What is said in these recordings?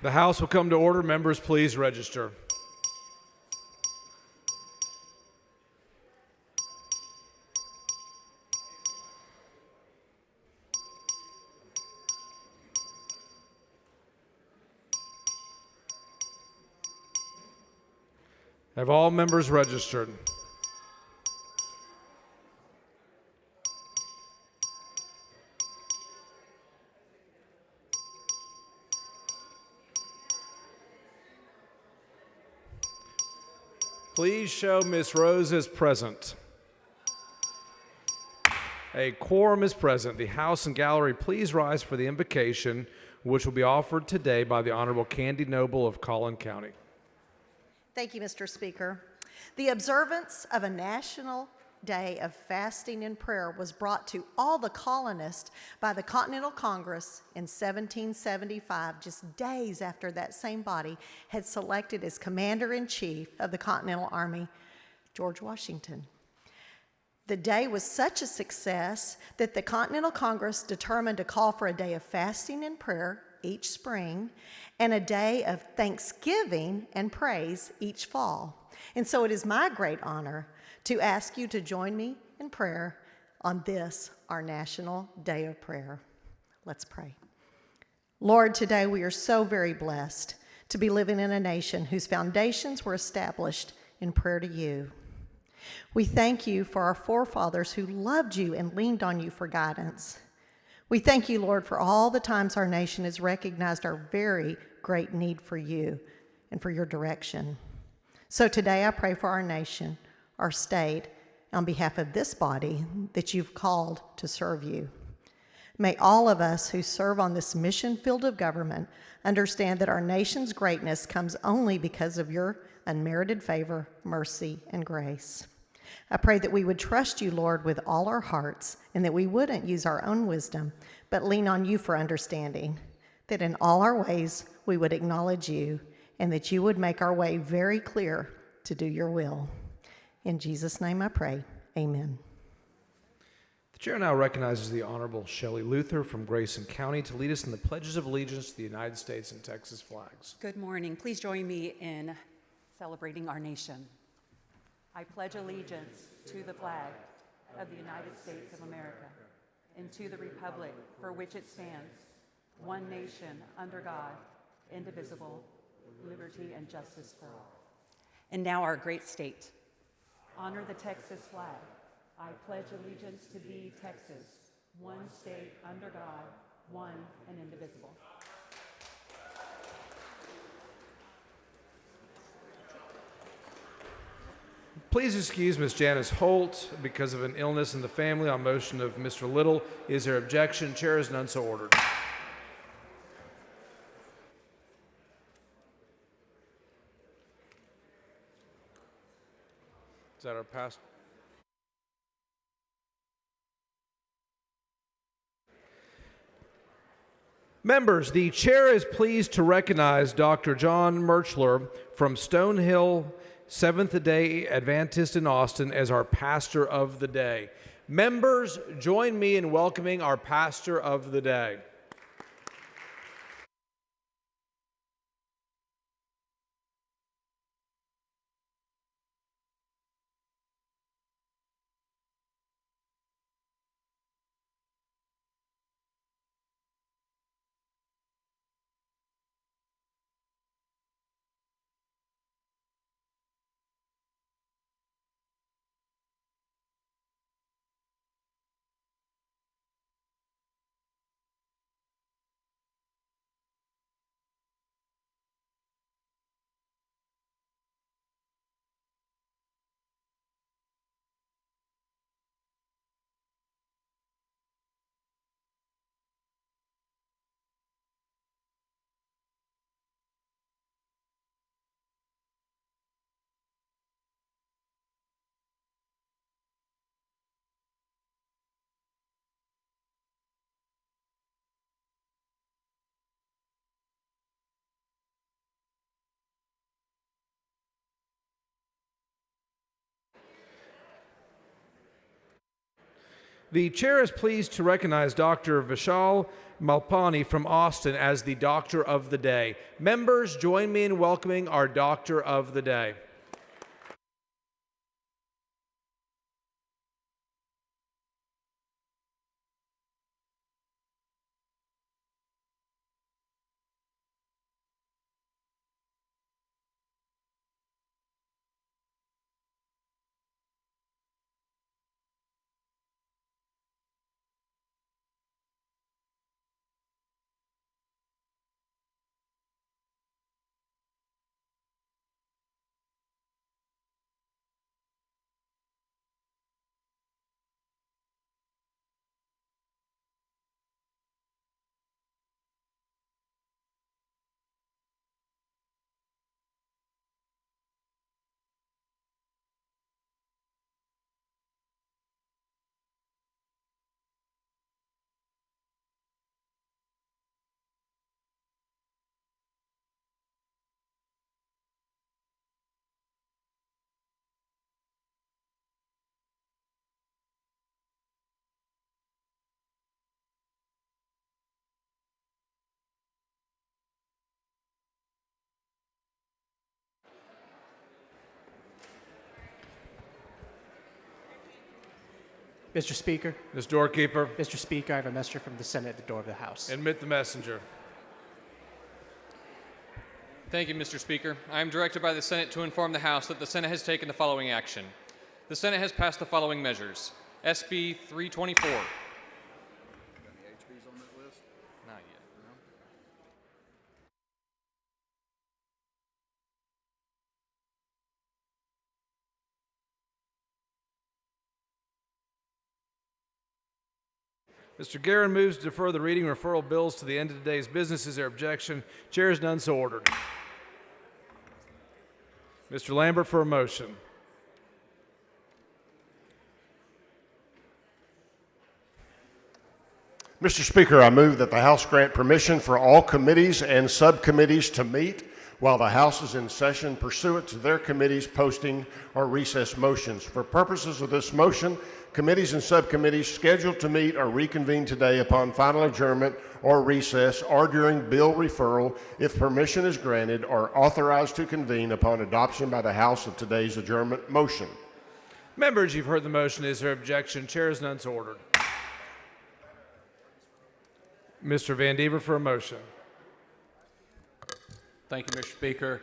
The House will come to order. Members, please register. Have all members registered? Please show Ms. Rose as present. A quorum is present. The House and gallery, please rise for the invocation, which will be offered today by the Honorable Candy Noble of Collin County. Thank you, Mr. Speaker. The observance of a national day of fasting and prayer was brought to all the colonists by the Continental Congress in 1775, just days after that same body had selected as Commander-in-Chief of the Continental Army, George Washington. The day was such a success that the Continental Congress determined to call for a day of fasting and prayer each spring and a day of thanksgiving and praise each fall. And so it is my great honor to ask you to join me in prayer on this, our National Day of Prayer. Let's pray. Lord, today we are so very blessed to be living in a nation whose foundations were established in prayer to you. We thank you for our forefathers who loved you and leaned on you for guidance. We thank you, Lord, for all the times our nation has recognized our very great need for you and for your direction. So today I pray for our nation, our state, on behalf of this body that you've called to serve you. May all of us who serve on this mission field of government understand that our nation's greatness comes only because of your unmerited favor, mercy, and grace. I pray that we would trust you, Lord, with all our hearts, and that we wouldn't use our own wisdom, but lean on you for understanding, that in all our ways we would acknowledge you, and that you would make our way very clear to do your will. In Jesus' name I pray, amen. The chair now recognizes the Honorable Shelley Luther from Grayson County to lead us in the pledges of allegiance to the United States and Texas flags. Good morning. Please join me in celebrating our nation. I pledge allegiance to the flag of the United States of America and to the republic for which it stands, one nation under God, indivisible, liberty and justice for all. And now our great state. Honor the Texas flag. I pledge allegiance to thee, Texas, one state under God, one and indivisible. Please excuse Ms. Janice Holt because of an illness in the family on motion of Mr. Little. Is there objection? Chair is none so ordered. Is that our past? Members, the chair is pleased to recognize Dr. John Merchler from Stonehill Seventh-day Adventist in Austin as our pastor of the day. Members, join me in welcoming our pastor of the day. The chair is pleased to recognize Dr. Vishal Malpani from Austin as the Doctor of the Day. Members, join me in welcoming our Doctor of the Day. Mr. Speaker, Ms. Doorkeeper, Mr. Speaker, I have a messenger from the Senate at the door of the House. admit the messenger. Thank you, Mr. Speaker. I am directed by the Senate to inform the House that the Senate has taken the following action. The Senate has passed the following measures. SB 324. Not yet. Mr. Guerin moves to defer the reading of referral bills to the end of today's business. Is there objection? Chair is none, so ordered. Mr. Lambert for a motion. Mr. Speaker, I move that the House grant permission for all committees and subcommittees to meet while the House is in session pursuant to their committees' posting or recess motions. For purposes of this motion, committees and subcommittees scheduled to meet or reconvene today upon final adjournment or recess or during bill referral, if permission is granted, are authorized to convene upon adoption by the House of today's adjournment motion. Members, you've heard the motion. Is there objection? Chair is none, so ordered. Mr. Van Dever for a motion. Thank you, Mr. Speaker.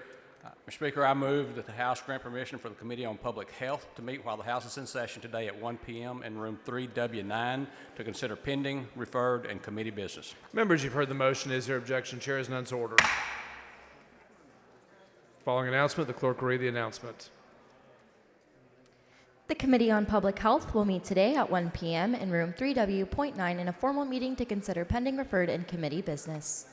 Mr. Speaker, I move that the House grant permission for the Committee on Public Health to meet while the House is in session today at 1 p.m. in room 3W9 to consider pending, referred, and committee business. Members, you've heard the motion. Is there objection? Chair is none, so ordered. Following announcement, the clerk will read the announcement. The Committee on Public Health will meet today at 1 p.m. in room 3W.9 in a formal meeting to consider pending, referred, and committee business.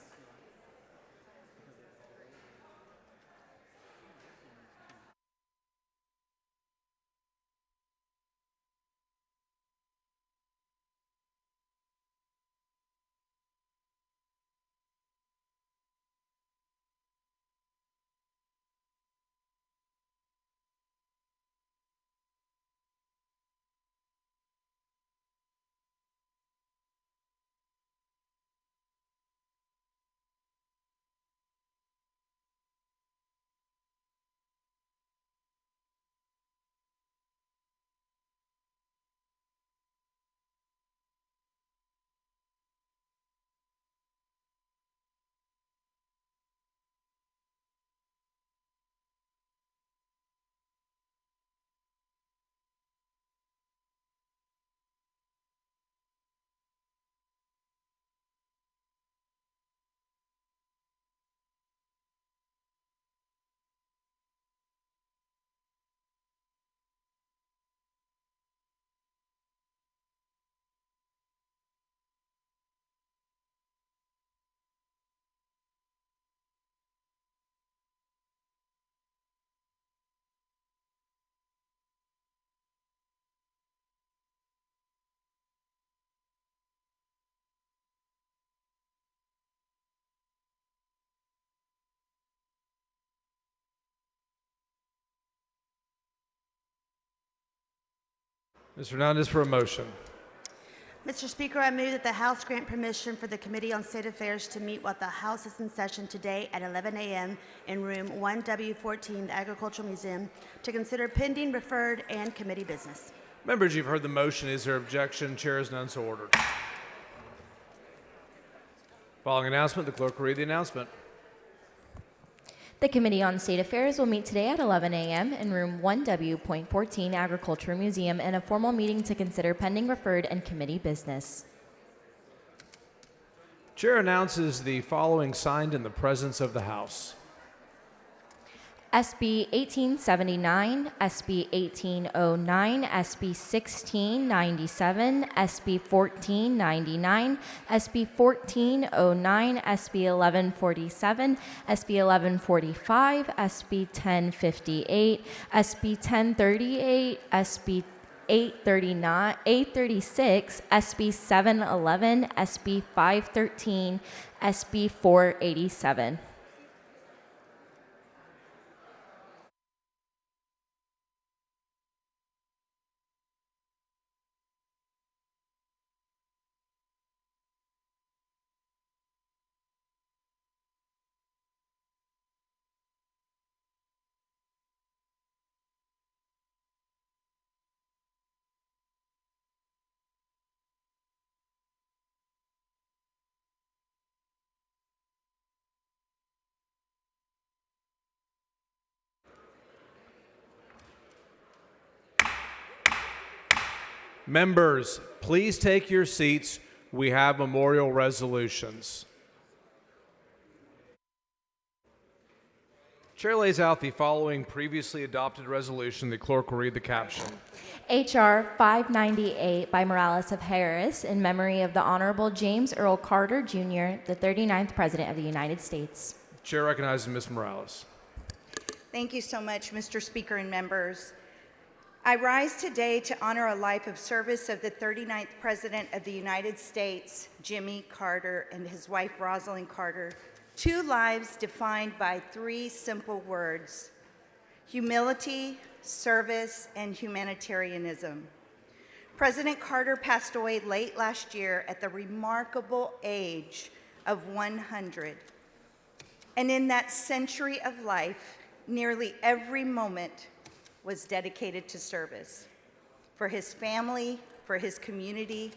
Ms. Hernandez for a motion. Mr. Speaker, I move that the House grant permission for the Committee on State Affairs to meet while the House is in session today at 11 a.m. in room 1W14, the Agricultural Museum, to consider pending, referred, and committee business. Members, you've heard the motion. Is there objection? Chair is none, so ordered. Following announcement, the clerk will read the announcement. The Committee on State Affairs will meet today at 11 a.m. in room 1W.14 Agriculture Museum in a formal meeting to consider pending, referred, and committee business. Chair announces the following signed in the presence of the House. SB 1879, SB 1809, SB 1697, SB 1499, SB 1409, SB 1147, SB 1145, SB 1058, SB 1038, SB 839, 836, SB 711, SB 513, SB 487. Members, please take your seats. We have memorial resolutions. Chair lays out the following previously adopted resolution. The clerk will read the caption. H.R. 598 by Morales of Harris in memory of the Honorable James Earl Carter, Jr., the 39th President of the United States. Chair recognizes Ms. Morales. Thank you so much, Mr. Speaker and members. I rise today to honor a life of service of the 39th President of the United States, Jimmy Carter, and his wife, Rosalind Carter, two lives defined by three simple words: humility, service, and humanitarianism. President Carter passed away late last year at the remarkable age of 100. And in that century of life, nearly every moment was dedicated to service for his family, for his community,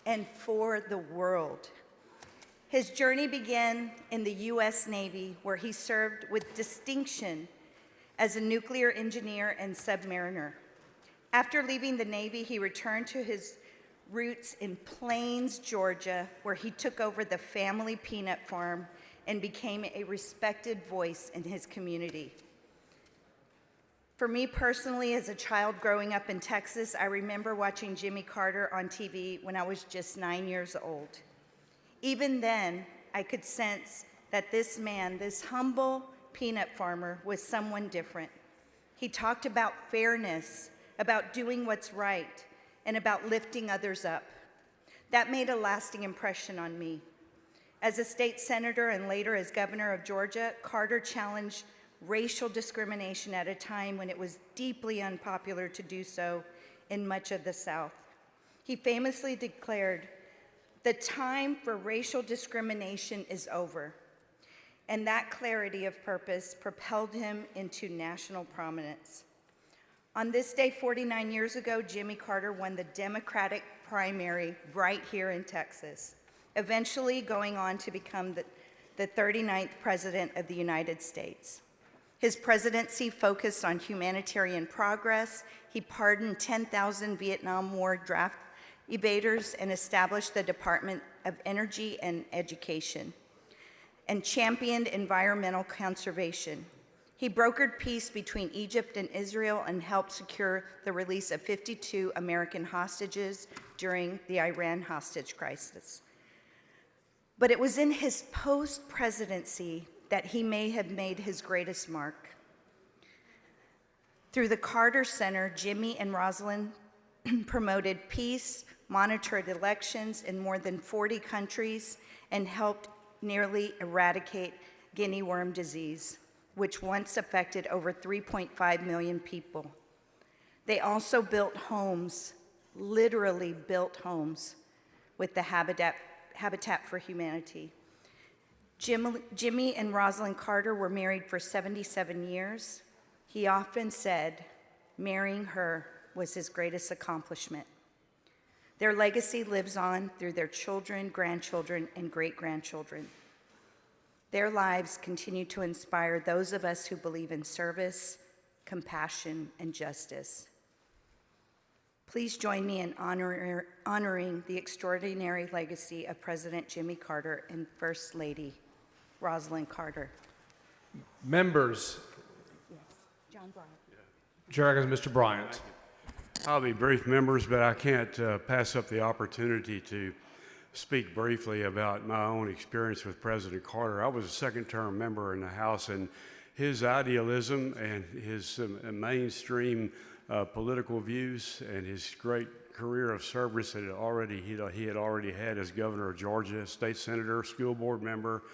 and for the world. His journey began in the U.S. Navy, where he served with distinction as a nuclear engineer and submariner. After leaving the Navy, he returned to his roots in Plains, Georgia, where he took over the family peanut farm and became a respected voice in his community. For me personally, as a child growing up in Texas, I remember watching Jimmy Carter on TV when I was just 9 years old. Even then, I could sense that this man, this humble peanut farmer, was someone different. He talked about fairness, about doing what's right, and about lifting others up. That made a lasting impression on me. As a state senator and later as governor of Georgia, Carter challenged racial discrimination at a time when it was deeply unpopular to do so in much of the South. He famously declared, "The time for racial discrimination is over." And that clarity of purpose propelled him into national prominence. On this day 49 years ago, Jimmy Carter won the Democratic primary right here in Texas, eventually going on to become the 39th President of the United States. His presidency focused on humanitarian progress. He pardoned 10,000 Vietnam War draft evaders and established the Department of Energy and Education, and championed environmental conservation. He brokered peace between Egypt and Israel and helped secure the release of 52 American hostages during the Iran hostage crisis. But it was in his post-presidency that he may have made his greatest mark. Through the Carter Center, Jimmy and Rosalind promoted peace, monitored elections in more than 40 countries, and helped nearly eradicate guinea worm disease, which once affected over 3.5 million people. They also built homes, literally built homes, with the Habitat for Humanity. Jimmy and Rosalind Carter were married for 77 years. He often said marrying her was his greatest accomplishment. Their legacy lives on through their children, grandchildren, and great-grandchildren. Their lives continue to inspire those of us who believe in service, compassion, and justice. Please join me in honoring the extraordinary legacy of President Jimmy Carter and First Lady Rosalind Carter. Members, John Bryant. Chair recognizes Mr. Bryant. I'll be brief, members, but I can't pass up the opportunity to speak briefly about my own experience with President Carter. I was a second-term member in the House, and his idealism and his mainstream political views and his great career of service that he had already had as governor of Georgia, state senator, school board member,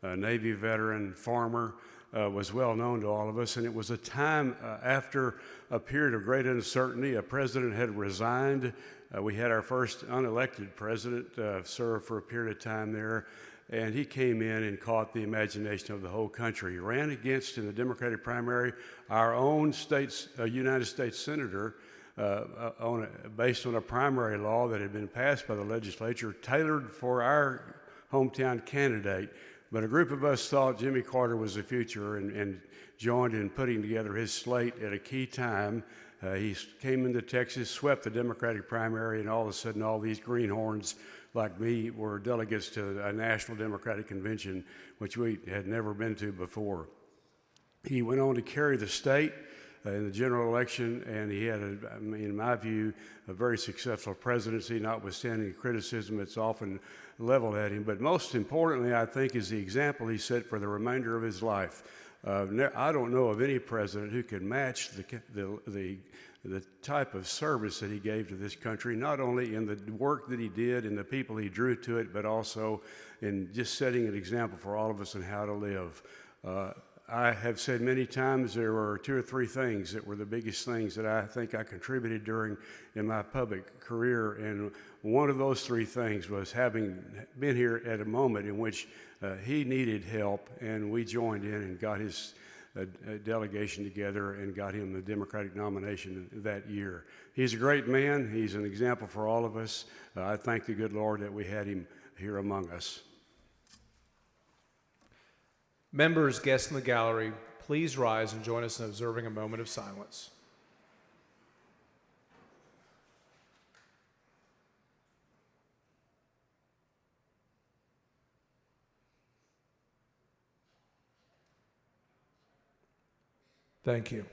Navy veteran, farmer, was well known to all of us. And it was a time after a period of great uncertainty. A president had resigned. We had our first unelected president serve for a period of time there. And he came in and caught the imagination of the whole country. He ran against, in the Democratic primary, our own United States senator based on a primary law that had been passed by the legislature, tailored for our hometown candidate. But a group of us thought Jimmy Carter was the future and joined in putting together his slate at a key time. He came into Texas, swept the Democratic primary, and all of a sudden all these greenhorns like me were delegates to a national Democratic convention, which we had never been to before. He went on to carry the state in the general election, and he had, in my view, a very successful presidency, notwithstanding the criticism that's often leveled at him. But most importantly, I think, is the example he set for the remainder of his life. I don't know of any president who can match the type of service that he gave to this country, not only in the work that he did and the people he drew to it, but also in just setting an example for all of us in how to live. I have said many times there were 2 or 3 things that were the biggest things that I think I contributed in my public career, and one of those 3 things was having been here at a moment in which he needed help, and we joined in and got his delegation together and got him the Democratic nomination that year. He's a great man. He's an example for all of us. I thank the good Lord that we had him here among us. Members, guests in the gallery, please rise and join us in observing a moment of silence. Thank you.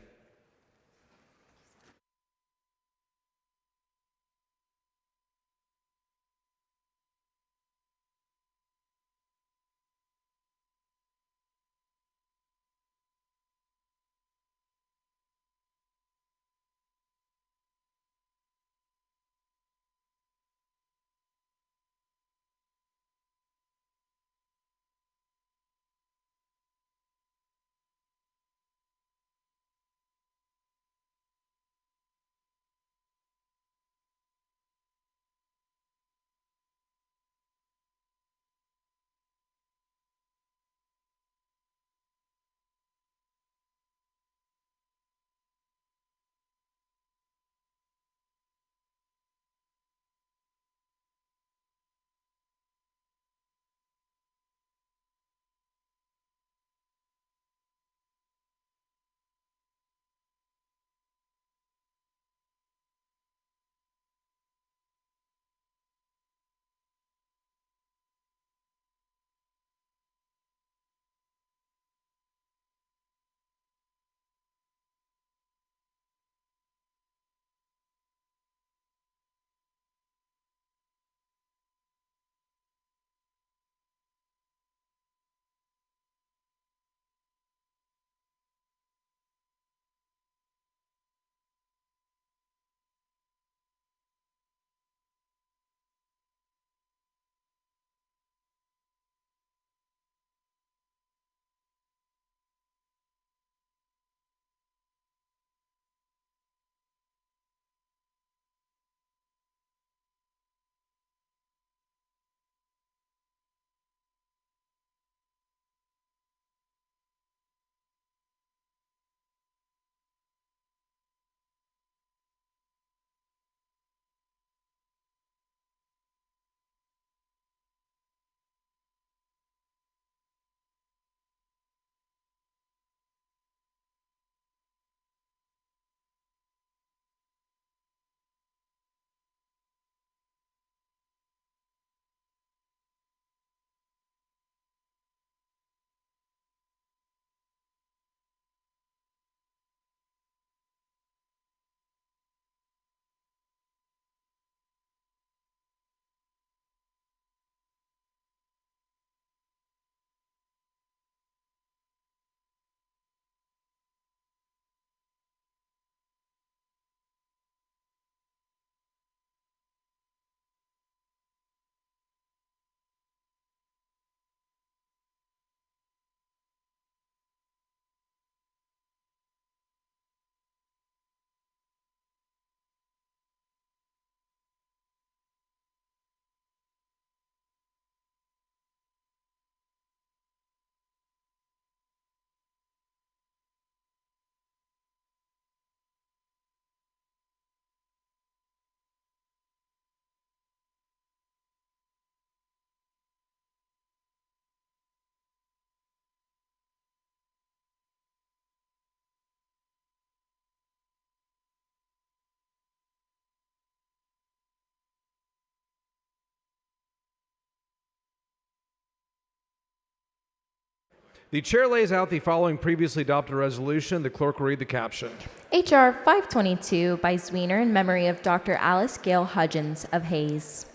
The chair lays out the following previously adopted resolution. The clerk will read the caption. H.R. 522 by Zwiener in memory of Dr. Alice Gale Hudgens of Hayes.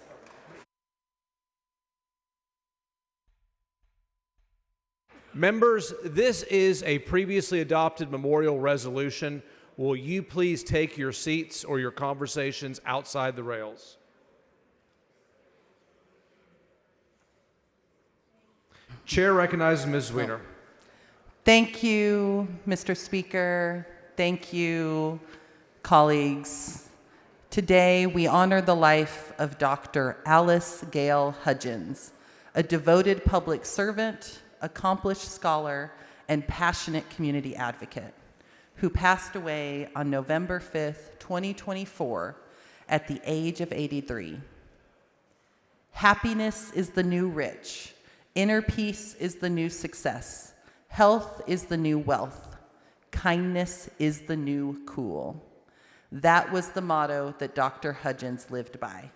Members, this is a previously adopted memorial resolution. Will you please take your seats or your conversations outside the rails? Chair recognizes Ms. Zwiener. Thank you, Mr. Speaker. Thank you, colleagues. Today, we honor the life of Dr. Alice Gale Hudgens, a devoted public servant, accomplished scholar, and passionate community advocate, who passed away on November 5th, 2024, at the age of 83. Happiness is the new rich. Inner peace is the new success. Health is the new wealth. Kindness is the new cool. That was the motto that Dr. Hudgens lived by.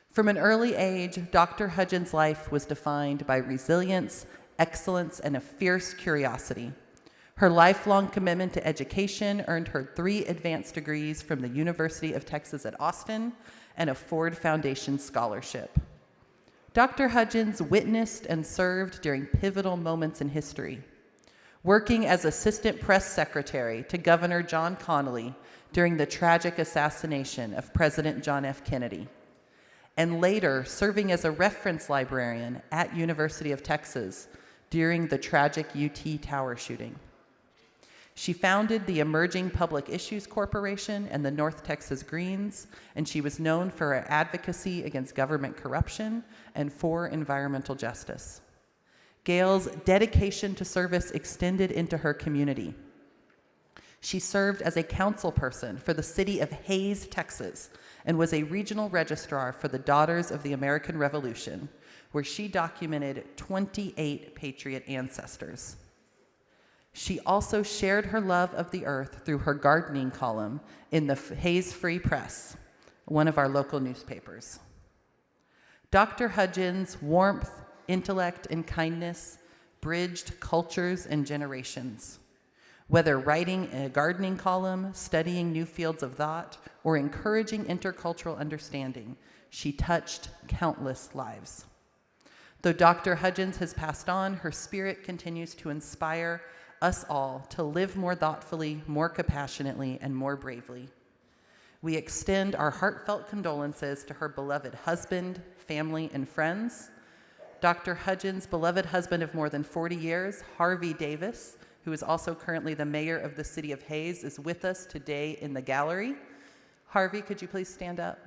From an early age, Dr. Hudgens' life was defined by resilience, excellence, and a fierce curiosity. Her lifelong commitment to education earned her 3 advanced degrees from the University of Texas at Austin and a Ford Foundation scholarship. Dr. Hudgens witnessed and served during pivotal moments in history, working as assistant press secretary to Governor John Connally during the tragic assassination of President John F. Kennedy, and later serving as a reference librarian at University of Texas during the tragic UT Tower shooting. She founded the Emerging Public Issues Corporation and the North Texas Greens, and she was known for her advocacy against government corruption and for environmental justice. Gale's dedication to service extended into her community. She served as a councilperson for the city of Hayes, Texas, and was a regional registrar for the Daughters of the American Revolution, where she documented 28 patriot ancestors. She also shared her love of the earth through her gardening column in the Hayes Free Press, one of our local newspapers. Dr. Hudgens' warmth, intellect, and kindness bridged cultures and generations. Whether writing a gardening column, studying new fields of thought, or encouraging intercultural understanding, she touched countless lives. Though Dr. Hudgens has passed on, her spirit continues to inspire us all to live more thoughtfully, more compassionately, and more bravely. We extend our heartfelt condolences to her beloved husband, family, and friends. Dr. Hudgens' beloved husband of more than 40 years, Harvey Davis, who is also currently the mayor of the city of Hayes, is with us today in the gallery. Harvey, could you please stand up?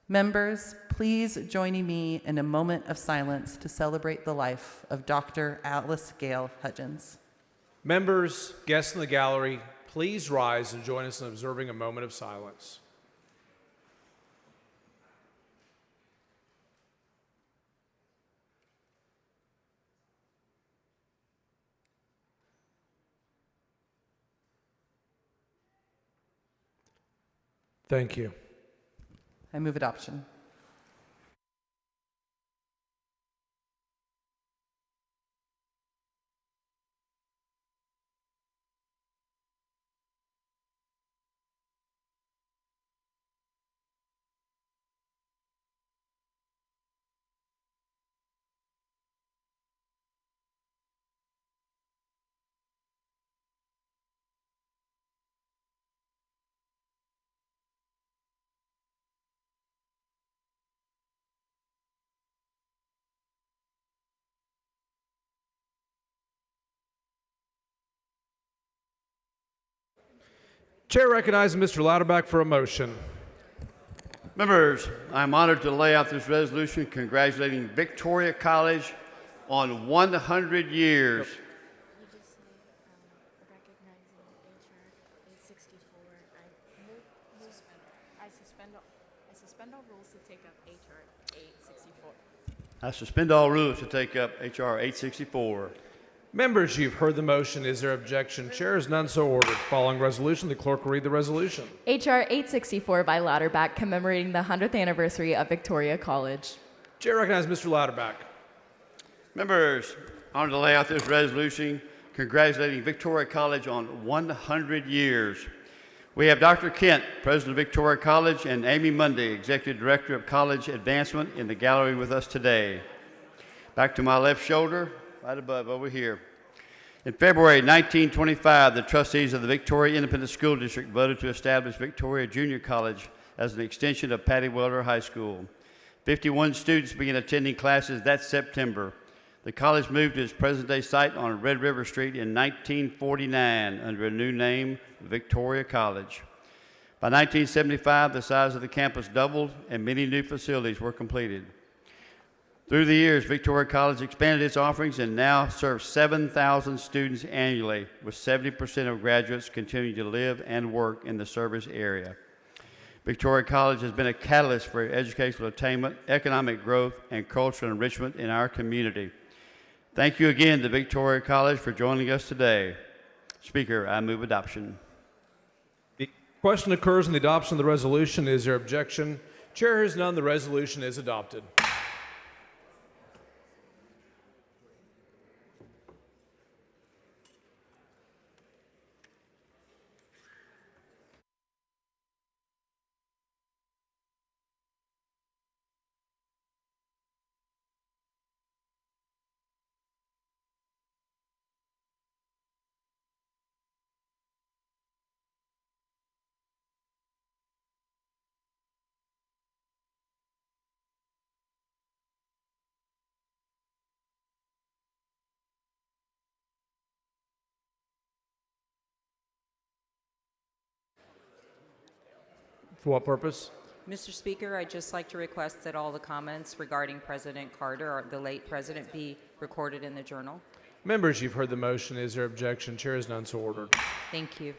Members, please join me in a moment of silence to celebrate the life of Dr. Alice Gale Hudgens. Members, guests in the gallery, please rise and join us in observing a moment of silence. Thank you. I move adoption. Chair recognizes Mr. Louderback for a motion. Members, I'm honored to lay out this resolution congratulating Victoria College on 100 years. I suspend all rules to take up H.R. 864. Members, you've heard the motion. Is there objection? Chair is none so ordered. Following resolution, the clerk will read the resolution. H.R. 864 by Louderback commemorating the 100th anniversary of Victoria College. Chair recognizes Mr. Louderback. Members, honored to lay out this resolution congratulating Victoria College on 100 years. We have Dr. Kent, President of Victoria College, and Amy Mundy, Executive Director of College Advancement, in the gallery with us today. Back to my left shoulder, right above over here. In February 1925, the trustees of the Victoria Independent School District voted to establish Victoria Junior College as an extension of Patty Welder High School. 51 students began attending classes that September. The college moved to its present-day site on Red River Street in 1949 under a new name, Victoria College. By 1975, the size of the campus doubled and many new facilities were completed. Through the years, Victoria College expanded its offerings and now serves 7,000 students annually, with 70% of graduates continuing to live and work in the service area. Victoria College has been a catalyst for educational attainment, economic growth, and cultural enrichment in our community. Thank you again to Victoria College for joining us today. Speaker, I move adoption. The question occurs on the adoption of the resolution. Is there objection? Chair has none. The resolution is adopted. For what purpose? Mr. Speaker, I'd just like to request that all the comments regarding President Carter, or the late president, be recorded in the journal. Members, you've heard the motion. Is there objection? Chair is none, so ordered. Thank you.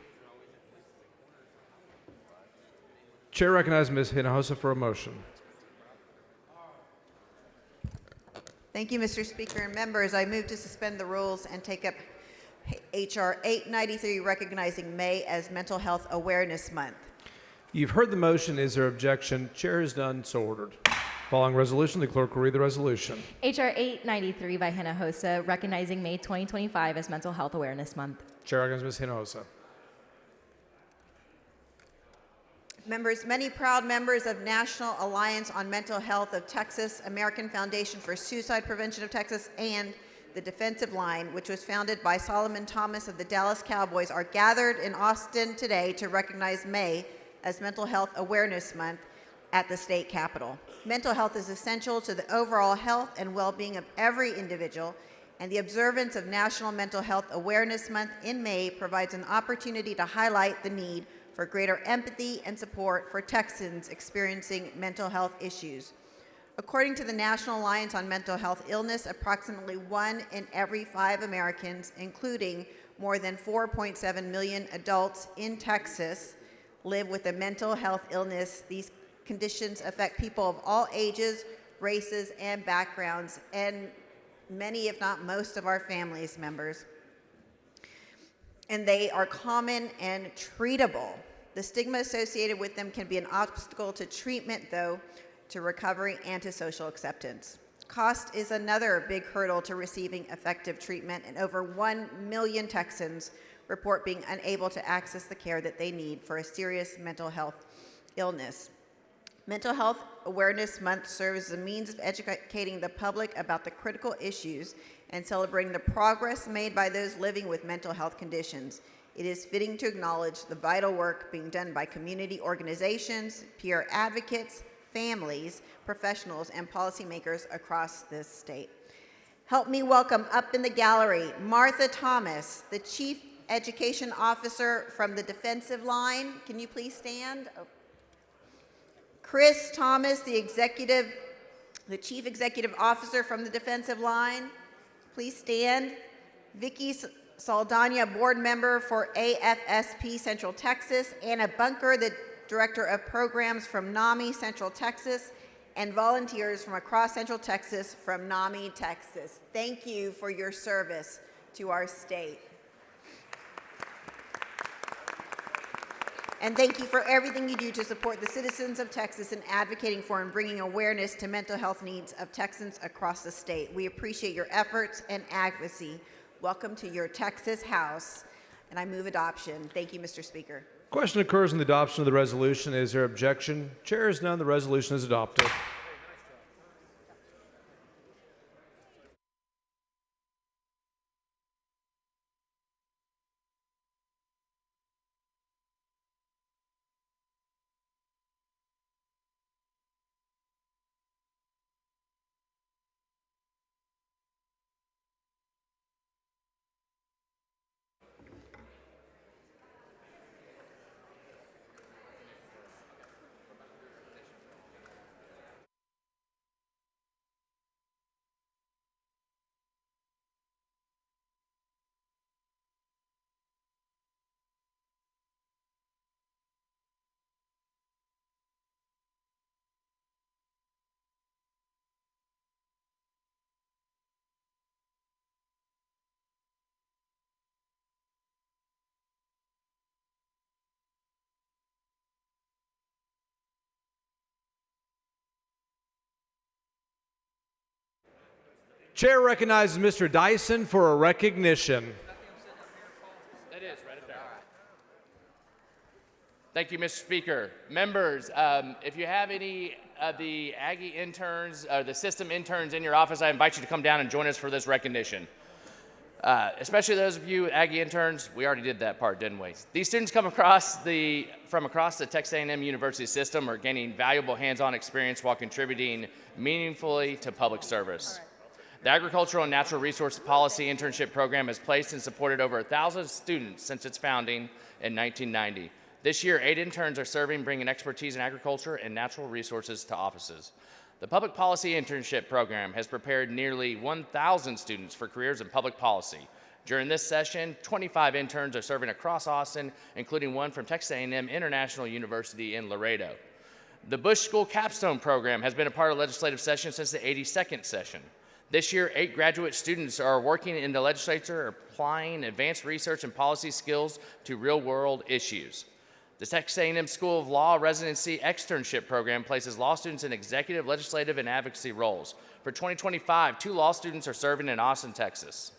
Chair recognizes Ms. Hinojosa for a motion. Thank you, Mr. Speaker. And members, I move to suspend the rules and take up H.R. 893, recognizing May as Mental Health Awareness Month. You've heard the motion. Is there objection? Chair is done, so ordered. Following resolution, the clerk will read the resolution. H.R. 893 by Hinojosa, recognizing May 2025 as Mental Health Awareness Month. Chair recognizes Ms. Hinojosa. Members, many proud members of National Alliance on Mental Health of Texas, American Foundation for Suicide Prevention of Texas, and the Defensive Line, which was founded by Solomon Thomas of the Dallas Cowboys, are gathered in Austin today to recognize May as Mental Health Awareness Month at the state capitol. Mental health is essential to the overall health and well-being of every individual, and the observance of National Mental Health Awareness Month in May provides an opportunity to highlight the need for greater empathy and support for Texans experiencing mental health issues. According to the National Alliance on Mental Health Illness, approximately 1 in every 5 Americans, including more than 4.7 million adults in Texas, live with a mental health illness. These conditions affect people of all ages, races, and backgrounds, and many, if not most, of our families members. And they are common and treatable. The stigma associated with them can be an obstacle to treatment, though, to recovery and to social acceptance. Cost is another big hurdle to receiving effective treatment, and over 1 million Texans report being unable to access the care that they need for a serious mental health illness. Mental Health Awareness Month serves as a means of educating the public about the critical issues and celebrating the progress made by those living with mental health conditions. It is fitting to acknowledge the vital work being done by community organizations, peer advocates, families, professionals, and policymakers across this state. Help me welcome up in the gallery Martha Thomas, the Chief Education Officer from the Defensive Line. Can you please stand? Oh. Chris Thomas, the Chief Executive Officer from the Defensive Line. Please stand. Vicki Saldana, Board Member for AFSP Central Texas. Anna Bunker, the Director of Programs from NAMI Central Texas. And volunteers from across Central Texas from NAMI, Texas. Thank you for your service to our state. And thank you for everything you do to support the citizens of Texas and advocating for and bringing awareness to mental health needs of Texans across the state. We appreciate your efforts and advocacy. Welcome to your Texas House. And I move adoption. Thank you, Mr. Speaker. Question occurs in the adoption of the resolution. Is there objection? Chair is none. The resolution is adopted. Chair recognizes Mr. Dyson for a recognition. It is right up there. Thank you, Mr. Speaker. Members, if you have any of the Aggie interns, the system interns in your office, I invite you to come down and join us for this recognition. Especially those of you Aggie interns, we already did that part, didn't we? These students come from across the Texas A&M University system are gaining valuable hands-on experience while contributing meaningfully to public service. The Agricultural and Natural Resource Policy Internship Program has placed and supported over 1,000 students since its founding in 1990. This year, 8 interns are serving, bringing expertise in agriculture and natural resources to offices. The Public Policy Internship Program has prepared nearly 1,000 students for careers in public policy. During this session, 25 interns are serving across Austin, including one from Texas A&M International University in Laredo. The Bush School Capstone Program has been a part of legislative session since the 82nd session. This year, 8 graduate students are working in the legislature, applying advanced research and policy skills to real-world issues. The Texas A&M School of Law Residency Externship Program places law students in executive, legislative, and advocacy roles. For 2025, 2 law students are serving in Austin, Texas.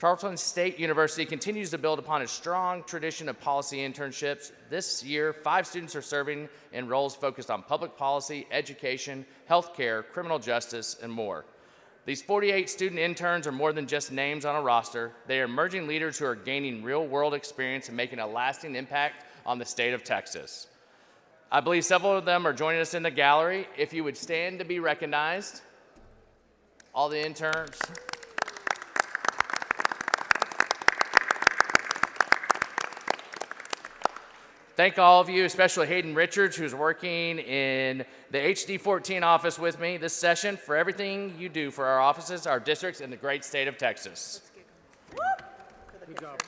Tarleton State University continues to build upon a strong tradition of policy internships. This year, 5 students are serving in roles focused on public policy, education, healthcare, criminal justice, and more. These 48 student interns are more than just names on a roster. They are emerging leaders who are gaining real-world experience and making a lasting impact on the state of Texas. I believe several of them are joining us in the gallery. If you would stand to be recognized, all the interns. Thank all of you, especially Hayden Richards, who's working in the HD14 office with me this session, for everything you do for our offices, our districts, and the great state of Texas. Good job.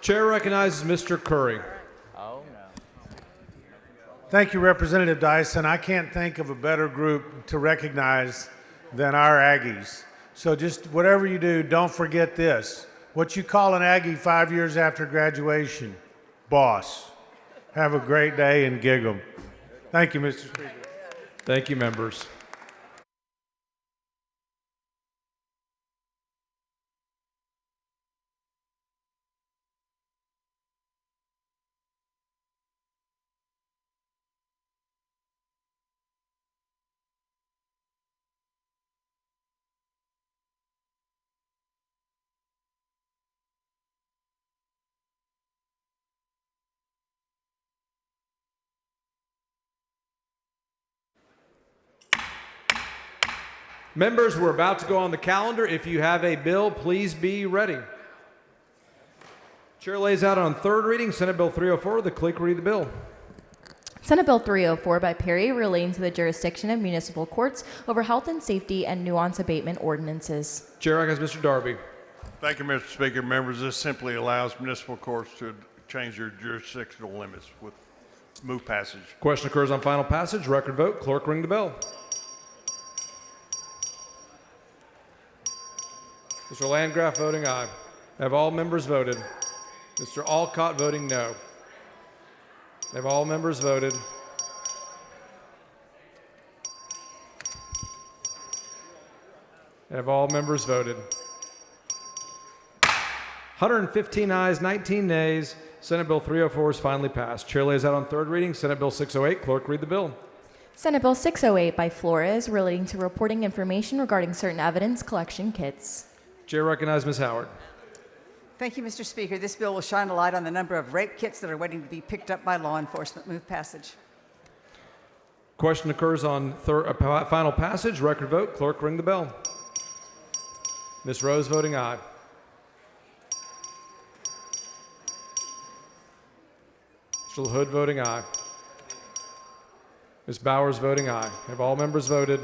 Chair recognizes Mr. Curry. Oh, Thank you, Representative Dyson. I can't think of a better group to recognize than our Aggies. So just whatever you do, don't forget this. What you call an Aggie 5 years after graduation, boss. Have a great day and gig 'em. Thank you, Mr. Speaker. Thank you, members. Members, we're about to go on the calendar. If you have a bill, please be ready. Chair lays out on third reading Senate Bill 304. The clerk will read the bill. Senate Bill 304 by Perry relating to the jurisdiction of municipal courts over health and safety and nuisance abatement ordinances. Chair recognizes Mr. Darby. Thank you, Mr. Speaker. Members, this simply allows municipal courts to change their jurisdictional limits with move passage. Question occurs on final passage. Record vote. Clerk ring the bell. Mr. Landgraf voting aye. Have all members voted? Mr. Alcott voting no. Have all members voted? Have all members voted? 115 ayes, 19 nays. Senate Bill 304 is finally passed. Chair lays out on third reading Senate Bill 608. Clerk, read the bill. Senate Bill 608 by Flores relating to reporting information regarding certain evidence collection kits. Chair recognizes Ms. Howard. Thank you, Mr. Speaker. This bill will shine a light on the number of rape kits that are waiting to be picked up by law enforcement. Move passage. Question occurs on final passage. Record vote. Clerk, ring the bell. Ms. Rose voting aye. Mr. LaHood voting aye. Ms. Bowers voting aye. Have all members voted?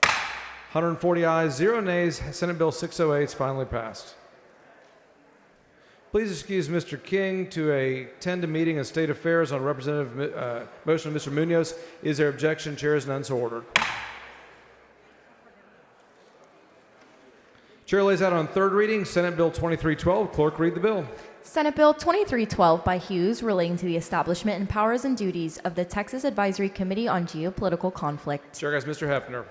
140 ayes, 0 nays. Senate Bill 608 is finally passed. Please excuse Mr. King to attend a meeting of State Affairs on Representative motion of Mr. Munoz. Is there objection? Chair is none, so ordered. Chair lays out on third reading Senate Bill 2312. Clerk, read the bill. Senate Bill 2312 by Hughes relating to the establishment and powers and duties of the Texas Advisory Committee on Geopolitical Conflict. Chair has Mr. Hefner.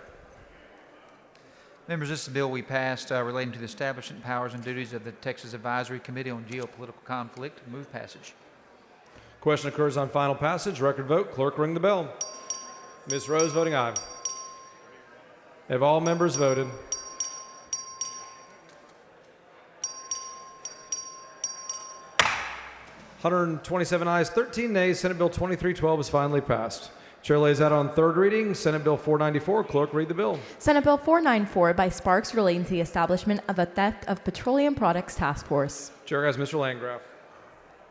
Members, this is a bill we passed relating to the establishment powers and duties of the Texas Advisory Committee on Geopolitical Conflict. Move passage. Question occurs on final passage. Record vote. Clerk, ring the bell. Ms. Rose voting aye. Have all members voted? (127 ayes, 13 nays). Senate Bill 2312 is finally passed. Chair lays out on third reading Senate Bill 494. Clerk, read the bill. Senate Bill 494 by Sparks relating to the establishment of a Theft of Petroleum Products Task Force. Chair has Mr. Landgraf.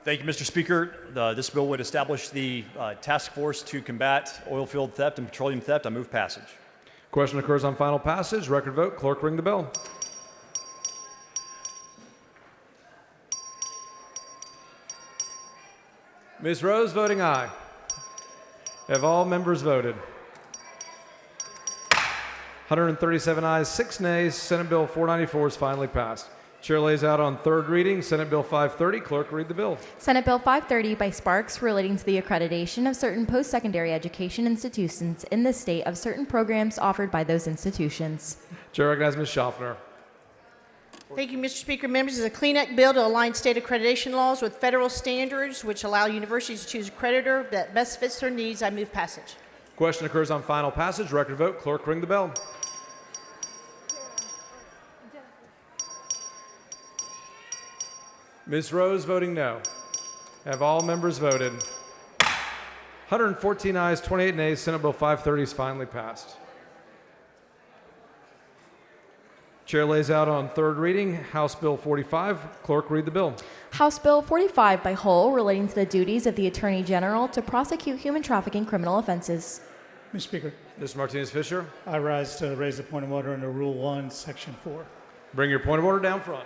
Thank you, Mr. Speaker. This bill would establish the task force to combat oil field theft and petroleum theft. I move passage. Question occurs on final passage. Record vote. Clerk, ring the bell. Ms. Rose voting aye. Have all members voted? 137 ayes, 6 nays. Senate Bill 494 is finally passed. Chair lays out on third reading Senate Bill 530. Clerk, read the bill. Senate Bill 530 by Sparks relating to the accreditation of certain post-secondary education institutions in the state of certain programs offered by those institutions. Chair recognizes Ms. Schaffner. Thank you, Mr. Speaker. Members, is a Clean Act bill to align state accreditation laws with federal standards which allow universities to choose a creditor that best fits their needs. I move passage. Question occurs on final passage. Record vote. Clerk, ring the bell. Ms. Rose voting no. Have all members voted? 114 ayes, 28 nays. Senate Bill 530 is finally passed. Chair lays out on third reading House Bill 45. Clerk, read the bill. House Bill 45 by Hull relating to the duties of the Attorney General to prosecute human trafficking criminal offenses. Mr. Speaker, Mr. Martinez-Fisher. I rise to raise a point of order under Rule 1, Section 4. Bring your point of order down front.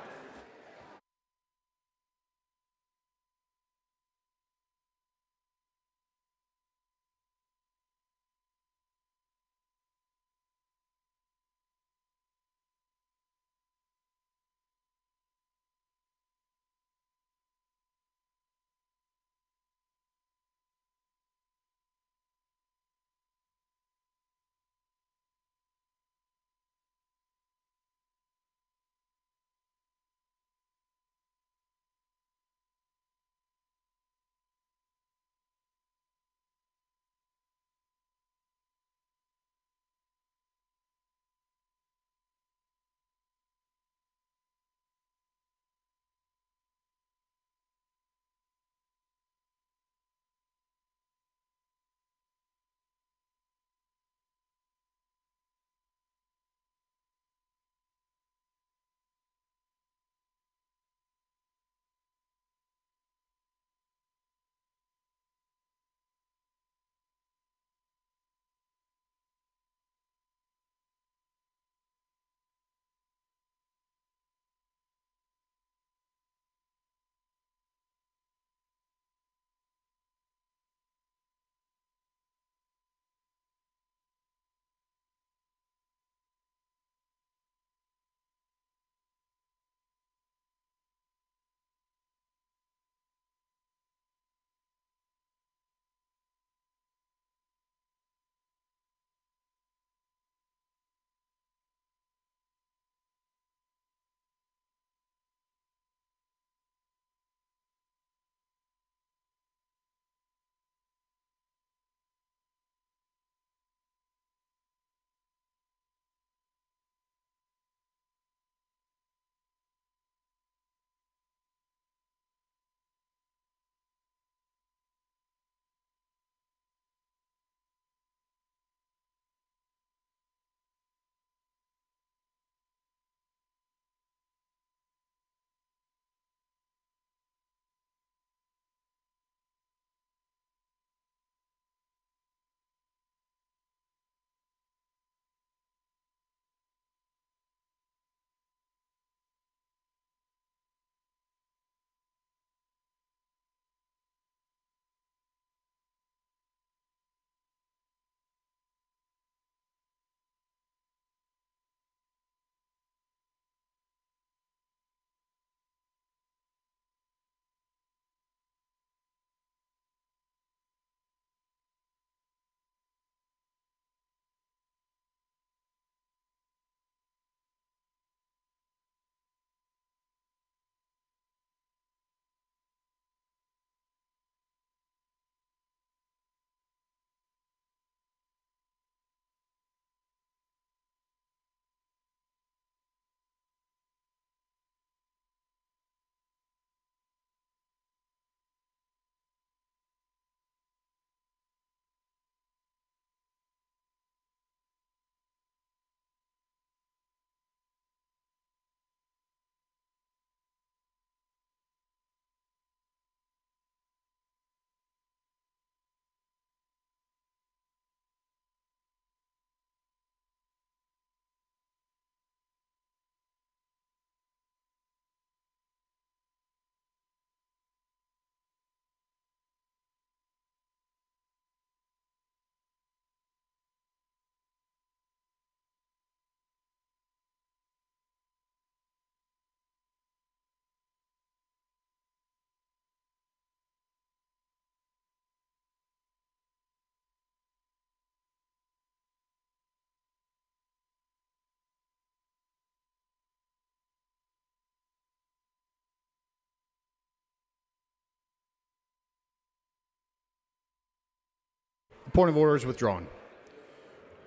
point of order is withdrawn.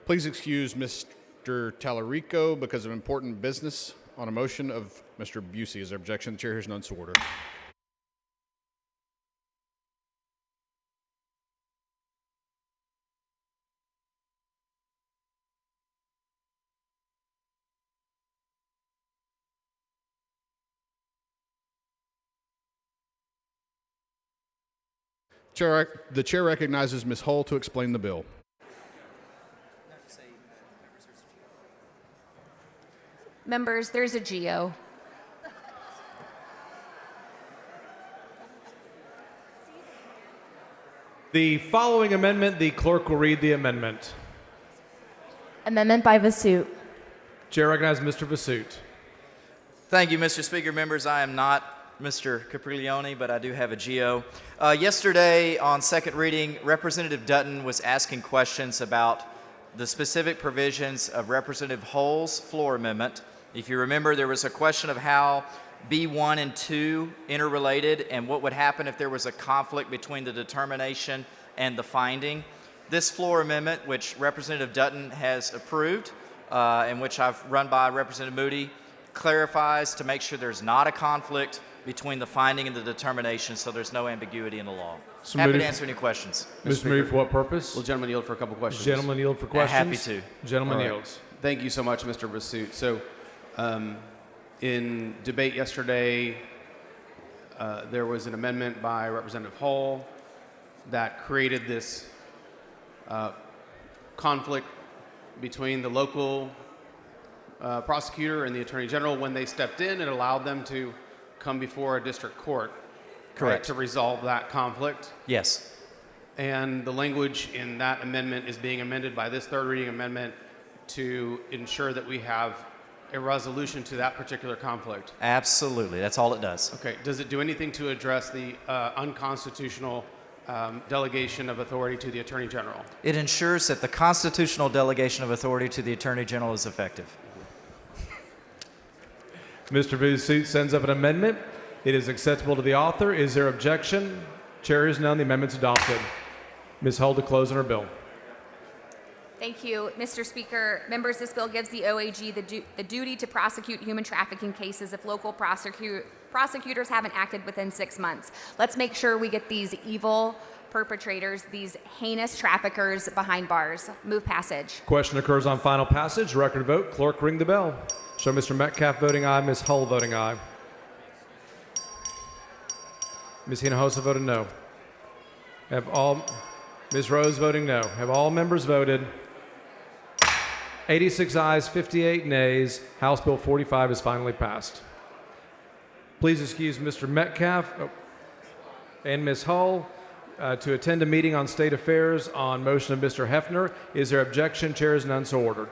Please excuse Mr. Tallarico because of important business on a motion of Mr. Busey. Is there objection? The chair hears none, so ordered. The chair recognizes Ms. Hull to explain the bill. Members, there's a GO. The following amendment, the clerk will read the amendment. Amendment by Vasut. Chair recognizes Mr. Vasut. Thank you, Mr. Speaker. Members, I am not Mr. Capriglione, but I do have a GO. Yesterday, on second reading, Representative Dutton was asking questions about the specific provisions of Representative Hull's floor amendment. If you remember, there was a question of how B1 and 2 interrelated and what would happen if there was a conflict between the determination and the finding. This floor amendment, which Representative Dutton has approved, and which I've run by Representative Moody, clarifies to make sure there's not a conflict between the finding and the determination, so there's no ambiguity in the law. So happy Moody, to answer any questions. Mr. Moody, for what purpose? Will gentleman yield for a couple questions? Gentleman yield for questions? Happy to. Gentleman All right. yields. Thank you so much, Mr. Vasut. So, in debate yesterday, there was an amendment by Representative Hull that created this conflict between the local prosecutor and the Attorney General. When they stepped in, it allowed them to come before a district court. Correct. To resolve that conflict. Yes. And the language in that amendment is being amended by this third reading amendment to ensure that we have a resolution to that particular conflict. Absolutely. That's all it does. Okay. Does it do anything to address the unconstitutional delegation of authority to the Attorney General? It ensures that the constitutional delegation of authority to the Attorney General is effective. Mr. Vasut sends up an amendment. It is acceptable to the author. Is there objection? Chair hears none. The amendment's adopted. Ms. Hull to close on her bill. Thank you, Mr. Speaker. Members, this bill gives the OAG the duty to prosecute human trafficking cases if local prosecutors haven't acted within 6 months. Let's make sure we get these evil perpetrators, these heinous traffickers behind bars. Move passage. Question occurs on final passage. Record vote. Clerk, ring the bell. Show Mr. Metcalf voting aye, Ms. Hull voting aye. Ms. Hinojosa voted no. Ms. Rose voting no. Have all members voted? 86 ayes, 58 nays. House Bill 45 is finally passed. Please excuse Mr. Metcalf and Ms. Hull to attend a meeting on state affairs on motion of Mr. Hefner. Is there objection? Chair is none, so ordered.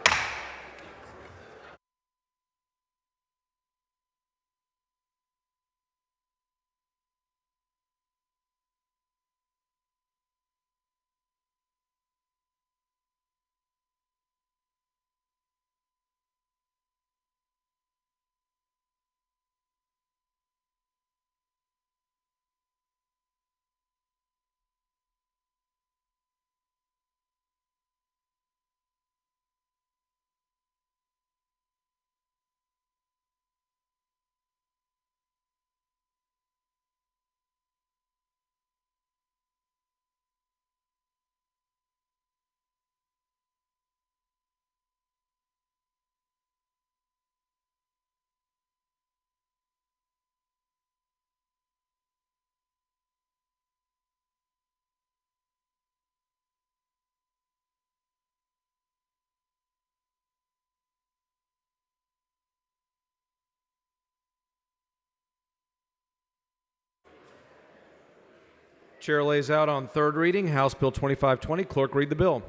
Chair lays out on third reading House Bill 2520. Clerk, read the bill.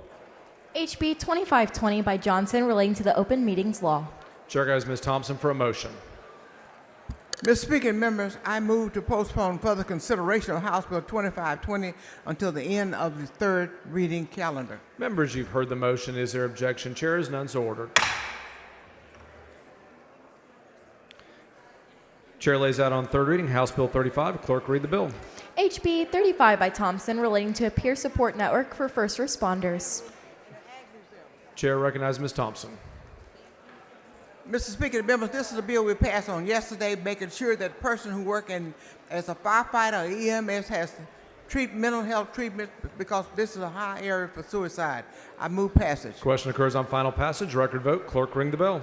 HB 2520 by Johnson relating to the Open Meetings Law. Chair goes Ms. Thompson for a motion. Mr. Speaker and members, I move to postpone further consideration of House Bill 2520 until the end of the third reading calendar. Members, you've heard the motion. Is there objection? Chair is none, so ordered. Chair lays out on third reading House Bill 35. Clerk, read the bill. HB 35 by Thompson relating to a peer support network for first responders. Chair recognizes Ms. Thompson. Mr. Speaker, members, this is a bill we passed on yesterday, making sure that a person who works as a firefighter or EMS has mental health treatment because this is a high area for suicide. I move passage. Question occurs on final passage. Record vote. Clerk, ring the bell.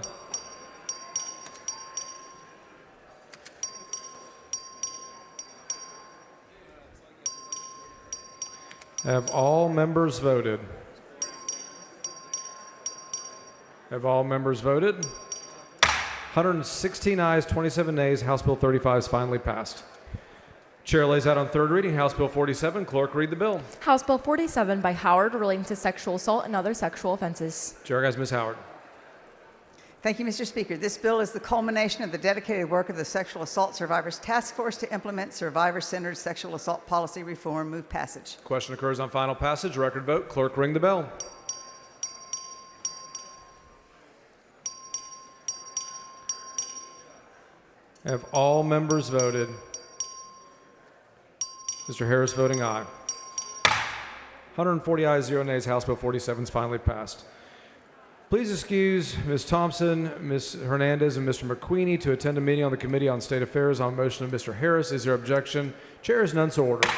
Have all members voted? Have all members voted? 116 ayes, 27 nays. House Bill 35 is finally passed. Chair lays out on third reading House Bill 47. Clerk, read the bill. House Bill 47 by Howard relating to sexual assault and other sexual offenses. Chair has Ms. Howard. Thank you, Mr. Speaker. This bill is the culmination of the dedicated work of the Sexual Assault Survivors Task Force to implement survivor-centered sexual assault policy reform. Move passage. Question occurs on final passage. Record vote. Clerk, ring the bell. Have all members voted? Mr. Harris voting aye. 140 ayes, 0 nays. House Bill 47 is finally passed. Please excuse Ms. Thompson, Ms. Hernandez, and Mr. McQueenie to attend a meeting on the Committee on State Affairs on motion of Mr. Harris. Is there objection? Chair is none, so ordered.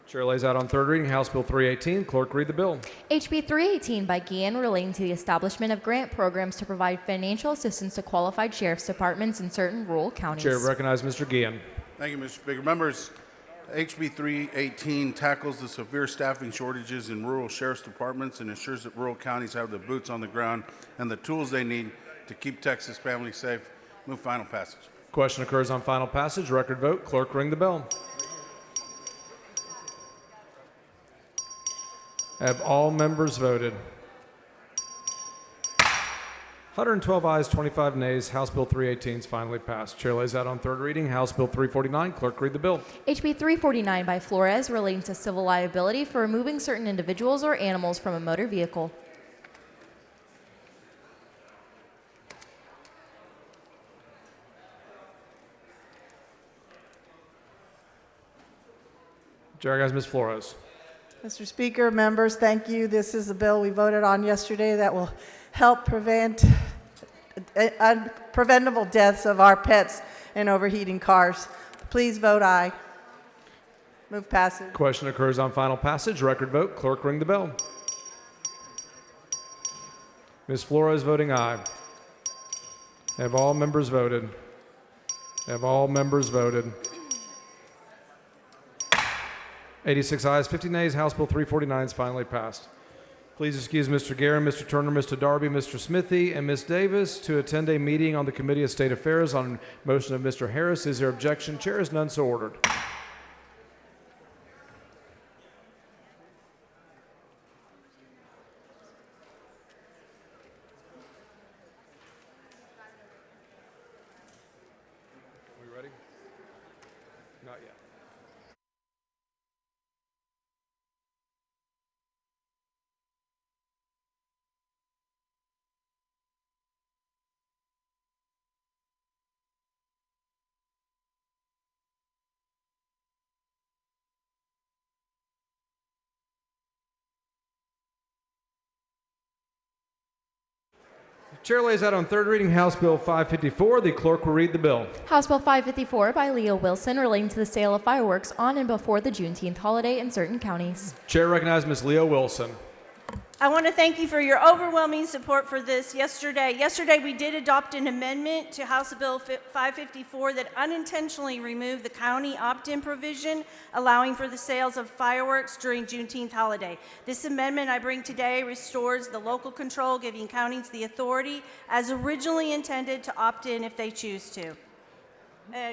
Chair lays out on third reading House Bill 318. Clerk, read the bill. HB 318 by Guillen relating to the establishment of grant programs to provide financial assistance to qualified sheriff's departments in certain rural counties. Chair recognizes Mr. Guillen. Thank you, Mr. Speaker. Members, HB 318 tackles the severe staffing shortages in rural sheriff's departments and ensures that rural counties have the boots on the ground and the tools they need to keep Texas families safe. Move final passage. Question occurs on final passage. Record vote. Clerk, ring the bell. Have all members voted? 112 ayes, 25 nays. House Bill 318 is finally passed. Chair lays out on third reading House Bill 349. Clerk, read the bill. HB 349 by Flores relating to civil liability for removing certain individuals or animals from a motor vehicle. Chair has Ms. Flores. Mr. Speaker, members, thank you. This is a bill we voted on yesterday that will help prevent preventable deaths of our pets in overheating cars. Please vote aye. Move passage. Question occurs on final passage. Record vote. Clerk, ring the bell. Ms. Flores voting aye. Have all members voted? Have all members voted? 86 ayes, 50 nays. House Bill 349 is finally passed. Please excuse Mr. Guerin, Mr. Turner, Mr. Darby, Mr. Smithy, and Ms. Davis to attend a meeting on the Committee of State Affairs on motion of Mr. Harris. Is there objection? Chair is none, so ordered. Are we ready? Not yet. Chair lays out on third reading House Bill 554. The clerk will read the bill. House Bill 554 by Leo Wilson relating to the sale of fireworks on and before the Juneteenth holiday in certain counties. Chair recognizes Ms. Leo Wilson. I want to thank you for your overwhelming support for this yesterday. Yesterday, we did adopt an amendment to House Bill 554 that unintentionally removed the county opt-in provision allowing for the sales of fireworks during Juneteenth holiday. This amendment I bring today restores the local control, giving counties the authority as originally intended to opt in if they choose to.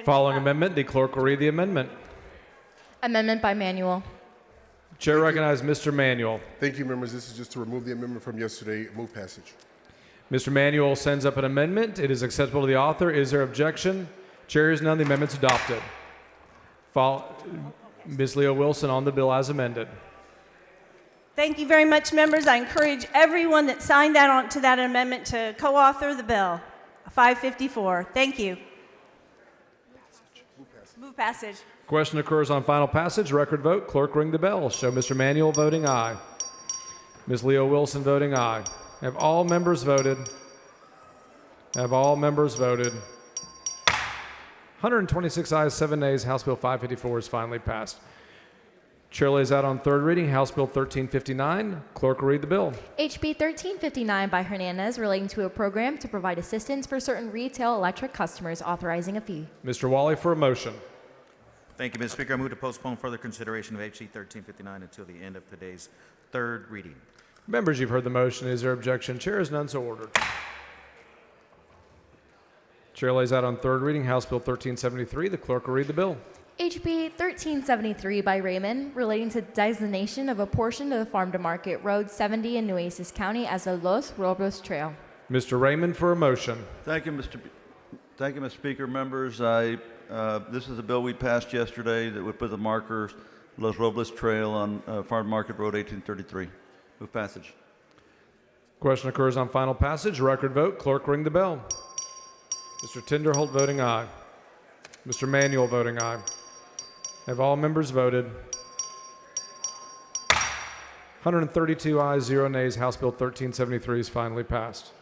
Following amendment, the clerk will read the amendment. Amendment by Manuel. Chair recognizes Mr. Manuel. Thank you, members. This is just to remove the amendment from yesterday. Move passage. Mr. Manuel sends up an amendment. It is acceptable to the author. Is there objection? Chair is none. The amendment's adopted. Ms. Leo Wilson on the bill as amended. Thank you very much, members. I encourage everyone that signed on to that amendment to co-author the bill, 554. Thank you. Move passage. Question occurs on final passage. Record vote. Clerk ring the bell. Show Mr. Manuel voting aye. Ms. Leo Wilson voting aye. Have all members voted? Have all members voted? 126 ayes, 7 nays. House Bill 554 is finally passed. Chair lays out on third reading House Bill 1359. Clerk will read the bill. HB 1359 by Hernandez relating to a program to provide assistance for certain retail electric customers authorizing a fee. Mr. Wally for a motion. Thank you, Mr. Speaker. I move to postpone further consideration of HC 1359 until the end of today's third reading. Members, you've heard the motion. Is there objection? Chair is none, so ordered. Chair lays out on third reading House Bill 1373. The clerk will read the bill. HB 1373 by Raymond relating to designation of a portion of the Farm to Market Road 70 in Nueces County as a Los Robles Trail. Mr. Raymond for a motion. Thank you, Mr. Speaker. Members, this is a bill we passed yesterday that would put the markers Los Robles Trail on Farm to Market Road 1833. Move passage. Question occurs on final passage. Record vote. Clerk ring the bell. Mr. Tinderholt voting aye. Mr. Manuel voting aye. Have all members voted? 132 ayes, 0 nays. House Bill 1373 is finally passed.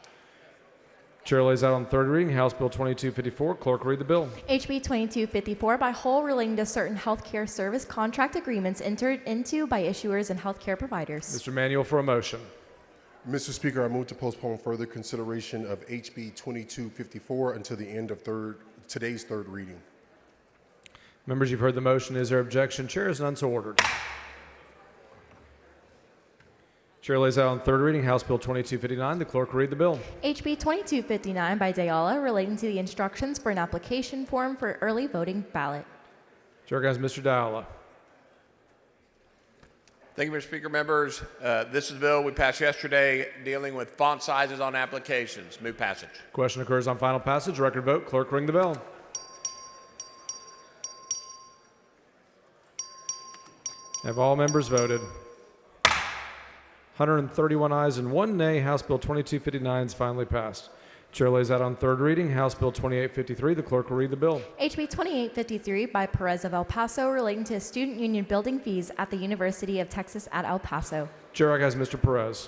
Chair lays out on third reading House Bill 2254. Clerk read the bill. HB 2254 by Hull relating to certain healthcare service contract agreements entered into by issuers and healthcare providers. Mr. Manuel for a motion. Mr. Speaker, I move to postpone further consideration of HB 2254 until the end of today's third reading. Members, you've heard the motion. Is there objection? Chair is none, so ordered. Chair lays out on third reading House Bill 2259. The clerk will read the bill. HB 2259 by Dayala relating to the instructions for an application form for early voting ballot. Chair has Mr. Dowla. Thank you, Mr. Speaker. Members, this is a bill we passed yesterday dealing with font sizes on applications. Move passage. Question occurs on final passage. Record vote. Clerk ring the bell. Have all members voted? 131 ayes and 1 nay. House Bill 2259 is finally passed. Chair lays out on third reading House Bill 2853. The clerk will read the bill. HB 2853 by Perez of El Paso relating to student union building fees at the University of Texas at El Paso. Chair has Mr. Perez.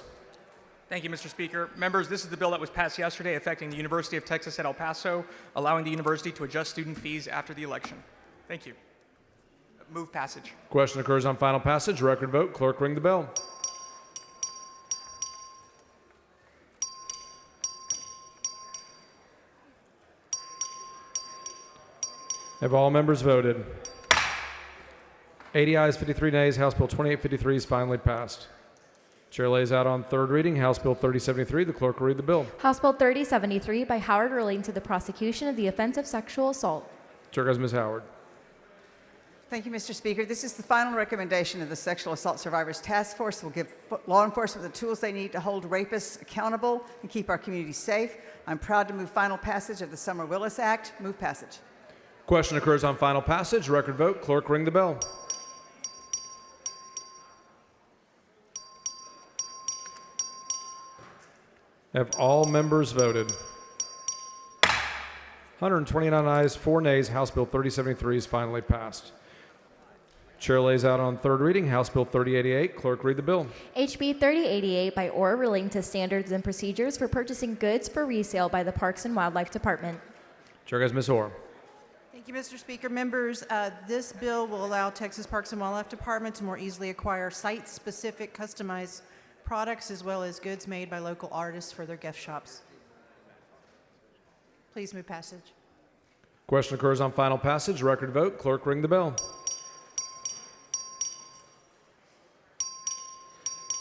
Thank you, Mr. Speaker. Members, this is the bill that was passed yesterday affecting the University of Texas at El Paso, allowing the university to adjust student fees after the election. Thank you. Move passage. Question occurs on final passage. Record vote. Clerk ring the bell. Have all members voted? 80 ayes, 53 nays. House Bill 2853 is finally passed. Chair lays out on third reading House Bill 3073. The clerk will read the bill. House Bill 3073 by Howard relating to the prosecution of the offense of sexual assault. Chair has Ms. Howard. Thank you, Mr. Speaker. This is the final recommendation of the Sexual Assault Survivors Task Force. It will give law enforcement the tools they need to hold rapists accountable and keep our communities safe. I'm proud to move final passage of the Summer Willis Act. Move passage. Question occurs on final passage. Record vote. Clerk ring the bell. Have all members voted? 129 ayes, 4 nays. House Bill 3073 is finally passed. Chair lays out on third reading House Bill 3088. Clerk read the bill. HB 3088 by Orr relating to standards and procedures for purchasing goods for resale by the Parks and Wildlife Department. Chair has Ms. Orr. Thank you, Mr. Speaker. Members, this bill will allow Texas Parks and Wildlife Department to more easily acquire site-specific customized products as well as goods made by local artists for their gift shops. Please move passage. Question occurs on final passage. Record vote. Clerk ring the bell.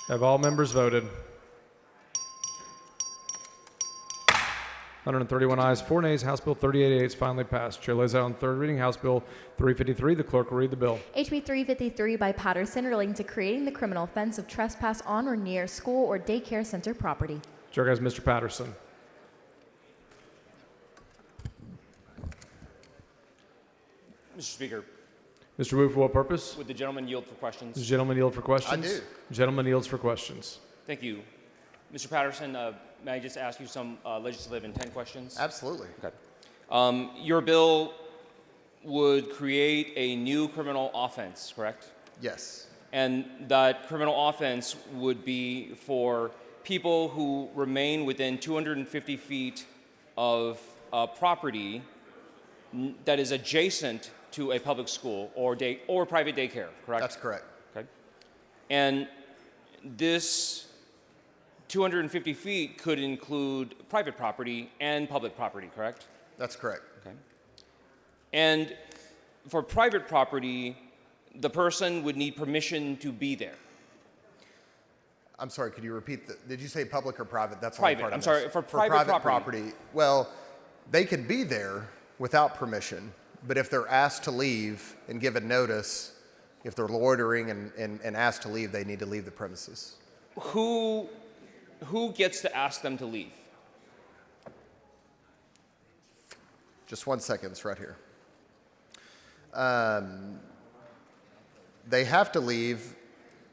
Have all members voted? 131 ayes, 4 nays. House Bill 3088 is finally passed. Chair lays out on third reading House Bill 353. The clerk will read the bill. HB 353 by Patterson relating to creating the criminal offense of trespass on or near school or daycare center property. Chair has Mr. Patterson. Mr. Speaker. Mr. Wu, for what purpose? Would the gentleman yield for questions? Does the gentleman yield for questions? I do. Gentleman yields for questions. Thank you. Mr. Patterson, may I just ask you some legislative intent questions? Absolutely. Okay. Your bill would create a new criminal offense, correct? Yes. And that criminal offense would be for people who remain within 250 feet of property that is adjacent to a public school or private daycare, correct? That's correct. Okay. And this 250 feet could include private property and public property, correct? That's correct. Okay. And for private property, the person would need permission to be there. I'm sorry, could you repeat did you say public or private? That's Private. Only part of I'm sorry, this. for private property. Well, they could be there without permission, but if they're asked to leave and given notice, if they're loitering and asked to leave, they need to leave the premises. Who gets to ask them to leave? Just 1 second, it's right here. They have to leave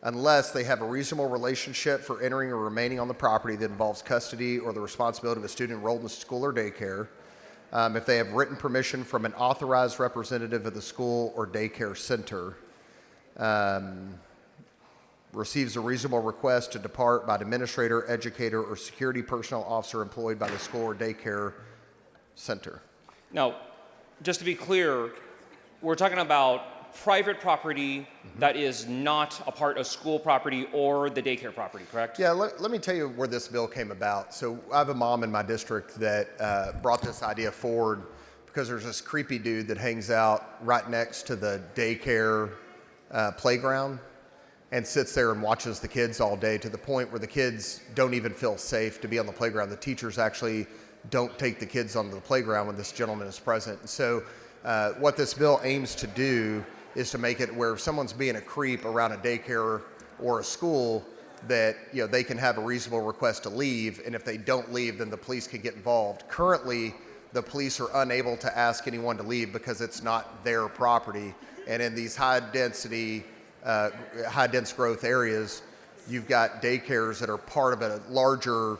unless they have a reasonable relationship for entering or remaining on the property that involves custody or the responsibility of a student enrolled in the school or daycare. If they have written permission from an authorized representative of the school or daycare center, receives a reasonable request to depart by an administrator, educator, or security personnel officer employed by the school or daycare center. Now, just to be clear, we're talking about private property that is not a part of school property or the daycare property, correct? Yeah, let me tell you where this bill came about. So I have a mom in my district that brought this idea forward because there's this creepy dude that hangs out right next to the daycare playground and sits there and watches the kids all day to the point where the kids don't even feel safe to be on the playground. The teachers actually don't take the kids onto the playground when this gentleman is present. And so what this bill aims to do is to make it where if someone's being a creep around a daycare or a school, that they can have a reasonable request to leave, and if they don't leave, then the police can get involved. Currently, the police are unable to ask anyone to leave because it's not their property, and in these high dense growth areas, you've got daycares that are part of a larger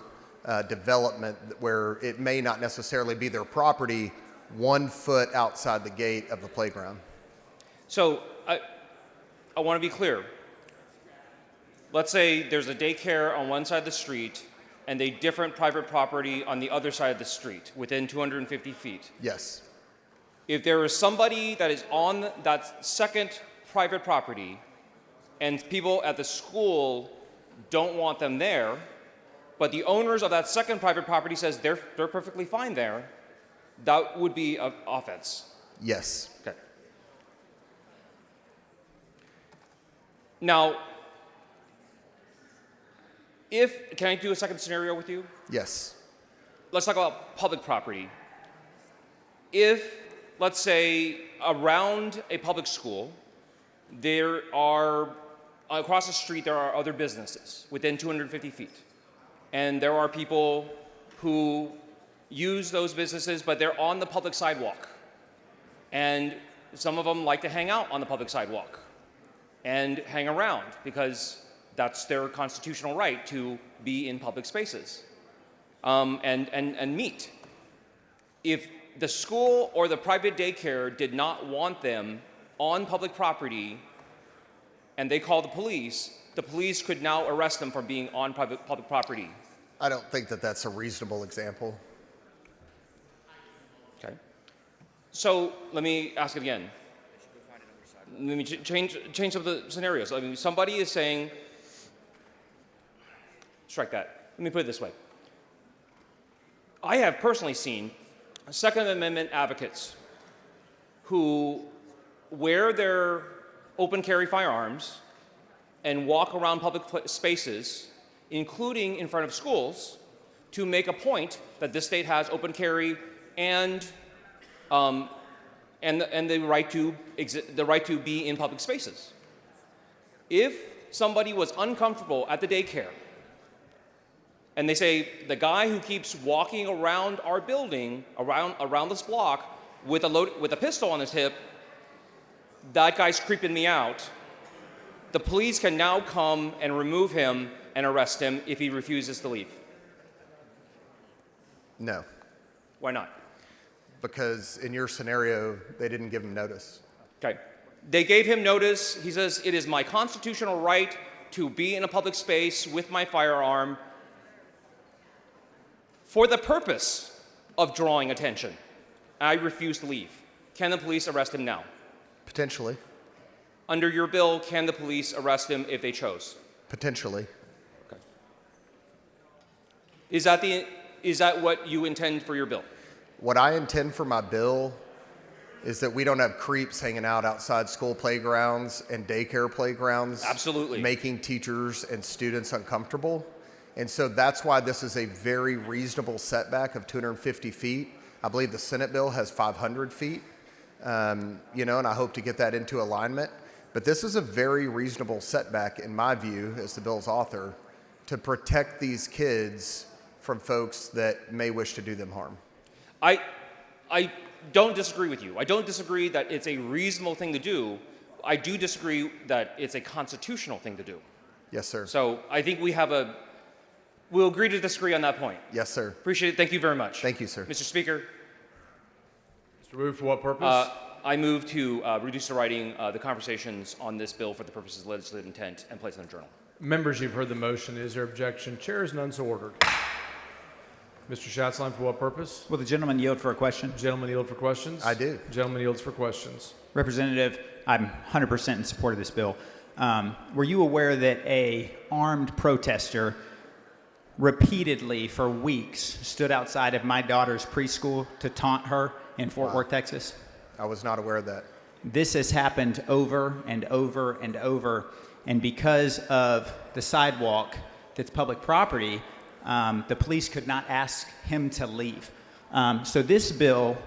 development where it may not necessarily be their property 1 foot outside the gate of the playground. So I want to be clear. Let's say there's a daycare on one side of the street and a different private property on the other side of the street within 250 feet. Yes. If there is somebody that is on that second private property and people at the school don't want them there, but the owners of that second private property says they're perfectly fine there, that would be an offense. Yes. Okay. Now, can I do a second scenario with you? Yes. Let's talk about public property. If, let's say, around a public school, across the street, there are other businesses within 250 feet. And there are people who use those businesses, but they're on the public sidewalk. And some of them like to hang out on the public sidewalk and hang around because that's their constitutional right to be in public spaces and meet. If the school or the private daycare did not want them on public property and they called the police could now arrest them for being on public property. I don't think that that's a reasonable example. Okay. So let me ask it again. Let me change some of the scenarios. I mean, somebody is saying, strike that. Let me put it this way. I have personally seen Second Amendment advocates who wear their open carry firearms and walk around public spaces, including in front of schools, to make a point that this state has open carry and the right to be in public spaces. If somebody was uncomfortable at the daycare, and they say the guy who keeps walking around our building, around this block, with a pistol on his hip, that guy's creeping me out. The police can now come and remove him and arrest him if he refuses to leave. No. Why not? because in your scenario, they didn't give him notice. Okay. They gave him notice. He says, it is my constitutional right to be in a public space with my firearm for the purpose of drawing attention. I refuse to leave. Can the police arrest him now? Potentially. Under your bill, can the police arrest him if they chose? Potentially. Okay. Is that what you intend for your bill? What I intend for my bill is that we don't have creeps hanging out outside school playgrounds and daycare playgrounds. Absolutely. Making teachers and students uncomfortable. And so that's why this is a very reasonable setback of 250 feet. I believe the Senate bill has 500 feet, and I hope to get that into alignment. But this is a very reasonable setback, in my view, as the bill's author, to protect these kids from folks that may wish to do them harm. I don't disagree with you. I don't disagree that it's a reasonable thing to do. I do disagree that it's a constitutional thing to do. Yes, sir. So I think we'll agree to disagree on that point. Yes, sir. Appreciate it. Thank you very much. Thank you, sir. Mr. Speaker. Mr. Wu, for what purpose? I move to reduce the writing the conversations on this bill for the purposes of legislative intent and place it in the journal. Members, you've heard the motion. Is there objection? Chair is none so ordered. Mr. Schatzline, for what purpose? Will the gentleman yield for a question? Gentleman yield for questions? I do. Gentleman yields for questions. Representative, I'm 100% in support of this bill. Were you aware that a armed protester repeatedly for weeks stood outside of my daughter's preschool to taunt her in Fort Worth, Texas? I was not aware of that. This has happened over and over and over, and because of the sidewalk that's public property, the police could not ask him to leave. So this bill,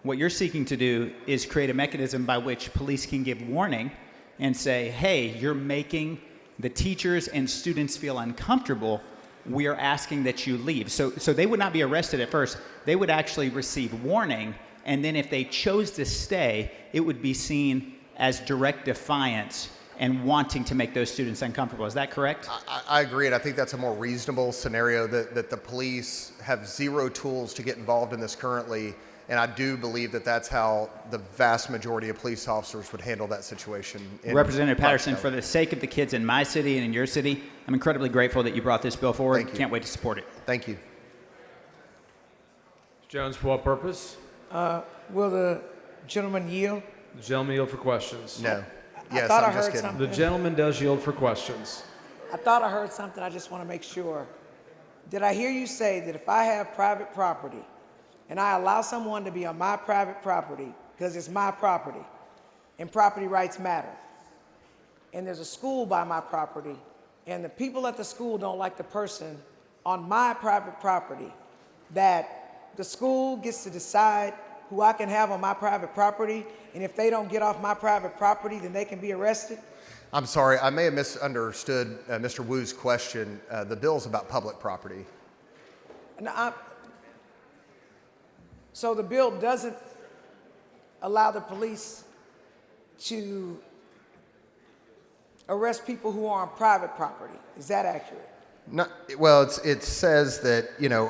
what you're seeking to do is create a mechanism by which police can give warning and say, hey, you're making the teachers and students feel uncomfortable. We are asking that you leave. So they would not be arrested at first. They would actually receive warning, and then if they chose to stay, it would be seen as direct defiance and wanting to make those students uncomfortable. Is that correct? I agree, and I think that's a more reasonable scenario that the police have zero tools to get involved in this currently, and I do believe that that's how the vast majority of police officers would handle that situation. Representative Patterson, for the sake of the kids in my city and in your city, I'm incredibly grateful that you brought this bill forward. Thank you. Can't wait to support it. Thank you. Jones, for what purpose? Will the gentleman yield? The gentleman yield for questions. No. Yes, I heard something. The gentleman does yield for questions. I thought I heard something. I just want to make sure. Did I hear you say that if I have private property and I allow someone to be on my private property because it's my property and property rights matter, and there's a school by my property and the people at the school don't like the person on my private property, that the school gets to decide who I can have on my private property, and if they don't get off my private property, then they can be arrested? I'm sorry, I may have misunderstood Mr. Wu's question. The bill's about public property. So the bill doesn't allow the police to arrest people who are on private property. Is that accurate? Well, it says that,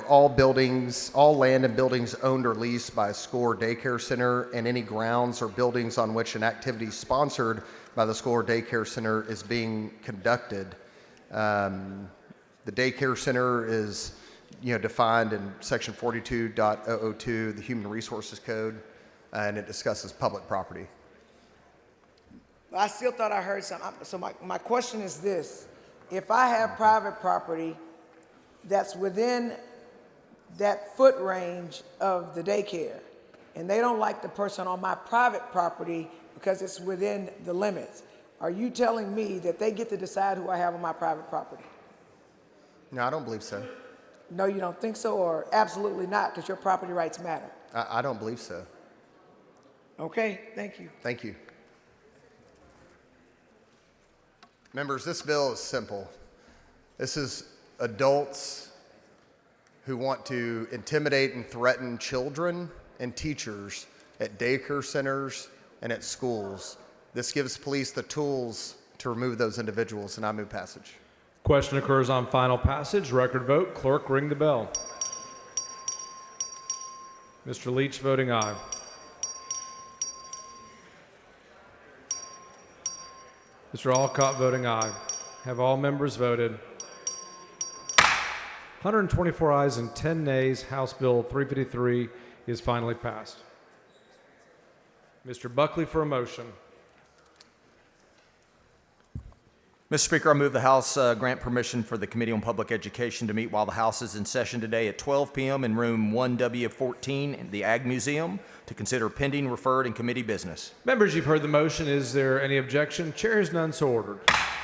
all buildings, all land and buildings owned or leased by a school or daycare center, and any grounds or buildings on which an activity sponsored by the school or daycare center is being conducted. The daycare center is, defined in section 42.002, the Human Resources Code, and it discusses public property. I still thought I heard something. So my question is this. If I have private property that's within that foot range of the daycare, and they don't like the person on my private property because it's within the limits, are you telling me that they get to decide who I have on my private property? No, I don't believe so. No, you don't think so, or absolutely not, because your property rights matter? I don't believe so. Okay, thank you. Thank you. Members, this bill is simple. This is adults who want to intimidate and threaten children and teachers at daycare centers and at schools. This gives police the tools to remove those individuals, and I move passage. Question occurs on final passage. Record vote. Clerk, ring the bell. Mr. Leach voting aye. Mr. Alcott voting aye. Have all members voted? 124 ayes and 10 nays. House Bill 353 is finally passed. Mr. Buckley for a motion. Mr. Speaker, I move the House grant permission for the Committee on Public Education to meet while the House is in session today at 12 p.m. in room 1W14 in the Ag Museum to consider pending, referred, and committee business. Members, you've heard the motion. Is there any objection? Chair has none, so ordered.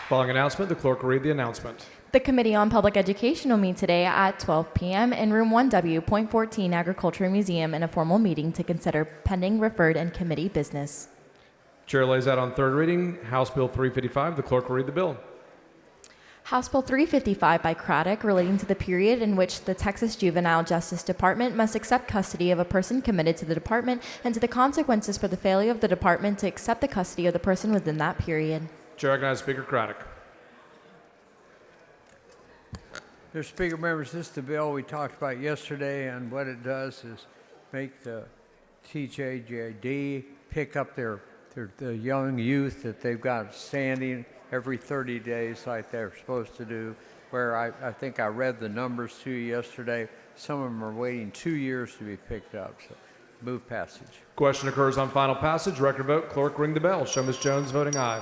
Following announcement, the clerk will read the announcement. The Committee on Public Education will meet today at 12 p.m. in room 1W.14 Agriculture Museum in a formal meeting to consider pending, referred, and committee business. Chair lays out on third reading House Bill 355. The clerk will read the bill. House Bill 355 by Craddock relating to the period in which the Texas Juvenile Justice Department must accept custody of a person committed to the department and to the consequences for the failure of the department to accept the custody of the person within that period. Chair recognizes Speaker Craddock. Mr. Speaker, members, this is the bill we talked about yesterday, and what it does is make the TJJD pick up the young youth that they've got standing every 30 days like they're supposed to do, where I think I read the numbers to you yesterday. Some of them are waiting 2 years to be picked up, so move passage. Question occurs on final passage. Record vote. Clerk ring the bell. Show Ms. Jones voting aye.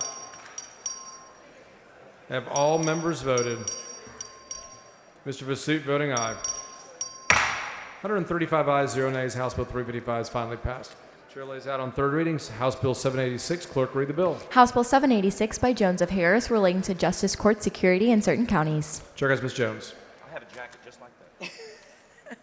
Have all members voted? Mr. Vasut voting aye. 135 ayes, 0 nays. House Bill 355 is finally passed. Chair lays out on third readings House Bill 786. Clerk read the bill. House Bill 786 by Jones of Harris relating to justice court security in certain counties. Chair has Ms. Jones. I have a jacket just like that.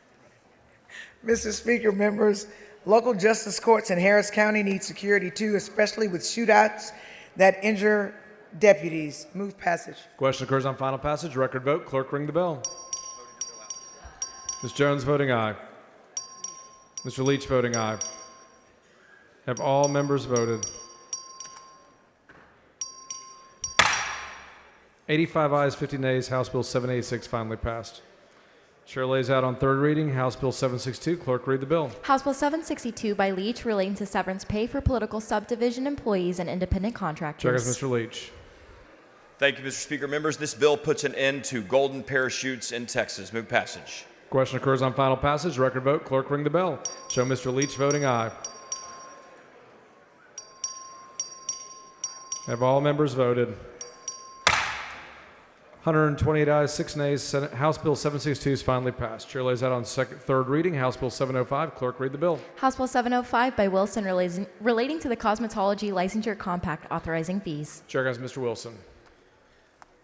Mr. Speaker, members, local justice courts in Harris County need security too, especially with shootouts that injure deputies. Move passage. Question occurs on final passage. Record vote. Clerk ring the bell. Ms. Jones voting aye. Mr. Leach voting aye. Have all members voted? 85 ayes, 50 nays. House Bill 786 finally passed. Chair lays out on third reading House Bill 762. Clerk read the bill. House Bill 762 by Leach relating to severance pay for political subdivision employees and independent contractors. Chair has Mr. Leach. Thank you, Mr. Speaker. Members, this bill puts an end to golden parachutes in Texas. Move passage. Question occurs on final passage. Record vote. Clerk ring the bell. Show Mr. Leach voting aye. Have all members voted? 128 ayes, 6 nays. House Bill 762 is finally passed. Chair lays out on third reading House Bill 705. Clerk read the bill. House Bill 705 by Wilson relating to the cosmetology licensure compact authorizing fees. Chair has Mr. Wilson.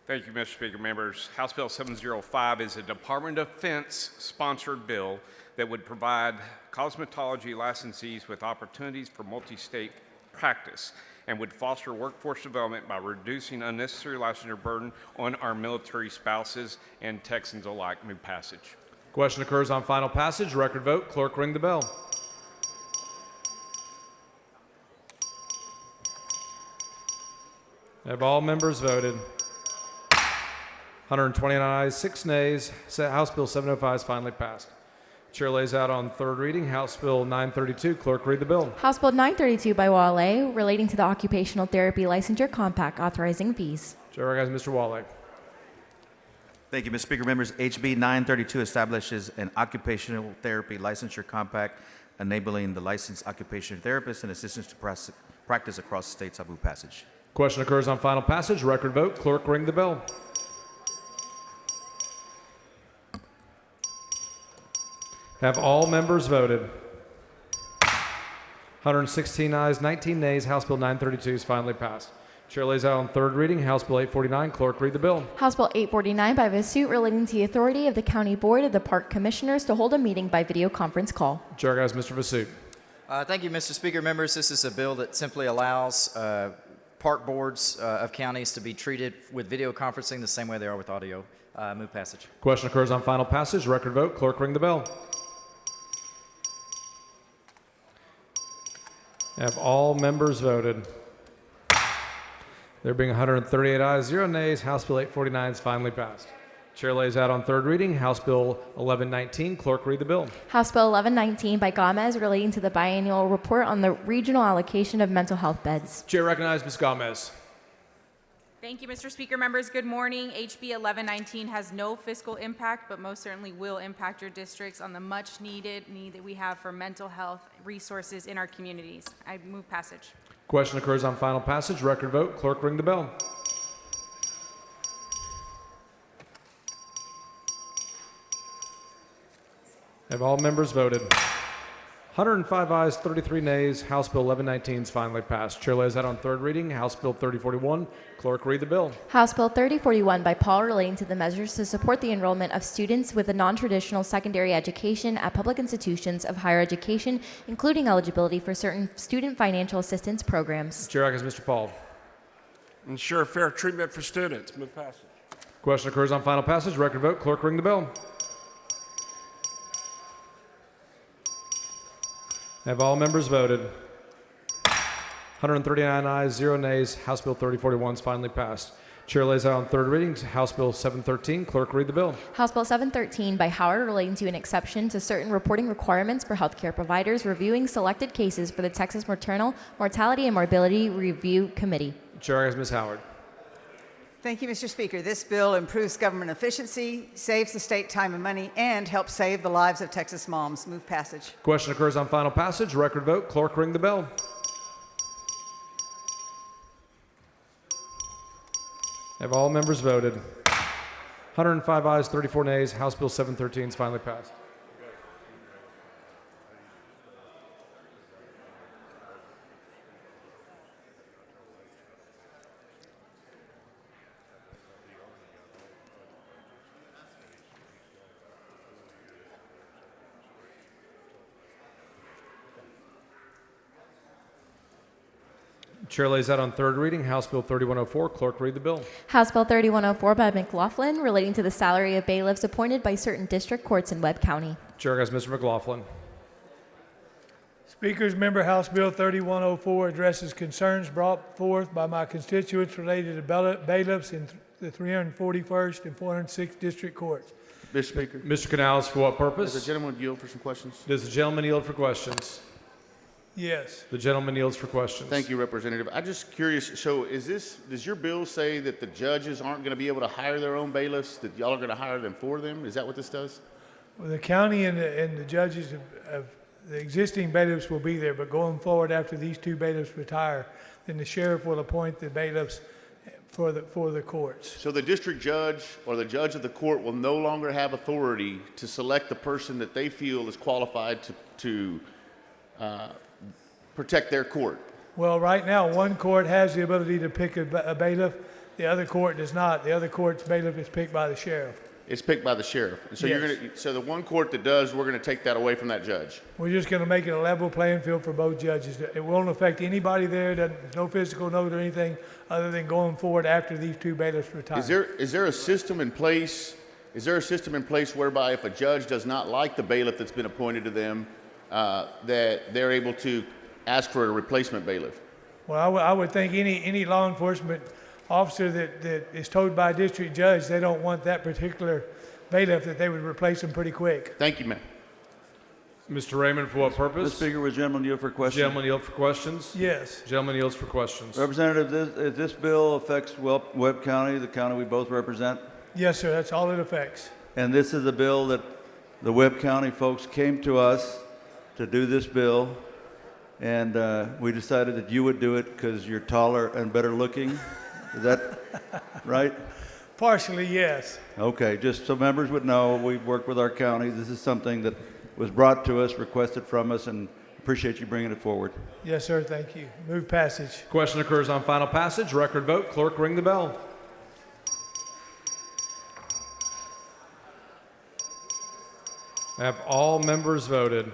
Thank you, Mr. Speaker. Members, House Bill 705 is a Department of Defense sponsored bill that would provide cosmetology licensees with opportunities for multi-state practice and would foster workforce development by reducing unnecessary licensure burden on our military spouses and Texans alike. Move passage. Question occurs on final passage. Record vote. Clerk ring the bell. Have all members voted? 129 ayes, 6 nays. House Bill 705 is finally passed. Chair lays out on third reading House Bill 932. Clerk read the bill. House Bill 932 by Wale relating to the occupational therapy licensure compact authorizing fees. Chair recognizes Mr. Wale. Thank you, Mr. Speaker. Members, HB 932 establishes an occupational therapy licensure compact enabling the licensed occupational therapists and assistants to practice across the states. I move passage. Question occurs on final passage. Record vote. Clerk ring the bell. Have all members voted? 116 ayes, 19 nays. House Bill 932 is finally passed. Chair lays out on third reading House Bill 849. Clerk read the bill. House Bill 849 by Vasut relating to the authority of the County Board of the Park Commissioners to hold a meeting by video conference call. Chair has Mr. Vasut. Thank you, Mr. Speaker. Members, this is a bill that simply allows park boards of counties to be treated with video conferencing the same way they are with audio. Move passage. Question occurs on final passage. Record vote. Clerk ring the bell. Have all members voted? There being 138 ayes, 0 nays, House Bill 849 is finally passed. Chair lays out on third reading House Bill 1119. Clerk, read the bill. House Bill 1119 by Gomez relating to the biennial report on the regional allocation of mental health beds. Chair recognizes Ms. Gomez. Thank you, Mr. Speaker. Members, good morning. HB 1119 has no fiscal impact, but most certainly will impact your districts on the much needed need that we have for mental health resources in our communities. I move passage. Question occurs on final passage. Record vote. Clerk, ring the bell. Have all members voted? 105 ayes, 33 nays. House Bill 1119 is finally passed. Chair lays out on third reading House Bill 3041. Clerk, read the bill. House Bill 3041 by Paul relating to the measures to support the enrollment of students with a non-traditional secondary education at public institutions of higher education, including eligibility for certain student financial assistance programs. Chair recognizes Mr. Paul. Ensure fair treatment for students. Move passage. Question occurs on final passage. Record vote. Clerk, ring the bell. Have all members voted? 139 ayes, 0 nays. House Bill 3041 is finally passed. Chair lays out on third reading House Bill 713. Clerk, read the bill. House Bill 713 by Howard relating to an exception to certain reporting requirements for healthcare providers reviewing selected cases for the Texas Maternal Mortality and Morbidity Review Committee. Chair has Ms. Howard. Thank you, Mr. Speaker. This bill improves government efficiency, saves the state time and money, and helps save the lives of Texas moms. Move passage. Question occurs on final passage. Record vote. Clerk, ring the bell. Have all members voted? 105 ayes, 34 nays. House Bill 713 is finally passed. Chair lays out on third reading House Bill 3104. Clerk, read the bill. House Bill 3104 by McLaughlin relating to the salary of bailiffs appointed by certain district courts in Webb County. Chair has Mr. McLaughlin. Speakers, member House Bill 3104 addresses concerns brought forth by my constituents related to bailiffs in the 341st and 406th district courts. Mr. Speaker. Mr. Canales, for what purpose? Does the gentleman yield for some questions? Does the gentleman yield for questions? Yes. The gentleman yields for questions. Thank you, Representative. I'm just curious, so does your bill say that the judges aren't going to be able to hire their own bailiffs, that y'all are going to hire them for them? Is that what this does? Well, the county and the judges of the existing bailiffs will be there, but going forward after these two bailiffs retire, then the sheriff will appoint the bailiffs for the courts. So the district judge or the judge of the court will no longer have authority to select the person that they feel is qualified to protect their court. Well, right now, one court has the ability to pick a bailiff. The other court does not. The other court's bailiff is picked by the sheriff. It's picked by the sheriff. And so Yes. so the one court that does, we're going to take that away from that judge. We're just going to make it a level playing field for both judges. It won't affect anybody there. There's no physical note or anything other than going forward after these two bailiffs retire. Is there a system in place? Is there a system in place whereby if a judge does not like the bailiff that's been appointed to them, that they're able to ask for a replacement bailiff? Well, I would think any law enforcement officer that is told by a district judge they don't want that particular bailiff, that they would replace them pretty quick. Thank you, ma'am. Mr. Raymond, for what purpose? Mr. Speaker, would gentleman yield for questions? Gentleman yield for questions? Yes. Gentleman yields for questions. Representative, this bill affects Webb County, the county we both represent. Yes, sir. That's all it affects. And this is a bill that the Webb County folks came to us to do this bill. And we decided that you would do it because you're taller and better looking. Is that right? Partially, yes. Okay, just so members would know, we've worked with our county. This is something that was brought to us, requested from us, and appreciate you bringing it forward. Yes, sir. Thank you. Move passage. Question occurs on final passage. Record vote. Clerk, ring the bell. Have all members voted?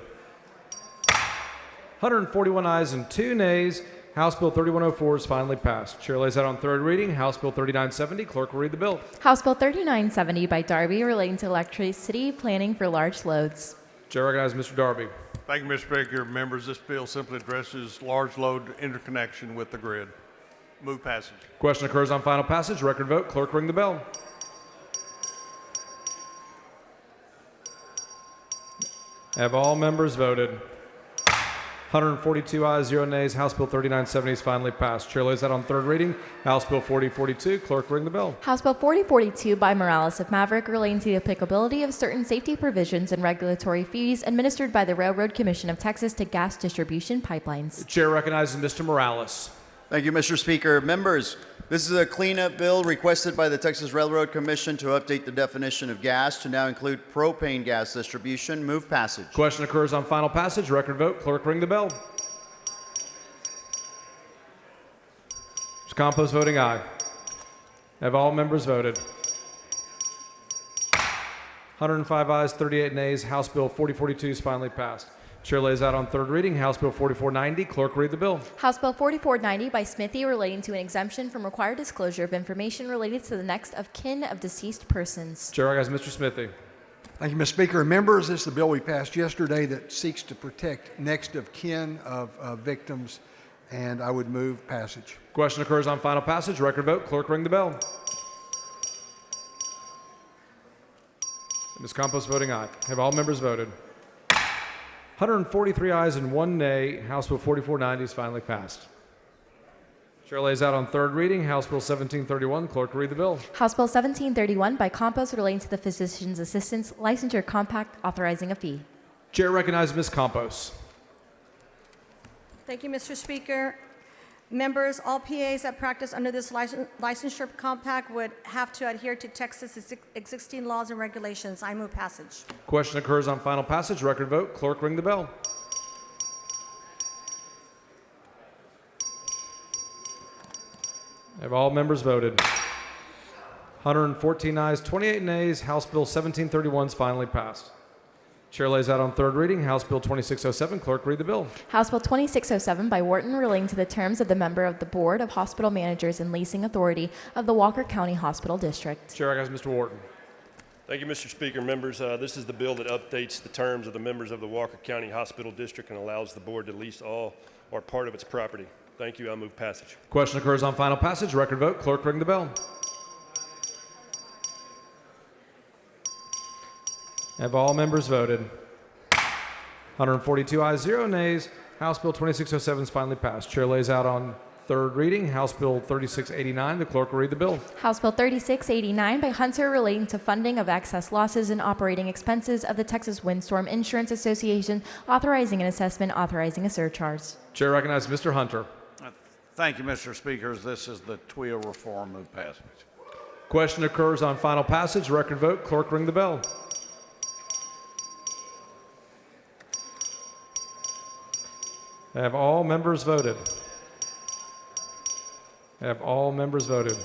141 ayes and 2 nays. House Bill 3104 is finally passed. Chair lays out on third reading House Bill 3970. Clerk will read the bill. House Bill 3970 by Darby relating to electricity planning for large loads. Chair recognizes Mr. Darby. Thank you, Mr. Speaker. Members, this bill simply addresses large load interconnection with the grid. Move passage. Question occurs on final passage. Record vote. Clerk ring the bell. Have all members voted? 142 ayes, 0 nays. House Bill 3970 is finally passed. Chair lays that on third reading. House Bill 4042. Clerk, ring the bell. House Bill 4042 by Morales of Maverick relating to the applicability of certain safety provisions and regulatory fees administered by the Railroad Commission of Texas to gas distribution pipelines. The chair recognizes Mr. Morales. Thank you, Mr. Speaker. Members, this is a cleanup bill requested by the Texas Railroad Commission to update the definition of gas to now include propane gas distribution. Move passage. Question occurs on final passage. Record vote. Clerk, ring the bell. Mr. Campos voting aye. Have all members voted? 105 ayes, 38 nays. House Bill 4042 is finally passed. Chair lays out on third reading House Bill 4490. Clerk, read the bill. House Bill 4490 by Smithy relating to an exemption from required disclosure of information related to the next of kin of deceased persons. Chair recognizes Mr. Smithy. Thank you, Mr. Speaker. Members, this is the bill we passed yesterday that seeks to protect next of kin of victims, and I would move passage. Question occurs on final passage. Record vote. Clerk, ring the bell. Ms. Campos voting aye. Have all members voted? 143 ayes and 1 nay. House Bill 4490 is finally passed. Chair lays out on third reading House Bill 1731. Clerk, read the bill. House Bill 1731 by Campos relating to the Physician's Assistants Licensure Compact authorizing a fee. Chair recognizes Ms. Campos. Thank you, Mr. Speaker. Members, all PAs that practice under this licensure compact would have to adhere to Texas' existing laws and regulations. I move passage. Question occurs on final passage. Record vote. Clerk, ring the bell. Have all members voted? 114 ayes, 28 nays. House Bill 1731 is finally passed. Chair lays out on third reading House Bill 2607. Clerk, read the bill. House Bill 2607 by Wharton relating to the terms of the member of the Board of Hospital Managers and Leasing Authority of the Walker County Hospital District. Chair recognizes Mr. Wharton. Thank you, Mr. Speaker. Members, this is the bill that updates the terms of the members of the Walker County Hospital District and allows the board to lease all or part of its property. Thank you. I move passage. Question occurs on final passage. Record vote. Clerk, ring the bell. Have all members voted? 142 ayes, 0 nays. House Bill 2607 is finally passed. Chair lays out on third reading House Bill 3689. The clerk will read the bill. House Bill 3689 by Hunter relating to funding of excess losses and operating expenses of the Texas Windstorm Insurance Association, authorizing an assessment, authorizing a surcharge. Chair recognizes Mr. Hunter. Thank you, Mr. Speaker. This is the TWIA reform. Move passage. Question occurs on final passage. Record vote. Clerk, ring the bell. Have all members voted? Have all members voted?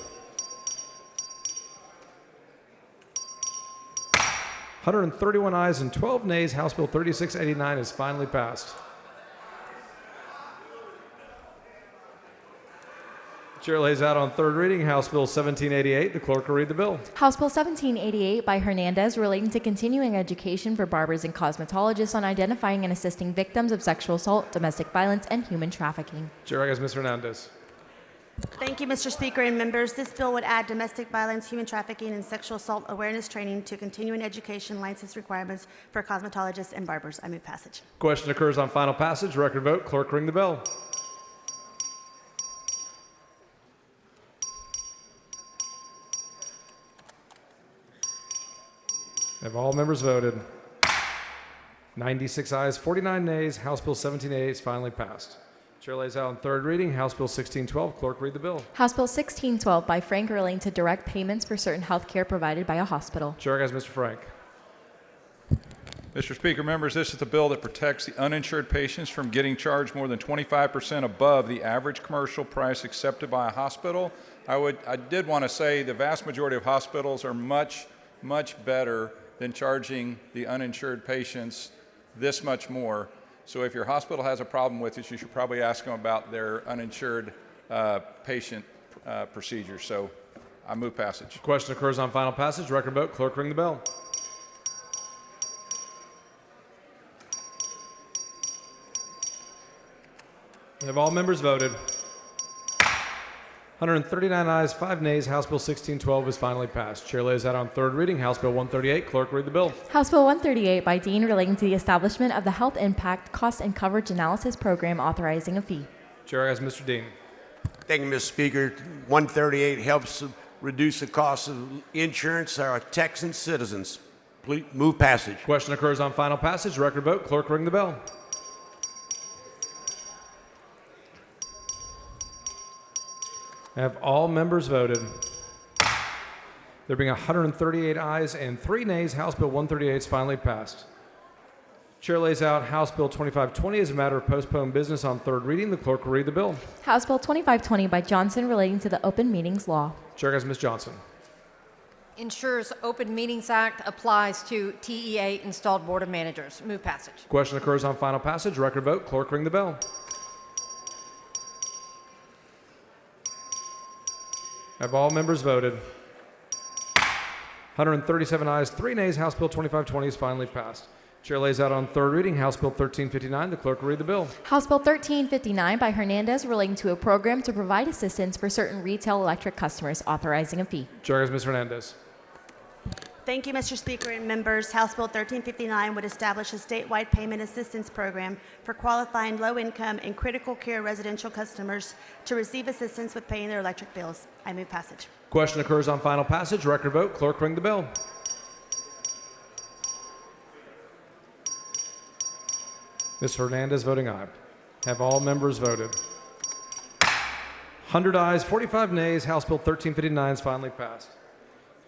131 ayes and 12 nays. House Bill 3689 is finally passed. Chair lays out on third reading House Bill 1788. The clerk will read the bill. House Bill 1788 by Hernandez relating to continuing education for barbers and cosmetologists on identifying and assisting victims of sexual assault, domestic violence, and human trafficking. Chair recognizes Ms. Hernandez. Thank you, Mr. Speaker and members. This bill would add domestic violence, human trafficking, and sexual assault awareness training to continuing education license requirements for cosmetologists and barbers. I move passage. Question occurs on final passage. Record vote. Clerk, ring the bell. Have all members voted? 96 ayes, 49 nays. House Bill 1788 is finally passed. Chair lays out on third reading House Bill 1612. Clerk, read the bill. House Bill 1612 by Frank relating to direct payments for certain health care provided by a hospital. Chair recognizes Mr. Frank. Mr. Speaker, members, this is the bill that protects the uninsured patients from getting charged more than 25% above the average commercial price accepted by a hospital. I did want to say the vast majority of hospitals are much better than charging the uninsured patients this much more. So if your hospital has a problem with it, you should probably ask them about their uninsured patient procedures. So I move passage. Question occurs on final passage. Record vote. Clerk, ring the bell. Have all members voted? 139 ayes, 5 nays. House Bill 1612 is finally passed. Chair lays out on third reading House Bill 138. Clerk, read the bill. House Bill 138 by Dean relating to the establishment of the Health Impact Cost and Coverage Analysis Program authorizing a fee. Chair has Mr. Dean. Thank you, Mr. Speaker. 138 helps reduce the cost of insurance for our Texan citizens. Please move passage. Question occurs on final passage. Record vote. Clerk, ring the bell. Have all members voted? There being 138 ayes and 3 nays, House Bill 138 is finally passed. Chair lays out House Bill 2520 as a matter of postponed business on third reading. The clerk will read the bill. House Bill 2520 by Johnson relating to the Open Meetings Law. Chair has Ms. Johnson. Ensures Open Meetings Act applies to TEA installed Board of Managers. Move passage. Question occurs on final passage. Record vote. Clerk, ring the bell. Have all members voted? 137 ayes, 3 nays. House Bill 2520 is finally passed. Chair lays out on third reading House Bill 1359. The clerk will read the bill. House Bill 1359 by Hernandez relating to a program to provide assistance for certain retail electric customers authorizing a fee. Chair has Ms. Hernandez. Thank you, Mr. Speaker and members. House Bill 1359 would establish a statewide payment assistance program for qualifying low-income and critical care residential customers to receive assistance with paying their electric bills. I move passage. Question occurs on final passage. Record vote. Clerk, ring the bell. Ms. Hernandez voting aye. Have all members voted? 100 ayes, 45 nays. House Bill 1359 is finally passed.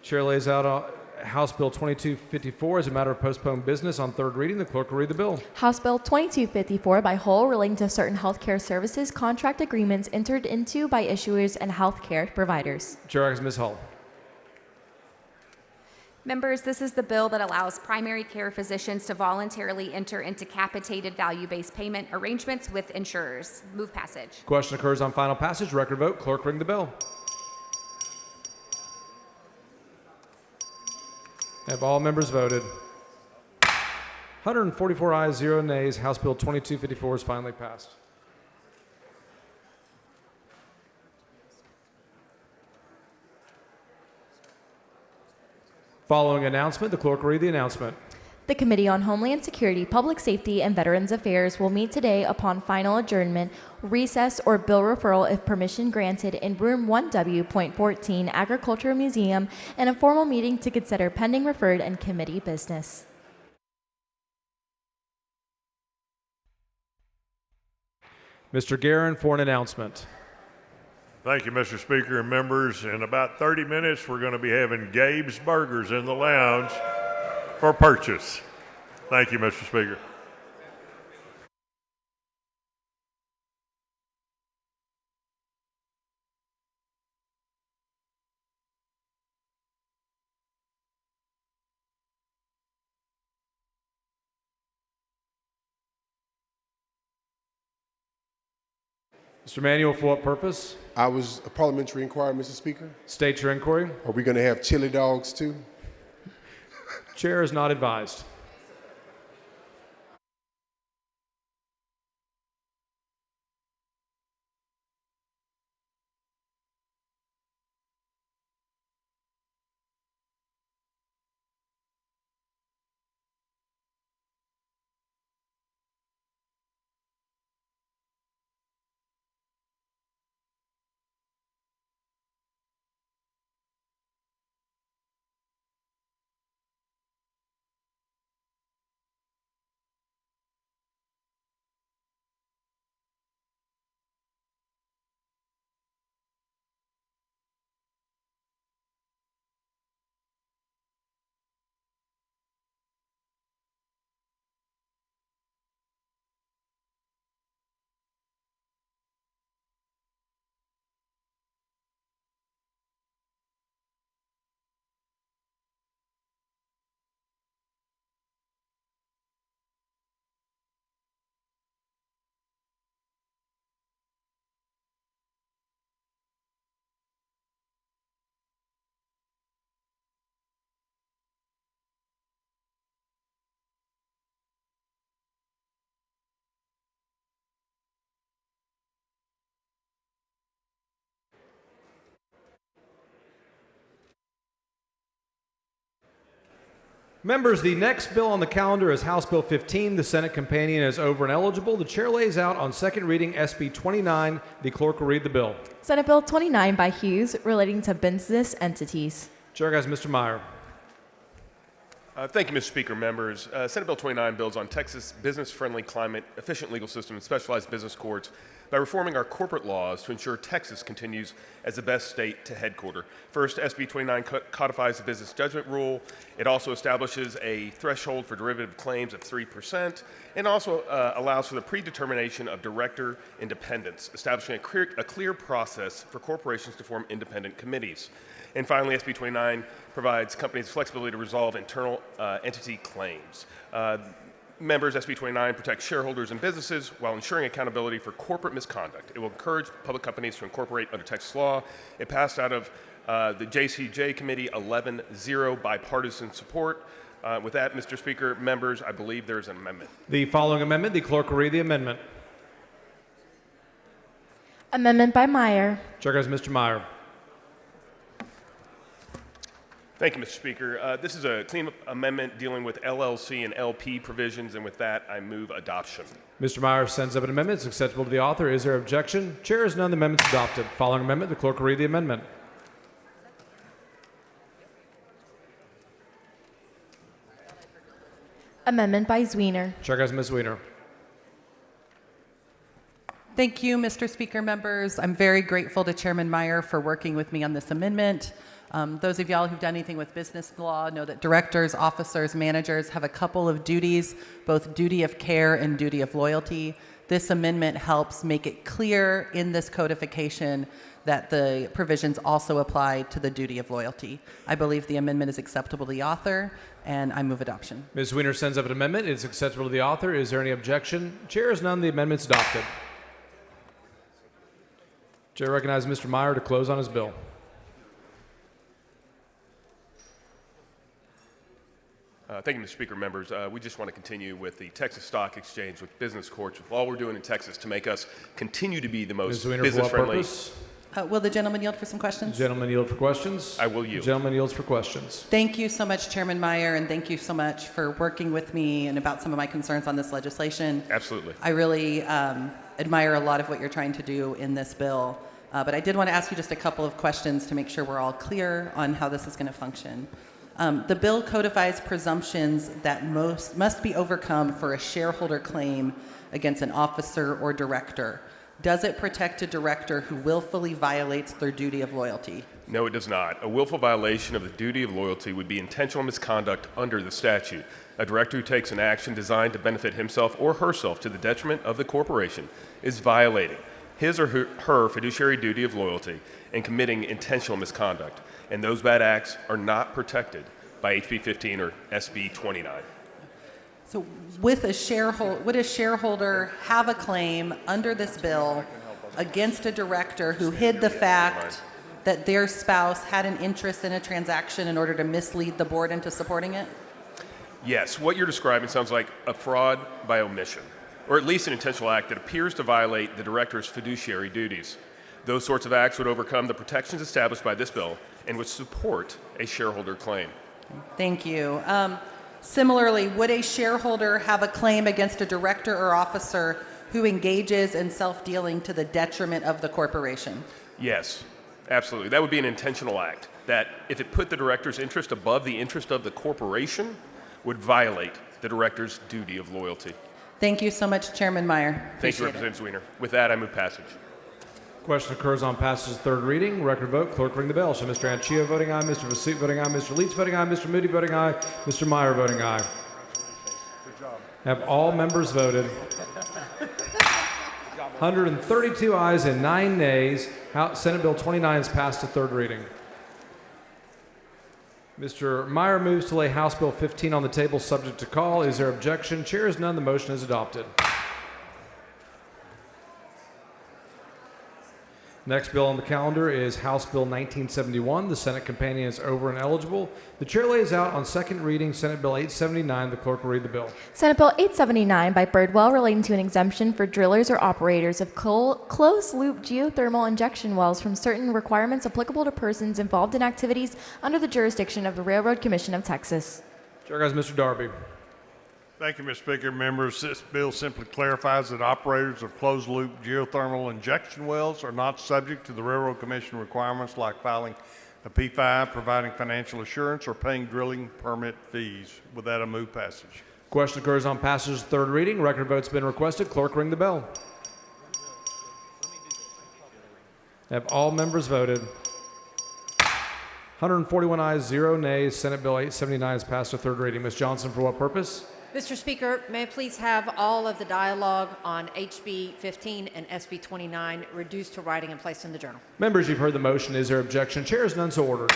Chair lays out House Bill 2254 as a matter of postponed business on third reading. The clerk will read the bill. House Bill 2254 by Hull relating to certain healthcare services contract agreements entered into by issuers and healthcare providers. Chair has Ms. Hull. Members, this is the bill that allows primary care physicians to voluntarily enter into capitated value-based payment arrangements with insurers. Move passage. Question occurs on final passage. Record vote. Clerk, ring the bell. Have all members voted? 144 ayes, 0 nays. House Bill 2254 is finally passed. Following announcement, the clerk will read the announcement. The Committee on Homeland Security, Public Safety, and Veterans Affairs will meet today upon final adjournment, recess, or bill referral if permission granted in Room 1W.14 Agricultural Museum, and a formal meeting to consider pending referred and committee business. Mr. Guerin for an announcement. Thank you, Mr. Speaker and members. In about 30 minutes, we're going to be having Gabe's Burgers in the lounge for purchase. Thank you, Mr. Speaker. Mr. Manuel, for what purpose? I was a parliamentary inquiry, Mr. Speaker. State your inquiry. Are we going to have chili dogs too? Chair is not advised. Members, the next bill on the calendar is House Bill 15. The Senate companion is over and eligible. The chair lays out on second reading SB 29. The clerk will read the bill. Senate Bill 29 by Hughes relating to business entities. Chair has Mr. Meyer. Thank you, Mr. Speaker. Members, Senate Bill 29 builds on Texas' business-friendly, climate-efficient legal system and specialized business courts by reforming our corporate laws to ensure Texas continues as the best state to headquarter. First, SB 29 codifies the business judgment rule. It also establishes a threshold for derivative claims of 3% and also allows for the predetermination of director independence, establishing a clear process for corporations to form independent committees. And finally, SB 29 provides companies flexibility to resolve internal entity claims. Members, SB 29 protects shareholders and businesses while ensuring accountability for corporate misconduct. It will encourage public companies to incorporate under Texas law. It passed out of the JCJ Committee 11-0 bipartisan support. With that, Mr. Speaker, members, I believe there is an amendment. The following amendment, the clerk will read the amendment. Amendment by Meyer. Chair has Mr. Meyer. Thank you, Mr. Speaker. This is a cleanup amendment dealing with LLC and LP provisions, and with that, I move adoption. Mr. Meyer sends up an amendment. It's acceptable to the author. Is there objection? Chair has none. The amendment's adopted. Following amendment, the clerk will read the amendment. Amendment by Zwiener. Chair has Ms. Wiener. Thank you, Mr. Speaker, members. I'm very grateful to Chairman Meyer for working with me on this amendment. Those of y'all who've done anything with business law know that directors, officers, managers have a couple of duties, both duty of care and duty of loyalty. This amendment helps make it clear in this codification that the provisions also apply to the duty of loyalty. I believe the amendment is acceptable to the author, and I move adoption. Ms. Wiener sends up an amendment. It's acceptable to the author. Is there any objection? Chair has none. The amendment's adopted. Chair recognizes Mr. Meyer to close on his bill. Thank you, Mr. Speaker. Members, we just want to continue with the Texas Stock Exchange, with business courts, with all we're doing in Texas to make us continue to be the most business-friendly. Will the gentleman yield for some questions? Gentleman yield for questions. I will yield. Gentleman yields for questions. Thank you so much, Chairman Meyer, and thank you so much for working with me and about some of my concerns on this legislation. Absolutely. I really admire a lot of what you're trying to do in this bill, but I did want to ask you just a couple of questions to make sure we're all clear on how this is going to function. The bill codifies presumptions that must be overcome for a shareholder claim against an officer or director. Does it protect a director who willfully violates their duty of loyalty? No, it does not. A willful violation of the duty of loyalty would be intentional misconduct under the statute. A director who takes an action designed to benefit himself or herself to the detriment of the corporation is violating his or her fiduciary duty of loyalty and committing intentional misconduct. And those bad acts are not protected by HB 15 or SB 29. So would a shareholder have a claim under this bill against a director who hid the fact that their spouse had an interest in a transaction in order to mislead the board into supporting it? Yes, what you're describing sounds like a fraud by omission, or at least an intentional act that appears to violate the director's fiduciary duties. Those sorts of acts would overcome the protections established by this bill and would support a shareholder claim. Thank you. Similarly, would a shareholder have a claim against a director or officer who engages in self-dealing to the detriment of the corporation? Yes, absolutely. That would be an intentional act that, if it put the director's interest above the interest of the corporation, would violate the director's duty of loyalty. Thank you so much, Chairman Meyer. Thank you, Appreciate it. Representative Zwiener. With that, I move passage. Question occurs on passage of third reading. Record vote. Clerk ring the bell. Show Mr. Anchio voting aye, Mr. Vassit voting aye, Mr. Leach voting aye, Mr. Moody voting aye, Mr. Meyer voting aye. Good job. Have all members voted? 132 ayes and 9 nays. Senate Bill 29 is passed to third reading. Mr. Meyer moves to lay House Bill 15 on the table subject to call. Is there objection? Chair is none. The motion is adopted. Next bill on the calendar is House Bill 1971. The Senate companion is over and eligible. The chair lays out on second reading Senate Bill 879. The clerk will read the bill. Senate Bill 879 by Birdwell relating to an exemption for drillers or operators of closed-loop geothermal injection wells from certain requirements applicable to persons involved in activities under the jurisdiction of the Railroad Commission of Texas. Chair recognizes Mr. Darby. Thank you, Mr. Speaker. Members, this bill simply clarifies that operators of closed-loop geothermal injection wells are not subject to the Railroad Commission requirements like filing a P5, providing financial assurance, or paying drilling permit fees. With that, I move passage. Question occurs on passage of third reading. Record vote's been requested. Clerk, ring the bell. Have all members voted? 141 ayes, 0 nays. Senate Bill 879 is passed to third reading. Ms. Johnson, for what purpose? Mr. Speaker, may I please have all of the dialogue on HB 15 and SB 29 reduced to writing and placed in the journal? Members, you've heard the motion. Is there objection? Chair is none so ordered.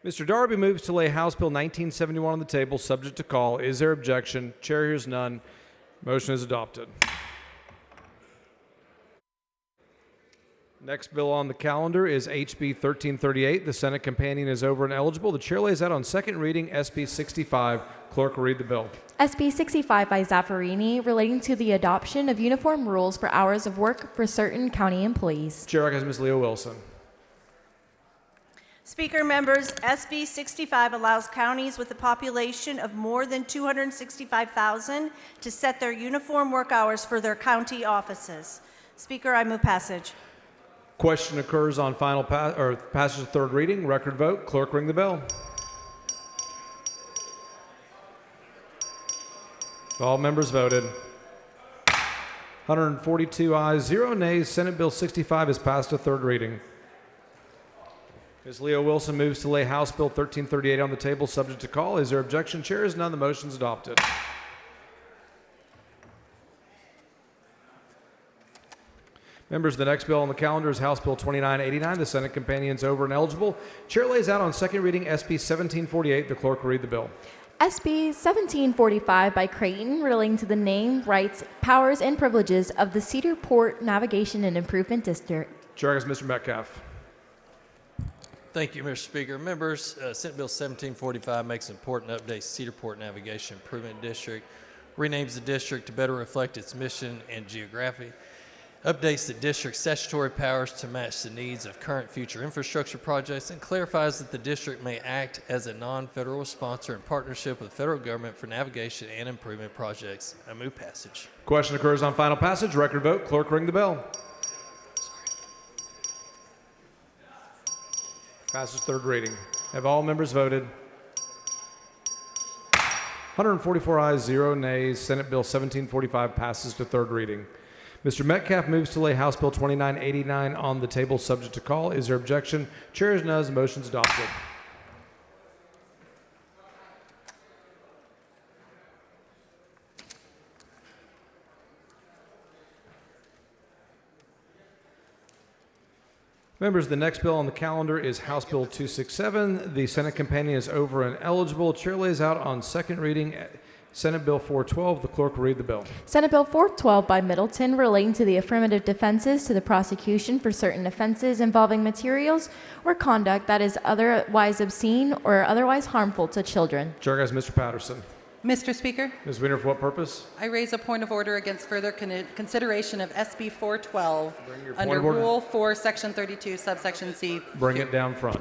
Mr. Darby moves to lay House Bill 1971 on the table, subject to call. Is there objection? Chair hears none. Motion is adopted. Next bill on the calendar is HB 1338. The Senate companion is over and eligible. The chair lays out on second reading SB 65. Clerk will read the bill. SB 65 by Zaffarini, relating to the adoption of uniform rules for hours of work for certain county employees. Chair recognizes Ms. Leo Wilson. Speaker, members, SB 65 allows counties with a population of more than 265,000 to set their uniform work hours for their county offices. Speaker, I move passage. Question occurs on final passage of third reading. Record vote. Clerk, ring the bell. All members voted. 142 ayes, 0 nays. Senate Bill 65 is passed to third reading. Ms. Leo Wilson moves to lay House Bill 1338 on the table, subject to call. Is there objection? Chair is none. The motion is adopted. Members, the next bill on the calendar is House Bill 2989. The Senate companion is over and eligible. Chair lays out on second reading SB 1748. The clerk will read the bill. SB 1745 by Creighton, relating to the name, rights, powers, and privileges of the Cedar Port Navigation and Improvement District. Chair is Mr. Metcalf. Thank you, Mr. Speaker. Members, Senate Bill 1745 makes an important update to Cedar Port Navigation Improvement District, renames the district to better reflect its mission and geography, updates the district's statutory powers to match the needs of current future infrastructure projects, and clarifies that the district may act as a non-federal sponsor in partnership with the federal government for navigation and improvement projects. I move passage. Question occurs on final passage. Record vote. Clerk, ring the bell. Passes third reading. Have all members voted? 144 ayes, 0 nays. Senate Bill 1745 passes to third reading. Mr. Metcalf moves to lay House Bill 2989 on the table, subject to call. Is there objection? Chair is none. The motion is adopted. Members, the next bill on the calendar is House Bill 267. The Senate companion is over and eligible. Chair lays out on second reading Senate Bill 412. The clerk will read the bill. Senate Bill 412 by Middleton, relating to the affirmative defenses to the prosecution for certain offenses involving materials or conduct that is otherwise obscene or otherwise harmful to children. Chair has Mr. Patterson. Mr. Speaker, Ms. Wiener, for what purpose? I raise a point of order against further consideration of SB 412 point under of order. Rule 4, Section 32, subsection C. Bring it down front.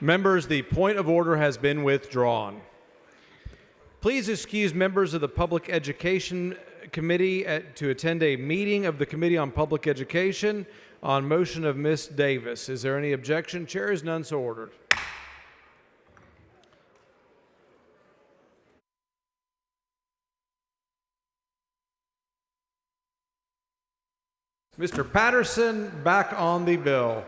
Members, the point of order has been withdrawn. Please excuse members of the Public Education Committee to attend a meeting of the Committee on Public Education on motion of Ms. Davis. Is there any objection? Chair is none, so ordered. Mr. Patterson, back on the bill.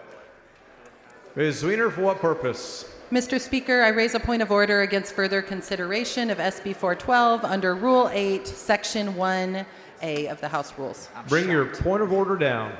Ms. Zwiener, for what purpose? Mr. Speaker, I raise a point of order against further consideration of SB 412 under Rule 8, Section 1A of the House Rules. Bring your point of order down.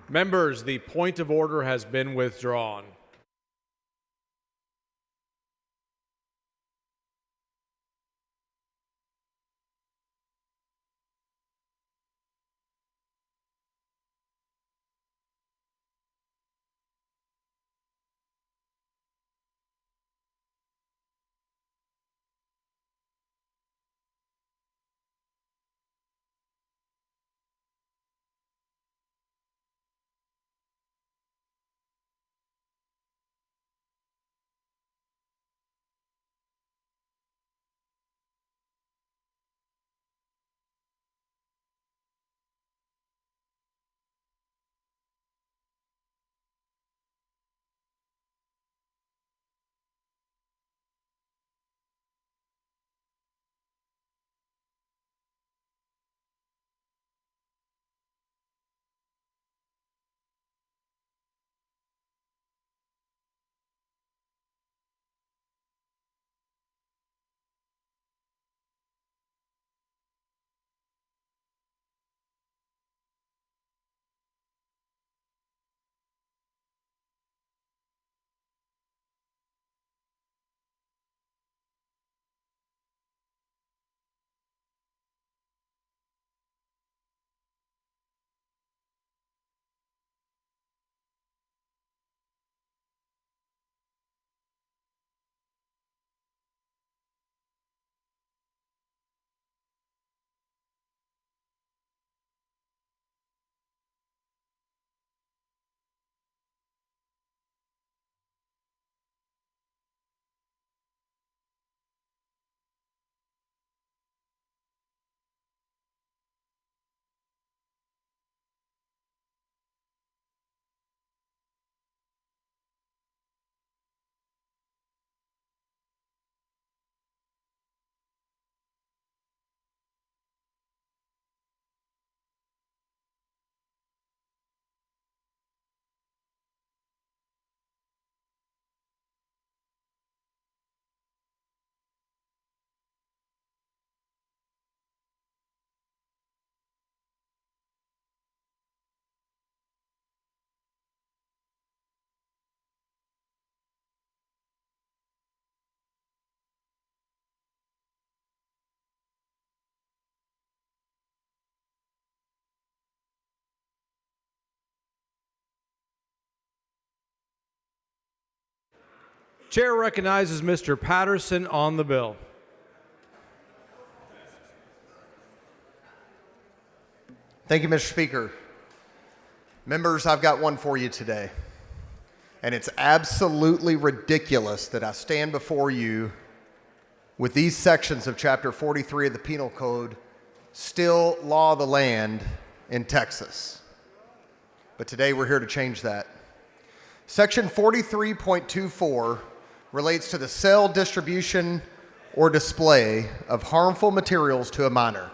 Members, the point of order has been withdrawn. Chair recognizes Mr. Patterson on the bill. Thank you, Mr. Speaker. Members, I've got one for you today. And it's absolutely ridiculous that I stand before you with these sections of Chapter 43 of the Penal Code still law of the land in Texas. But today we're here to change that. Section 43.24 relates to the sale, distribution, or display of harmful materials to a minor.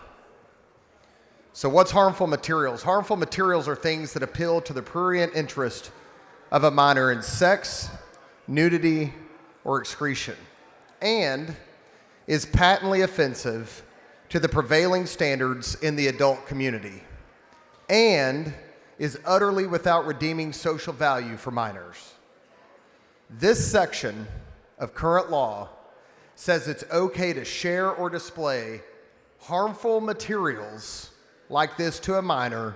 So what's harmful materials? Harmful materials are things that appeal to the prurient interest of a minor in sex, nudity, or excretion, and is patently offensive to the prevailing standards in the adult community, and is utterly without redeeming social value for minors. This section of current law says it's okay to share or display harmful materials like this to a minor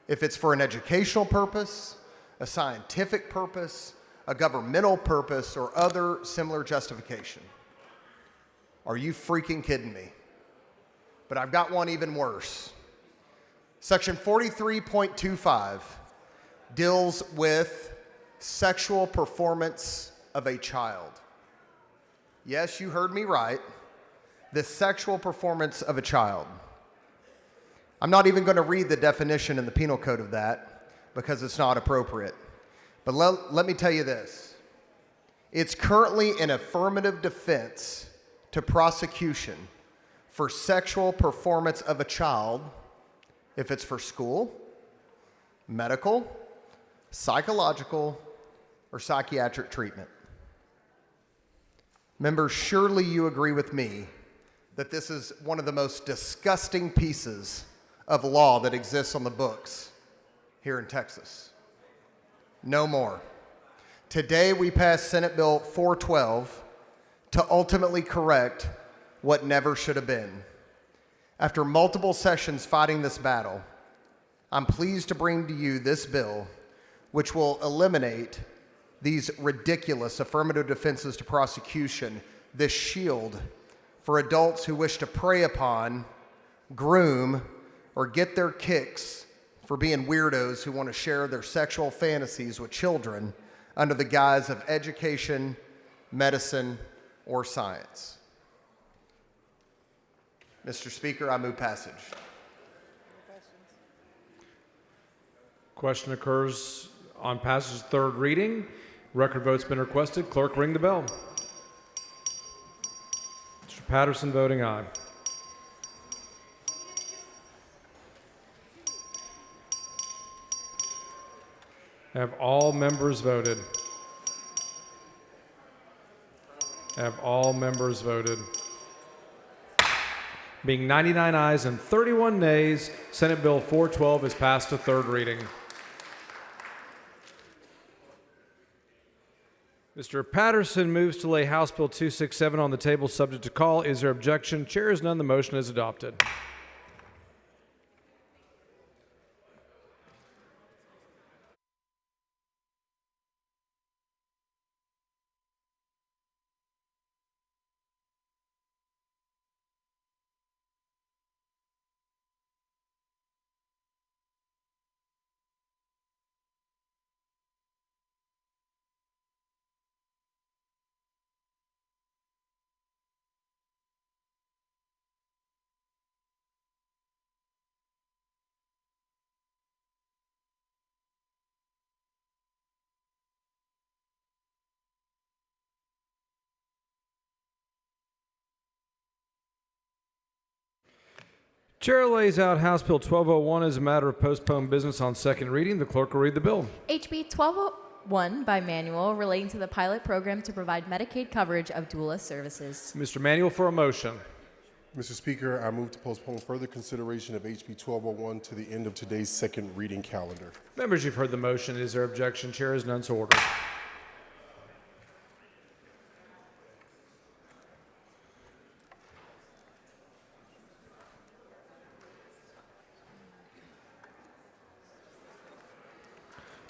if it's for an educational purpose, a scientific purpose, a governmental purpose, or other similar justification. Are you freaking kidding me? But I've got one even worse. Section 43.25 deals with sexual performance of a child. Yes, you heard me right. The sexual performance of a child. I'm not even going to read the definition in the Penal Code of that because it's not appropriate. But let me tell you this. It's currently an affirmative defense to prosecution for sexual performance of a child if it's for school, medical, psychological, or psychiatric treatment. Members, surely you agree with me that this is one of the most disgusting pieces of law that exists on the books here in Texas. No more. Today we passed Senate Bill 412 to ultimately correct what never should have been. After multiple sessions fighting this battle, I'm pleased to bring to you this bill, which will eliminate these ridiculous affirmative defenses to prosecution, this shield for adults who wish to prey upon, groom, or get their kicks for being weirdos who want to share their sexual fantasies with children under the guise of education, medicine, or science. Mr. Speaker, I move passage. Question occurs on passage third reading. Record vote's been requested. Clerk, ring the bell. Mr. Patterson voting aye. Have all members voted? Have all members voted? Being 99 ayes and 31 nays, Senate Bill 412 is passed to third reading. Mr. Patterson moves to lay House Bill 267 on the table subject to call. Is there objection? Chair is none. The motion is adopted. Chair lays out House Bill 1201 as a matter of postponed business on second reading. The clerk will read the bill. HB 1201 by manual relating to the pilot program to provide Medicaid coverage of doula services. Mr. Manuel for a motion. Mr. Speaker, I move to postpone further consideration of HB 1201 to the end of today's second reading calendar. Members, you've heard the motion. Is there objection? Chair is none, so ordered.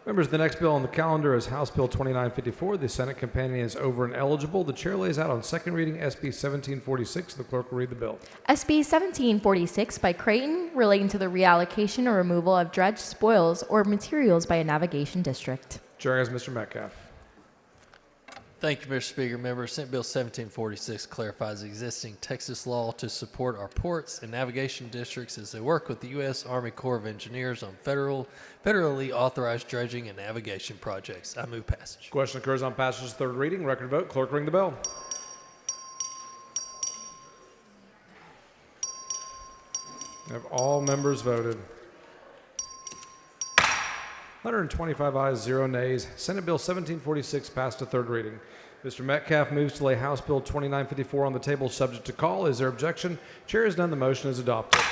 Members, the next bill on the calendar is House Bill 2954. The Senate companion is over and eligible. The chair lays out on second reading SB 1746. The clerk will read the bill. SB 1746 by Creighton relating to the reallocation or removal of dredged spoils or materials by a navigation district. Chair has Mr. Metcalf. Thank you, Mr. Speaker. Members, Senate Bill 1746 clarifies existing Texas law to support our ports and navigation districts as they work with the U.S. Army Corps of Engineers on federally authorized dredging and navigation projects. I move passage. Question occurs on passage's third reading. Record vote. Clerk, ring the bell. Have all members voted? 125 ayes, 0 nays. Senate Bill 1746 passed to third reading. Mr. Metcalf moves to lay House Bill 2954 on the table subject to call. Is there objection? Chair has none. The motion is adopted.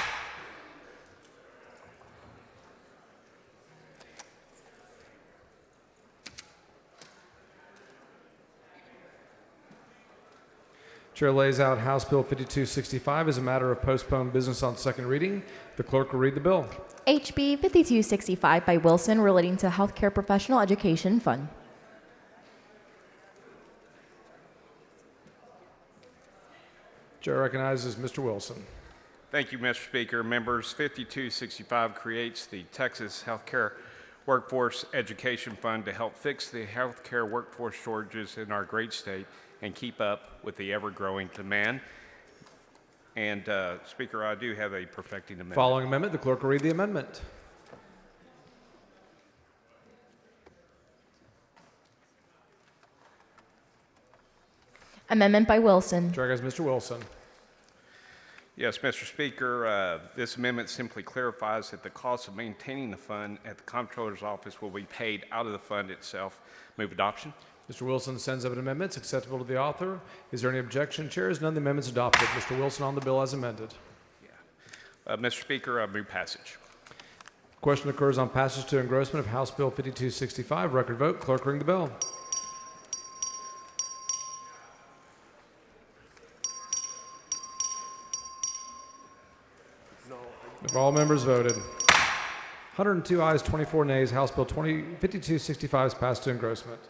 Chair lays out House Bill 5265 as a matter of postponed business on second reading. The clerk will read the bill. HB 5265 by Wilson relating to Healthcare Professional Education Fund. Chair recognizes Mr. Wilson. Thank you, Mr. Speaker. Members, 5265 creates the Texas Healthcare Workforce Education Fund to help fix the healthcare workforce shortages in our great state and keep up with the ever-growing demand. And, Speaker, I do have a perfecting amendment. Following amendment, the clerk will read the amendment. Amendment by Wilson. Chair has Mr. Wilson. Yes, Mr. Speaker, this amendment simply clarifies that the cost of maintaining the fund at the Comptroller's office will be paid out of the fund itself. Move adoption. Mr. Wilson sends up an amendment. It's acceptable to the author. Is there any objection? Chair is none. The amendment is adopted. Mr. Wilson on the bill as amended. Mr. Speaker, I move passage. Question occurs on passage to engrossment of House Bill 5265. Record vote. Clerk, ring the bell. Have all members voted? 102 ayes, 24 nays. House Bill 5265 is passed to engrossment.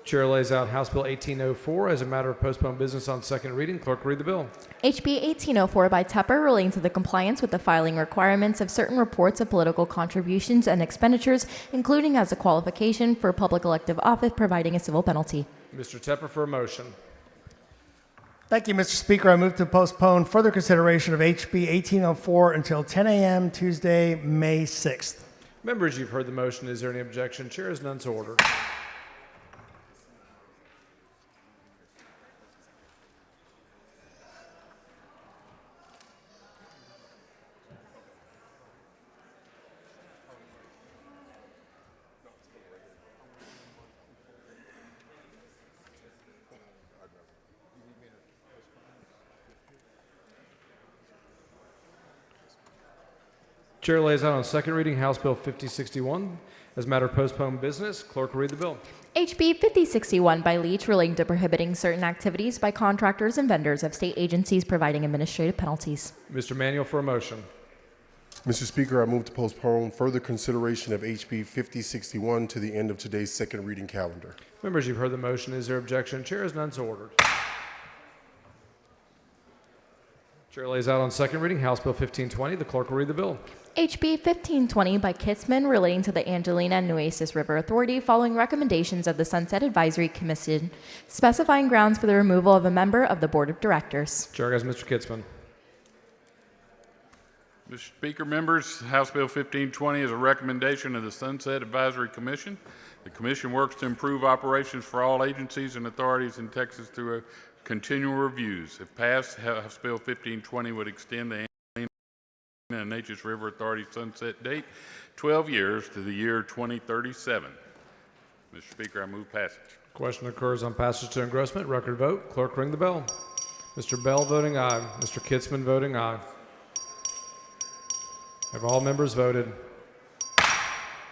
Chair lays out House Bill 1804 as a matter of postponed business on second reading. Clerk, read the bill. HB 1804 by Tupper relating to the compliance with the filing requirements of certain reports of political contributions and expenditures, including as a qualification for public elective office, providing a civil penalty. Mr. Tepper for a motion. Thank you, Mr. Speaker. I move to postpone further consideration of HB 1804 until 10 a.m. Tuesday, May 6th. Members, you've heard the motion. Is there any objection? Chair is none, so ordered. Chair lays out on second reading House Bill 5061 as a matter of postponed business. Clerk will read the bill. HB 5061 by Leach relating to prohibiting certain activities by contractors and vendors of state agencies, providing administrative penalties. Mr. Manuel for a motion. Mr. Speaker, I move to postpone further consideration of HB 5061 to the end of today's second reading calendar. Members, you've heard the motion. Is there objection? Chair is none, so ordered. Chair lays out on second reading House Bill 1520. The clerk will read the bill. HB 1520 by Kitzman relating to the Angelina and Nueces River Authority following recommendations of the Sunset Advisory Commission, specifying grounds for the removal of a member of the Board of Directors. Chair has Mr. Kitzman. Mr. Speaker, members, House Bill 1520 is a recommendation of the Sunset Advisory Commission. The commission works to improve operations for all agencies and authorities in Texas through continual reviews. If passed, House Bill 1520 would extend the Angelina and Neches River Authority sunset date 12 years to the year 2037. Mr. Speaker, I move passage. Question occurs on passage to engrossment. Record vote. Clerk ring the bell. Mr. Bell voting aye. Mr. Kitzman voting aye. Have all members voted?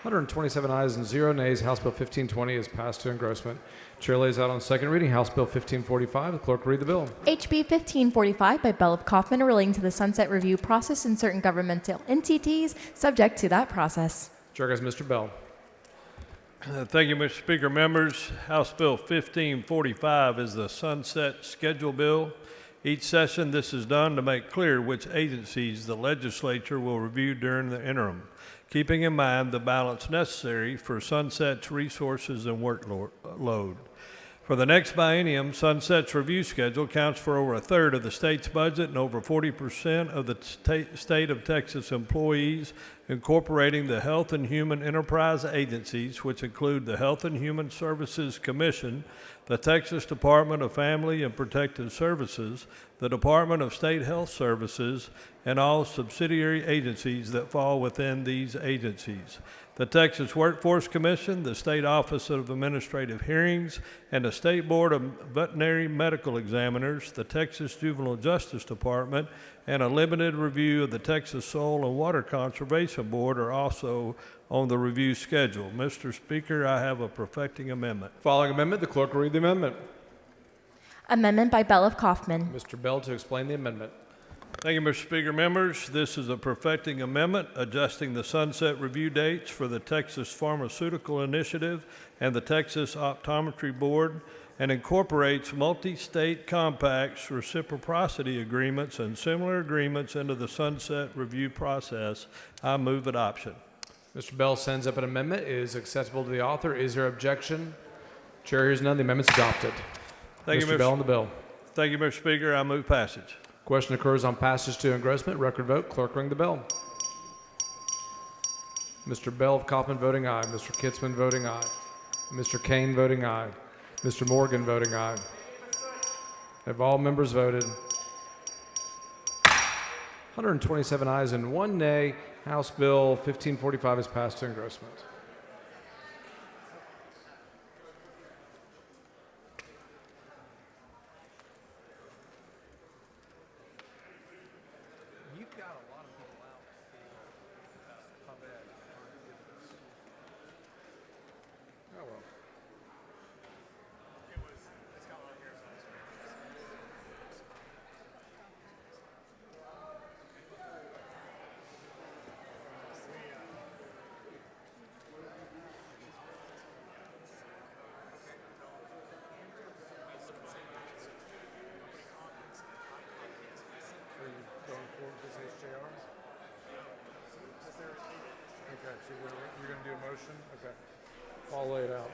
127 ayes and 0 nays. House Bill 1520 is passed to engrossment. Chair lays out on second reading House Bill 1545. The clerk will read the bill. HB 1545 by Bell of Kaufman relating to the sunset review process in certain governmental entities subject to that process. Chair has Mr. Bell. Thank you, Mr. Speaker. Members, House Bill 1545 is the sunset schedule bill. Each session, this is done to make clear which agencies the legislature will review during the interim, keeping in mind the balance necessary for Sunset's resources and workload. For the next biennium, Sunset's review schedule counts for over a third of the state's budget and over 40% of the state of Texas employees, incorporating the Health and Human Enterprise agencies, which include the Health and Human Services Commission, the Texas Department of Family and Protective Services, the Department of State Health Services, and all subsidiary agencies that fall within these agencies. The Texas Workforce Commission, the State Office of Administrative Hearings, and the State Board of Veterinary Medical Examiners, the Texas Juvenile Justice Department, and a limited review of the Texas Soil and Water Conservation Board are also on the review schedule. Mr. Speaker, I have a perfecting amendment. Following amendment, the clerk will read the amendment. Amendment by Bell of Kaufman. Mr. Bell to explain the amendment. Thank you, Mr. Speaker. Members, this is a perfecting amendment adjusting the sunset review dates for the Texas Pharmaceutical Initiative and the Texas Optometry Board and incorporates multi-state compacts, reciprocity agreements, and similar agreements into the sunset review process. I move adoption. Mr. Bell sends up an amendment. It is acceptable to the author. Is there objection? Chair hears none. The amendment's adopted. Thank you, Mr. Bell on the bill. Thank you, Mr. Speaker. I move passage. Question occurs on passage to engrossment. Record vote. Clerk ring the bell. Mr. Bell of Kaufman voting aye. Mr. Kitzman voting aye. Mr. Kane voting aye. Mr. Morgan voting aye. Have all members voted? 127 ayes and 1 nay. House Bill 1545 is passed to engrossment. You've got a lot of You're going to do a motion? Okay. I'll lay it out.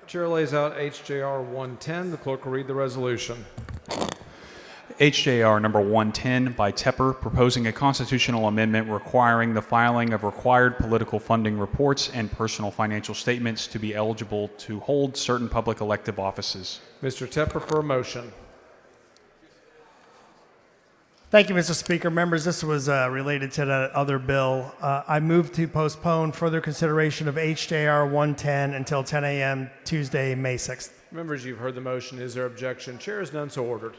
Chair lays out HJR 110. The clerk will read the resolution. HJR number 110 by Tepper, proposing a constitutional amendment requiring the filing of required political funding reports and personal financial statements to be eligible to hold certain public elective offices. Mr. Tepper for a motion. Thank you, Mr. Speaker. Members, this was related to that other bill. I move to postpone further consideration of HJR 110 until 10 a.m. Tuesday, May 6th. Members, you've heard the motion. Is there objection? Chair is none, so ordered.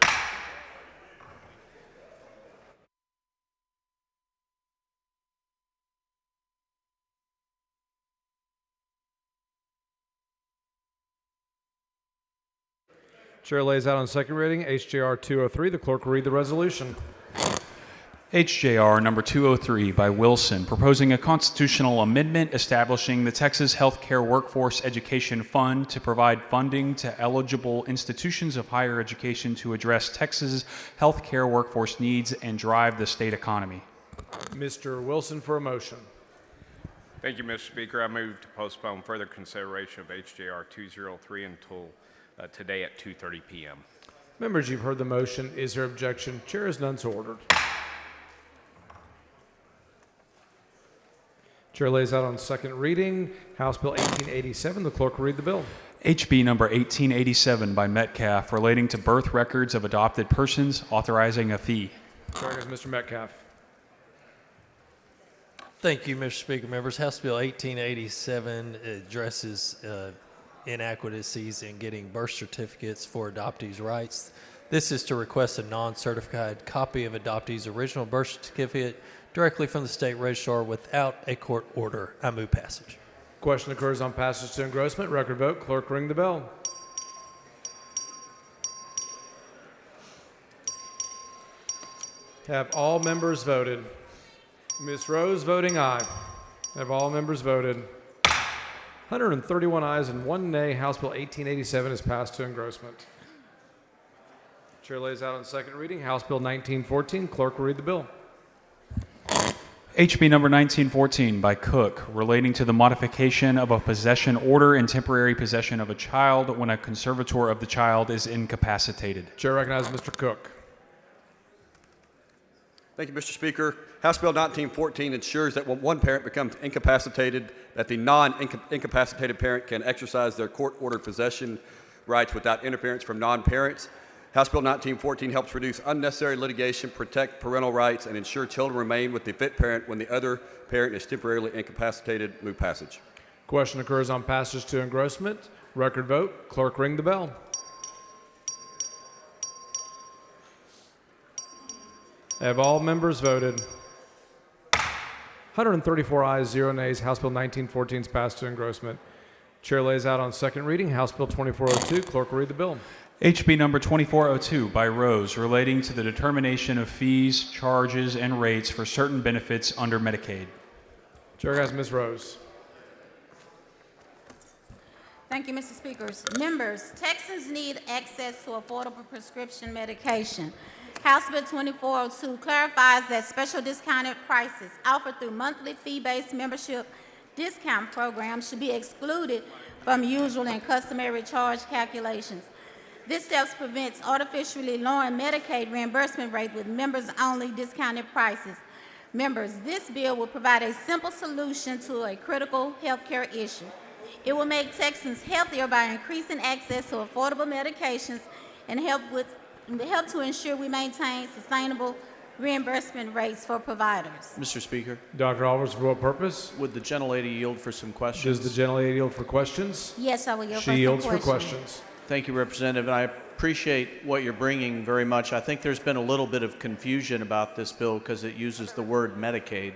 Chair lays out on second reading HJR 203. The clerk will read the resolution. HJR number 203 by Wilson, proposing a constitutional amendment establishing the Texas Healthcare Workforce Education Fund to provide funding to eligible institutions of higher education to address Texas healthcare workforce needs and drive the state economy. Mr. Wilson for a motion. Thank you, Mr. Speaker. I move to postpone further consideration of HJR 203 until today at 2:30 p.m. Members, you've heard the motion. Is there objection? Chair is none, so ordered. Chair lays out on second reading House Bill 1887. The clerk will read the bill. HB number 1887 by Metcalf, relating to birth records of adopted persons, authorizing a fee. Chair has Mr. Metcalf. Thank you, Mr. Speaker. Members, House Bill 1887 addresses inadequacies in getting birth certificates for adoptees' rights. This is to request a non-certified copy of adoptee's original birth certificate directly from the state registrar without a court order. I move passage. Question occurs on passage to engrossment. Record vote. Clerk ring the bell. Have all members voted? Ms. Rose voting aye. Have all members voted? 131 ayes and 1 nay. House Bill 1887 is passed to engrossment. Chair lays out on second reading House Bill 1914. Clerk will read the bill. HB number 1914 by Cook, relating to the modification of a possession order and temporary possession of a child when a conservator of the child is incapacitated. Chair recognizes Mr. Cook. Thank you, Mr. Speaker. House Bill 1914 ensures that when one parent becomes incapacitated, that the non-incapacitated parent can exercise their court-ordered possession rights without interference from non-parents. House Bill 1914 helps reduce unnecessary litigation, protect parental rights, and ensure children remain with the fit parent when the other parent is temporarily incapacitated. Move passage. Question occurs on passage to engrossment. Record vote. Clerk ring the bell. Have all members voted? 134 ayes, 0 nays. House Bill 1914 is passed to engrossment. Chair lays out on second reading House Bill 2402. Clerk will read the bill. HB number 2402 by Rose, relating to the determination of fees, charges, and rates for certain benefits under Medicaid. Chair has Ms. Rose. Thank you, Mr. Speaker. Members, Texans need access to affordable prescription medication. House Bill 2402 clarifies that special discounted prices offered through monthly fee-based membership discount programs should be excluded from usual and customary charge calculations. This step prevents artificially lowering Medicaid reimbursement rate with members-only discounted prices. Members, this bill will provide a simple solution to a critical health care issue. It will make Texans healthier by increasing access to affordable medications and help to ensure we maintain sustainable reimbursement rates for providers. Mr. Speaker. Dr. Alvarez, for what purpose? Would the gentlelady yield for some questions? Does the gentlelady yield for questions? Yes, I will yield for She some yields questions. for questions. Thank you, Representative. And I appreciate what you're bringing very much. I think there's been a little bit of confusion about this bill because it uses the word Medicaid.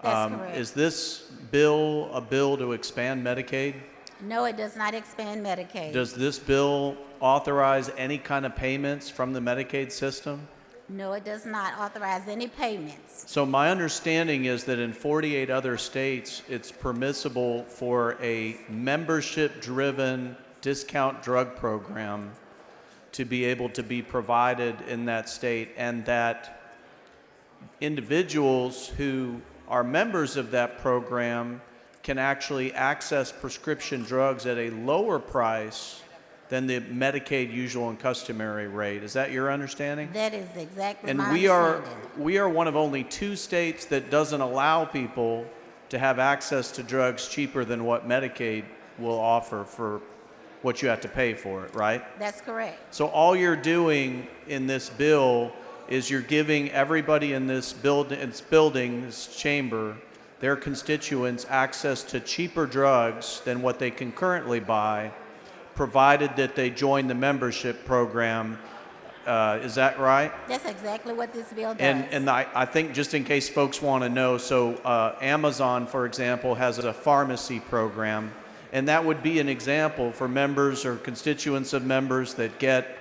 That's correct. Is this bill a bill to expand Medicaid? No, it does not expand Medicaid. Does this bill authorize any kind of payments from the Medicaid system? No, it does not authorize any payments. So my understanding is that in 48 other states, it's permissible for a membership-driven discount drug program to be able to be provided in that state, and that individuals who are members of that program can actually access prescription drugs at a lower price than the Medicaid usual and customary rate. Is that your understanding? That is exactly And my we are understanding. one of only 2 states that doesn't allow people to have access to drugs cheaper than what Medicaid will offer for what you have to pay for it, right? That's correct. So all you're doing in this bill is you're giving everybody in this building, this chamber, their constituents access to cheaper drugs than what they can currently buy, provided that they join the membership program. Is that right? That's exactly what this bill does. And I think just in case folks want to know, so Amazon, for example, has a pharmacy program, and that would be an example for members or constituents of members that get.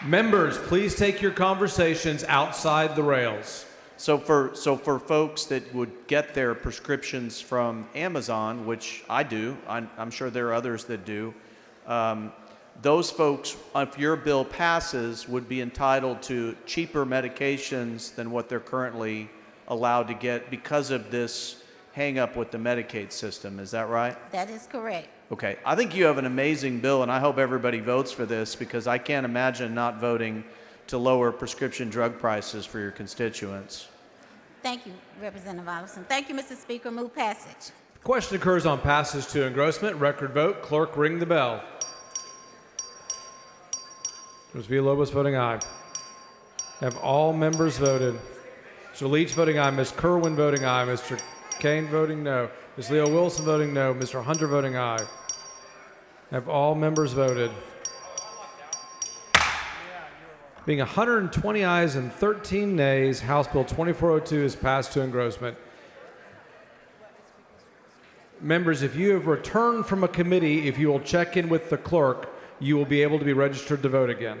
Members, please take your conversations outside the rails. So for folks that would get their prescriptions from Amazon, which I do, I'm sure there are others that do, those folks, if your bill passes, would be entitled to cheaper medications than what they're currently allowed to get because of this hang-up with the Medicaid system. Is that right? That is correct. Okay. I think you have an amazing bill, and I hope everybody votes for this, because I can't imagine not voting to lower prescription drug prices for your constituents. Thank you, Representative Iverson. Thank you, Mr. Speaker. Move passage. Question occurs on passage to engrossment. Record vote. Clerk, ring the bell. Ms. Villalobos voting aye. Have all members voted? Mr. Leach voting aye. Ms. Kerwin voting aye. Mr. Kane voting no. Ms. Leo Wilson voting no. Mr. Hunter voting aye. Have all members voted? Being 120 ayes and 13 nays, House Bill 2402 is passed to engrossment. Members, if you have returned from a committee, if you will check in with the clerk, you will be able to be registered to vote again.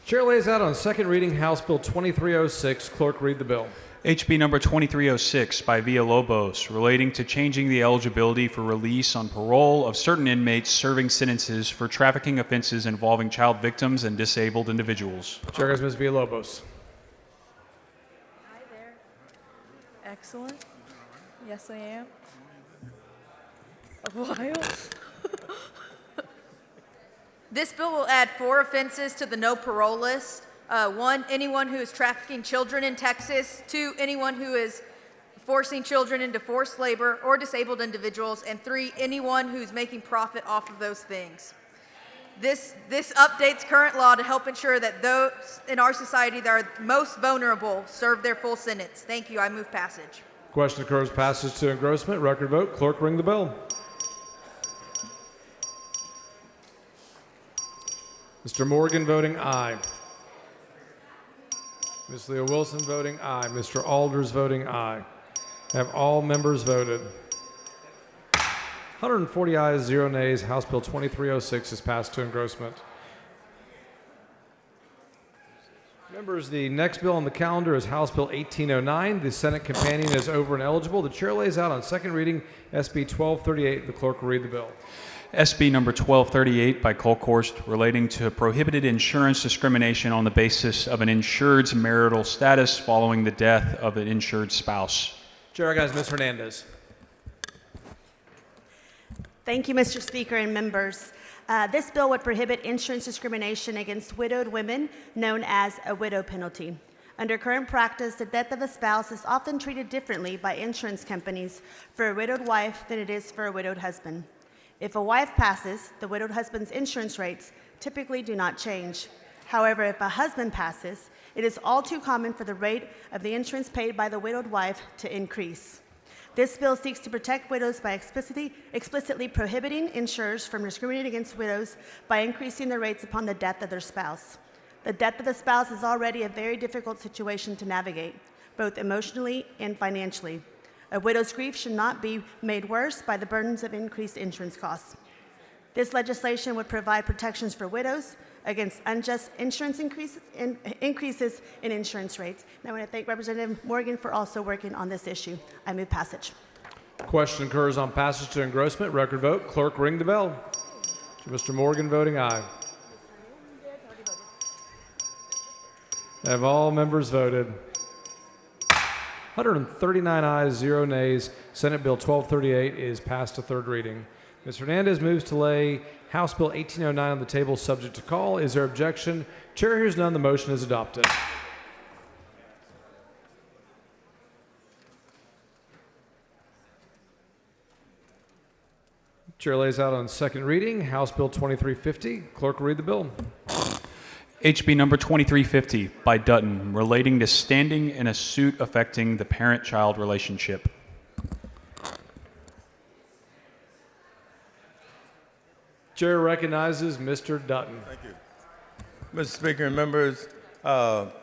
Chair lays out on second reading House Bill 2306. Clerk, read the bill. HB number 2306 by Villalobos, relating to changing the eligibility for release on parole of certain inmates serving sentences for trafficking offenses involving child victims and disabled individuals. Chair has Ms. Villalobos. Hi there. Excellent. Yes, I am. A while. This bill will add 4 offenses to the no parole list. 1, anyone who is trafficking children in Texas. 2, anyone who is forcing children into forced labor or disabled individuals. And 3, anyone who's making profit off of those things. This updates current law to help ensure that those in our society that are most vulnerable serve their full sentence. Thank you. I move passage. Question occurs, passage to engrossment. Record vote. Clerk, ring the bell. Mr. Morgan voting aye. Ms. Leo Wilson voting aye. Mr. Alders voting aye. Have all members voted? 140 ayes, 0 nays. House Bill 2306 is passed to engrossment. Members, the next bill on the calendar is House Bill 1809. The Senate companion is over and eligible. The chair lays out on second reading SB 1238. The clerk will read the bill. SB number 1238 by Kolkhorst, relating to prohibited insurance discrimination on the basis of an insured's marital status following the death of an insured spouse. Chair, guys, Ms. Hernandez. Thank you, Mr. Speaker and members. This bill would prohibit insurance discrimination against widowed women, known as a widow penalty. Under current practice, the death of a spouse is often treated differently by insurance companies for a widowed wife than it is for a widowed husband. If a wife passes, the widowed husband's insurance rates typically do not change. However, if a husband passes, it is all too common for the rate of the insurance paid by the widowed wife to increase. This bill seeks to protect widows by explicitly prohibiting insurers from discriminating against widows by increasing the rates upon the death of their spouse. The death of the spouse is already a very difficult situation to navigate, both emotionally and financially. A widow's grief should not be made worse by the burdens of increased insurance costs. This legislation would provide protections for widows against unjust insurance increases in insurance rates. And I want to thank Representative Morgan for also working on this issue. I move passage. Question occurs on passage to engrossment. Record vote. Clerk, ring the bell. Mr. Morgan voting aye. Have all members voted? 139 ayes, 0 nays. Senate Bill 1238 is passed to third reading. Ms. Hernandez moves to lay House Bill 1809 on the table subject to call. Is there objection? Chair hears none. The motion is adopted. Chair lays out on second reading House Bill 2350. Clerk will read the bill. HB number 2350 by Dutton, relating to standing in a suit affecting the parent-child relationship. Chair recognizes Mr. Dutton. Thank you. Mr. Speaker and members,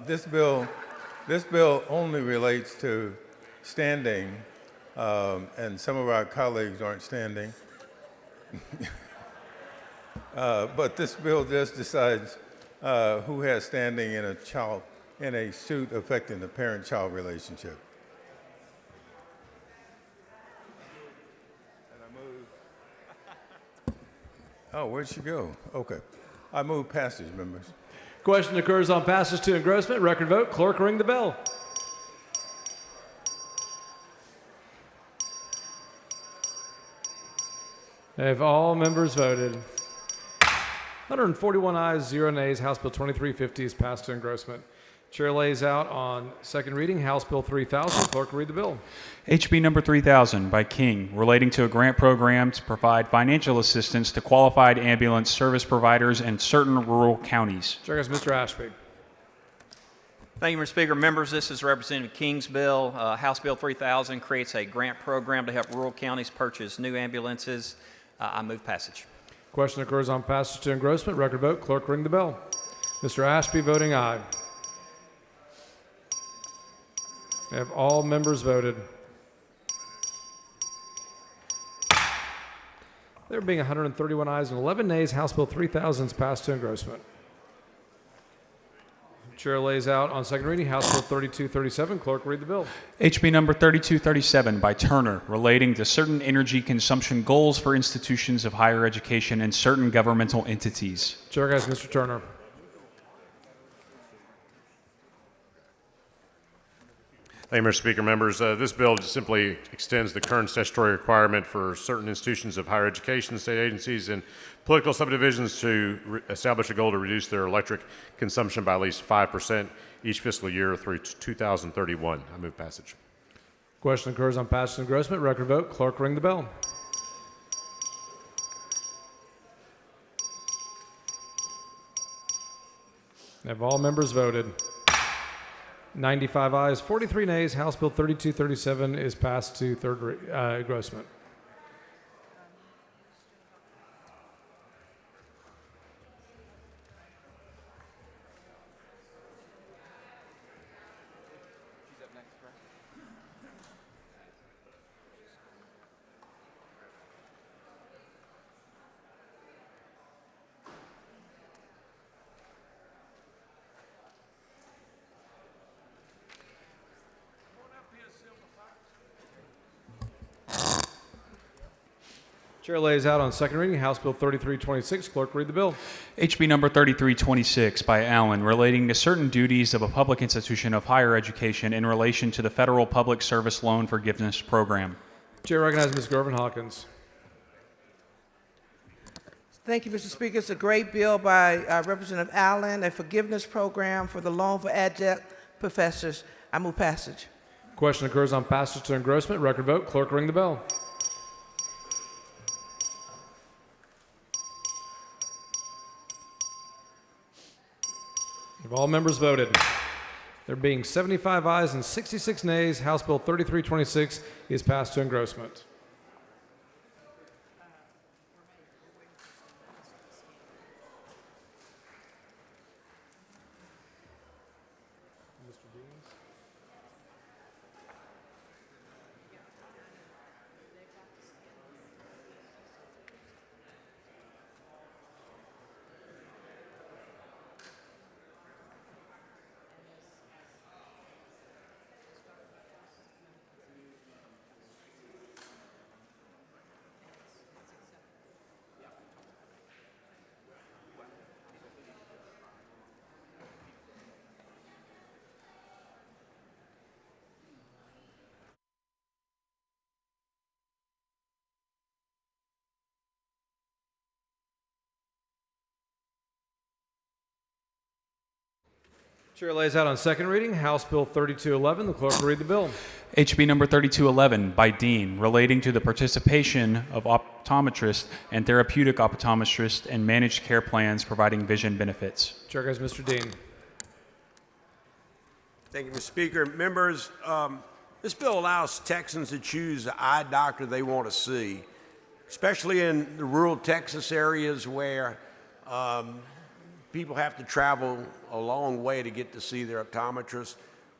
this bill only relates to standing, and some of our colleagues aren't standing. But this bill just decides who has standing in a suit affecting the parent-child relationship. Oh, where'd she go? Okay. I move passage, members. Question occurs on passage to engrossment. Record vote. Clerk, ring the bell. Have all members voted? 141 ayes, 0 nays. House Bill 2350 is passed to engrossment. Chair lays out on second reading House Bill 3000. Clerk will read the bill. HB number 3000 by King, relating to a grant program to provide financial assistance to qualified ambulance service providers in certain rural counties. Chair has Mr. Ashby. Thank you, Mr. Speaker. Members, this is Representative King's bill. House Bill 3000 creates a grant program to help rural counties purchase new ambulances. I move passage. Question occurs on passage to engrossment. Record vote. Clerk, ring the bell. Mr. Ashby voting aye. Have all members voted? There being 131 ayes and 11 nays, House Bill 3000 is passed to engrossment. Chair lays out on second reading House Bill 3237. Clerk, read the bill. HB number 3237 by Turner, relating to certain energy consumption goals for institutions of higher education and certain governmental entities. Chair has Mr. Turner. Thank you, Mr. Speaker. Members, this bill just simply extends the current statutory requirement for certain institutions of higher education, state agencies, and political subdivisions to establish a goal to reduce their electric consumption by at least 5% each fiscal year through 2031. I move passage. Question occurs on passage and engrossment. Record vote. Clerk, ring the bell. Have all members voted? 95 ayes, 43 nays. House Bill 3237 is passed to third engrossment. Chair lays out on second reading House Bill 3326. Clerk, read the bill. HB number 3326 by Allen, relating to certain duties of a public institution of higher education in relation to the Federal Public Service Loan Forgiveness Program. Chair recognizes Ms. Gervin Hawkins. Thank you, Mr. Speaker. It's a great bill by Representative Allen, a forgiveness program for the loan for adjunct professors. I move passage. Question occurs on passage to engrossment. Record vote. Clerk, ring the bell. Have all members voted? There being 75 ayes and 66 nays, House Bill 3326 is passed to engrossment. Chair lays out on second reading House Bill 3211. The clerk will read the bill. HB number 3211 by Dean, relating to the participation of optometrists and therapeutic optometrists in managed care plans providing vision benefits. Chair goes Mr. Dean. Thank you, Mr. Speaker. Members, this bill allows Texans to choose the eye doctor they want to see, especially in the rural Texas areas where people have to travel a long way to get to see their optometrist.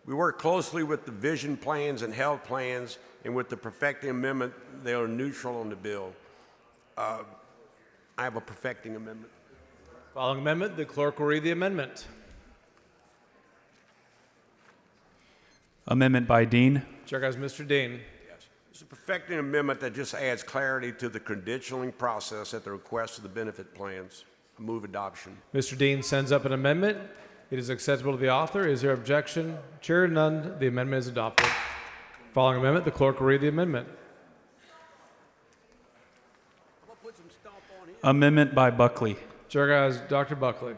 We work closely with the vision plans and health plans, and with the perfecting amendment, they are neutral on the bill. I have a perfecting amendment. Following amendment, the clerk will read the amendment. Amendment by Dean. Chair goes Mr. Dean. It's a perfecting amendment that just adds clarity to the credentialing process at the request of the benefit plans. I move adoption. Mr. Dean sends up an amendment. It is acceptable to the author. Is there objection? Chair, none. The amendment is adopted. Following amendment, the clerk will read the amendment. Amendment by Buckley. Chair goes Dr. Buckley.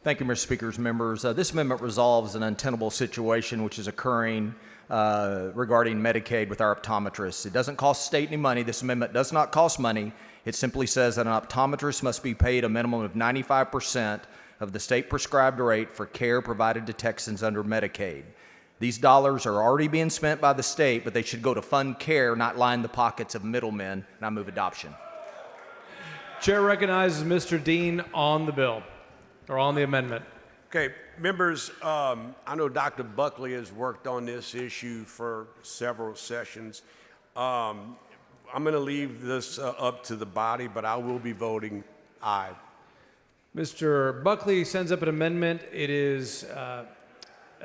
Thank you, Mr. Speaker's members. This amendment resolves an untenable situation which is occurring regarding Medicaid with our optometrists. It doesn't cost state any money. This amendment does not cost money. It simply says that an optometrist must be paid a minimum of 95% of the state prescribed rate for care provided to Texans under Medicaid. These dollars are already being spent by the state, but they should go to fund care, not line the pockets of middlemen, and I move adoption. Chair recognizes Mr. Dean on the bill, or on the amendment. Okay, members, I know Dr. Buckley has worked on this issue for several sessions. I'm going to leave this up to the body, but I will be voting aye. Mr. Buckley sends up an amendment. It is a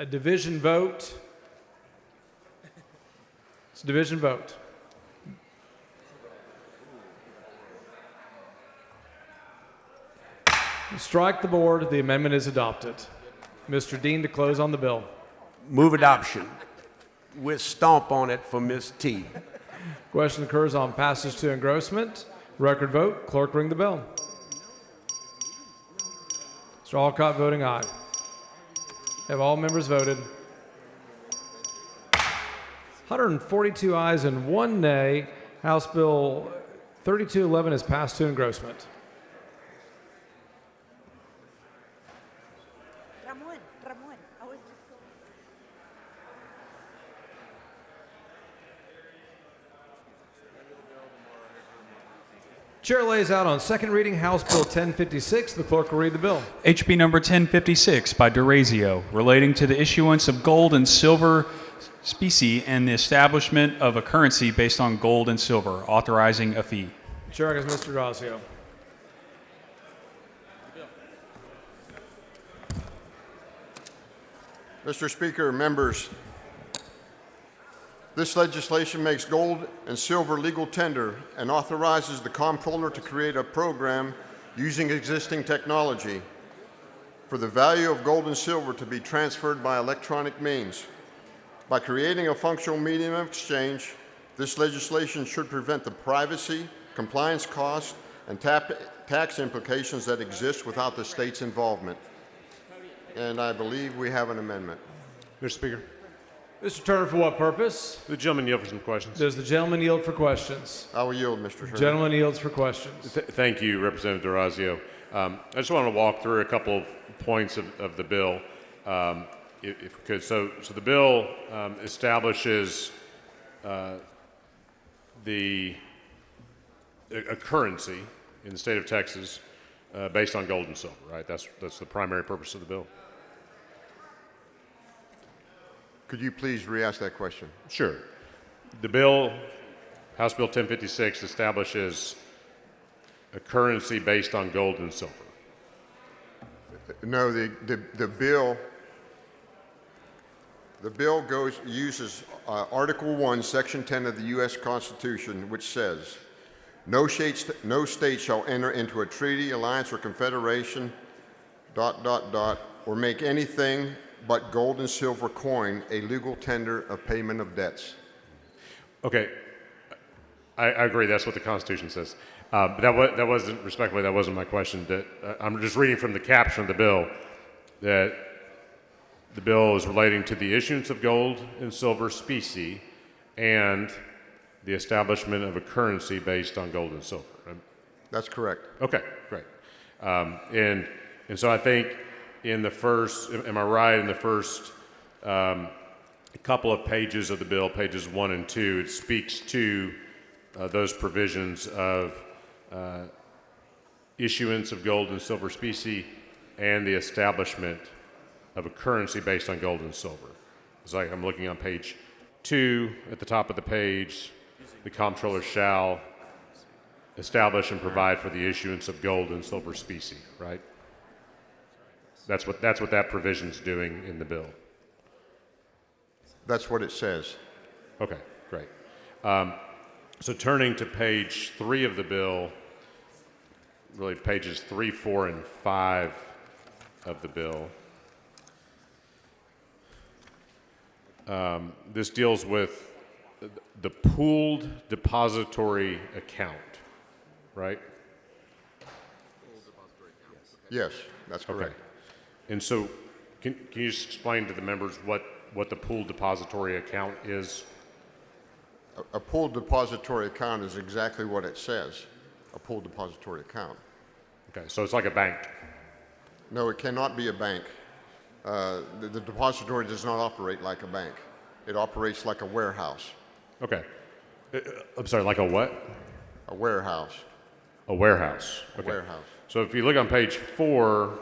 division vote. It's a division vote. Strike the board. The amendment is adopted. Mr. Dean to close on the bill. Move adoption with stomp on it for Ms. T. Question occurs on passage to engrossment. Record vote. Clerk ring the bell. Mr. Alcott voting aye. Have all members voted? 142 ayes and 1 nay. House Bill 3211 is passed to engrossment. Chair lays out on second reading House Bill 1056. The clerk will read the bill. HB number 1056 by DeRazio, relating to the issuance of gold and silver specie and the establishment of a currency based on gold and silver, authorizing a fee. Chair is Mr. DeRazio. Mr. Speaker, members, this legislation makes gold and silver legal tender and authorizes the comptroller to create a program using existing technology for the value of gold and silver to be transferred by electronic means. By creating a functional medium of exchange, this legislation should prevent the privacy, compliance costs, and tax implications that exist without the state's involvement. And I believe we have an amendment. Mr. Speaker. Mr. Turner, for what purpose? The gentleman yield for some questions. Does the gentleman yield for questions? I will yield, Mr. Turner. Gentleman yields for questions. Thank you, Representative DeRazio. I just want to walk through a couple of points of the bill, if we could. So the bill establishes a currency in the state of Texas based on gold and silver, right? That's the primary purpose of the bill. Could you please re-ask that question? Sure. The bill, House Bill 1056, establishes a currency based on gold and silver. No, the bill uses Article 1, Section 10 of the U.S. Constitution, which says, no state shall enter into a treaty, alliance, or confederation, ... or make anything but gold and silver coin a legal tender of payment of debts. Okay, I agree. That's what the Constitution says. But that wasn't, respectfully, that wasn't my question. I'm just reading from the caption of the bill. that the bill is relating to the issuance of gold and silver specie and the establishment of a currency based on gold and silver. That's correct. Okay, great. And so I think in the first, am I right, in the first couple of pages of the bill, pages 1 and 2, it speaks to those provisions of issuance of gold and silver specie and the establishment of a currency based on gold and silver. It's like I'm looking on page 2 at the top of the page, the comptroller shall establish and provide for the issuance of gold and silver specie, right? That's what that provision's doing in the bill. That's what it says. Okay, great. So turning to page 3 of the bill, really pages 3, 4, and 5 of the bill. This deals with the pooled depository account, right? Yes, that's correct. Okay. And so can you just explain to the members what the pooled depository account is? A pooled depository account is exactly what it says, a pooled depository account. Okay, so it's like a bank. No, it cannot be a bank. The depository does not operate like a bank. It operates like a warehouse. Okay. I'm sorry, like a what? A warehouse. A warehouse. A warehouse. So if you look on page 4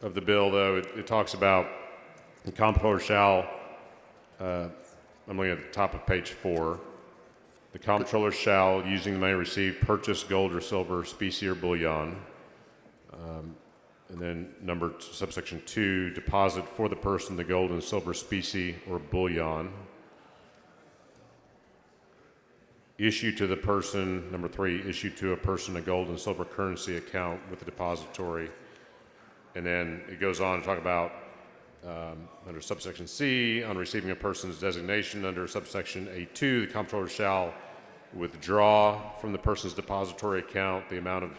of the bill, though, it talks about the comptroller shall, I'm looking at the top of page 4, the comptroller shall, using the money received, purchase gold or silver, specie or bullion. And then subsection 2, deposit for the person the gold and silver specie or bullion. Issue to the person, number 3, issue to a person a gold and silver currency account with the depository. And then it goes on to talk about under subsection C, on receiving a person's designation under subsection A2, the comptroller shall withdraw from the person's depository account the amount of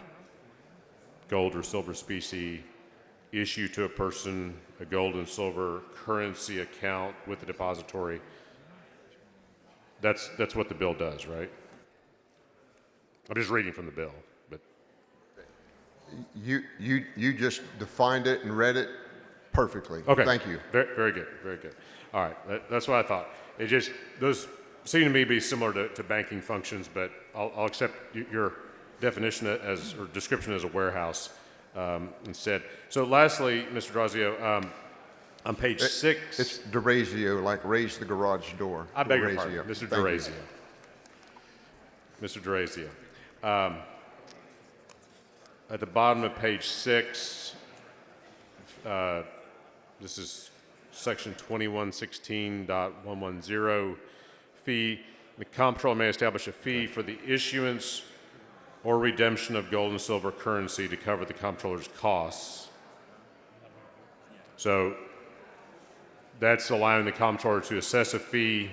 gold or silver specie, issue to a person a gold and silver currency account with the depository. That's what the bill does, right? I'm just reading from the bill, but You just defined it and read it perfectly. okay. Thank you. Very good, very good. All right, that's what I thought. It just those seem to me to be similar to banking functions, but I'll accept your definition or description as a warehouse instead. So lastly, Mr. Drazio, on page 6. It's DeRazio, like raise the garage door. I beg your DeRazio. pardon, Mr. Thank you. DeRazio. Mr. DeRazio. At the bottom of page 6, this is section 2116.110, fee. The comptroller may establish a fee for the issuance or redemption of gold and silver currency to cover the comptroller's costs. So that's allowing the comptroller to assess a fee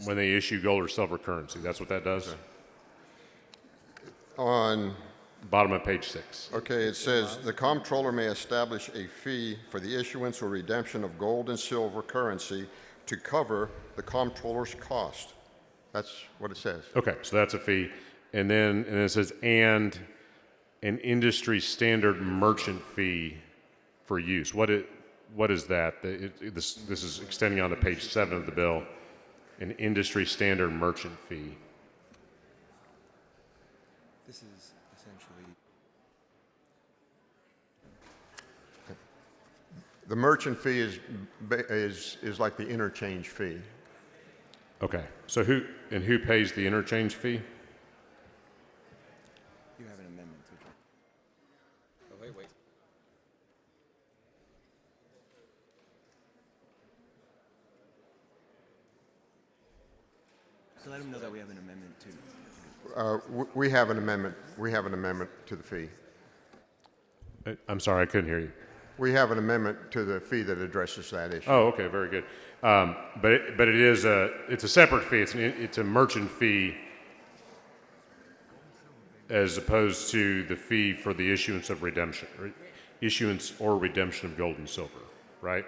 when they issue gold or silver currency. That's what that does? Okay. On bottom of page 6. Okay, it says the comptroller may establish a fee for the issuance or redemption of gold and silver currency to cover the comptroller's cost. That's what it says. Okay, so that's a fee. And then it says, and an industry standard merchant fee for use. What is that? This is extending on to page 7 of the bill. An industry standard merchant fee. This is essentially... The merchant fee is like the interchange fee. Okay, so who pays the interchange fee? You have an amendment to it. Oh, wait. So let them know that we have an amendment too. We have an amendment. We have an amendment to the fee. I'm sorry, I couldn't hear you. We have an amendment to the fee that addresses that issue. Oh, okay, very good. But it's a separate fee. It's a merchant fee as opposed to the fee for the issuance of redemption. issuance or redemption of gold and silver, right?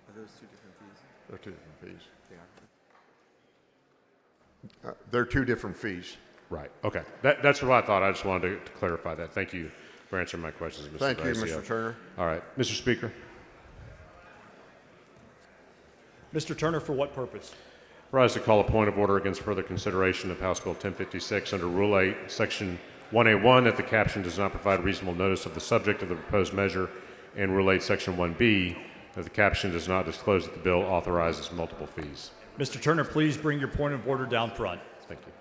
Are those two different fees? They're two different fees. They're two different fees. Right. Okay. That's what I thought. I just wanted to clarify that. Thank you for answering my questions, Mr. Thank you, Vice. Mr. Turner. All right. Mr. Speaker. Mr. Turner, for what purpose? Rise to call a point of order against further consideration of House Bill 1056 under Rule 8, Section 1A1, that the caption does not provide reasonable notice of the subject of the proposed measure, and Rule 8, Section 1B, that the caption does not disclose that the bill authorizes multiple fees. Mr. Turner, please bring your point of order down front. Thank you.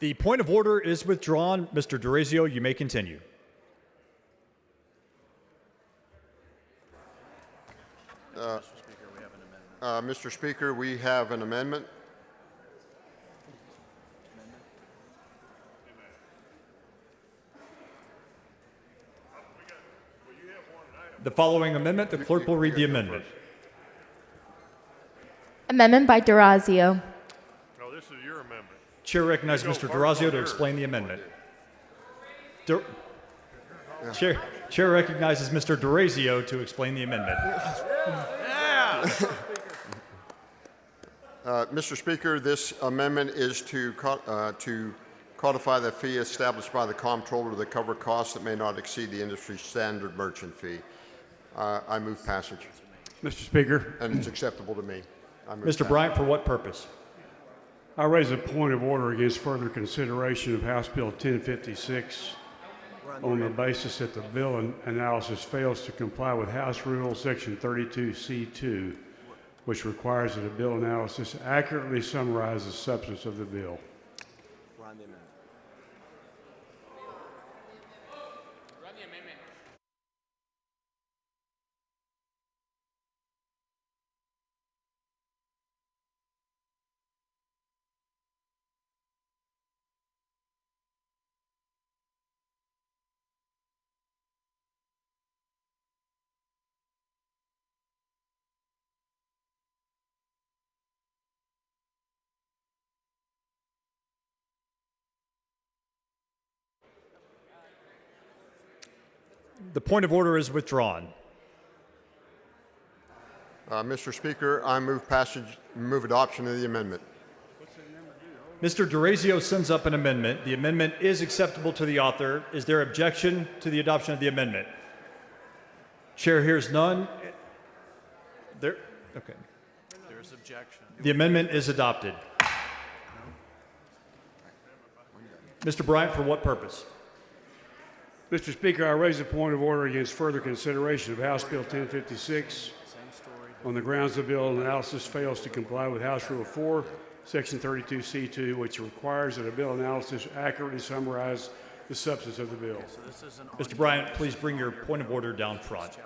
The point of order is withdrawn. Mr. DeRazio, you may continue. Mr. Speaker, we have an amendment. The following amendment, the clerk will read the amendment. Amendment by DeRazio. No, this is your amendment. Chair recognizes Mr. DeRazio to explain the amendment. Chair recognizes Mr. DeRazio to explain the amendment. Mr. Speaker, this amendment is to codify the fee established by the comptroller to cover costs that may not exceed the industry standard merchant fee. I move passage. Mr. Speaker. And it's acceptable to me. I move Mr. passage. Bryant, for what purpose? I raise a point of order against further consideration of House Bill 1056 on the basis that the bill analysis fails to comply with House Rule Section 32C2, which requires that a bill analysis accurately summarize the substance of the bill. The point of order is withdrawn. Mr. Speaker, I move adoption of the amendment. Mr. DeRazio sends up an amendment. The amendment is acceptable to the author. Is there objection to the adoption of the amendment? Chair hears none. Okay. There's objection. The amendment is adopted. Mr. Bryant, for what purpose? Mr. Speaker, I raise a point of order against further consideration of House Bill 1056 on the grounds the bill analysis fails to comply with House Rule 4, Section 32C2, which requires that a bill analysis accurately summarize the substance of the bill. Mr. Bryant, please bring your point of order down front.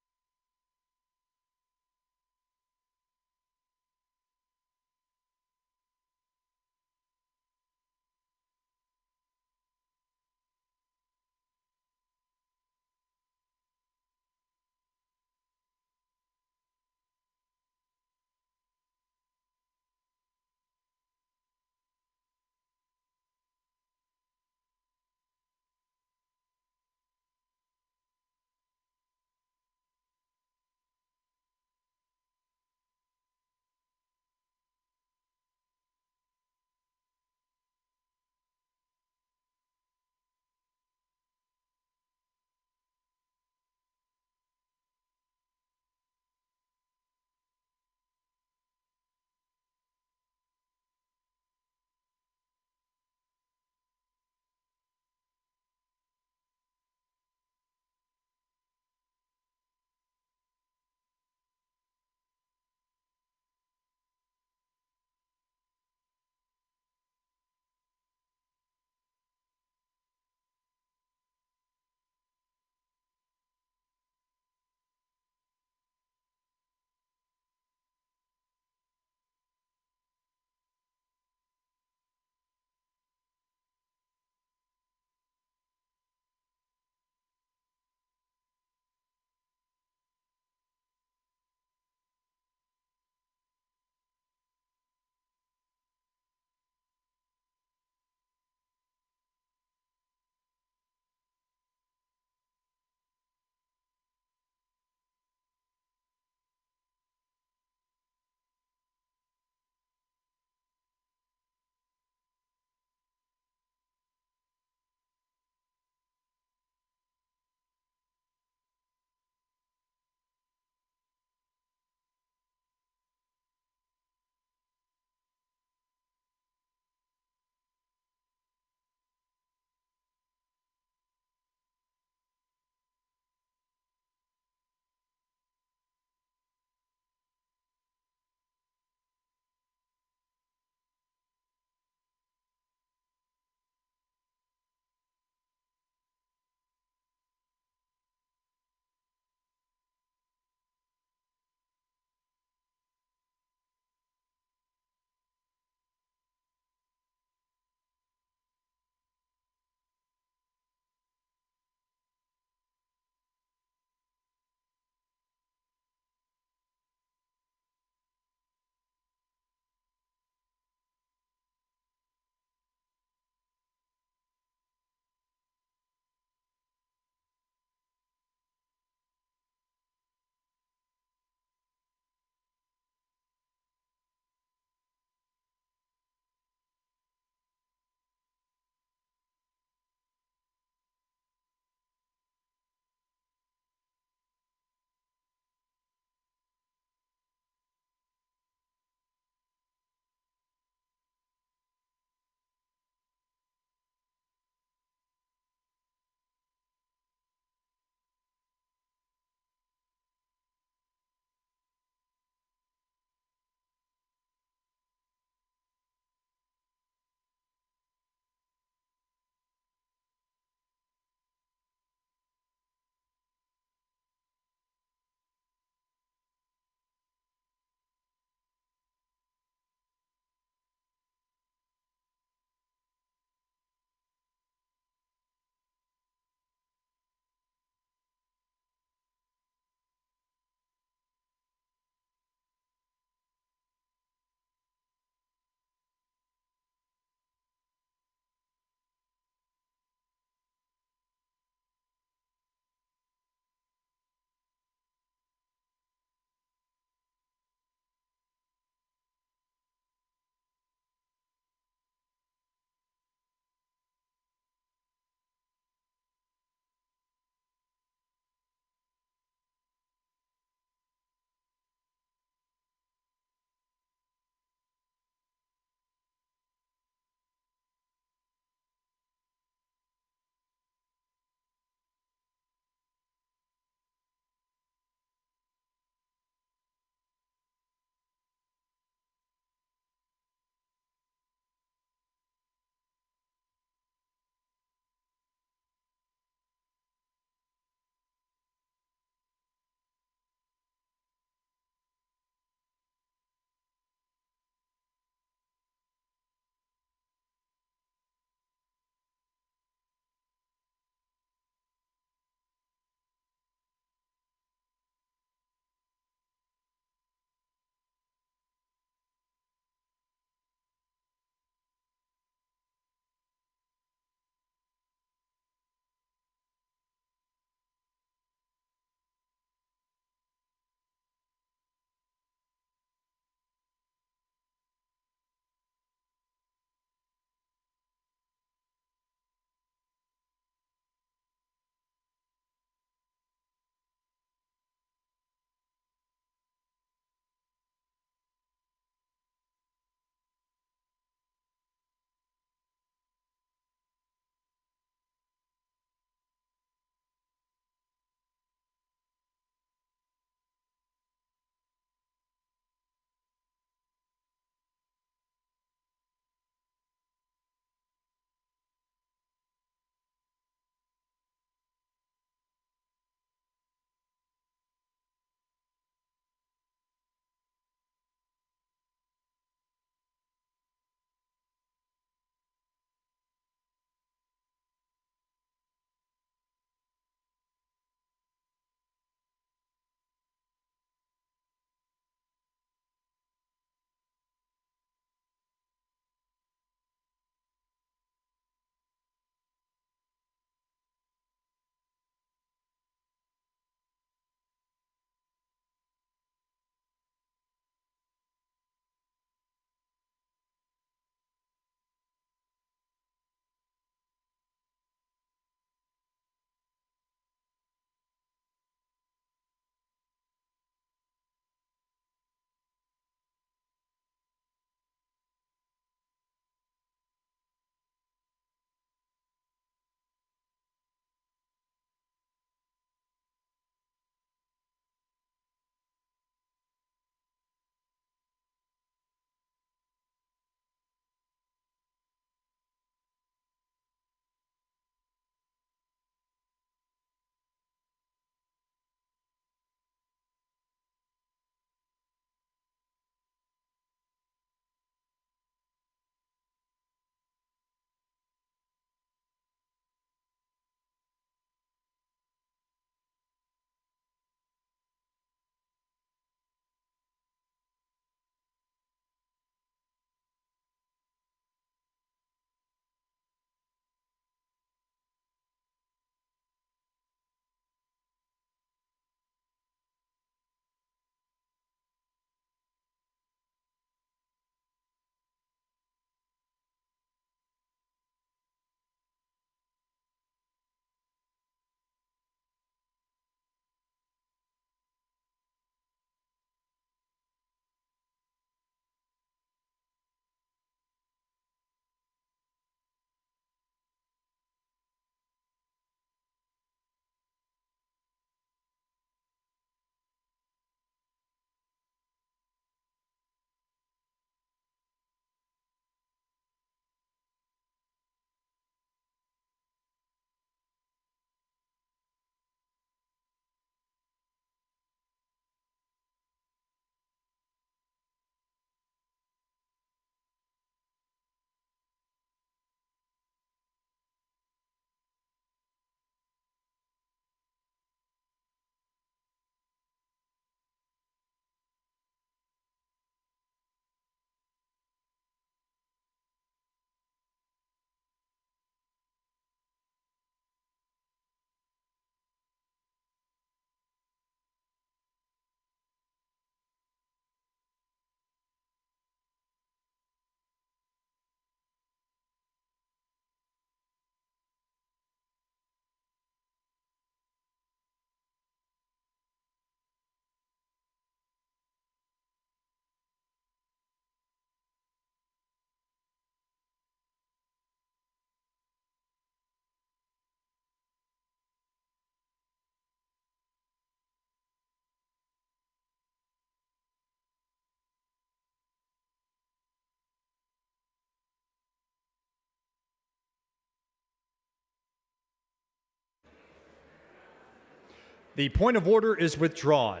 The point of order is withdrawn.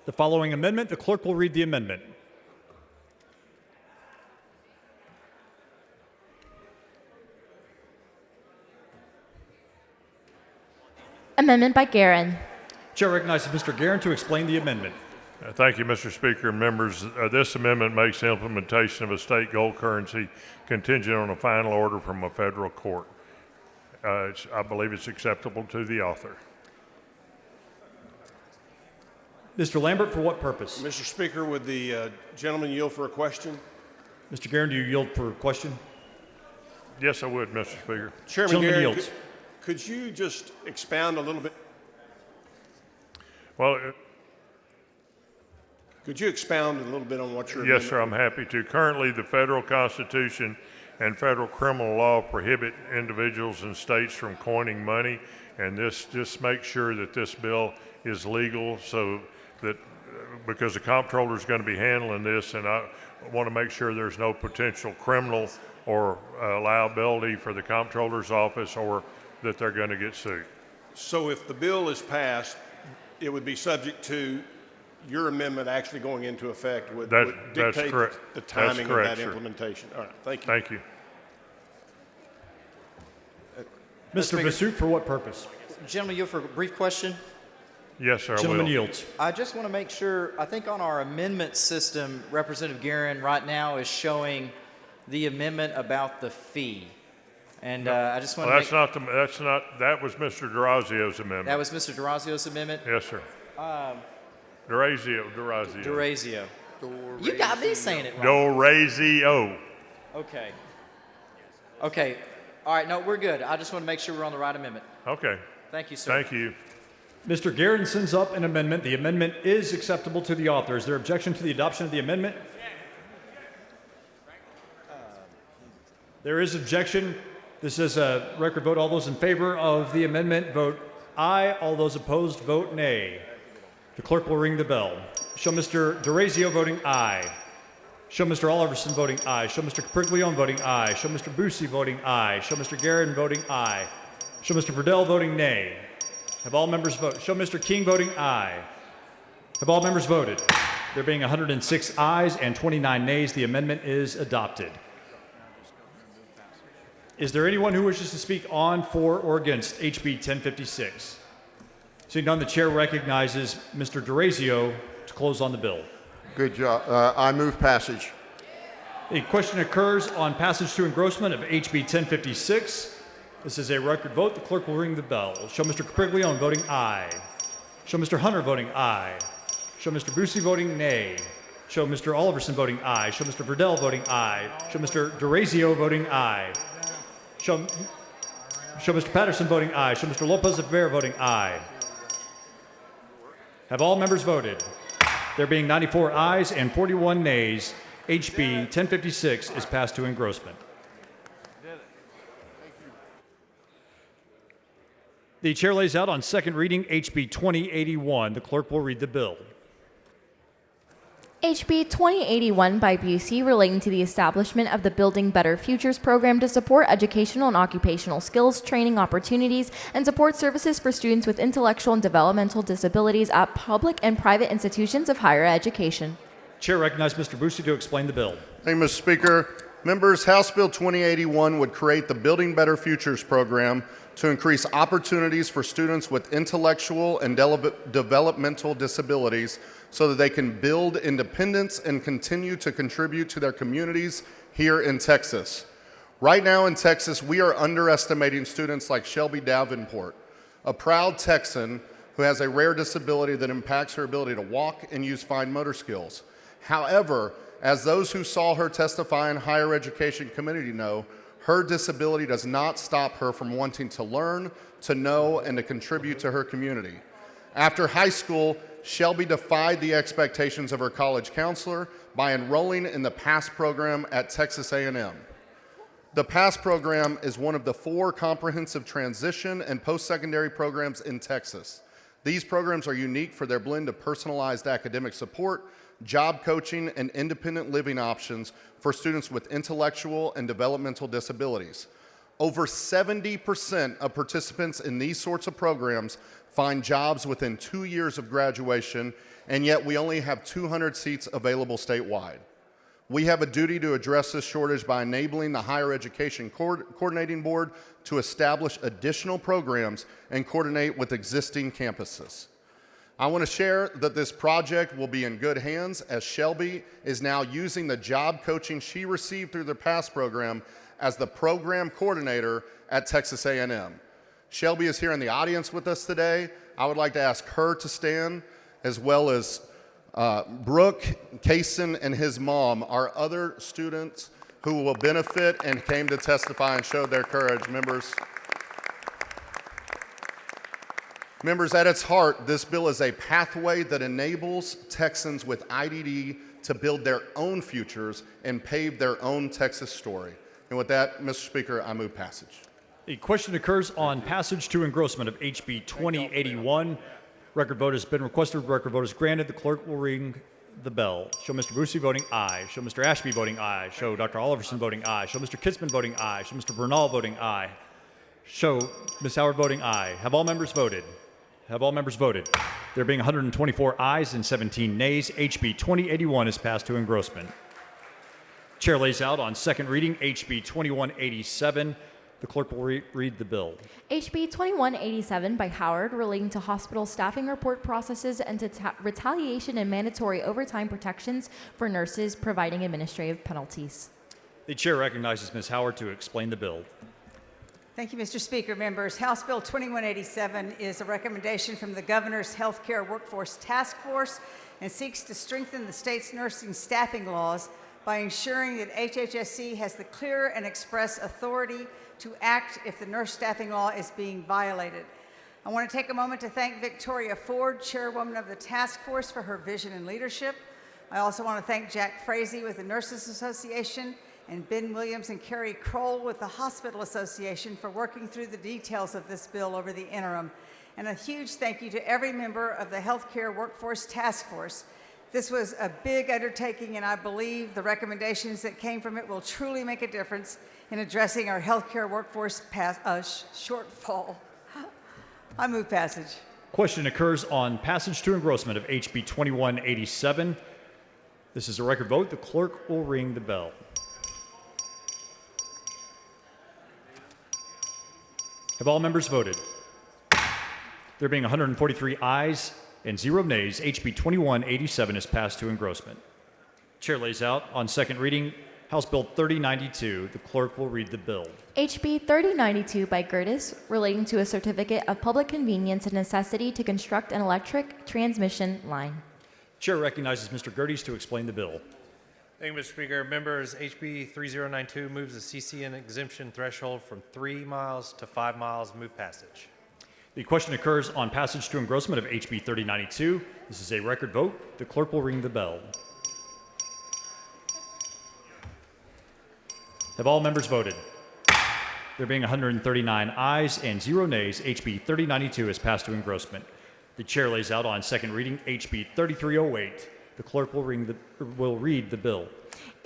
The following amendment, the clerk will read the amendment. Amendment by Guerin. Chair recognizes Mr. Guerin to explain the amendment. Thank you, Mr. Speaker and members. This amendment makes the implementation of a state gold currency contingent on a final order from a federal court. I believe it's acceptable to the author. Mr. Lambert, for what purpose? Mr. Speaker, would the gentleman yield for a question? Mr. Guerin, do you yield for a question? Yes, I would, Mr. Speaker. Chairman Gentleman Guerin, yields. could you just expound a little bit? Well, Could you expound a little bit on what your yes, sir, I'm happy to. Currently, the federal Constitution and federal criminal law prohibit individuals and states from coining money, and this just makes sure that this bill is legal so that because the comptroller is going to be handling this, and I want to make sure there's no potential criminal or liability for the comptroller's office or that they're going to get sued. So if the bill is passed, it would be subject to your amendment actually going into effect would dictate that's correct. the timing That's correct, of that sir. implementation. All right, thank you. Thank you. Mr. Vasut, for what purpose? Gentleman, yield for a brief question. Yes, sir, I Gentleman will. yields. I just want to make sure, I think on our amendment system, Representative Guerin right now is showing the amendment about the fee. And I just want Well, to that was Mr. Durazio's amendment. That was Mr. Durazio's amendment? Yes, sir. Durazio. Durazio. You got me saying it wrong. Durazio. Okay. Okay. All right, no, we're good. I just want to make sure we're on the right amendment. Okay. Thank you, sir. Thank you. Mr. Guerin sends up an amendment. The amendment is acceptable to the author. Is there objection to the adoption of the amendment? There is objection. This is a record vote. All those in favor of the amendment vote aye. All those opposed vote nay. The clerk will ring the bell. Show Mr. Durazio voting aye. Show Mr. Oliverson voting aye. Show Mr. Capriglione voting aye. Show Mr. Busey voting aye. Show Mr. Guerin voting aye. Show Mr. Verdell voting nay. Have all members voted? Show Mr. King voting aye. Have all members voted? There being 106 ayes and 29 nays, the amendment is adopted. Is there anyone who wishes to speak on, for, or against HB 1056? Seeing none, the chair recognizes Mr. Durazio to close on the bill. Good job. I move passage. A question occurs on passage to engrossment of HB 1056. This is a record vote. The clerk will ring the bell. Show Mr. Capriglione voting aye. Show Mr. Hunter voting aye. Show Mr. Busey voting nay. Show Mr. Oliverson voting aye. Show Mr. Verdell voting aye. Show Mr. Durazio voting aye. Show Mr. Patterson voting aye. Show Mr. Lopez Rivera voting aye. Have all members voted? There being 94 ayes and 41 nays, HB 1056 is passed to engrossment. The chair lays out on second reading HB 2081. The clerk will read the bill. HB 2081 by Busey relating to the establishment of the Building Better Futures program to support educational and occupational skills training opportunities and support services for students with intellectual and developmental disabilities at public and private institutions of higher education. Chair recognizes Mr. Busey to explain the bill. Thank you, Mr. Speaker. Members, House Bill 2081 would create the Building Better Futures program to increase opportunities for students with intellectual and developmental disabilities so that they can build independence and continue to contribute to their communities here in Texas. Right now in Texas, we are underestimating students like Shelby Davenport, a proud Texan who has a rare disability that impacts her ability to walk and use fine motor skills. However, as those who saw her testify in higher education committee know, her disability does not stop her from wanting to learn, to know, and to contribute to her community. After high school, Shelby defied the expectations of her college counselor by enrolling in the PASS program at Texas A&M. The PASS program is one of the 4 comprehensive transition and post-secondary programs in Texas. These programs are unique for their blend of personalized academic support, job coaching, and independent living options for students with intellectual and developmental disabilities. Over 70% of participants in these sorts of programs find jobs within 2 years of graduation, and yet we only have 200 seats available statewide. We have a duty to address this shortage by enabling the Higher Education Coordinating Board to establish additional programs and coordinate with existing campuses. I want to share that this project will be in good hands, as Shelby is now using the job coaching she received through the PASS program as the program coordinator at Texas A&M. Shelby is here in the audience with us today. I would like to ask her to stand, as well as Brooke, Kaysen, and his mom, our other students who will benefit and came to testify and showed their courage. Members, at its heart, this bill is a pathway that enables Texans with IDD to build their own futures and pave their own Texas story. And with that, Mr. Speaker, I move passage. The question occurs on passage to engrossment of HB 2081. Record vote has been requested. Record vote is granted. The clerk will ring the bell. Show Mr. Busey voting aye. Show Mr. Ashby voting aye. Show Dr. Oliverson voting aye. Show Mr. Kitzman voting aye. Show Mr. Bernal voting aye. Show Ms. Howard voting aye. Have all members voted? Have all members voted? There being 124 ayes and 17 nays, HB 2081 is passed to engrossment. Chair lays out on second reading HB 2187. The clerk will read the bill. HB 2187 by Howard, relating to hospital staffing report processes and to retaliation and mandatory overtime protections for nurses providing administrative penalties. The chair recognizes Ms. Howard to explain the bill. Thank you, Mr. Speaker. Members, House Bill 2187 is a recommendation from the Governor's Healthcare Workforce Task Force and seeks to strengthen the state's nursing staffing laws by ensuring that HHSC has the clear and express authority to act if the nurse staffing law is being violated. I want to take a moment to thank Victoria Ford, chairwoman of the task force, for her vision and leadership. I also want to thank Jack Frazee with the Nurses Association and Ben Williams and Carrie Kroll with the Hospital Association for working through the details of this bill over the interim. And a huge thank you to every member of the Healthcare Workforce Task Force. This was a big undertaking, and I believe the recommendations that came from it will truly make a difference in addressing our healthcare workforce shortfall. I move passage. Question occurs on passage to engrossment of HB 2187. This is a record vote. The clerk will ring the bell. Have all members voted? There being 143 ayes and 0 nays, HB 2187 is passed to engrossment. Chair lays out on second reading House Bill 3092. The clerk will read the bill. HB 3092 by Gertis, relating to a certificate of public convenience and necessity to construct an electric transmission line. Chair recognizes Mr. Gertis to explain the bill. Thank you, Mr. Speaker. Members, HB 3092 moves the CCN exemption threshold from 3 miles to 5 miles. Move passage. The question occurs on passage to engrossment of HB 3092. This is a record vote. The clerk will ring the bell. Have all members voted? There being 139 ayes and 0 nays, HB 3092 is passed to engrossment. The chair lays out on second reading HB 3308. The clerk will read the bill.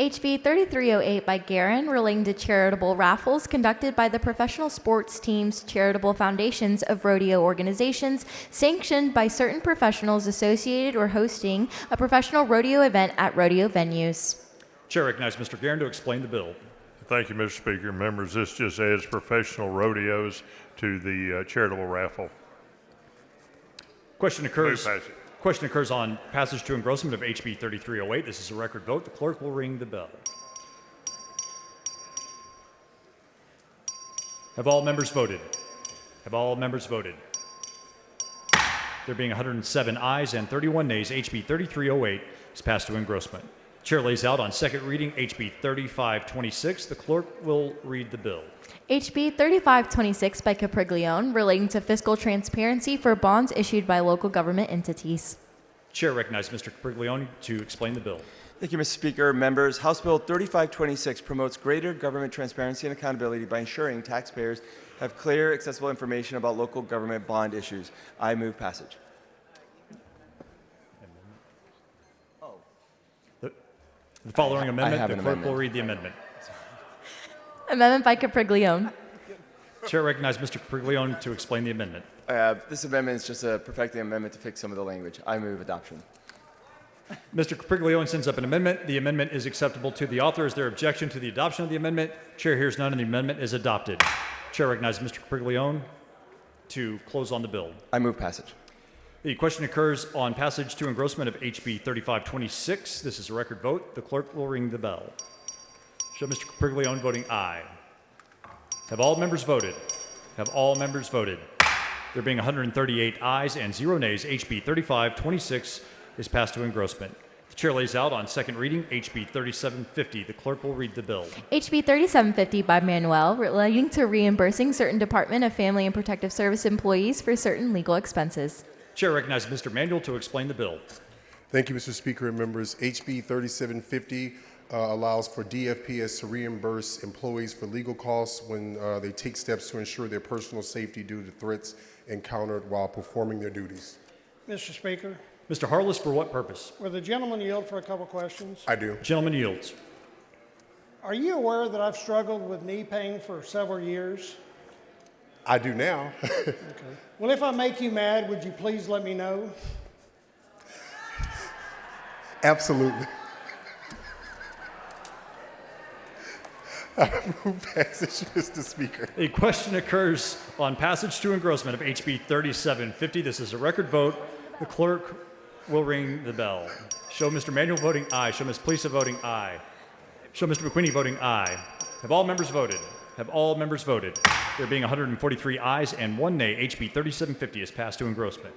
HB 3308 by Guerin, relating to charitable raffles conducted by the professional sports teams, charitable foundations of rodeo organizations, sanctioned by certain professionals associated or hosting a professional rodeo event at rodeo venues. Chair recognizes Mr. Guerin to explain the bill. Thank you, Mr. Speaker. Members, this just adds professional rodeos to the charitable raffle. Question occurs on passage to engrossment of HB 3308. This is a record vote. The clerk will ring the bell. Have all members voted? Have all members voted? There being 107 ayes and 31 nays, HB 3308 is passed to engrossment. Chair lays out on second reading HB 3526. The clerk will read the bill. HB 3526 by Capriglione, relating to fiscal transparency for bonds issued by local government entities. Chair recognizes Mr. Capriglione to explain the bill. Thank you, Mr. Speaker. Members, House Bill 3526 promotes greater government transparency and accountability by ensuring taxpayers have clear, accessible information about local government bond issues. I move passage. The following amendment, the clerk will read the amendment. Amendment by Capriglione. Chair recognizes Mr. Capriglione to explain the amendment. This amendment is just a perfecting amendment to fix some of the language. I move adoption. Mr. Capriglione sends up an amendment. The amendment is acceptable to the author. Is there objection to the adoption of the amendment? Chair hears none, and the amendment is adopted. Chair recognizes Mr. Capriglione to close on the bill. I move passage. The question occurs on passage to engrossment of HB 3526. This is a record vote. The clerk will ring the bell. Show Mr. Capriglione voting aye. Have all members voted? Have all members voted? There being 138 ayes and 0 nays, HB 3526 is passed to engrossment. The chair lays out on second reading HB 3750. The clerk will read the bill. HB 3750 by Manuel, relating to reimbursing certain Department of Family and Protective Service employees for certain legal expenses. Chair recognizes Mr. Manuel to explain the bill. Thank you, Mr. Speaker and members. HB 3750 allows for DFPS to reimburse employees for legal costs when they take steps to ensure their personal safety due to threats encountered while performing their duties. Mr. Speaker, Mr. Harless, for what purpose? will the gentleman yield for a couple questions? I do. Gentleman yields. Are you aware that I've struggled with knee pain for several years? I do now. Okay. Well, if I make you mad, would you please let me know? Absolutely. I move passage, Mr. Speaker. A question occurs on passage to engrossment of HB 3750. This is a record vote. The clerk will ring the bell. Show Mr. Manuel voting aye. Show Ms. Plisa voting aye. Show Mr. McQueenie voting aye. Have all members voted? Have all members voted? There being 143 ayes and 1 nay, HB 3750 is passed to engrossment.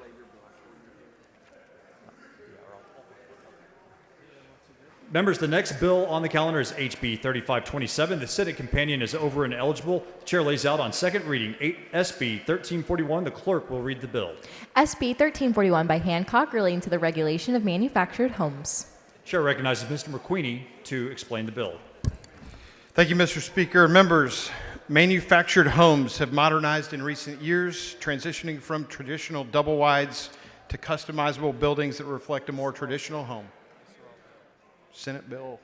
Members, the next bill on the calendar is HB 3527. The Senate companion is over and eligible. The chair lays out on second reading SB 1341. The clerk will read the bill. SB 1341 by Hancock, relating to the regulation of manufactured homes. Chair recognizes Mr. McQueenie to explain the bill. Thank you, Mr. Speaker. Members, manufactured homes have modernized in recent years, transitioning from traditional double wides to customizable buildings that reflect a more traditional home. Senate Bill.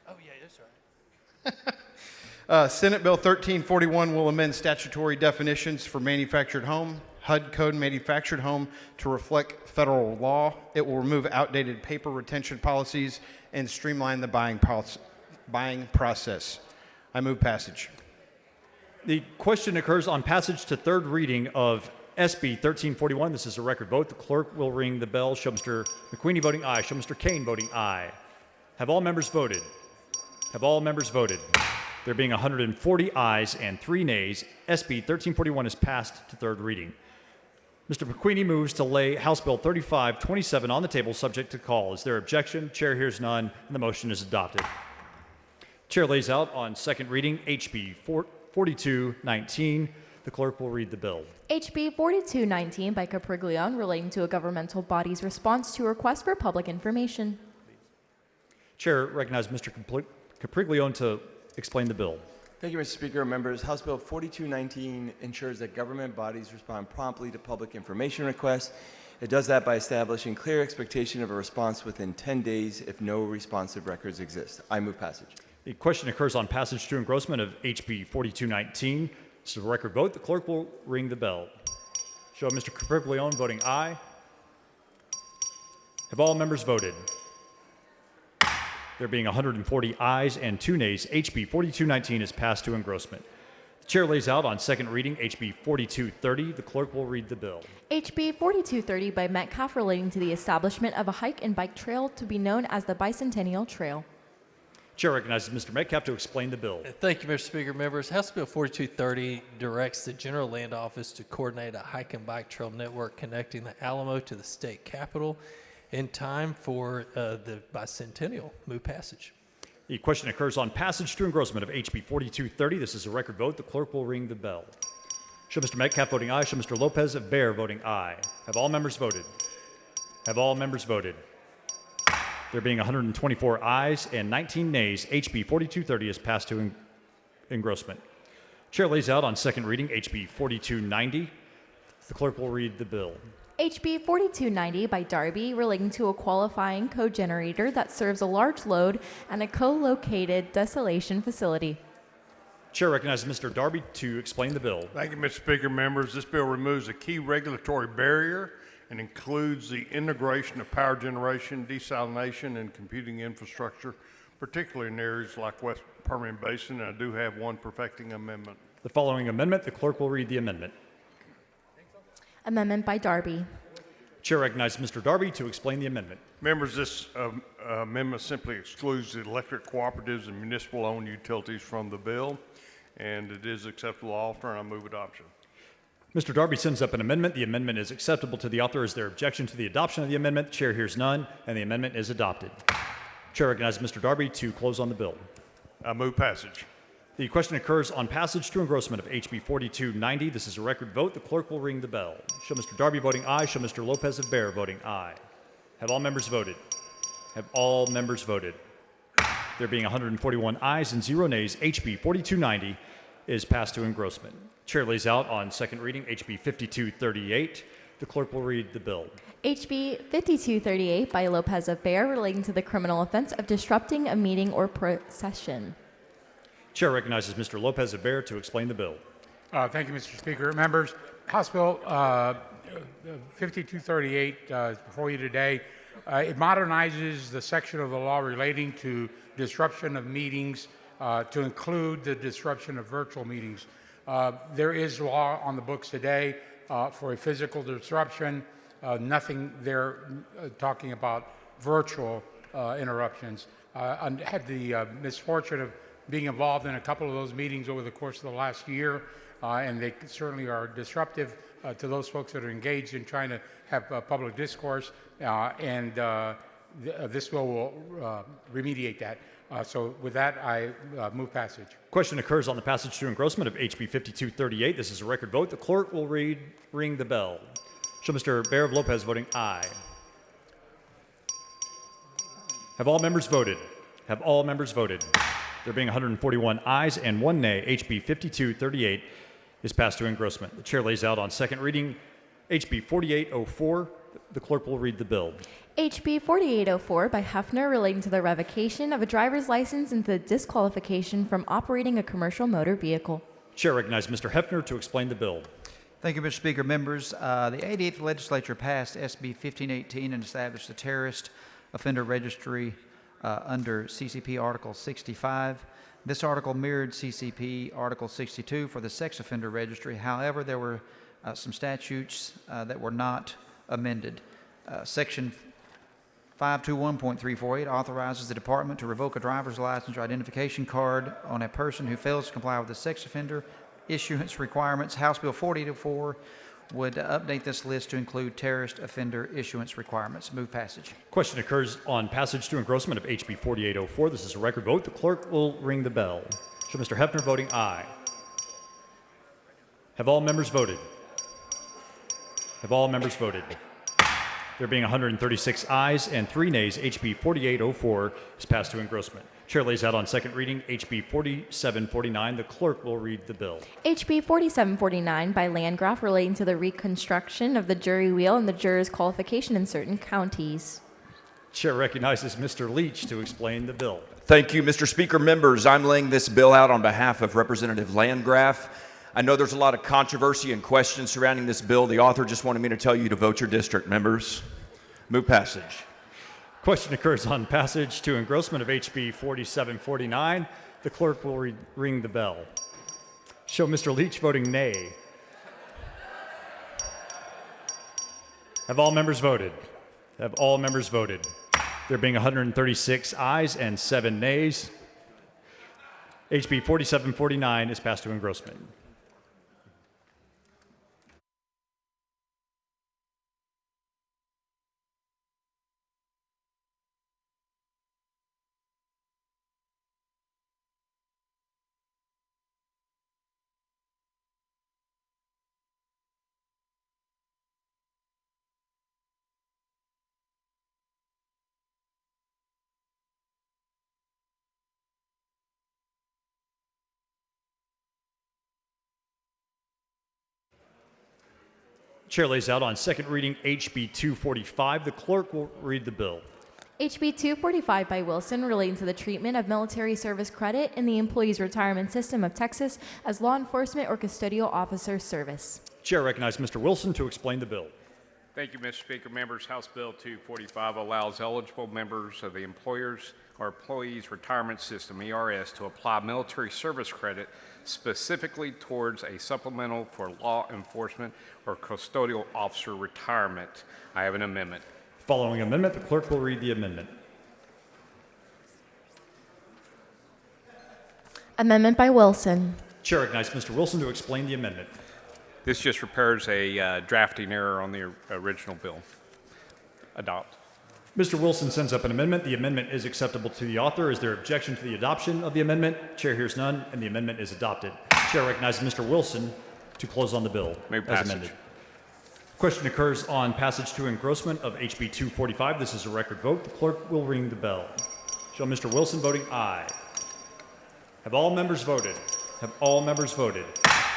Oh, yeah, that's right. Senate Bill 1341 will amend statutory definitions for manufactured home, HUD code manufactured home to reflect federal law. It will remove outdated paper retention policies and streamline the buying process. I move passage. The question occurs on passage to third reading of SB 1341. This is a record vote. The clerk will ring the bell. Show Mr. McQueenie voting aye. Show Mr. Kane voting aye. Have all members voted? Have all members voted? There being 140 ayes and 3 nays, SB 1341 is passed to third reading. Mr. McQueenie moves to lay House Bill 3527 on the table subject to call. Is there objection? Chair hears none, and the motion is adopted. Chair lays out on second reading HB 4219. The clerk will read the bill. HB 4219 by Capriglione, relating to a governmental body's response to a request for public information. Chair recognizes Mr. Capriglione to explain the bill. Thank you, Mr. Speaker. Members, House Bill 4219 ensures that government bodies respond promptly to public information requests. It does that by establishing clear expectation of a response within 10 days if no responsive records exist. I move passage. The question occurs on passage to engrossment of HB 4219. This is a record vote. The clerk will ring the bell. Show Mr. Capriglione voting aye. Have all members voted? There being 140 ayes and 2 nays, HB 4219 is passed to engrossment. The chair lays out on second reading HB 4230. The clerk will read the bill. HB 4230 by Metcalf, relating to the establishment of a hike and bike trail to be known as the Bicentennial Trail. Chair recognizes Mr. Metcalf to explain the bill. Thank you, Mr. Speaker. Members, House Bill 4230 directs the General Land Office to coordinate a hike and bike trail network connecting the Alamo to the state capitol in time for the bicentennial. Move passage. The question occurs on passage to engrossment of HB 4230. This is a record vote. The clerk will ring the bell. Show Mr. Metcalf voting aye. Show Mr. Lopez of Bear voting aye. Have all members voted? Have all members voted? There being 124 ayes and 19 nays, HB 4230 is passed to engrossment. Chair lays out on second reading HB 4290. The clerk will read the bill. HB 4290 by Darby, relating to a qualifying cogenerator that serves a large load and a co-located desalination facility. Chair recognizes Mr. Darby to explain the bill. Thank you, Mr. Speaker. Members, this bill removes a key regulatory barrier and includes the integration of power generation, desalination, and computing infrastructure, particularly in areas like West Permian Basin. And I do have one perfecting amendment. The following amendment, the clerk will read the amendment. Amendment by Darby. Chair recognizes Mr. Darby to explain the amendment. Members, this amendment simply excludes the electric cooperatives and municipal-owned utilities from the bill, and it is acceptable to the author, and I move adoption. Mr. Darby sends up an amendment. The amendment is acceptable to the author. Is there objection to the adoption of the amendment? The chair hears none, and the amendment is adopted. Chair recognizes Mr. Darby to close on the bill. I move passage. The question occurs on passage to engrossment of HB 4290. This is a record vote. The clerk will ring the bell. Show Mr. Darby voting aye. Show Mr. Lopez of Bear voting aye. Have all members voted? Have all members voted? There being 141 ayes and 0 nays, HB 4290 is passed to engrossment. Chair lays out on second reading HB 5238. The clerk will read the bill. HB 5238 by Lopez of Bear relating to the criminal offense of disrupting a meeting or procession. Chair recognizes Mr. Lopez of Bear to explain the bill. Thank you, Mr. Speaker. Members, House Bill 5238 is before you today. It modernizes the section of the law relating to disruption of meetings to include the disruption of virtual meetings. There is law on the books today for a physical disruption, nothing there talking about virtual interruptions. I had the misfortune of being involved in a couple of those meetings over the course of the last year, and they certainly are disruptive to those folks that are engaged in trying to have public discourse, and this bill will remediate that. So with that, I move passage. Question occurs on the passage to engrossment of HB 5238. This is a record vote. The clerk will ring the bell. Show Mr. Bear of Lopez voting aye. Have all members voted? Have all members voted? There being 141 ayes and 1 nay, HB 5238 is passed to engrossment. The chair lays out on second reading HB 4804. The clerk will read the bill. HB 4804 by Hefner relating to the revocation of a driver's license and the disqualification from operating a commercial motor vehicle. Chair recognizes Mr. Hefner to explain the bill. Thank you, Mr. Speaker. Members, the 88th Legislature passed SB 1518 and established the Terrorist Offender Registry under CCP Article 65. This article mirrored CCP Article 62 for the Sex Offender Registry. However, there were some statutes that were not amended. Section 521.348 authorizes the department to revoke a driver's license or identification card on a person who fails to comply with the sex offender issuance requirements. House Bill 4804 would update this list to include terrorist offender issuance requirements. Move passage. Question occurs on passage to engrossment of HB 4804. This is a record vote. The clerk will ring the bell. Show Mr. Hefner voting aye. Have all members voted? Have all members voted? There being 136 ayes and 3 nays, HB 4804 is passed to engrossment. Chair lays out on second reading HB 4749. The clerk will read the bill. HB 4749 by Landgraf relating to the reconstruction of the jury wheel and the jurors' qualification in certain counties. Chair recognizes Mr. Leach to explain the bill. Thank you, Mr. Speaker. Members, I'm laying this bill out on behalf of Representative Landgraf. I know there's a lot of controversy and questions surrounding this bill. The author just wanted me to tell you to vote your district, members. Move passage. Question occurs on passage to engrossment of HB 4749. The clerk will ring the bell. Show Mr. Leach voting nay. Have all members voted? Have all members voted? There being 136 ayes and 7 nays, HB 4749 is passed to engrossment. Chair lays out on second reading HB 245. The clerk will read the bill. HB 245 by Wilson relating to the treatment of military service credit in the Employees Retirement System of Texas as law enforcement or custodial officer service. Chair recognizes Mr. Wilson to explain the bill. Thank you, Mr. Speaker. Members, House Bill 245 allows eligible members of the Employers or Employees Retirement System, ERS, to apply military service credit specifically towards a supplemental for law enforcement or custodial officer retirement. I have an amendment. Following amendment, the clerk will read the amendment. Amendment by Wilson. Chair recognizes Mr. Wilson to explain the amendment. This just repairs a drafting error on the original bill. Adopt. Mr. Wilson sends up an amendment. The amendment is acceptable to the author. Is there objection to the adoption of the amendment? Chair hears none, and the amendment is adopted. Chair recognizes Mr. Wilson to close on the bill Move as passage. amended. Question occurs on passage to engrossment of HB 245. This is a record vote. The clerk will ring the bell. Show Mr. Wilson voting aye. Have all members voted? Have all members voted?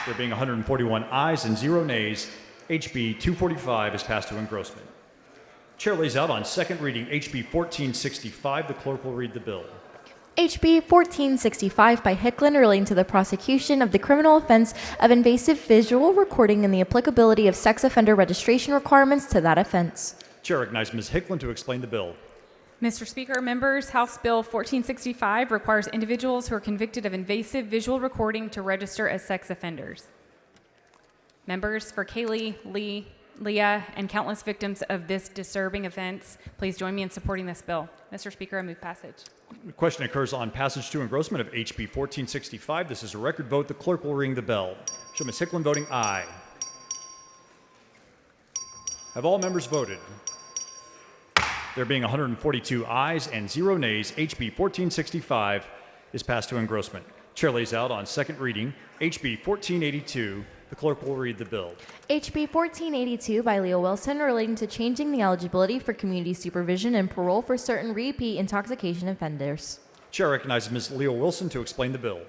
There being 141 ayes and 0 nays, HB 245 is passed to engrossment. Chair lays out on second reading HB 1465. The clerk will read the bill. HB 1465 by Hicklin relating to the prosecution of the criminal offense of invasive visual recording and the applicability of sex offender registration requirements to that offense. Chair recognizes Ms. Hicklin to explain the bill. Mr. Speaker, members, House Bill 1465 requires individuals who are convicted of invasive visual recording to register as sex offenders. Members, for Kaylee, Lee, Leah, and countless victims of this disturbing offense, please join me in supporting this bill. Mr. Speaker, I move passage. The question occurs on passage to engrossment of HB 1465. This is a record vote. The clerk will ring the bell. Show Ms. Hicklin voting aye. Have all members voted? There being 142 ayes and 0 nays, HB 1465 is passed to engrossment. Chair lays out on second reading HB 1482. The clerk will read the bill. HB 1482 by Leo Wilson relating to changing the eligibility for community supervision and parole for certain repeat intoxication offenders. Chair recognizes Ms. Leo Wilson to explain the bill.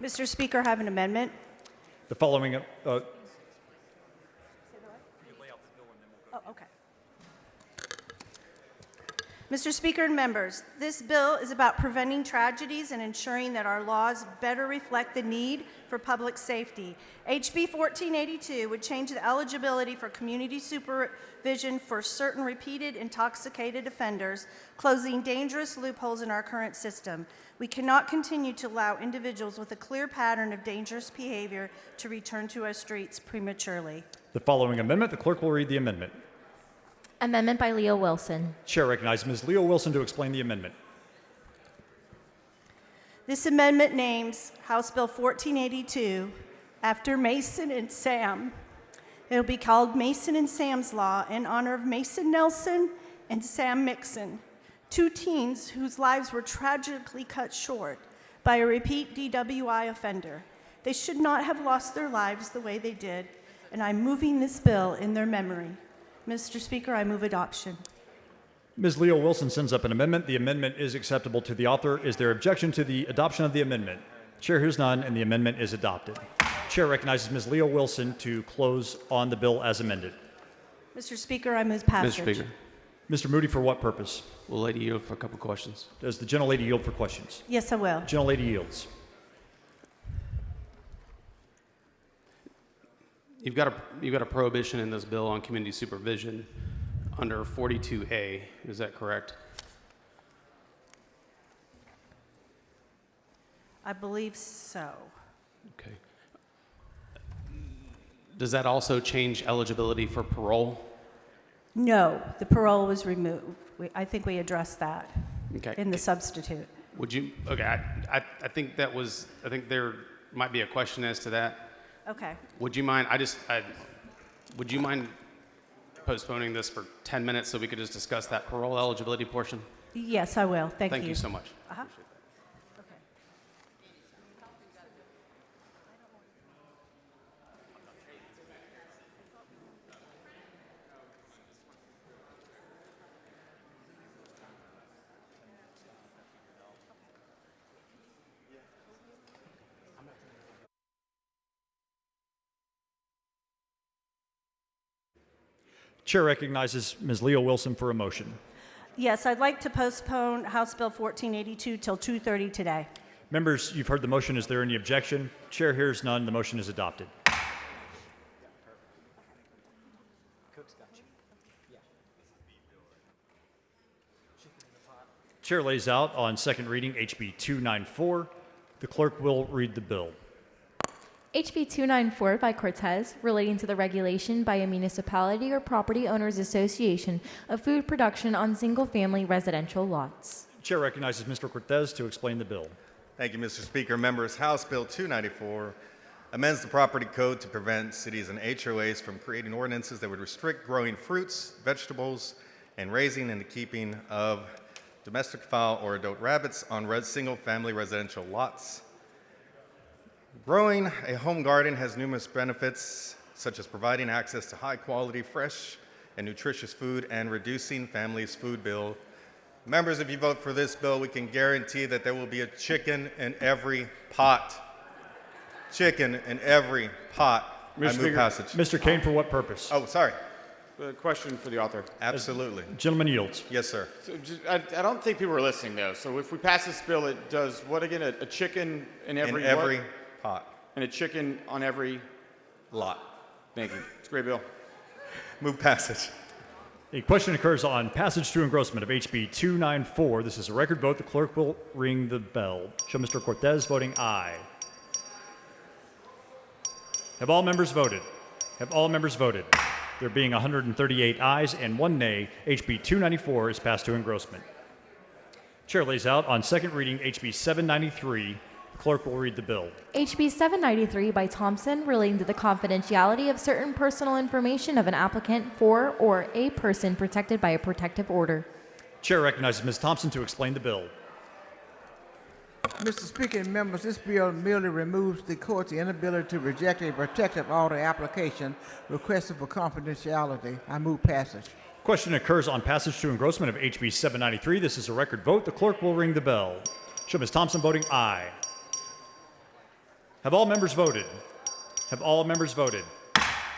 Mr. Speaker, I have an amendment. The following Oh, okay. Mr. Speaker and members, this bill is about preventing tragedies and ensuring that our laws better reflect the need for public safety. HB 1482 would change the eligibility for community supervision for certain repeated intoxicated offenders, closing dangerous loopholes in our current system. We cannot continue to allow individuals with a clear pattern of dangerous behavior to return to our streets prematurely. The following amendment, the clerk will read the amendment. Amendment by Leo Wilson. Chair recognizes Ms. Leo Wilson to explain the amendment. This amendment names House Bill 1482 after Mason and Sam. It will be called Mason and Sam's Law in honor of Mason Nelson and Sam Mixon, two teens whose lives were tragically cut short by a repeat DWI offender. They should not have lost their lives the way they did, and I'm moving this bill in their memory. Mr. Speaker, I move adoption. Ms. Leo Wilson sends up an amendment. The amendment is acceptable to the author. Is there objection to the adoption of the amendment? Chair hears none, and the amendment is adopted. Chair recognizes Ms. Leo Wilson to close on the bill as amended. Mr. Speaker, I move passage. Mr. Speaker, Mr. Moody, for what purpose? will lady yield for a couple questions? Does the gentlelady yield for questions? Yes, I will. Gentlelady yields. You've got a prohibition in this bill on community supervision under 42A. Is that correct? I believe so. Okay. Does that also change eligibility for parole? No, the parole was removed. I think we addressed that Okay. in the substitute. Would you? Okay. I think that was. I think there might be a question as to that. Okay. Would you mind? Would you mind postponing this for 10 minutes so we could just discuss that parole eligibility portion? Yes, I will. Thank you. Thank you so much. Uh-huh. Chair recognizes Ms. Leo Wilson for a motion. Yes, I'd like to postpone House Bill 1482 till 2:30 today. Members, you've heard the motion. Is there any objection? Chair hears none. The motion is adopted. Chair lays out on second reading HB 294. The clerk will read the bill. HB 294 by Cortez, relating to the regulation by a municipality or property owners association of food production on single-family residential lots. Chair recognizes Mr. Cortez to explain the bill. Thank you, Mr. Speaker. Members, House Bill 294 amends the property code to prevent cities and HOAs from creating ordinances that would restrict growing fruits, vegetables, and raising and the keeping of domestic fowl or adult rabbits on single-family residential lots. Growing a home garden has numerous benefits, such as providing access to high-quality, fresh, and nutritious food and reducing families' food bill. Members, if you vote for this bill, we can guarantee that there will be a chicken in every pot. Chicken in every pot. I move passage. Mr. Kane, for what purpose? Oh, sorry. A question for the author. Absolutely. Gentleman yields. Yes, sir. So I don't think people are listening, though. So if we pass this bill, it does what again? A chicken in every pot. And a chicken on every lot. Thank you. It's a great bill. Move passage. The question occurs on passage to engrossment of HB 294. This is a record vote. The clerk will ring the bell. Show Mr. Cortez voting aye. Have all members voted? Have all members voted? There being 138 ayes and 1 nay, HB 294 is passed to engrossment. Chair lays out on second reading HB 793. The clerk will read the bill. HB 793 by Thompson, relating to the confidentiality of certain personal information of an applicant for or a person protected by a protective order. Chair recognizes Ms. Thompson to explain the bill. Mr. Speaker and members, this bill merely removes the court's inability to reject a protective order application requested for confidentiality. I move passage. Question occurs on passage to engrossment of HB 793. This is a record vote. The clerk will ring the bell. Show Ms. Thompson voting aye. Have all members voted? Have all members voted?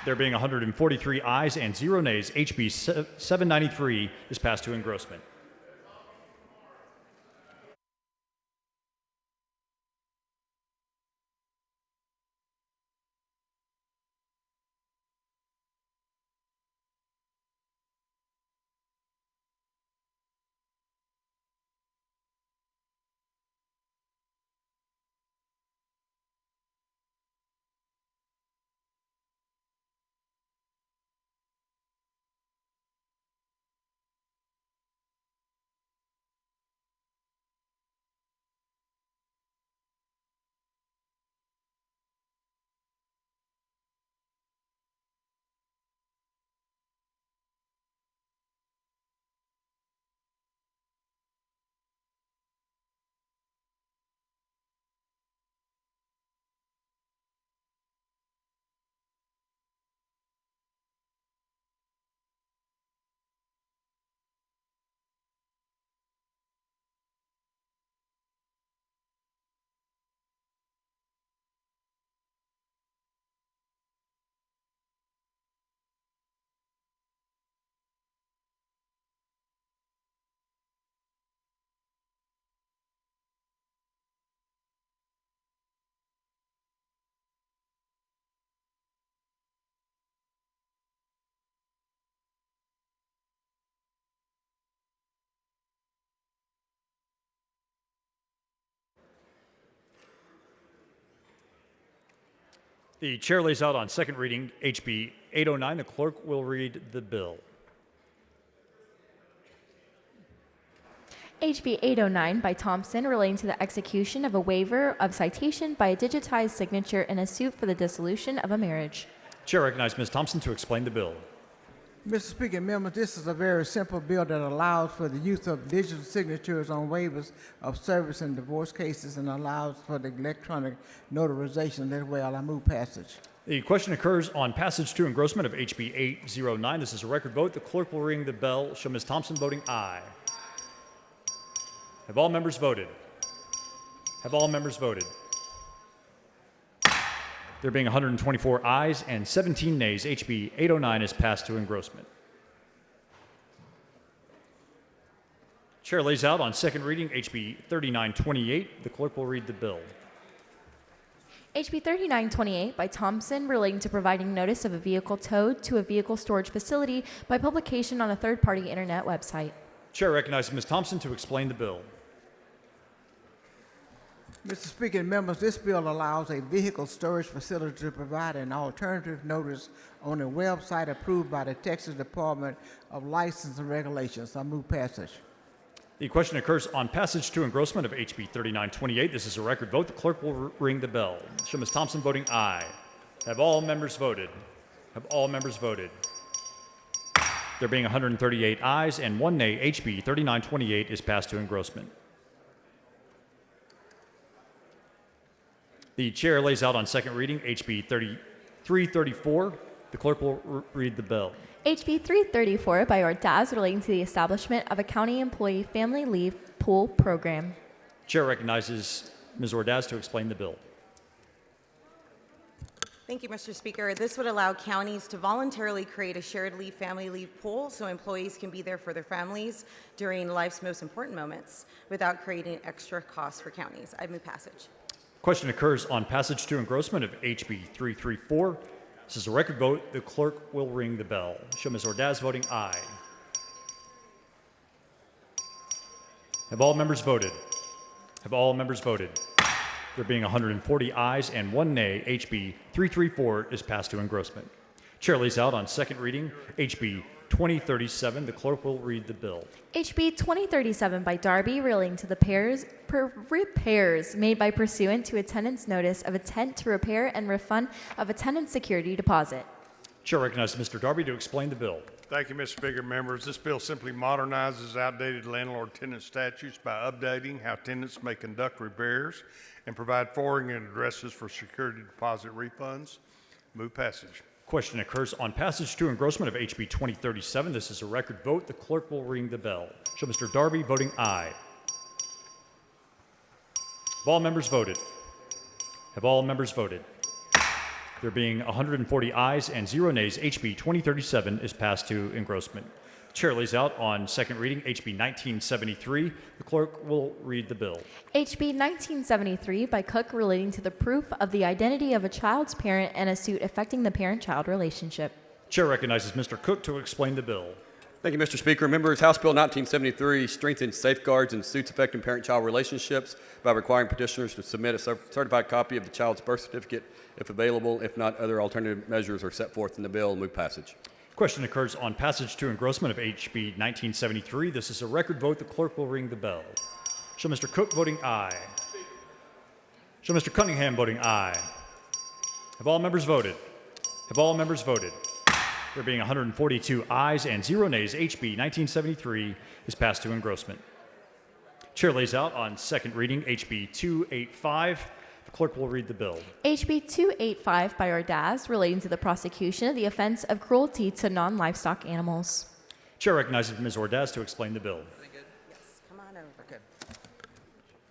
There being 143 ayes and 0 nays, HB 793 is passed to engrossment. The chair lays out on second reading HB 809. The clerk will read the bill. HB 809 by Thompson, relating to the execution of a waiver of citation by a digitized signature in a suit for the dissolution of a marriage. Chair recognizes Ms. Thompson to explain the bill. Mr. Speaker and members, this is a very simple bill that allows for the use of digital signatures on waivers of service in divorce cases and allows for the electronic notarization as well. I move passage. The question occurs on passage to engrossment of HB 809. This is a record vote. The clerk will ring the bell. Show Ms. Thompson voting aye. Have all members voted? Have all members voted? There being 124 ayes and 17 nays, HB 809 is passed to engrossment. Chair lays out on second reading HB 3928. The clerk will read the bill. HB 3928 by Thompson relating to providing notice of a vehicle towed to a vehicle storage facility by publication on a third-party internet website. Chair recognizes Ms. Thompson to explain the bill. Mr. Speaker and members, this bill allows a vehicle storage facility to provide an alternative notice on a website approved by the Texas Department of License and Regulations. I move passage. The question occurs on passage to engrossment of HB 3928. This is a record vote. The clerk will ring the bell. Show Ms. Thompson voting aye. Have all members voted? Have all members voted? There being 138 ayes and 1 nay, HB 3928 is passed to engrossment. The chair lays out on second reading HB 3334. The clerk will read the bill. HB 334 by Ordaz relating to the establishment of a county employee family leave pool program. Chair recognizes Ms. Ordaz to explain the bill. Thank you, Mr. Speaker. This would allow counties to voluntarily create a shared leave family leave pool so employees can be there for their families during life's most important moments without creating extra costs for counties. I move passage. Question occurs on passage to engrossment of HB 334. This is a record vote. The clerk will ring the bell. Show Ms. Ordaz voting aye. Have all members voted? Have all members voted? There being 140 ayes and 1 nay, HB 334 is passed to engrossment. Chair lays out on second reading HB 2037. The clerk will read the bill. HB 2037 by Darby relating to the repairs made by pursuant to a tenant's notice of intent to repair and refund of a tenant's security deposit. Chair recognizes Mr. Darby to explain the bill. Thank you, Mr. Speaker. Members, this bill simply modernizes outdated landlord-tenant statutes by updating how tenants may conduct repairs and provide forwarding addresses for security deposit refunds. Move passage. Question occurs on passage to engrossment of HB 2037. This is a record vote. The clerk will ring the bell. Show Mr. Darby voting aye. Have all members voted? Have all members voted? There being 140 ayes and 0 nays, HB 2037 is passed to engrossment. The chair lays out on second reading HB 1973. The clerk will read the bill. HB 1973 by Cook relating to the proof of the identity of a child's parent and a suit affecting the parent-child relationship. Chair recognizes Mr. Cook to explain the bill. Thank you, Mr. Speaker. Members, House Bill 1973 strengthens safeguards in suits affecting parent-child relationships by requiring petitioners to submit a certified copy of the child's birth certificate if available. If not, other alternative measures are set forth in the bill. Move passage. Question occurs on passage to engrossment of HB 1973. This is a record vote. The clerk will ring the bell. Show Mr. Cook voting aye. Show Mr. Cunningham voting aye. Have all members voted? Have all members voted? There being 142 ayes and 0 nays, HB 1973 is passed to engrossment. Chair lays out on second reading HB 285. The clerk will read the bill. HB 285 by Ordaz relating to the prosecution of the offense of cruelty to non-livestock animals. Chair recognizes Ms. Ordaz to explain the bill. Yes, come on over. Okay.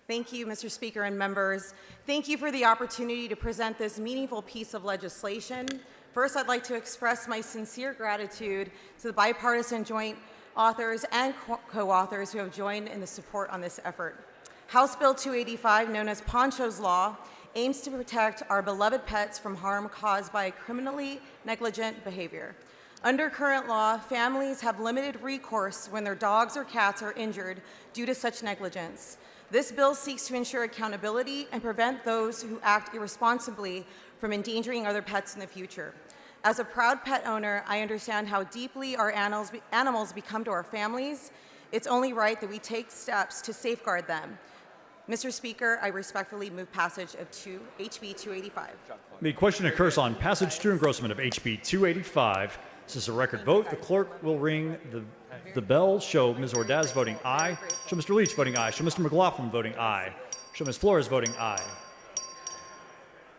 Thank you, Mr. Speaker and members. Thank you for the opportunity to present this meaningful piece of legislation. First, I'd like to express my sincere gratitude to the bipartisan joint authors and co-authors who have joined in the support on this effort. House Bill 285, known as Poncho's Law, aims to protect our beloved pets from harm caused by criminally negligent behavior. Under current law, families have limited recourse when their dogs or cats are injured due to such negligence. This bill seeks to ensure accountability and prevent those who act irresponsibly from endangering other pets in the future. As a proud pet owner, I understand how deeply our animals become to our families. It's only right that we take steps to safeguard them. Mr. Speaker, I respectfully move passage of HB 285. The question occurs on passage to engrossment of HB 285. This is a record vote. The clerk will ring the bell. Show Ms. Ordaz voting aye. Show Mr. Leach voting aye. Show Mr. McLaughlin voting aye. Show Ms. Flores voting aye.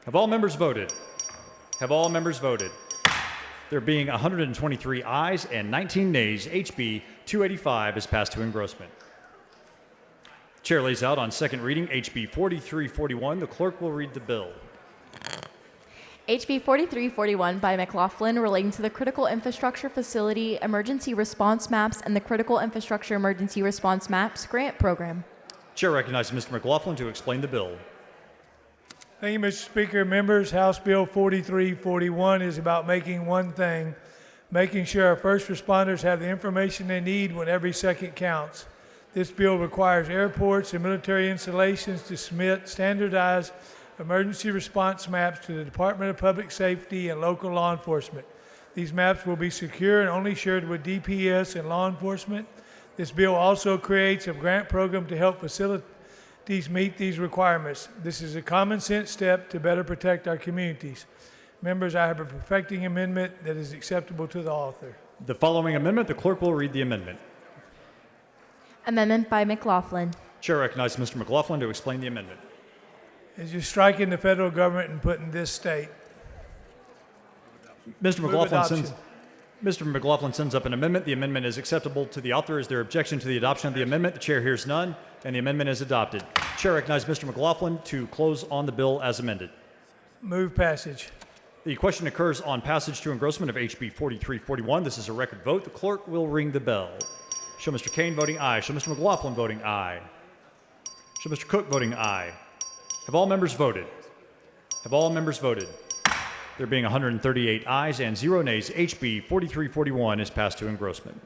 Have all members voted? Have all members voted? There being 123 ayes and 19 nays, HB 285 is passed to engrossment. Chair lays out on second reading HB 4341. The clerk will read the bill. HB 4341 by McLaughlin relating to the Critical Infrastructure Facility Emergency Response Maps and the Critical Infrastructure Emergency Response Maps Grant Program. Chair recognizes Mr. McLaughlin to explain the bill. Thank you, Mr. Speaker. Members, House Bill 4341 is about making one thing, making sure our first responders have the information they need when every second counts. This bill requires airports and military installations to submit standardized emergency response maps to the Department of Public Safety and local law enforcement. These maps will be secure and only shared with DPS and law enforcement. This bill also creates a grant program to help facilities meet these requirements. This is a common sense step to better protect our communities. Members, I have a perfecting amendment that is acceptable to the author. The following amendment, the clerk will read the amendment. Amendment by McLaughlin. Chair recognizes Mr. McLaughlin to explain the amendment. Is just striking the federal government and putting this state. Mr. Move McLaughlin sends up an amendment. The amendment is acceptable to the author. Is there objection to the adoption of the amendment? The chair hears none, and the amendment is adopted. Chair recognizes Mr. McLaughlin to close on the bill as amended. Move passage. The question occurs on passage to engrossment of HB 4341. This is a record vote. The clerk will ring the bell. Show Mr. Kane voting aye. Show Mr. McLaughlin voting aye. Show Mr. Cook voting aye. Have all members voted? Have all members voted? There being 138 ayes and 0 nays, HB 4341 is passed to engrossment.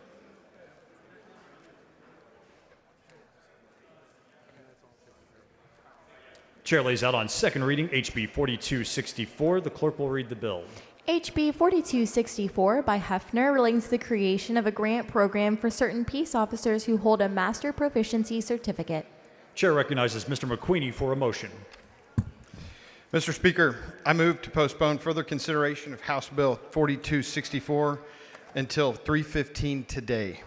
Chair lays out on second reading HB 4264. The clerk will read the bill. HB 4264 by Hefner relating to the creation of a grant program for certain peace officers who hold a Master Proficiency Certificate. Chair recognizes Mr. McQueenie for a motion. Mr. Speaker, I move to postpone further consideration of House Bill 4264 until 3:15 today.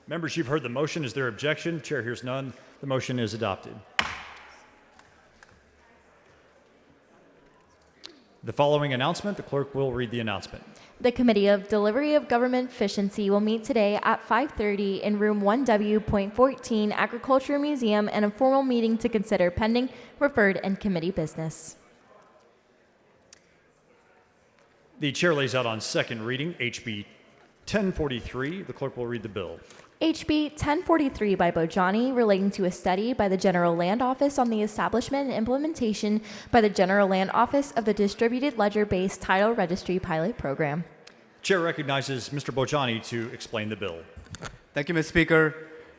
Members, you've heard the motion. Is there objection? Chair hears none. The motion is adopted. The following announcement, the clerk will read the announcement. The Committee of Delivery of Government Efficiency will meet today at 5:30 in room 1W.14 Agriculture Museum in a formal meeting to consider pending, referred, and committee business. The chair lays out on second reading HB 1043. The clerk will read the bill. HB 1043 by Bojani relating to a study by the General Land Office on the establishment and implementation by the General Land Office of the Distributed Ledger-Based Title Registry Pilot Program. Chair recognizes Mr. Bojani to explain the bill. Thank you, Mr. Speaker.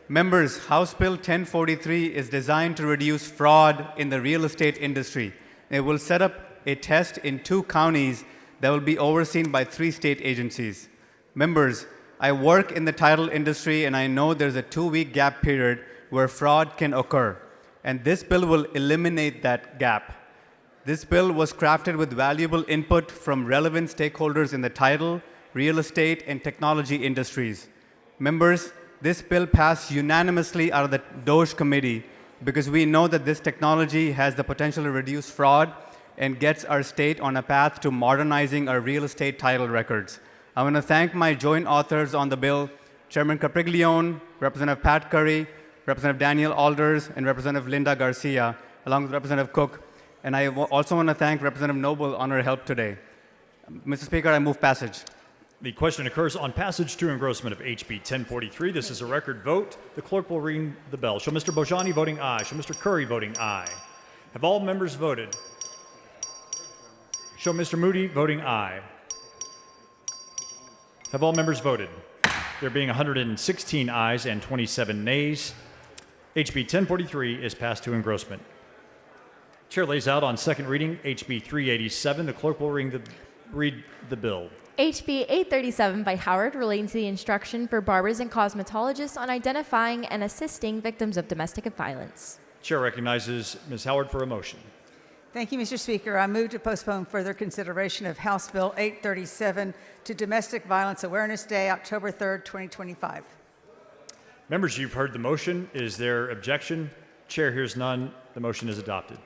Members, House Bill 1043 is designed to reduce fraud in the real estate industry. It will set up a test in 2 counties that will be overseen by 3 state agencies. Members, I work in the title industry and I know there's a 2-week gap period where fraud can occur. And this bill will eliminate that gap. This bill was crafted with valuable input from relevant stakeholders in the title, real estate, and technology industries. Members, this bill passed unanimously out of the DOGE committee because we know that this technology has the potential to reduce fraud and gets our state on a path to modernizing our real estate title records. I want to thank my joint authors on the bill, Chairman Capriglione, Representative Pat Curry, Representative Daniel Alders, and Representative Linda Garcia, along with Representative Cook. And I also want to thank Representative Noble on her help today. Mr. Speaker, I move passage. The question occurs on passage to engrossment of HB 1043. This is a record vote. The clerk will ring the bell. Show Mr. Bojani voting aye. Show Mr. Curry voting aye. Have all members voted? Show Mr. Moody voting aye. Have all members voted? There being 116 ayes and 27 nays, HB 1043 is passed to engrossment. Chair lays out on second reading HB 387. The clerk will read the bill. HB 837 by Howard relating to the instruction for barbers and cosmetologists on identifying and assisting victims of domestic violence. Chair recognizes Ms. Howard for a motion. Thank you, Mr. Speaker. I move to postpone further consideration of House Bill 837 to Domestic Violence Awareness Day, October 3rd, 2025. Members, you've heard the motion. Is there objection? Chair hears none. The motion is adopted.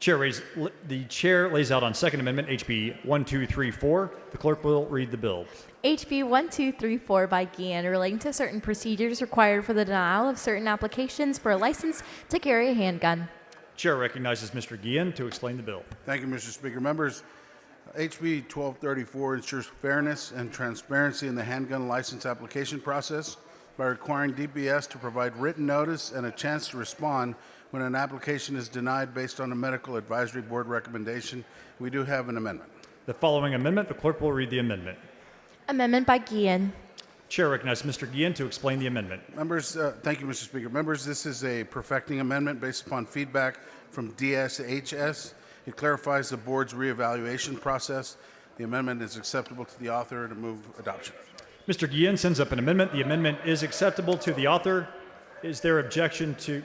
The chair lays out on Second Amendment HB 1234. The clerk will read the bill. HB 1234 by Guillen relating to certain procedures required for the denial of certain applications for a license to carry a handgun. Chair recognizes Mr. Guillen to explain the bill. Thank you, Mr. Speaker. Members, HB 1234 ensures fairness and transparency in the handgun license application process by requiring DPS to provide written notice and a chance to respond when an application is denied based on a medical advisory board recommendation. We do have an amendment. The following amendment, the clerk will read the amendment. Amendment by Guillen. Chair recognizes Mr. Guillen to explain the amendment. Members, thank you, Mr. Speaker. Members, this is a perfecting amendment based upon feedback from DSHS. It clarifies the board's reevaluation process. The amendment is acceptable to the author and move adoption. Mr. Guillen sends up an amendment. The amendment is acceptable to the author. Is there objection to?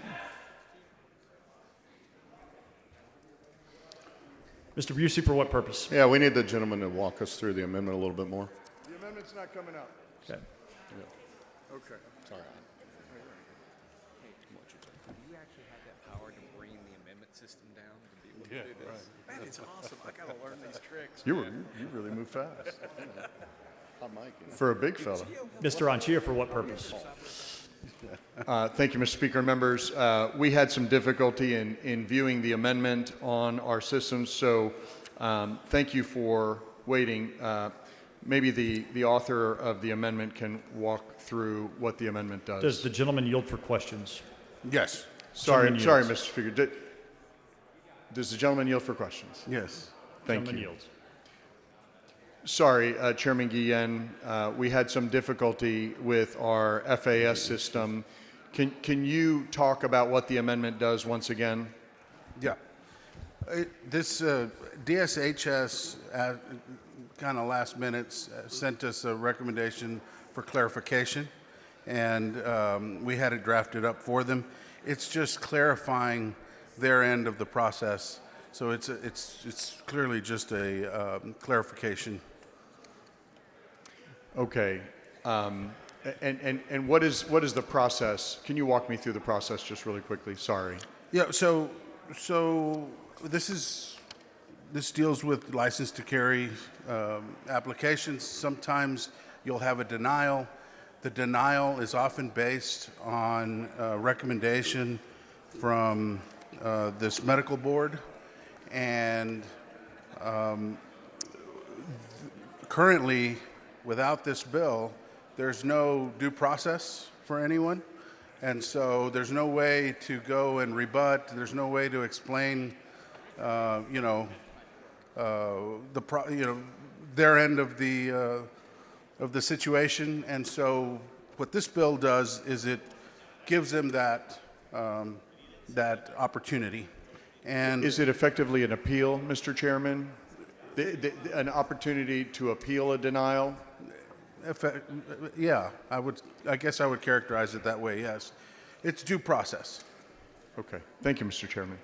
Mr. Busey, for what purpose? Yeah, we need the gentleman to walk us through the amendment a little bit more. The amendment's not coming up. Okay. Okay. Sorry. Do you actually have that power to bring the amendment system down to be able to Yeah, do this? right. Man, it's awesome. I got to learn these tricks. You really move fast. For a big fella. Mr. Anchia, for what purpose? Thank you, Mr. Speaker and members. We had some difficulty in viewing the amendment on our system, so thank you for waiting. Maybe the author of the amendment can walk through what the amendment does. Does the gentleman yield for questions? Yes. Sorry, Gentleman Mr. yields. Speaker. Does the gentleman yield for questions? Yes. Thank Gentleman you. yields. Sorry, Chairman Guillen, we had some difficulty with our FAS system. Can you talk about what the amendment does once again? Yeah. This DSHS, kind of last minute, sent us a recommendation for clarification, and we had it drafted up for them. It's just clarifying their end of the process, so it's clearly just a clarification. Okay. And what is the process? Can you walk me through the process just really quickly? Sorry. Yeah. So this deals with license to carry applications. Sometimes you'll have a denial. The denial is often based on a recommendation from this medical board, and currently, without this bill, there's no due process for anyone, and so there's no way to go and rebut. There's no way to explain, their end of the situation. And so, what this bill does is it gives them that opportunity. And is it effectively an appeal, Mr. Chairman? An opportunity to appeal a denial? Yeah, I guess I would characterize it that way, yes. It's due process. Okay. Thank you, Mr. Chairman.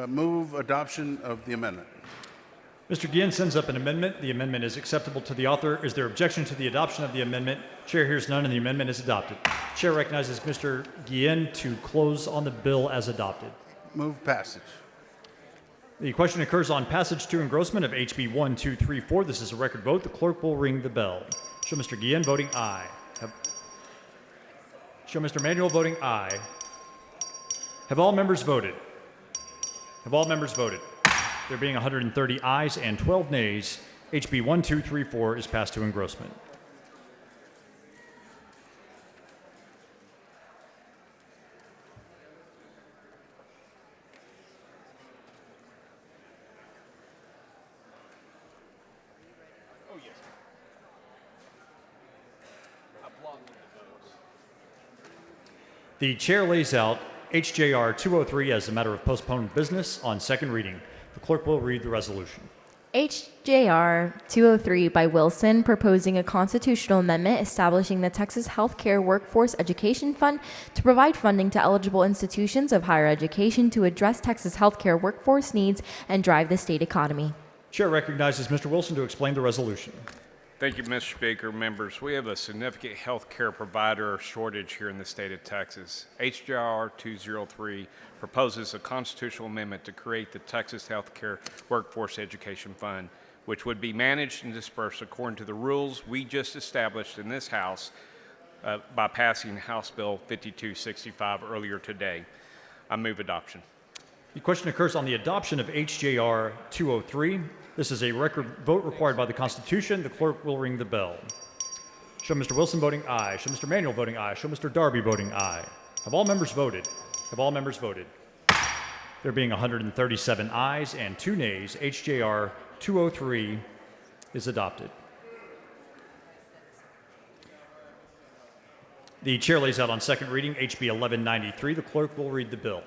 Move adoption of the amendment. Mr. Guillen sends up an amendment. The amendment is acceptable to the author. Is there objection to the adoption of the amendment? Chair hears none, and the amendment is adopted. Chair recognizes Mr. Guillen to close on the bill as adopted. Move passage. The question occurs on passage to engrossment of HB 1234. This is a record vote. The clerk will ring the bell. Show Mr. Guillen voting aye. Show Mr. Manuel voting aye. Have all members voted? Have all members voted? There being 130 ayes and 12 nays, HB 1234 is passed to engrossment. The chair lays out HJR 203 as a matter of postponed business on second reading. The clerk will read the resolution. HJR 203 by Wilson, proposing a constitutional amendment establishing the Texas Healthcare Workforce Education Fund to provide funding to eligible institutions of higher education to address Texas healthcare workforce needs and drive the state economy. Chair recognizes Mr. Wilson to explain the resolution. Thank you, Mr. Speaker. Members, we have a significant health care provider shortage here in the state of Texas. HJR 203 proposes a constitutional amendment to create the Texas Healthcare Workforce Education Fund, which would be managed and dispersed according to the rules we just established in this House by passing House Bill 5265 earlier today. I move adoption. The question occurs on the adoption of HJR 203. This is a record vote required by the Constitution. The clerk will ring the bell. Show Mr. Wilson voting aye. Show Mr. Manuel voting aye. Show Mr. Darby voting aye. Have all members voted? Have all members voted? There being 137 ayes and 2 nays, HJR 203 is adopted. The chair lays out on second reading HB 1193. The clerk will read the bill.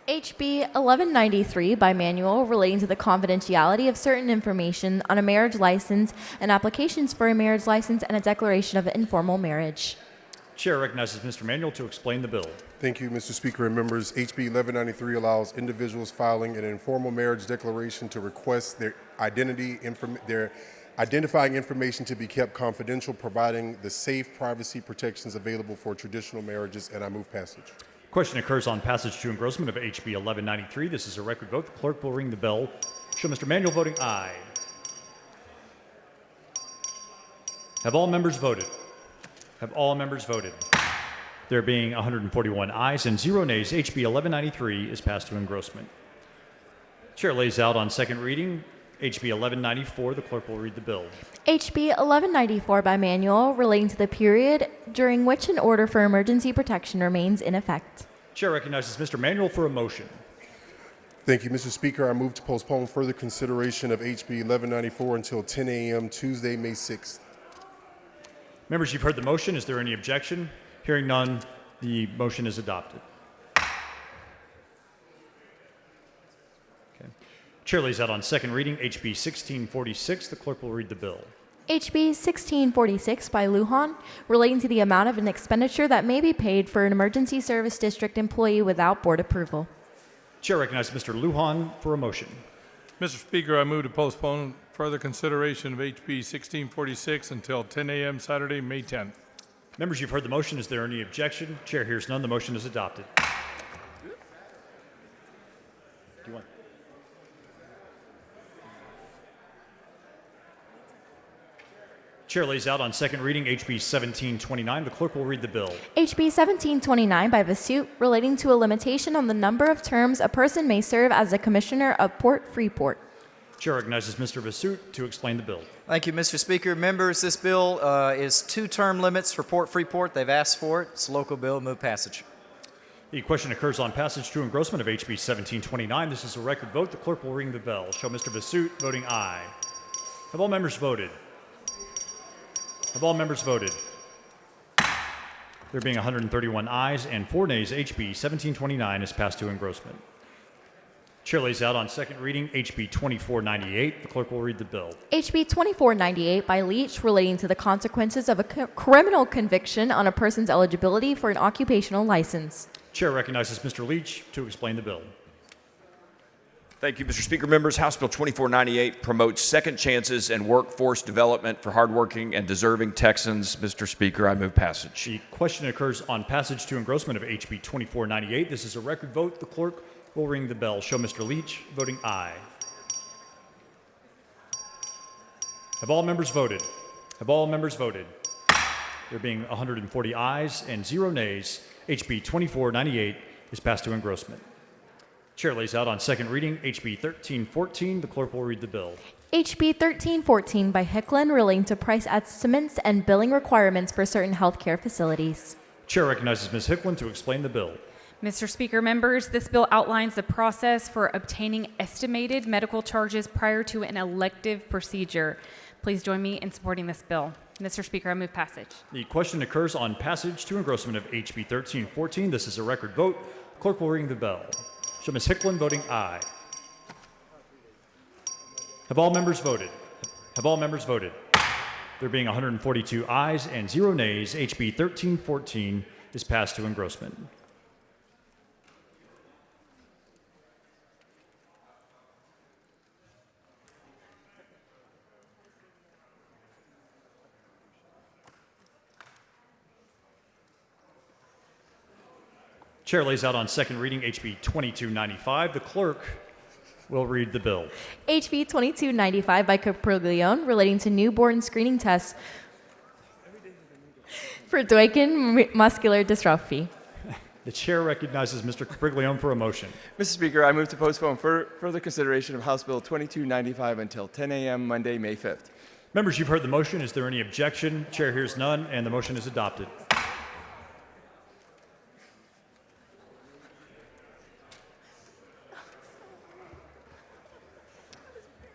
HB 1193 by manual relating to the confidentiality of certain information on a marriage license and applications for a marriage license and a declaration of informal marriage. Chair recognizes Mr. Manuel to explain the bill. Thank you, Mr. Speaker and members. HB 1193 allows individuals filing an informal marriage declaration to request their identifying information to be kept confidential, providing the safe privacy protections available for traditional marriages, and I move passage. Question occurs on passage to engrossment of HB 1193. This is a record vote. The clerk will ring the bell. Show Mr. Manuel voting aye. Have all members voted? Have all members voted? There being 141 ayes and 0 nays, HB 1193 is passed to engrossment. Chair lays out on second reading HB 1194. The clerk will read the bill. HB 1194 by manual relating to the period during which an order for emergency protection remains in effect. Chair recognizes Mr. Manuel for a motion. Thank you, Mr. Speaker. I move to postpone further consideration of HB 1194 until 10 a.m. Tuesday, May 6th. Members, you've heard the motion. Is there any objection? Hearing none, the motion is adopted. Okay. Chair lays out on second reading HB 1646. The clerk will read the bill. HB 1646 by Lujan relating to the amount of an expenditure that may be paid for an emergency service district employee without board approval. Chair recognizes Mr. Lujan for a motion. Mr. Speaker, I move to postpone further consideration of HB 1646 until 10 a.m. Saturday, May 10th. Members, you've heard the motion. Is there any objection? Chair hears none. The motion is adopted. Do you want? Chair lays out on second reading HB 1729. The clerk will read the bill. HB 1729 by Vasut relating to a limitation on the number of terms a person may serve as a commissioner of Port Freeport. Chair recognizes Mr. Vasut to explain the bill. Thank you, Mr. Speaker. Members, this bill is 2 term limits for Port Freeport. They've asked for it. It's a local bill. Move passage. The question occurs on passage to engrossment of HB 1729. This is a record vote. The clerk will ring the bell. Show Mr. Vasut voting aye. Have all members voted? Have all members voted? There being 131 ayes and 4 nays, HB 1729 is passed to engrossment. Chair lays out on second reading HB 2498. The clerk will read the bill. HB 2498 by Leach relating to the consequences of a criminal conviction on a person's eligibility for an occupational license. Chair recognizes Mr. Leach to explain the bill. Thank you, Mr. Speaker. Members, House Bill 2498 promotes second chances and workforce development for hardworking and deserving Texans. Mr. Speaker, I move passage. The question occurs on passage to engrossment of HB 2498. This is a record vote. The clerk will ring the bell. Show Mr. Leach voting aye. Have all members voted? Have all members voted? There being 140 ayes and 0 nays, HB 2498 is passed to engrossment. Chair lays out on second reading HB 1314. The clerk will read the bill. HB 1314 by Hicklin relating to price estimates and billing requirements for certain healthcare facilities. Chair recognizes Ms. Hicklin to explain the bill. Mr. Speaker, members, this bill outlines the process for obtaining estimated medical charges prior to an elective procedure. Please join me in supporting this bill. Mr. Speaker, I move passage. The question occurs on passage to engrossment of HB 1314. This is a record vote. Clerk will ring the bell. Show Ms. Hicklin voting aye. Have all members voted? Have all members voted? There being 142 ayes and 0 nays, HB 1314 is passed to engrossment. Chair lays out on second reading HB 2295. The clerk will read the bill. HB 2295 by Capriglione relating to newborn screening tests for Duchenne muscular dystrophy. The chair recognizes Mr. Capriglione for a motion. Mr. Speaker, I move to postpone further consideration of House Bill 2295 until 10 a.m. Monday, May 5th. Members, you've heard the motion. Is there any objection? Chair hears none, and the motion is adopted.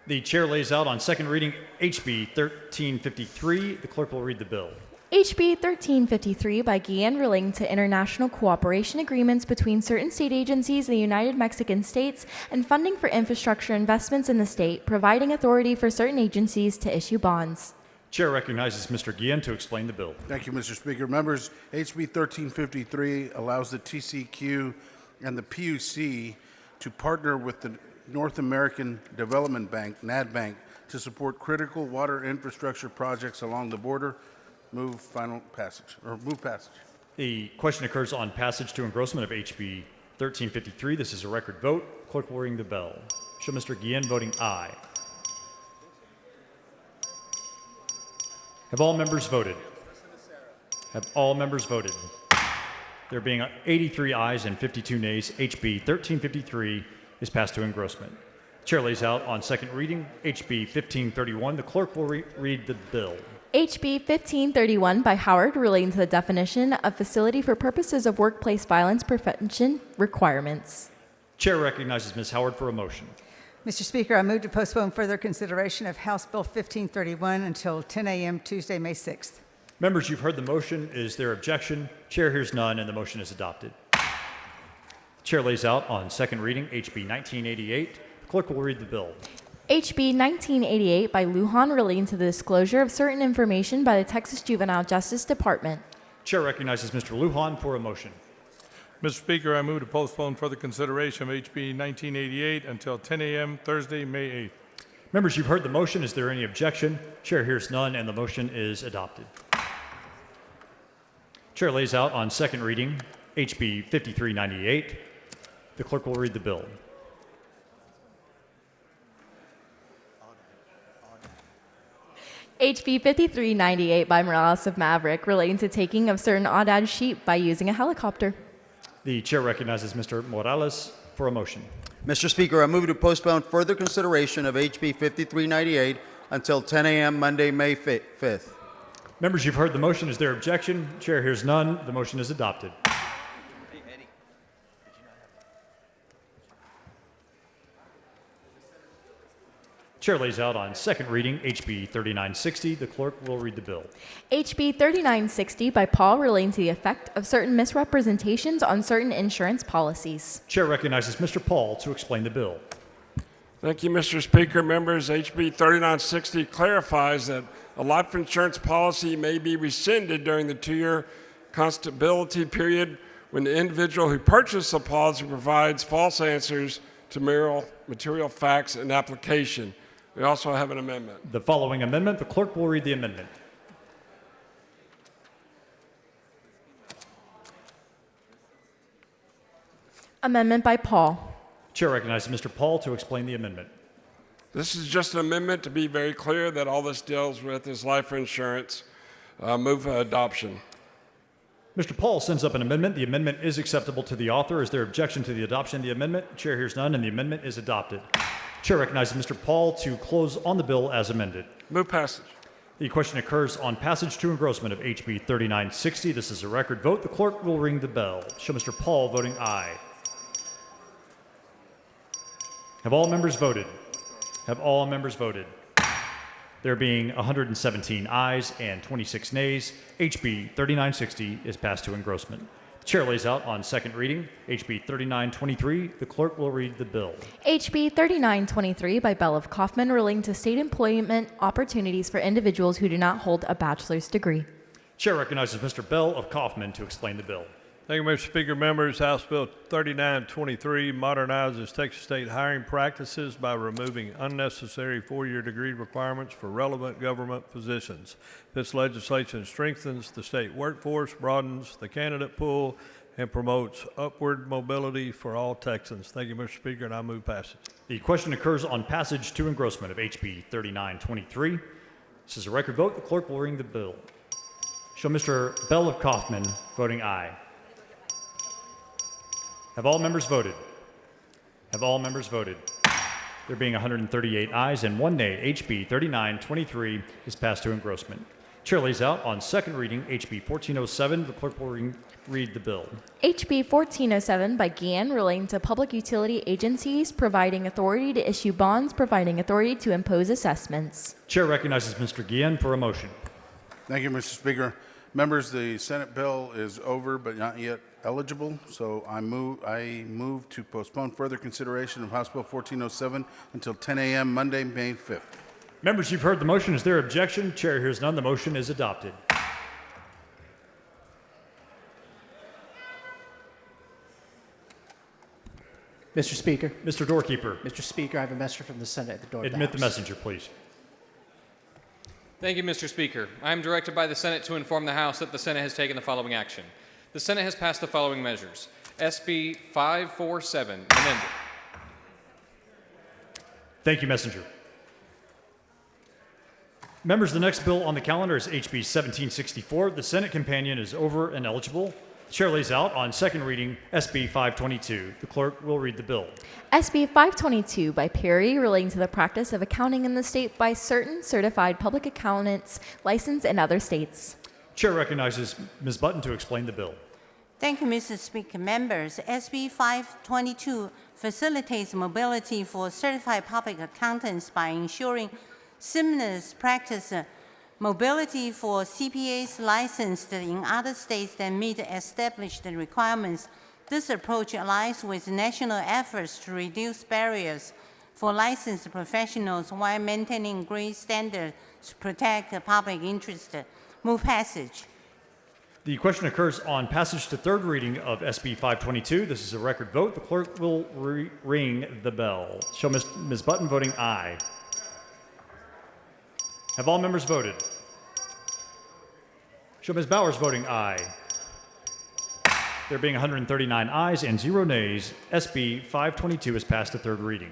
The chair lays out on second reading HB 1353. The clerk will read the bill. HB 1353 by Guillen relating to international cooperation agreements between certain state agencies in the United Mexican States and funding for infrastructure investments in the state, providing authority for certain agencies to issue bonds. Chair recognizes Mr. Guillen to explain the bill. Thank you, Mr. Speaker. Members, HB 1353 allows the TCQ and the PUC to partner with the North American Development Bank, NADBank, to support critical water infrastructure projects along the border. Move final passage, or move passage. The question occurs on passage to engrossment of HB 1353. This is a record vote. Clerk will ring the bell. Show Mr. Guillen voting aye. Have all members voted? Have all members voted? There being 83 ayes and 52 nays, HB 1353 is passed to engrossment. Chair lays out on second reading HB 1531. The clerk will read the bill. HB 1531 by Howard relating to the definition of facility for purposes of workplace violence prevention requirements. Chair recognizes Ms. Howard for a motion. Mr. Speaker, I move to postpone further consideration of House Bill 1531 until 10 a.m. Tuesday, May 6th. Members, you've heard the motion. Is there objection? Chair hears none, and the motion is adopted. Chair lays out on second reading HB 1988. The clerk will read the bill. HB 1988 by Lujan relating to the disclosure of certain information by the Texas Juvenile Justice Department. Chair recognizes Mr. Lujan for a motion. Mr. Speaker, I move to postpone further consideration of HB 1988 until 10 a.m. Thursday, May 8th. Members, you've heard the motion. Is there any objection? Chair hears none, and the motion is adopted. Chair lays out on second reading HB 5398. The clerk will read the bill. HB 5398 by Morales of Maverick relating to taking of certain Aoudad sheep by using a helicopter. The chair recognizes Mr. Morales for a motion. Mr. Speaker, I move to postpone further consideration of HB 5398 until 10 a.m. Monday, May 5th. Members, you've heard the motion. Is there objection? Chair hears none. The motion is adopted. Chair lays out on second reading HB 3960. The clerk will read the bill. HB 3960 by Paul relating to the effect of certain misrepresentations on certain insurance policies. Chair recognizes Mr. Paul to explain the bill. Thank you, Mr. Speaker. Members, HB 3960 clarifies that a life insurance policy may be rescinded during the 2-year constability period when the individual who purchased the policy provides false answers to material facts and application. We also have an amendment. The following amendment, the clerk will read the amendment. Amendment by Paul. Chair recognizes Mr. Paul to explain the amendment. This is just an amendment to be very clear that all this deals with is life insurance. Move for adoption. Mr. Paul sends up an amendment. The amendment is acceptable to the author. Is there objection to the adoption of the amendment? Chair hears none, and the amendment is adopted. Chair recognizes Mr. Paul to close on the bill as amended. Move passage. The question occurs on passage to engrossment of HB 3960. This is a record vote. The clerk will ring the bell. Show Mr. Paul voting aye. Have all members voted? Have all members voted? There being 117 ayes and 26 nays, HB 3960 is passed to engrossment. The chair lays out on second reading HB 3923. The clerk will read the bill. HB 3923 by Bell of Kaufman relating to state employment opportunities for individuals who do not hold a bachelor's degree. Chair recognizes Mr. Bell of Kaufman to explain the bill. Thank you, Mr. Speaker. Members, House Bill 3923 modernizes Texas state hiring practices by removing unnecessary 4-year degree requirements for relevant government positions. This legislation strengthens the state workforce, broadens the candidate pool, and promotes upward mobility for all Texans. Thank you, Mr. Speaker, and I move passage. The question occurs on passage to engrossment of HB 3923. This is a record vote. The clerk will ring the bill. Show Mr. Bell of Kaufman voting aye. Have all members voted? Have all members voted? There being 138 ayes and 1 nay, HB 3923 is passed to engrossment. Chair lays out on second reading HB 1407. The clerk will read the bill. HB 1407 by Guillen relating to public utility agencies, providing authority to issue bonds, providing authority to impose assessments. Chair recognizes Mr. Guillen for a motion. Thank you, Mr. Speaker. Members, the Senate bill is over but not yet eligible, so I move to postpone further consideration of House Bill 1407 until 10 a.m. Monday, May 5th. Members, you've heard the motion. Is there objection? Chair hears none. The motion is adopted. Mr. Speaker. Mr. Doorkeeper. Mr. Speaker, I have a messenger from the Senate at the door of Admit the the House. messenger, please. Thank you, Mr. Speaker. I am directed by the Senate to inform the House that the Senate has taken the following action. The Senate has passed the following measures. SB 547, amended. Thank you, messenger. Members, the next bill on the calendar is HB 1764. The Senate companion is over and eligible. The chair lays out on second reading SB 522. The clerk will read the bill. SB 522 by Perry relating to the practice of accounting in the state by certain certified public accountants licensed in other states. Chair recognizes Ms. Button to explain the bill. Thank you, Mr. Speaker. Members, SB 522 facilitates mobility for certified public accountants by ensuring seamless practice mobility for CPAs licensed in other states that meet established requirements. This approach aligns with national efforts to reduce barriers for licensed professionals while maintaining great standards to protect the public interest. Move passage. The question occurs on passage to third reading of SB 522. This is a record vote. The clerk will ring the bell. Show Ms. Button voting aye. Have all members voted? Show Ms. Bowers voting aye. There being 139 ayes and 0 nays, SB 522 is passed to third reading.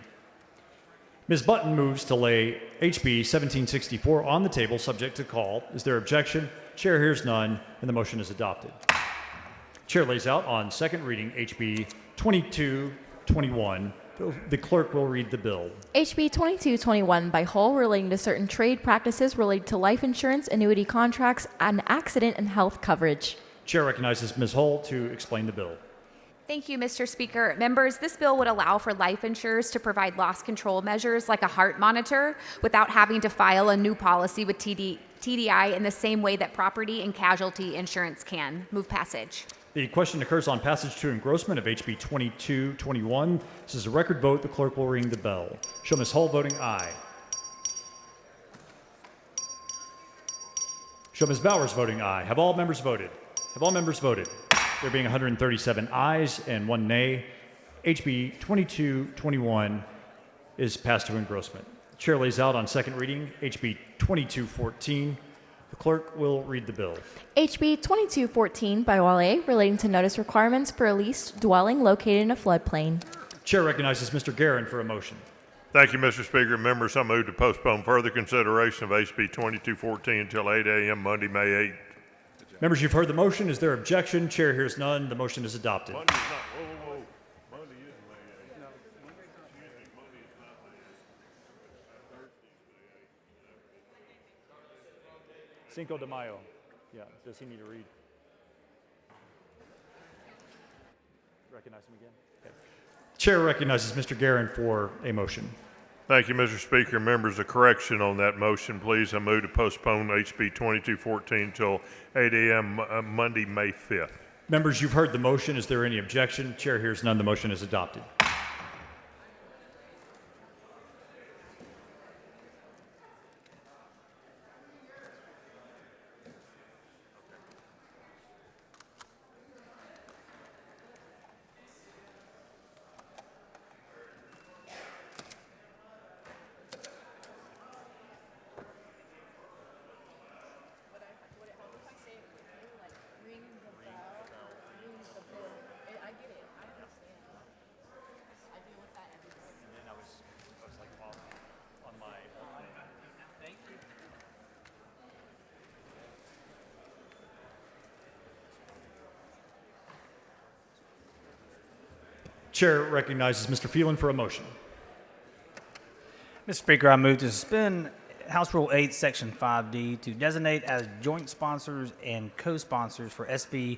Ms. Button moves to lay HB 1764 on the table, subject to call. Is there objection? Chair hears none, and the motion is adopted. Chair lays out on second reading HB 2221. The clerk will read the bill. HB 2221 by Hull relating to certain trade practices related to life insurance, annuity contracts, and accident and health coverage. Chair recognizes Ms. Hull to explain the bill. Thank you, Mr. Speaker. Members, this bill would allow for life insurers to provide loss control measures like a heart monitor without having to file a new policy with TDI in the same way that property and casualty insurance can. Move passage. The question occurs on passage to engrossment of HB 2221. This is a record vote. The clerk will ring the bell. Show Ms. Hull voting aye. Show Ms. Bowers voting aye. Have all members voted? Have all members voted? There being 137 ayes and 1 nay, HB 2221 is passed to engrossment. The chair lays out on second reading HB 2214. The clerk will read the bill. HB 2214 by Wale relating to notice requirements for a leased dwelling located in a floodplain. Chair recognizes Mr. Guerin for a motion. Thank you, Mr. Speaker. Members, I move to postpone further consideration of HB 2214 until 8 a.m. Monday, May 8th. Members, you've heard the motion. Is there objection? Chair hears none. The motion is adopted. Cinco de Mayo. Yeah, does he need to read? Recognize him again? Okay. Chair recognizes Mr. Guerin for a motion. Thank you, Mr. Speaker. Members, a correction on that motion, please. I move to postpone HB 2214 until 8 a.m. Monday, May 5th. Members, you've heard the motion. Is there any objection? Chair hears none. The motion is adopted. Chair recognizes Mr. Phelan for a motion. Mr. Speaker, I move to suspend House Rule 8, Section 5D to designate as joint sponsors and co-sponsors for SB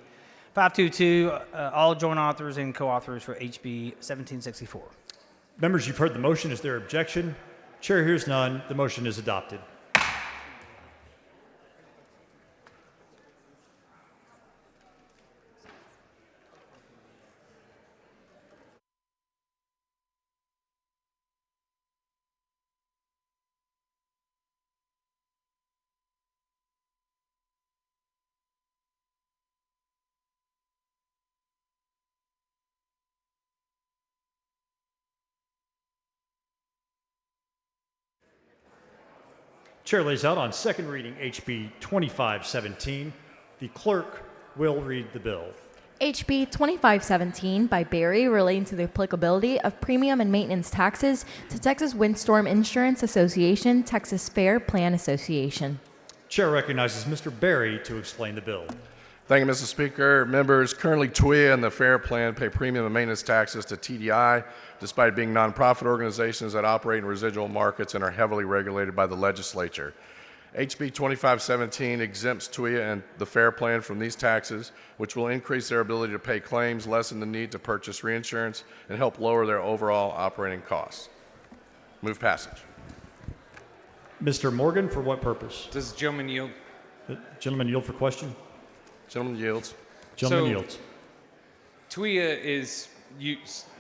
522, all joint authors and co-authors for HB 1764. Members, you've heard the motion. Is there objection? Chair hears none. The motion is adopted. Chair lays out on second reading HB 2517. The clerk will read the bill. HB 2517 by Barry relating to the applicability of premium and maintenance taxes to Texas Windstorm Insurance Association, Texas Fair Plan Association. Chair recognizes Mr. Berry to explain the bill. Thank you, Mr. Speaker. Members, currently TWIA and the Fair Plan pay premium and maintenance taxes to TDI, despite being nonprofit organizations that operate in residual markets and are heavily regulated by the legislature. HB 2517 exempts TWIA and the Fair Plan from these taxes, which will increase their ability to pay claims, lessen the need to purchase reinsurance, and help lower their overall operating costs. Move passage. Mr. Morgan, for what purpose? Does the gentleman yield? The gentleman yield for question? Gentleman yields. Gentleman yields. TWIA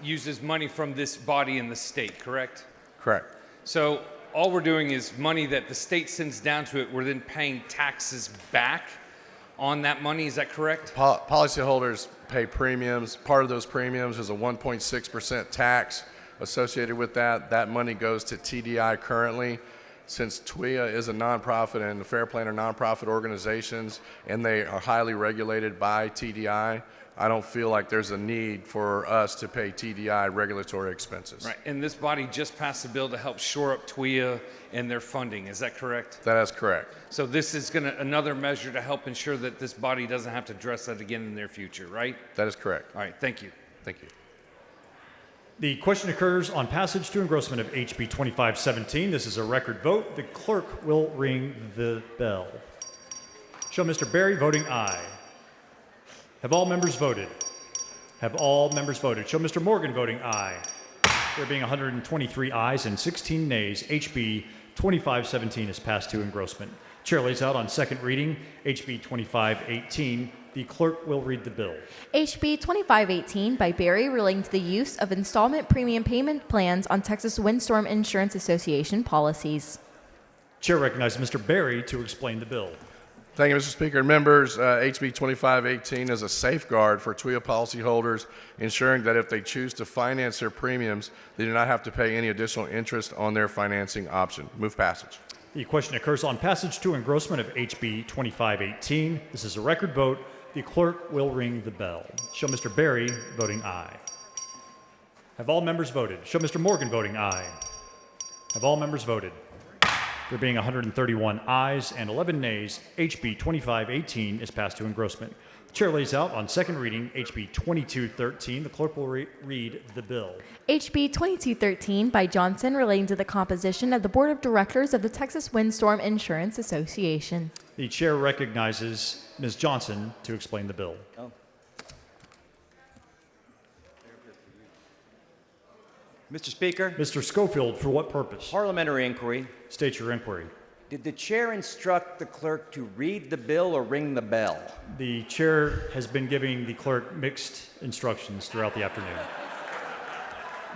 uses money from this body in the state, correct? Correct. So all we're doing is money that the state sends down to it, we're then paying taxes back on that money, is that correct? Policyholders pay premiums. Part of those premiums is a 1.6% tax associated with that. That money goes to TDI currently. Since TWIA is a nonprofit and the Fair Plan are nonprofit organizations and they are highly regulated by TDI, I don't feel like there's a need for us to pay TDI regulatory expenses. Right, and this body just passed a bill to help shore up TWIA and their funding, is that correct? That is correct. So this is another measure to help ensure that this body doesn't have to address that again in their future, right? That is correct. All right, thank you. Thank you. The question occurs on passage to engrossment of HB 2517. This is a record vote. The clerk will ring the bell. Show Mr. Berry voting aye. Have all members voted? Have all members voted? Show Mr. Morgan voting aye. There being 123 ayes and 16 nays, HB 2517 is passed to engrossment. Chair lays out on second reading HB 2518. The clerk will read the bill. HB 2518 by Barry relating to the use of installment premium payment plans on Texas Windstorm Insurance Association policies. Chair recognizes Mr. Berry to explain the bill. Thank you, Mr. Speaker. Members, HB 2518 is a safeguard for TWIA policyholders, ensuring that if they choose to finance their premiums, they do not have to pay any additional interest on their financing option. Move passage. The question occurs on passage to engrossment of HB 2518. This is a record vote. The clerk will ring the bell. Show Mr. Berry voting aye. Have all members voted? Show Mr. Morgan voting aye. Have all members voted? There being 131 ayes and 11 nays, HB 2518 is passed to engrossment. The chair lays out on second reading HB 2213. The clerk will read the bill. HB 2213 by Johnson relating to the composition of the Board of Directors of the Texas Windstorm Insurance Association. The chair recognizes Ms. Johnson to explain the bill. Mr. Speaker. Mr. Schofield, for what purpose? Parliamentary inquiry. State your inquiry. Did the chair instruct the clerk to read the bill or ring the bell? The chair has been giving the clerk mixed instructions throughout the afternoon.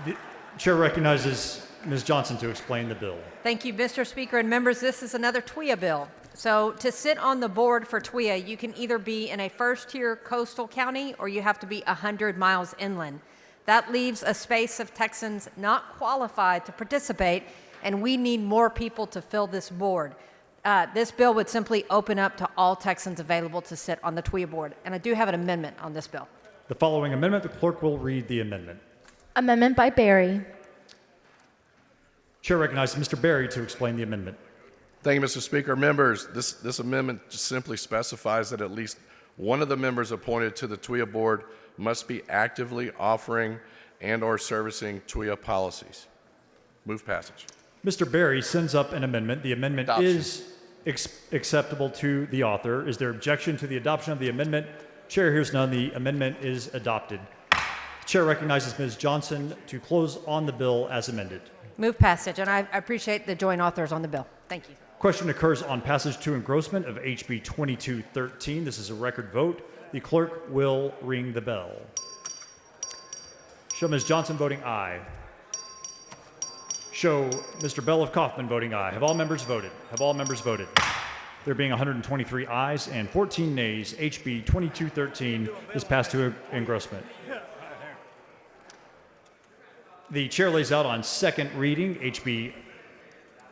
The chair recognizes Ms. Johnson to explain the bill. Thank you, Mr. Speaker and members. This is another TWIA bill. So to sit on the board for TWIA, you can either be in a first-tier coastal county or you have to be 100 miles inland. That leaves a space of Texans not qualified to participate, and we need more people to fill this board. This bill would simply open up to all Texans available to sit on the TWIA board. And I do have an amendment on this bill. The following amendment, the clerk will read the amendment. Amendment by Barry. Chair recognizes Mr. Berry to explain the amendment. Thank you, Mr. Speaker. Members, this amendment just simply specifies that at least one of the members appointed to the TWIA board must be actively offering and/or servicing TWIA policies. Move passage. Mr. Berry sends up an amendment. The amendment is acceptable to the author. Is there objection to the adoption of the amendment? Chair hears none. The amendment is adopted. The chair recognizes Ms. Johnson to close on the bill as amended. Move passage, and I appreciate the joint authors on the bill. Thank you. Question occurs on passage to engrossment of HB 2213. This is a record vote. The clerk will ring the bell. Show Ms. Johnson voting aye. Show Mr. Bell of Kaufman voting aye. Have all members voted? Have all members voted? There being 123 ayes and 14 nays, HB 2213 is passed to engrossment. The chair lays out on second reading HB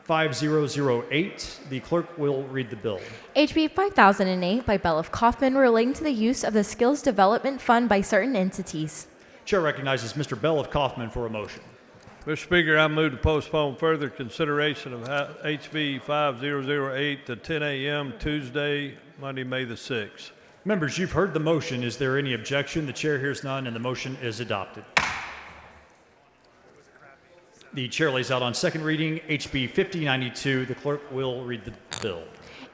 5008. The clerk will read the bill. HB 5008 by Bell of Kaufman relating to the use of the Skills Development Fund by certain entities. Chair recognizes Mr. Bell of Kaufman for a motion. Mr. Speaker, I move to postpone further consideration of HB 5008 to 10 a.m. Tuesday, Monday, May the 6th. Members, you've heard the motion. Is there any objection? The chair hears none, and the motion is adopted. The chair lays out on second reading HB 5092. The clerk will read the bill.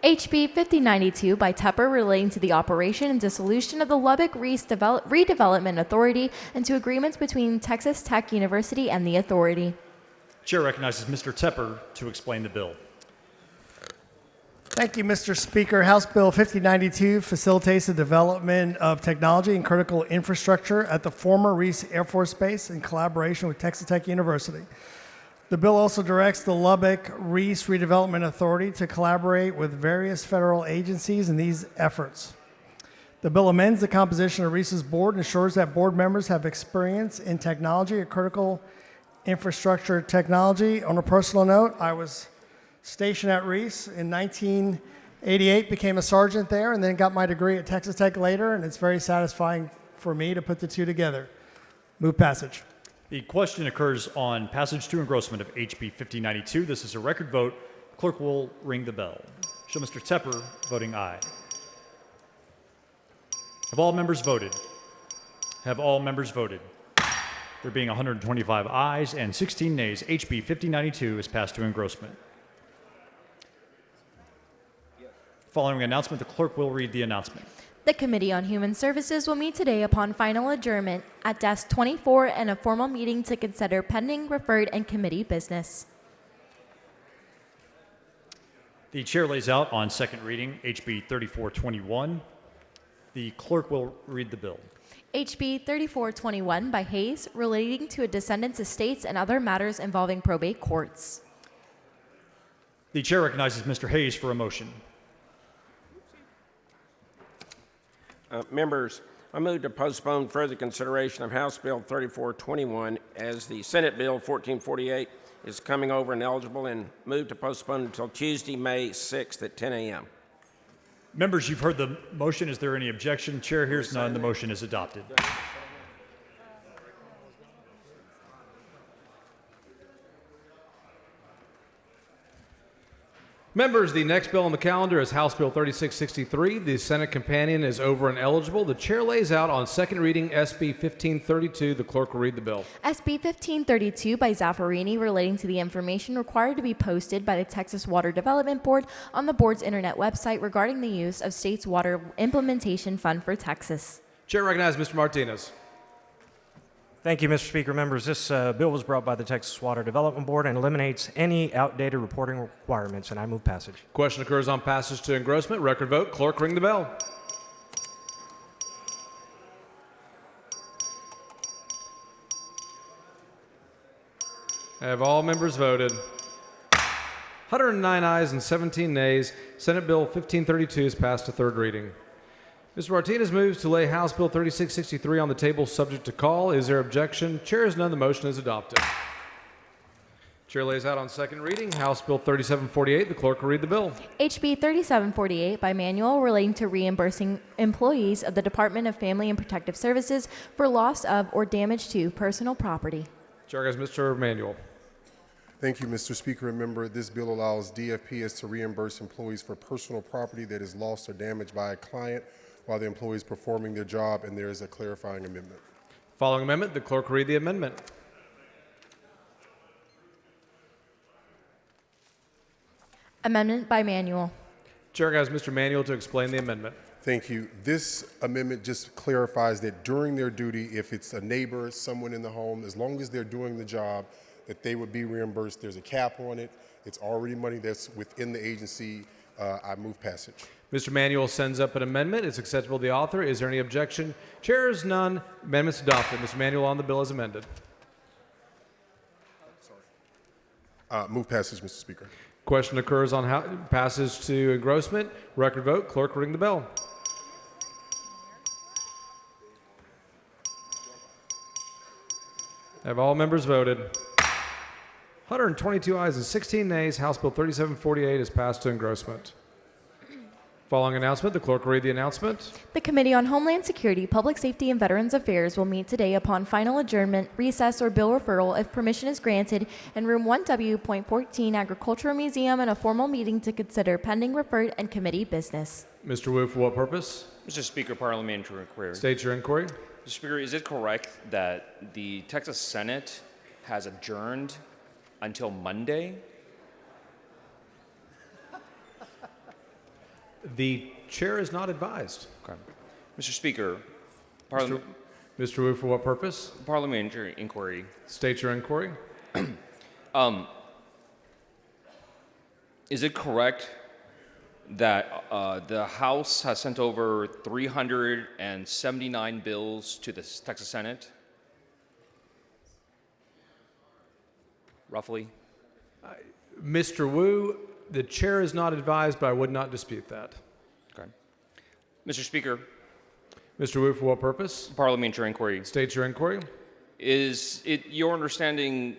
HB 5092 by Tepper relating to the operation and dissolution of the Lubbock Redevelopment Authority and to agreements between Texas Tech University and the authority. Chair recognizes Mr. Tepper to explain the bill. Thank you, Mr. Speaker. House Bill 5092 facilitates the development of technology and critical infrastructure at the former Reese Air Force Base in collaboration with Texas Tech University. The bill also directs the Lubbock Reese Redevelopment Authority to collaborate with various federal agencies in these efforts. The bill amends the composition of Reese's board and ensures that board members have experience in technology or critical infrastructure technology. On a personal note, I was stationed at Reese in 1988, became a sergeant there, and then got my degree at Texas Tech later, and it's very satisfying for me to put the two together. Move passage. The question occurs on passage to engrossment of HB 5092. This is a record vote. Clerk will ring the bell. Show Mr. Tepper voting aye. Have all members voted? Have all members voted? There being 125 ayes and 16 nays, HB 5092 is passed to engrossment. Following announcement, the clerk will read the announcement. The Committee on Human Services will meet today upon final adjournment at desk 24 and a formal meeting to consider pending, referred, and committee business. The chair lays out on second reading HB 3421. The clerk will read the bill. HB 3421 by Hayes relating to a descendant's estates and other matters involving probate courts. The chair recognizes Mr. Hayes for a motion. Members, I move to postpone further consideration of House Bill 3421 as the Senate Bill 1448 is coming over and eligible, and move to postpone until Tuesday, May 6th at 10 a.m. Members, you've heard the motion. Is there any objection? Chair hears none. The motion is adopted. Members, the next bill on the calendar is House Bill 3663. The Senate companion is over and eligible. The chair lays out on second reading SB 1532. The clerk will read the bill. SB 1532 by Zaffarini relating to the information required to be posted by the Texas Water Development Board on the board's internet website regarding the use of state's water implementation fund for Texas. Chair recognizes Mr. Martinez. Thank you, Mr. Speaker. Members, this bill was brought by the Texas Water Development Board and eliminates any outdated reporting requirements, and I move passage. Question occurs on passage to engrossment. Record vote. Clerk, ring the bell. Have all members voted? 109 ayes and 17 nays. Senate Bill 1532 is passed to third reading. Mr. Martinez moves to lay House Bill 3663 on the table subject to call. Is there objection? Chair has none. The motion is adopted. Chair lays out on second reading House Bill 3748. The clerk will read the bill. HB 3748 by manual relating to reimbursing employees of the Department of Family and Protective Services for loss of or damage to personal property. Chair has Mr. Manuel. Thank you, Mr. Speaker. Remember, this bill allows DFPS to reimburse employees for personal property that is lost or damaged by a client while the employee is performing their job, and there is a clarifying amendment. Following amendment, the clerk will read the amendment. Amendment by manual. Chair has Mr. Manuel to explain the amendment. Thank you. This amendment just clarifies that during their duty, if it's a neighbor, someone in the home, as long as they're doing the job, that they would be reimbursed. There's a cap on it. It's already money that's within the agency. I move passage. Mr. Manuel sends up an amendment. It's acceptable to the author. Is there any objection? Chair is none. Amendment's adopted. Mr. Manuel on the bill as amended. Move passage, Mr. Speaker. Question occurs on how passage to engrossment. Record vote. Clerk ring the bell. Have all members voted? 122 ayes and 16 nays. House Bill 3748 is passed to engrossment. Following announcement, the clerk will read the announcement. The Committee on Homeland Security, Public Safety, and Veterans Affairs will meet today upon final adjournment, recess, or bill referral if permission is granted in Room 1W.14 Agricultural Museum in a formal meeting to consider pending referred and committee business. Mr. Wu, for what purpose? Mr. Speaker, parliamentary inquiry. State your inquiry. Mr. Speaker, is it correct that the Texas Senate has adjourned until Monday? The chair is not advised. Okay. Mr. Speaker, Mr. Wu, for what purpose? Parliamentary inquiry. State your inquiry. Is it correct that the House has sent over 379 bills to the Texas Senate? Roughly? Mr. Wu, the chair is not advised, but I would not dispute that. Okay. Mr. Speaker. Mr. Wu, for what purpose? Parliamentary inquiry. State your inquiry. Is it your understanding,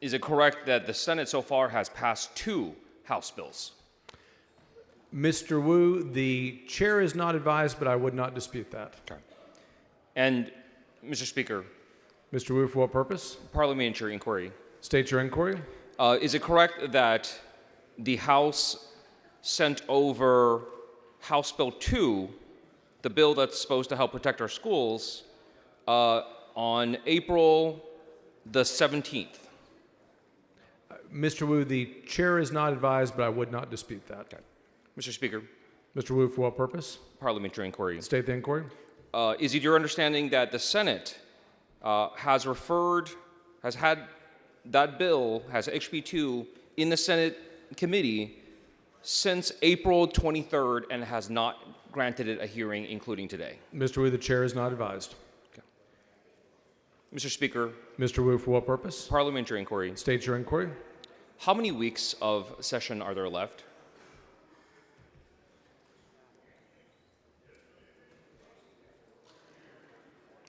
is it correct that the Senate so far has passed 2 House bills? Mr. Wu, the chair is not advised, but I would not dispute that. Okay. And, Mr. Speaker. Mr. Wu, for what purpose? Parliamentary inquiry. State your inquiry. Is it correct that the House sent over House Bill 2, the bill that's supposed to help protect our schools, on April the 17th? Mr. Wu, the chair is not advised, but I would not dispute that. Okay. Mr. Speaker. Mr. Wu, for what purpose? Parliamentary inquiry. State the inquiry. Is it your understanding that the Senate has had that bill, has HB2, in the Senate committee since April 23rd and has not granted it a hearing, including today? Mr. Wu, the chair is not advised. Okay. Mr. Speaker. Mr. Wu, for what purpose? Parliamentary inquiry. State your inquiry. How many weeks of session are there left?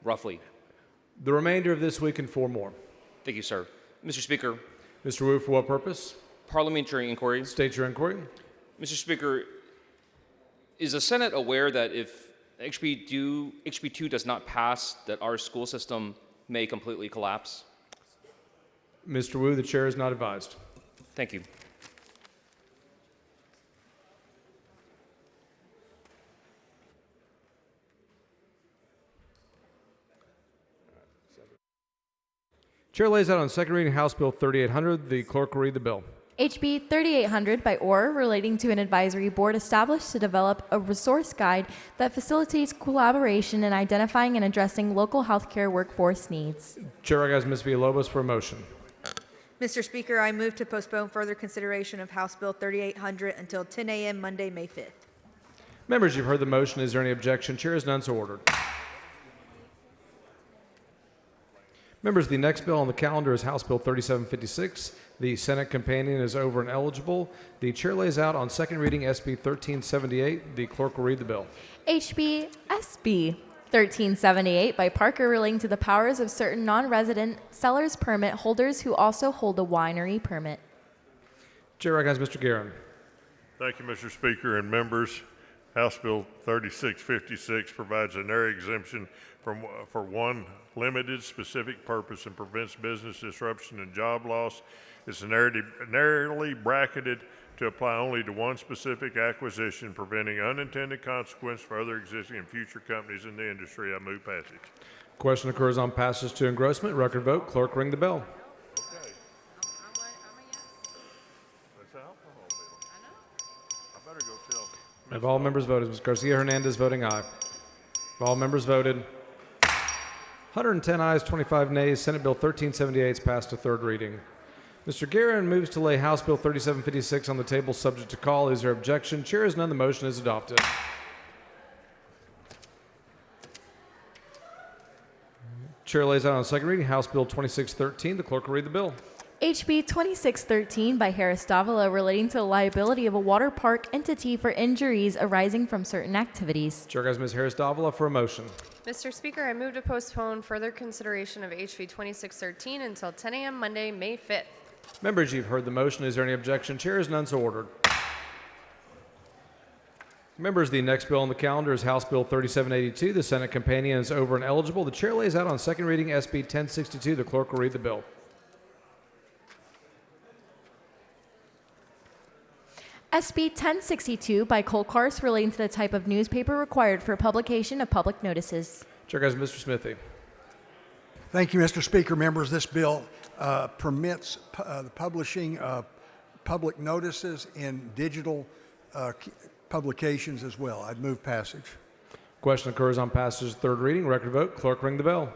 Roughly. The remainder of this week and 4 more. Thank you, sir. Mr. Speaker. Mr. Wu, for what purpose? Parliamentary inquiry. State your inquiry. Mr. Speaker, is the Senate aware that if HB2 does not pass, that our school system may completely collapse? Mr. Wu, the chair is not advised. Thank you. Chair lays out on second reading House Bill 3800. The clerk will read the bill. HB 3800 by OR relating to an advisory board established to develop a resource guide that facilitates collaboration in identifying and addressing local healthcare workforce needs. Chair recognizes Ms. Villalobos for a motion. Mr. Speaker, I move to postpone further consideration of House Bill 3800 until 10 a.m. Monday, May 5th. Members, you've heard the motion. Is there any objection? Chair is none, so ordered. Members, the next bill on the calendar is House Bill 3756. The Senate companion is over and eligible. The chair lays out on second reading SB 1378. The clerk will read the bill. HB SB 1378 by Parker relating to the powers of certain non-resident sellers permit holders who also hold a winery permit. Chair recognizes Mr. Guerin. Thank you, Mr. Speaker and members. House Bill 3656 provides an area exemption for one limited specific purpose and prevents business disruption and job loss. It's narrowly bracketed to apply only to one specific acquisition, preventing unintended consequence for other existing and future companies in the industry. I move passage. Question occurs on passage to engrossment. Record vote. Clerk, ring the bell. Okay. That's the alcohol bill. I know. I better go tell. Have all members voted? Ms. Garcia Hernandez voting aye. Have all members voted? 110 ayes, 25 nays. Senate Bill 1378 is passed to third reading. Mr. Guerin moves to lay House Bill 3756 on the table subject to call. Is there objection? Chair has none. The motion is adopted. Chair lays out on second reading House Bill 2613. The clerk will read the bill. HB 2613 by Harris Davila relating to the liability of a water park entity for injuries arising from certain activities. Chair guys, Ms. Harris Davila for a motion. Mr. Speaker, I move to postpone further consideration of HB 2613 until 10 a.m. Monday, May 5th. Members, you've heard the motion. Is there any objection? Chair is none so ordered. Members, the next bill on the calendar is House Bill 3782. The Senate companion is over and eligible. The chair lays out on second reading SB 1062. The clerk will read the bill. SB 1062 by Colcars relating to the type of newspaper required for publication of public notices. Chair guys, Mr. Smithy. Thank you, Mr. Speaker. Members, this bill permits the publishing of public notices in digital publications as well. I'd move passage. Question occurs on passage to third reading. Record vote. Clerk, ring the bell.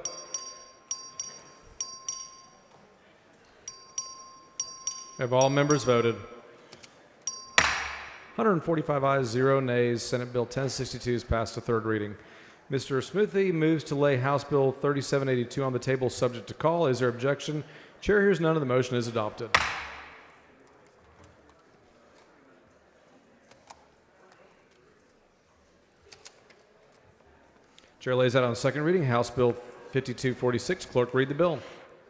Have all members voted? 145 ayes, 0 nays. Senate Bill 1062 is passed to third reading. Mr. Smithy moves to lay House Bill 3782 on the table subject to call. Is there objection? Chair hears none, and the motion is adopted. Chair lays out on second reading House Bill 5246. Clerk, read the bill.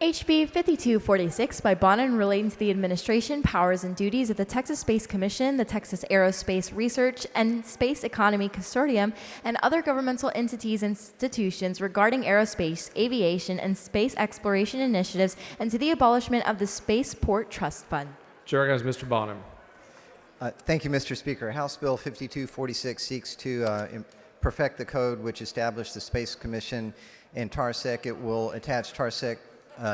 HB 5246 by Bonin relating to the administration, powers, and duties of the Texas Space Commission, the Texas Aerospace Research and Space Economy Consortium, and other governmental entities and institutions regarding aerospace, aviation, and space exploration initiatives, and to the abolishment of the Spaceport Trust Fund. Chair has Mr. Bonham. Thank you, Mr. Speaker. House Bill 5246 seeks to perfect the code which established the Space Commission and TARSEC. It will attach TARSEC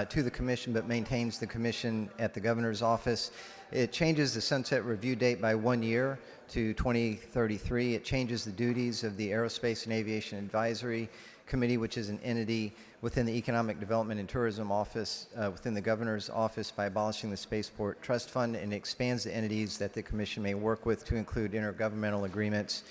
to the commission, but maintains the commission at the governor's office. It changes the sunset review date by 1 year to 2033. It changes the duties of the Aerospace and Aviation Advisory Committee, which is an entity within the Economic Development and Tourism Office, within the governor's office, by abolishing the Spaceport Trust Fund, and expands the entities that the commission may work with to include intergovernmental agreements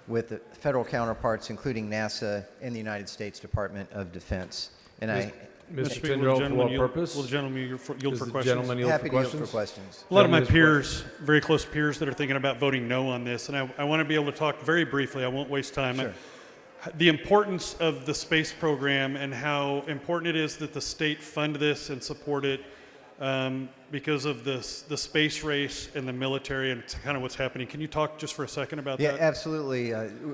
with the federal counterparts, including NASA and the United States Department of Defense. And Mr. Tindall, for what purpose? Will the gentleman yield for questions? Gentleman yield Happy for to yield questions? for questions. A lot of my peers, very close peers, that are thinking about voting no on this, and I want to be able to talk very briefly. I won't waste time. Sure. The importance of the space program and how important it is that the state fund this and support it because of the space race and the military and kind of what's happening. Can you talk just for a second about that? Yeah, absolutely.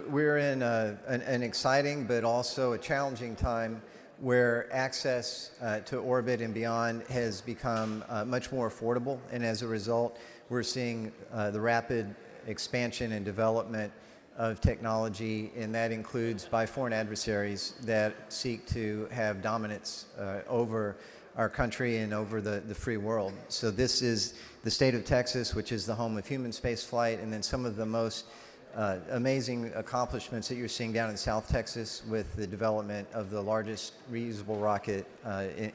We're in an exciting but also a challenging time where access to orbit and beyond has become much more affordable, and as a result, we're seeing the rapid expansion and development of technology, and that includes by foreign adversaries that seek to have dominance over our country and over the free world. So this is the state of Texas, which is the home of human space flight, and then some of the most amazing accomplishments that you're seeing down in South Texas with the development of the largest reusable rocket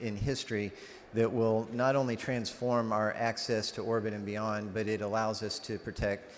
in history that will not only transform our access to orbit and beyond, but it allows us to protect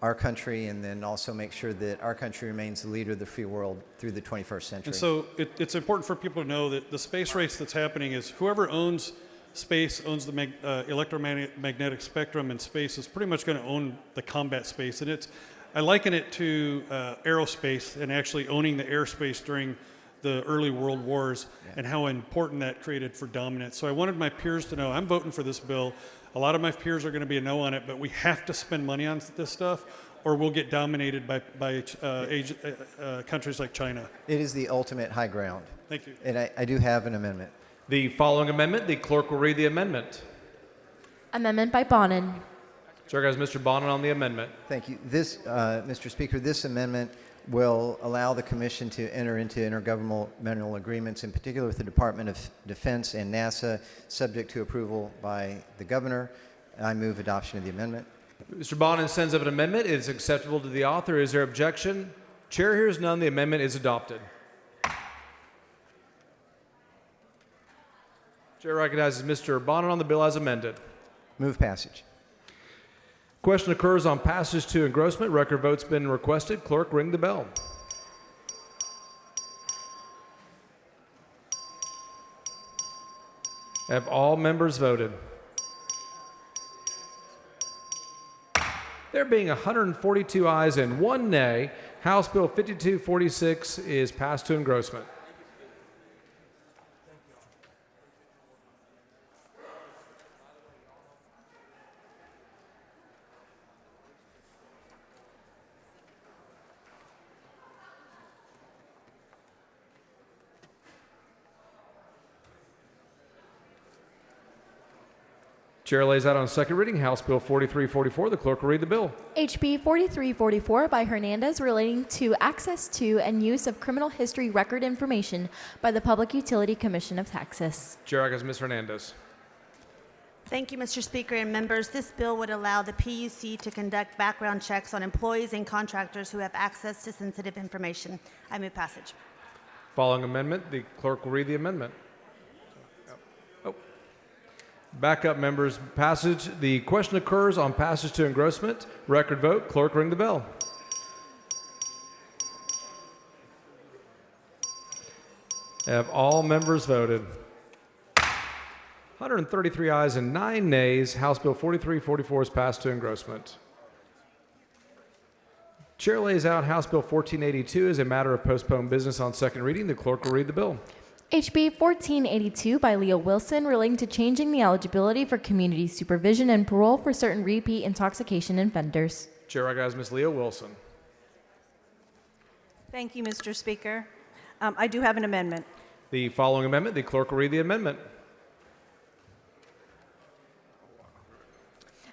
our country and then also make sure that our country remains the leader of the free world through the 21st century. And so it's important for people to know that the space race that's happening is whoever owns space, owns the electromagnetic spectrum, and space is pretty much going to own the combat space. And I liken it to aerospace and actually owning the airspace during the early world wars and how important that created for dominance. So I wanted my peers to know I'm voting for this bill. A lot of my peers are going to be a no on it, but we have to spend money on this stuff or we'll get dominated by countries like China. It is the ultimate high ground. Thank you. And I do have an amendment. The following amendment, the clerk will read the amendment. Amendment by Bonin. Chair has Mr. Bonin on the amendment. Thank you. This, Mr. Speaker, this amendment will allow the Commission to enter into intergovernmental agreements, in particular with the Department of Defense and NASA, subject to approval by the Governor. I move adoption of the amendment. Mr. Bonin sends up an amendment. It is acceptable to the author. Is there objection? Chair hears none. The amendment is adopted. Chair recognizes Mr. Bonin on the bill as amended. Move passage. Question occurs on passage to engrossment. Record vote's been requested. Clerk, ring the bell. Have all members voted? There being 142 ayes and 1 nay, House Bill 5246 is passed to engrossment. Chair lays out on second reading House Bill 4344. The clerk will read the bill. HB 4344 by Hernandez, relating to access to and use of criminal history record information by the Public Utility Commission of Texas. Chair has Ms. Hernandez. Thank you, Mr. Speaker and members. This bill would allow the PUC to conduct background checks on employees and contractors who have access to sensitive information. I move passage. Following amendment, the clerk will read the amendment. Backup members, passage. The question occurs on passage to engrossment. Record vote. Clerk, ring the bell. Have all members voted? 133 ayes and 9 nays. House Bill 4344 is passed to engrossment. Chair lays out House Bill 1482 as a matter of postponed business on second reading. The clerk will read the bill. HB 1482 by Leo Wilson, relating to changing the eligibility for community supervision and parole for certain repeat intoxication offenders. Chair recognizes Ms. Leo Wilson. Thank you, Mr. Speaker. I do have an amendment. The following amendment, the clerk will read the amendment.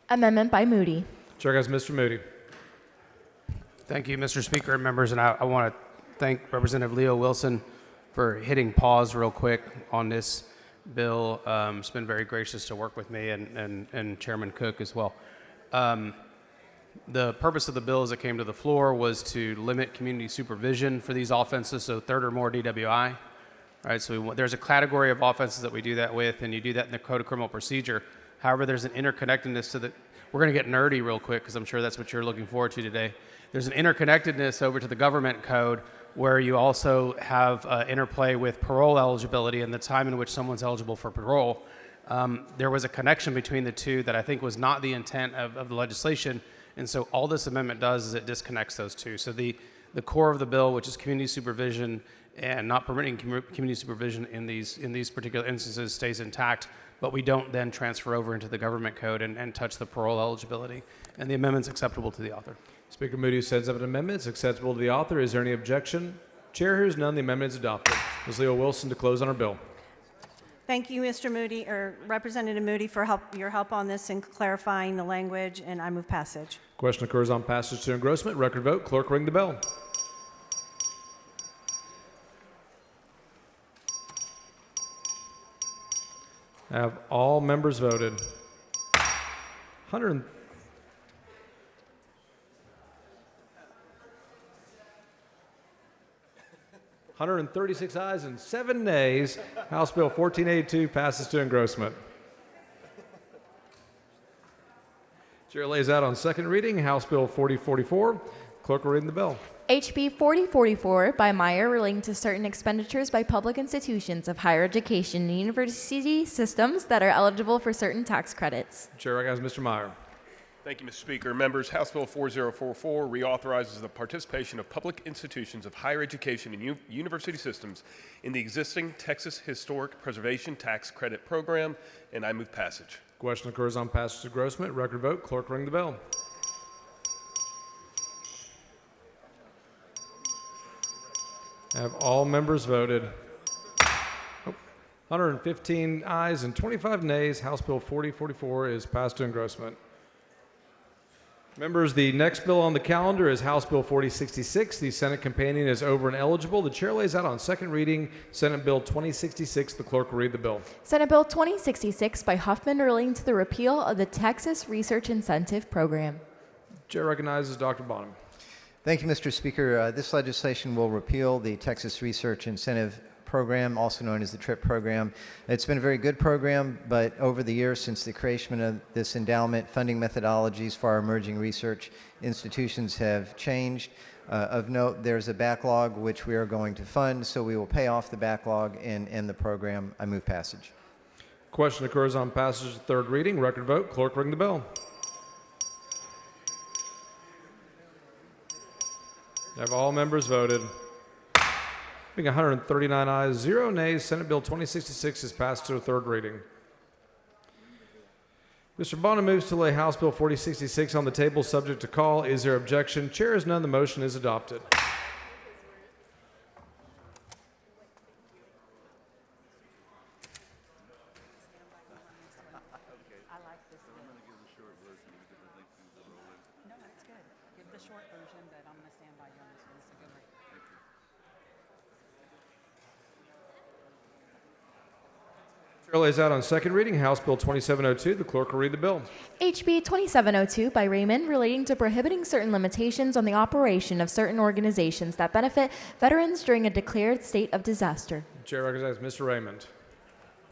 Amendment by Moody. Chair recognizes Mr. Moody. Thank you, Mr. Speaker and members, and I want to thank Representative Leo Wilson for hitting pause real quick on this bill. It's been very gracious to work with me and Chairman Cook as well. The purpose of the bill as it came to the floor was to limit community supervision for these offenses, so third or more DWI. Right, so there's a category of offenses that we do that with, and you do that in the Code of Criminal Procedure. However, there's an interconnectedness to the, we're going to get nerdy real quick because I'm sure that's what you're looking forward to today. There's an interconnectedness over to the government code where you also have interplay with parole eligibility and the time in which someone's eligible for parole. There was a connection between the two that I think was not the intent of the legislation, and so all this amendment does is it disconnects those two. So the core of the bill, which is community supervision and not permitting community supervision in these particular instances, stays intact, but we don't then transfer over into the government code and touch the parole eligibility. And the amendment's acceptable to the author. Speaker Moody sends up an amendment. It's acceptable to the author. Is there any objection? Chair hears none. The amendment is adopted. Ms. Leo Wilson to close on our bill. Thank you, Mr. Moody, or Representative Moody, for your help on this and clarifying the language, and I move passage. Question occurs on passage to engrossment. Record vote. Clerk, ring the bell. Have all members voted? 136 ayes and 7 nays. House Bill 1482 passes to engrossment. Chair lays out on second reading House Bill 4044. Clerk will read the bill. HB 4044 by Meyer, relating to certain expenditures by public institutions of higher education and university systems that are eligible for certain tax credits. Chair recognizes Mr. Meyer. Thank you, Mr. Speaker. Members, House Bill 4044 reauthorizes the participation of public institutions of higher education and university systems in the existing Texas Historic Preservation Tax Credit Program, and I move passage. Question occurs on passage to engrossment. Record vote. Clerk, ring the bell. Have all members voted? 115 ayes and 25 nays. House Bill 4044 is passed to engrossment. Members, the next bill on the calendar is House Bill 4066. The Senate companion is over and eligible. The chair lays out on second reading Senate Bill 2066. The clerk will read the bill. Senate Bill 2066 by Huffman relating to the repeal of the Texas Research Incentive Program. Chair recognizes Dr. Bonham. Thank you, Mr. Speaker. This legislation will repeal the Texas Research Incentive Program, also known as the TRIP program. It's been a very good program, but over the years since the creation of this endowment, funding methodologies for our emerging research institutions have changed. Of note, there's a backlog which we are going to fund, so we will pay off the backlog and end the program. I move passage. Question occurs on passage of third reading. Record vote. Clerk, ring the bell. Have all members voted? Being 139 ayes, 0 nays, Senate Bill 2066 is passed to a third reading. Mr. Bonham moves to lay House Bill 4066 on the table subject to call. Is there objection? Chair has none. The motion is adopted. Chair lays out on second reading House Bill 2702. The clerk will read the bill. HB 2702 by Raymond relating to prohibiting certain limitations on the operation of certain organizations that benefit veterans during a declared state of disaster. Chair recognizes Mr. Raymond.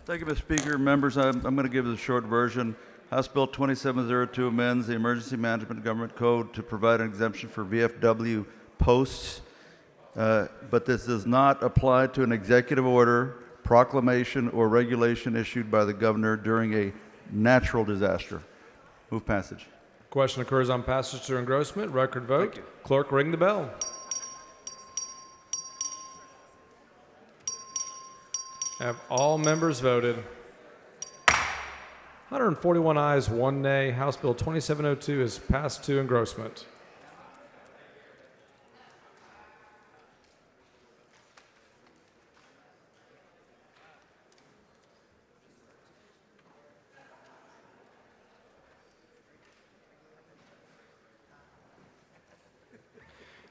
Thank you, Mr. Speaker. Members, I'm going to give the short version. House Bill 2702 amends the Emergency Management Government Code to provide an exemption for VFW posts, but this does not apply to an executive order, proclamation, or regulation issued by the governor during a natural disaster. Move passage. Question occurs on passage to engrossment. Record vote. Clerk, ring the bell. Have all members voted? 141 ayes, 1 nay. House Bill 2702 is passed to engrossment.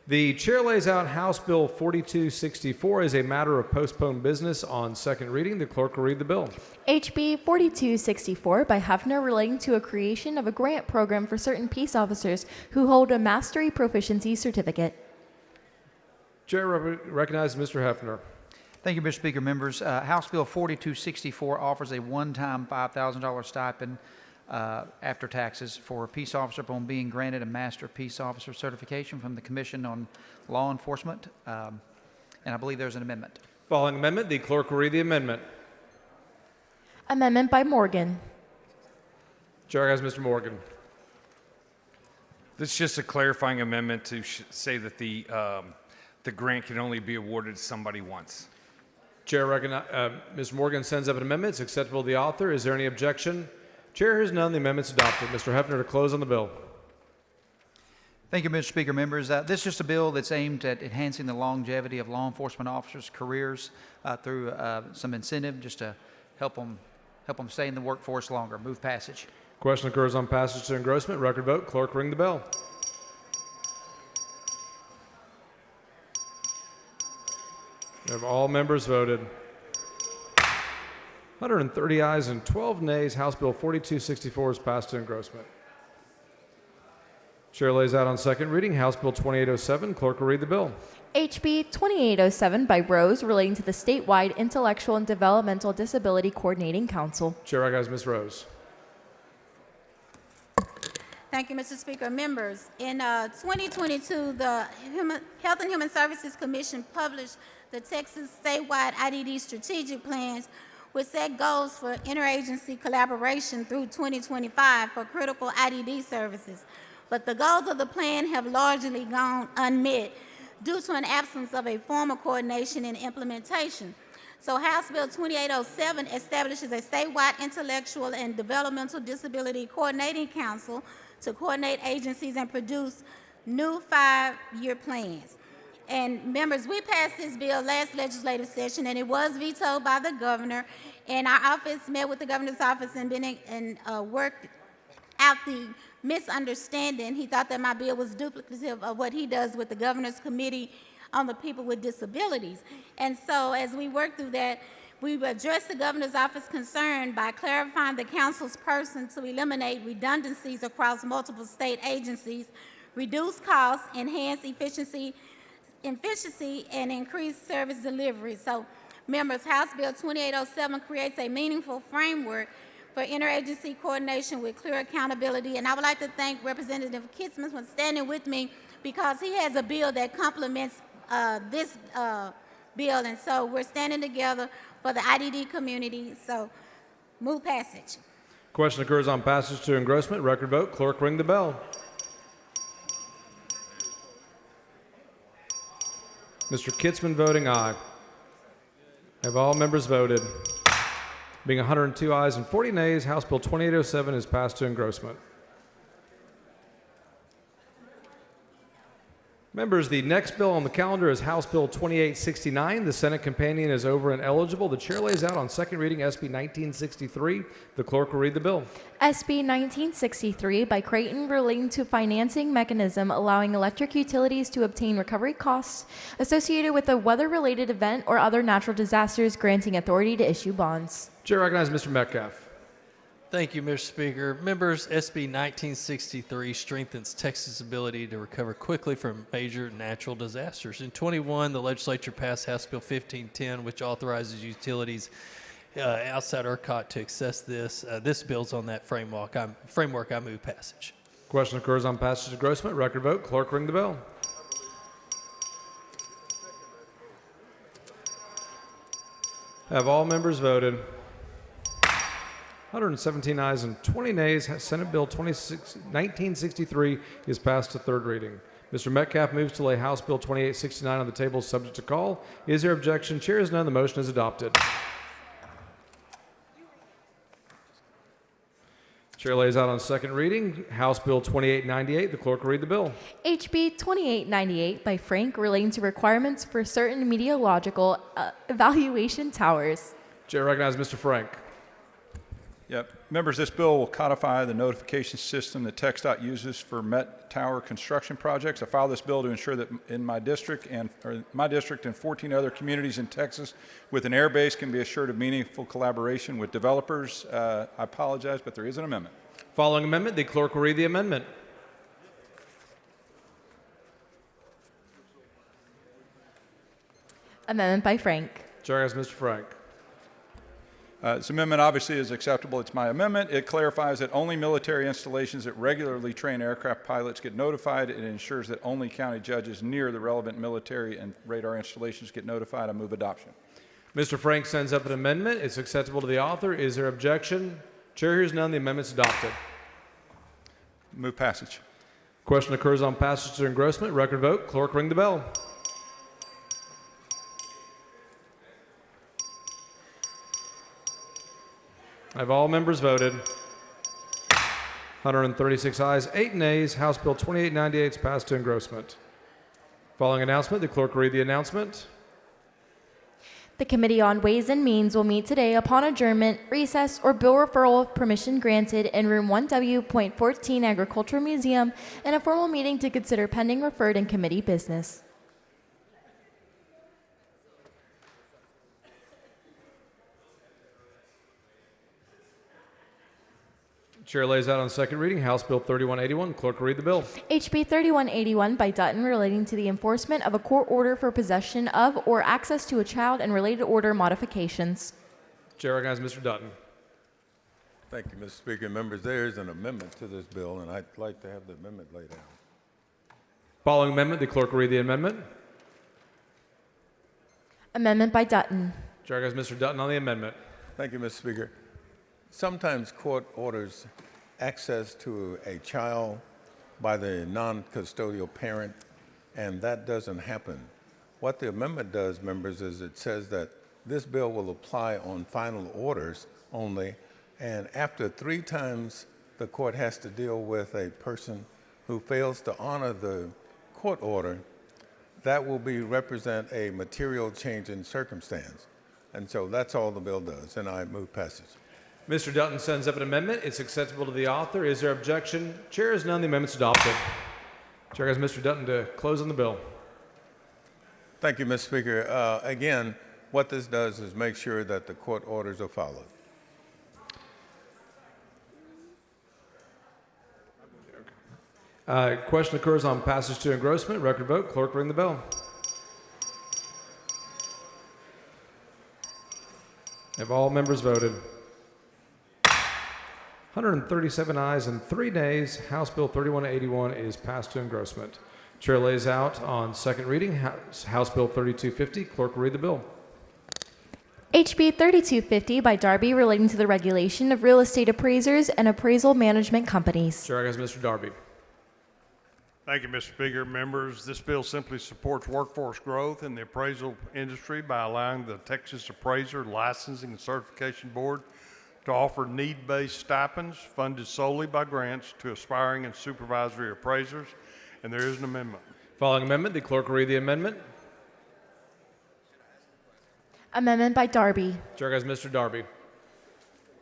The chair lays out House Bill 4264 as a matter of postponed business on second reading. The clerk will read the bill. HB 4264 by Hefner relating to a creation of a grant program for certain peace officers who hold a mastery proficiency certificate. Chair recognizes Mr. Hefner. Thank you, Mr. Speaker. Members, House Bill 4264 offers a one-time $5,000 stipend after taxes for a peace officer upon being granted a Master Peace Officer certification from the Commission on Law Enforcement, and I believe there's an amendment. Following amendment, the clerk will read the amendment. Amendment by Morgan. Chair has Mr. Morgan. This is just a clarifying amendment to say that the grant can only be awarded to somebody once. Chair Ms. Morgan sends up an amendment. It's acceptable to the author. Is there any objection? Chair hears none. The amendment's adopted. Mr. Hefner to close on the bill. Thank you, Mr. Speaker. Members, this is just a bill that's aimed at enhancing the longevity of law enforcement officers' careers through some incentive just to help them stay in the workforce longer. Move passage. Question occurs on passage to engrossment. Record vote. Clerk, ring the bell. Have all members voted? 130 ayes and 12 nays. House Bill 4264 is passed to engrossment. Chair lays out on second reading House Bill 2807. Clerk will read the bill. HB 2807 by Rose relating to the statewide Intellectual and Developmental Disability Coordinating Council. Chair recognizes Ms. Rose. Thank you, Mr. Speaker. Members, in 2022, the Health and Human Services Commission published the Texas statewide IDD strategic plans, which set goals for interagency collaboration through 2025 for critical IDD services. But the goals of the plan have largely gone unmet due to an absence of a formal coordination and implementation. So House Bill 2807 establishes a statewide intellectual and developmental disability coordinating council to coordinate agencies and produce new 5-year plans. And members, we passed this bill last legislative session, and it was vetoed by the governor. And our office met with the governor's office and worked out the misunderstanding. He thought that my bill was duplicative of what he does with the Governor's Committee on the People with Disabilities. And so as we work through that, we've addressed the Governor's office concern by clarifying the council's person to eliminate redundancies across multiple state agencies, reduce costs, enhance efficiency, and increase service delivery. So, members, House Bill 2807 creates a meaningful framework for interagency coordination with clear accountability. And I would like to thank Representative Kitzman for standing with me because he has a bill that complements this bill. And so we're standing together for the IDD community. So move passage. Question occurs on passage to engrossment. Record vote. Clerk, ring the bell. Mr. Kitzman voting aye. Have all members voted? Being 102 ayes and 40 nays, House Bill 2807 is passed to engrossment. Members, the next bill on the calendar is House Bill 2869. The Senate companion is over and eligible. The chair lays out on second reading SB 1963. The clerk will read the bill. SB 1963 by Creighton relating to financing mechanism allowing electric utilities to obtain recovery costs associated with a weather-related event or other natural disasters, granting authority to issue bonds. Chair recognizes Mr. Metcalf. Thank you, Mr. Speaker. Members, SB 1963 strengthens Texas' ability to recover quickly from major natural disasters. In 21, the legislature passed House Bill 1510, which authorizes utilities outside ERCOT to access this. This builds on that framework. I move passage. Question occurs on passage to engrossment. Record vote. Clerk, ring the bell. Have all members voted? 117 ayes and 20 nays. Senate Bill 1963 is passed to third reading. Mr. Metcalf moves to lay House Bill 2869 on the table subject to call. Is there objection? Chair is none. The motion is adopted. Chair lays out on second reading House Bill 2898. The clerk will read the bill. HB 2898 by Frank relating to requirements for certain meteorological evaluation towers. Chair recognizes Mr. Frank. Yep. Members, this bill will codify the notification system that TxDOT uses for Met Tower construction projects. I filed this bill to ensure that in my district and 14 other communities in Texas with an air base can be assured of meaningful collaboration with developers. I apologize, but there is an amendment. Following amendment, the clerk will read the amendment. Amendment by Frank. Chair has Mr. Frank. This amendment obviously is acceptable. It's my amendment. It clarifies that only military installations that regularly train aircraft pilots get notified. It ensures that only county judges near the relevant military and radar installations get notified. I move adoption. Mr. Frank sends up an amendment. It's acceptable to the author. Is there objection? Chair hears none. The amendment's adopted. Move passage. Question occurs on passage to engrossment. Record vote. Clerk, ring the bell. Have all members voted? 136 ayes, 8 nays. House Bill 2898 is passed to engrossment. Following announcement, the clerk will read the announcement. The Committee on Ways and Means will meet today upon adjournment, recess, or bill referral permission granted in Room 1W.14 Agricultural Museum in a formal meeting to consider pending referred and committee business. Chair lays out on second reading House Bill 3181. Clerk will read the bill. HB 3181 by Dutton relating to the enforcement of a court order for possession of or access to a child and related order modifications. Chair recognizes Mr. Dutton. Thank you, Mr. Speaker. Members, there is an amendment to this bill, and I'd like to have the amendment laid out. Following amendment, the clerk will read the amendment. Amendment by Dutton. Chair recognizes Mr. Dutton on the amendment. Thank you, Mr. Speaker. Sometimes court orders access to a child by the non-custodial parent, and that doesn't happen. What the amendment does, members, is it says that this bill will apply on final orders only, and after 3 times the court has to deal with a person who fails to honor the court order, that will represent a material change in circumstance. And so that's all the bill does, and I move passage. Mr. Dutton sends up an amendment. It's acceptable to the author. Is there objection? Chair has none. The amendment's adopted. Chair has Mr. Dutton to close on the bill. Thank you, Mr. Speaker. Again, what this does is make sure that the court orders are followed. Question occurs on passage to engrossment. Record vote. Clerk, ring the bell. Have all members voted? 137 ayes and 3 nays. House Bill 3181 is passed to engrossment. Chair lays out on second reading House Bill 3250. Clerk will read the bill. HB 3250 by Darby relating to the regulation of real estate appraisers and appraisal management companies. Chair has Mr. Darby. Thank you, Mr. Speaker. Members, this bill simply supports workforce growth in the appraisal industry by allowing the Texas Appraiser Licensing and Certification Board to offer need-based stipends funded solely by grants to aspiring and supervisory appraisers, and there is an amendment. Following amendment, the clerk will read the amendment. Amendment by Darby. Chair has Mr. Darby.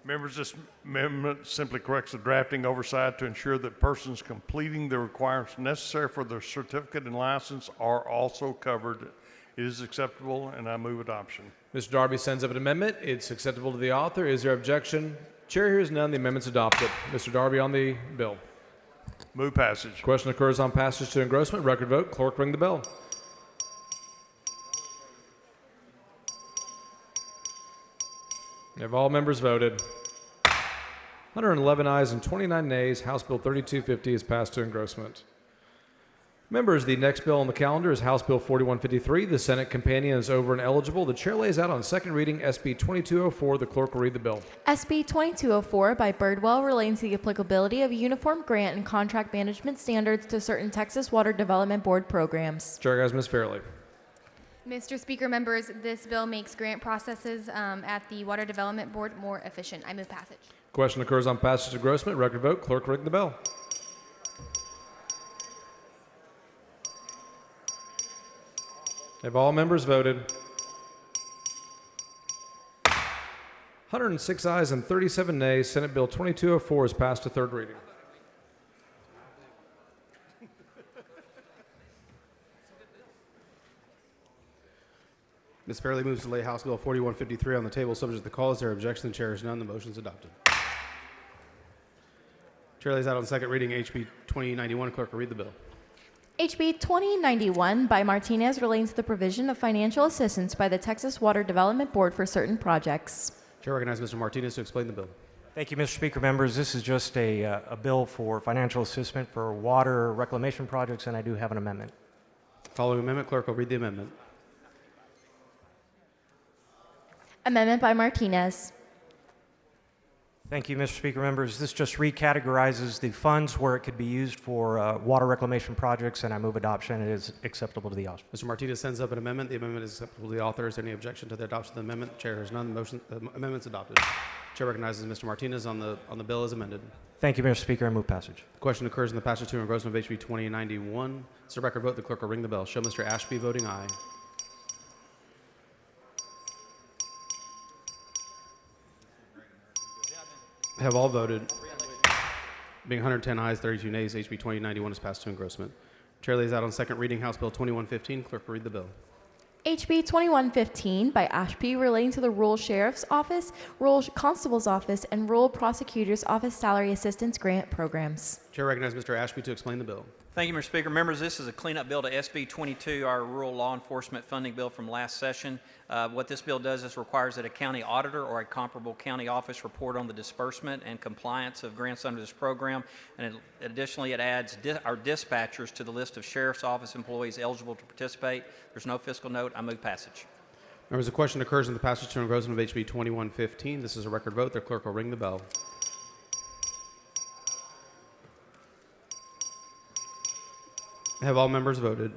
Members, this amendment simply corrects the drafting oversight to ensure that persons completing the requirements necessary for their certificate and license are also covered. It is acceptable, and I move adoption. Mr. Darby sends up an amendment. It's acceptable to the author. Is there objection? Chair hears none. The amendment's adopted. Mr. Darby on the bill. Move passage. Question occurs on passage to engrossment. Record vote. Clerk, ring the bell. Have all members voted? 111 ayes and 29 nays. House Bill 3250 is passed to engrossment. Members, the next bill on the calendar is House Bill 4153. The Senate companion is over and eligible. The chair lays out on second reading SB 2204. The clerk will read the bill. SB 2204 by Birdwell relating to the applicability of uniform grant and contract management standards to certain Texas Water Development Board programs. Chair has Ms. Fairley. Mr. Speaker, members, this bill makes grant processes at the Water Development Board more efficient. I move passage. Question occurs on passage to engrossment. Record vote. Clerk ring the bell. Have all members voted? 106 ayes and 37 nays. Senate Bill 2204 is passed to third reading. Ms. Fairley moves to lay House Bill 4153 on the table, subject to the call. Is there objection? The chair is none. The motion is adopted. Chair lays out on second reading HB 2091. Clerk will read the bill. HB 2091 by Martinez relating to the provision of financial assistance by the Texas Water Development Board for certain projects. Chair recognizes Mr. Martinez to explain the bill. Thank you, Mr. Speaker. Members, this is just a bill for financial assistance for water reclamation projects, and I do have an amendment. Following amendment, clerk will read the amendment. Amendment by Martinez. Thank you, Mr. Speaker. Members, this just recategorizes the funds where it could be used for water reclamation projects, and I move adoption. It is acceptable to the author. Mr. Martinez sends up an amendment. The amendment is acceptable to the author. Is there any objection to the adoption of the amendment? The chair has none. The amendment's adopted. Chair recognizes Mr. Martinez on the bill as amended. Thank you, Mr. Speaker. I move passage. The question occurs in the passage to engrossment of HB 2091. It's a record vote. The clerk will ring the bell. Show Mr. Ashby voting aye. Have all voted. Being 110 ayes, 32 nays, HB 2091 is passed to engrossment. Chair lays out on second reading House Bill 2115. Clerk will read the bill. HB 2115 by Ashby relating to the Rural Sheriff's Office, Rural Constable's Office, and Rural Prosecutor's Office Salary Assistance Grant Programs. Chair recognizes Mr. Ashby to explain the bill. Thank you, Mr. Speaker. Members, this is a cleanup bill to SB 22, our rural law enforcement funding bill from last session. What this bill does is requires that a county auditor or a comparable county office report on the disbursement and compliance of grants under this program. And additionally, it adds our dispatchers to the list of sheriff's office employees eligible to participate. There's no fiscal note. I move passage. Members, a question occurs in the passage to engrossment of HB 2115. This is a record vote. The clerk will ring the bell. Have all members voted?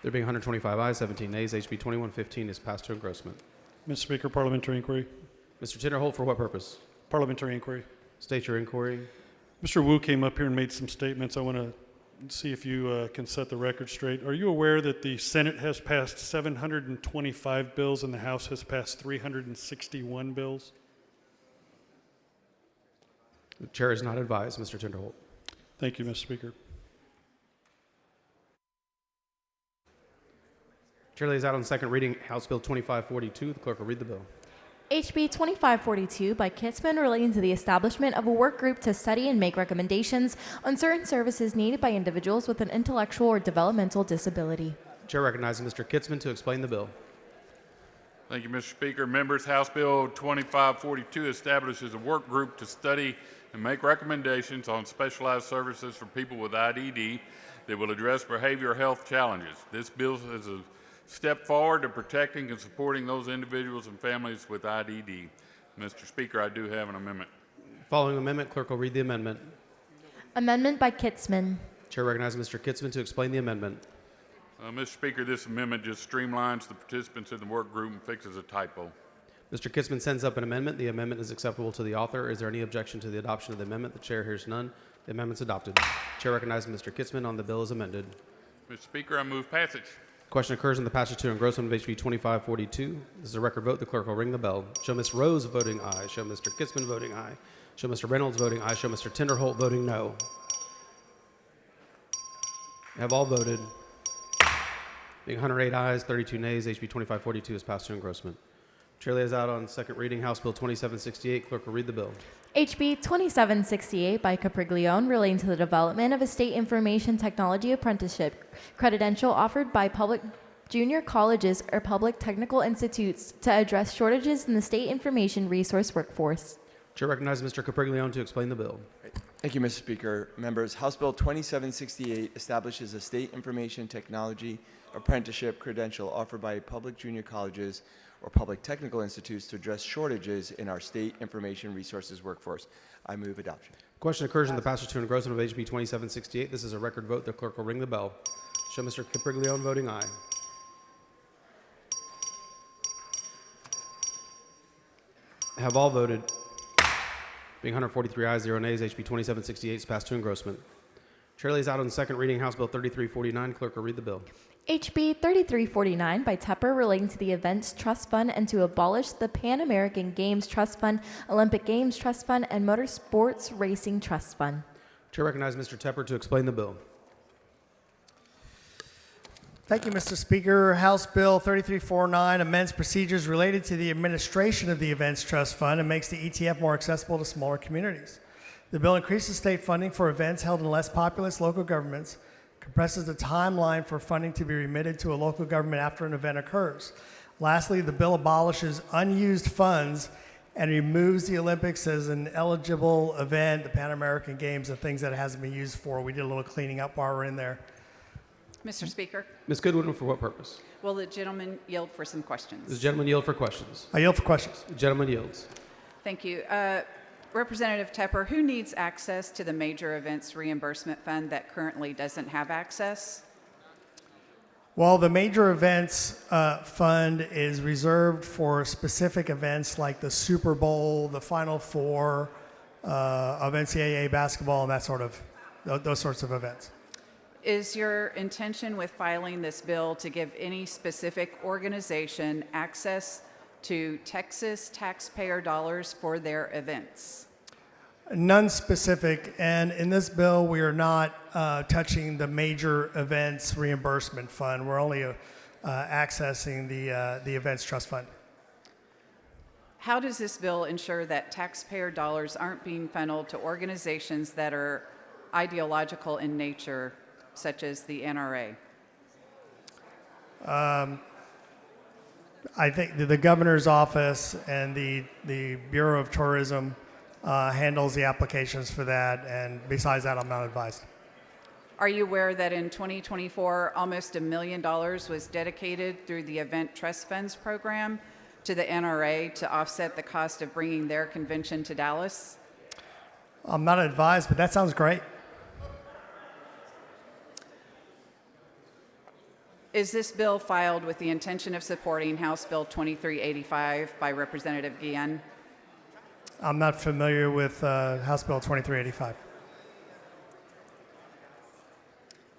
There being 125 ayes, 17 nays, HB 2115 is passed to engrossment. Mr. Speaker, parliamentary inquiry. Mr. Tinderholt, for what purpose? Parliamentary inquiry. State your inquiry. Mr. Wu came up here and made some statements. I want to see if you can set the record straight. Are you aware that the Senate has passed 725 bills and the House has passed 361 bills? The chair is not advised. Mr. Tinderholt. Thank you, Mr. Speaker. Chair lays out on second reading House Bill 2542. The clerk will read the bill. HB 2542 by Kitzman relating to the establishment of a work group to study and make recommendations on certain services needed by individuals with an intellectual or developmental disability. Chair recognizes Mr. Kitzman to explain the bill. Thank you, Mr. Speaker. Members, House Bill 2542 establishes a work group to study and make recommendations on specialized services for people with IDD that will address behavioral health challenges. This bill is a step forward to protecting and supporting those individuals and families with IDD. Mr. Speaker, I do have an amendment. Following amendment, clerk will read the amendment. Amendment by Kitzman. Chair recognizes Mr. Kitzman to explain the amendment. Mr. Speaker, this amendment just streamlines the participants in the work group and fixes a typo. Mr. Kitzman sends up an amendment. The amendment is acceptable to the author. Is there any objection to the adoption of the amendment? The chair hears none. The amendment's adopted. Chair recognizes Mr. Kitzman on the bill as amended. Mr. Speaker, I move passage. Question occurs on the passage to engrossment of HB 2542. This is a record vote. The clerk will ring the bell. Show Ms. Rose voting aye. Show Mr. Kitzman voting aye. Show Mr. Reynolds voting aye. Show Mr. Tinderholt voting no. Have all voted. Being 108 ayes, 32 nays, HB 2542 is passed to engrossment. Chair lays out on second reading House Bill 2768. Clerk will read the bill. HB 2768 by Capriglione relating to the development of a state information technology apprenticeship credential offered by public junior colleges or public technical institutes to address shortages in the state information resource workforce. Chair recognizes Mr. Capriglione to explain the bill. Thank you, Mr. Speaker. Members, House Bill 2768 establishes a state information technology apprenticeship credential offered by public junior colleges or public technical institutes to address shortages in our state information resources workforce. I move adoption. Question occurs in the passage to engrossment of HB 2768. This is a record vote. The clerk will ring the bell. Show Mr. Capriglione voting aye. Have all voted. Being 143 ayes, 0 nays, HB 2768 is passed to engrossment. Chair lays out on second reading House Bill 3349. Clerk will read the bill. HB 3349 by Tepper relating to the Events Trust Fund and to abolish the Pan American Games Trust Fund, Olympic Games Trust Fund, and Motorsports Racing Trust Fund. Chair recognizes Mr. Tepper to explain the bill. Thank you, Mr. Speaker. House Bill 3349 amends procedures related to the administration of the Events Trust Fund and makes the ETF more accessible to smaller communities. The bill increases state funding for events held in less populous local governments, compresses the timeline for funding to be remitted to a local government after an event occurs. Lastly, the bill abolishes unused funds and removes the Olympics as an eligible event, the Pan American Games, and things that it hasn't been used for. We did a little cleaning up while we're in there. Mr. Speaker, Ms. Goodwin, for what purpose? will the gentleman yield for some questions? Does the gentleman yield for questions? I yield for questions. The gentleman yields. Thank you. Representative Tepper, who needs access to the Major Events Reimbursement Fund that currently doesn't have access? Well, the Major Events Fund is reserved for specific events like the Super Bowl, the Final Four of NCAA basketball, and that sort of those sorts of events. Is your intention with filing this bill to give any specific organization access to Texas taxpayer dollars for their events? None specific, and in this bill, we are not touching the Major Events Reimbursement Fund. We're only accessing the Events Trust Fund. How does this bill ensure that taxpayer dollars aren't being funneled to organizations that are ideological in nature, such as the NRA? I think the governor's office and the Bureau of Tourism handles the applications for that, and besides that, I'm not advised. Are you aware that in 2024, almost $1 million was dedicated through the Event Trust Funds program to the NRA to offset the cost of bringing their convention to Dallas? I'm not advised, but that sounds great. Is this bill filed with the intention of supporting House Bill 2385 by Representative Guillen? I'm not familiar with House Bill 2385.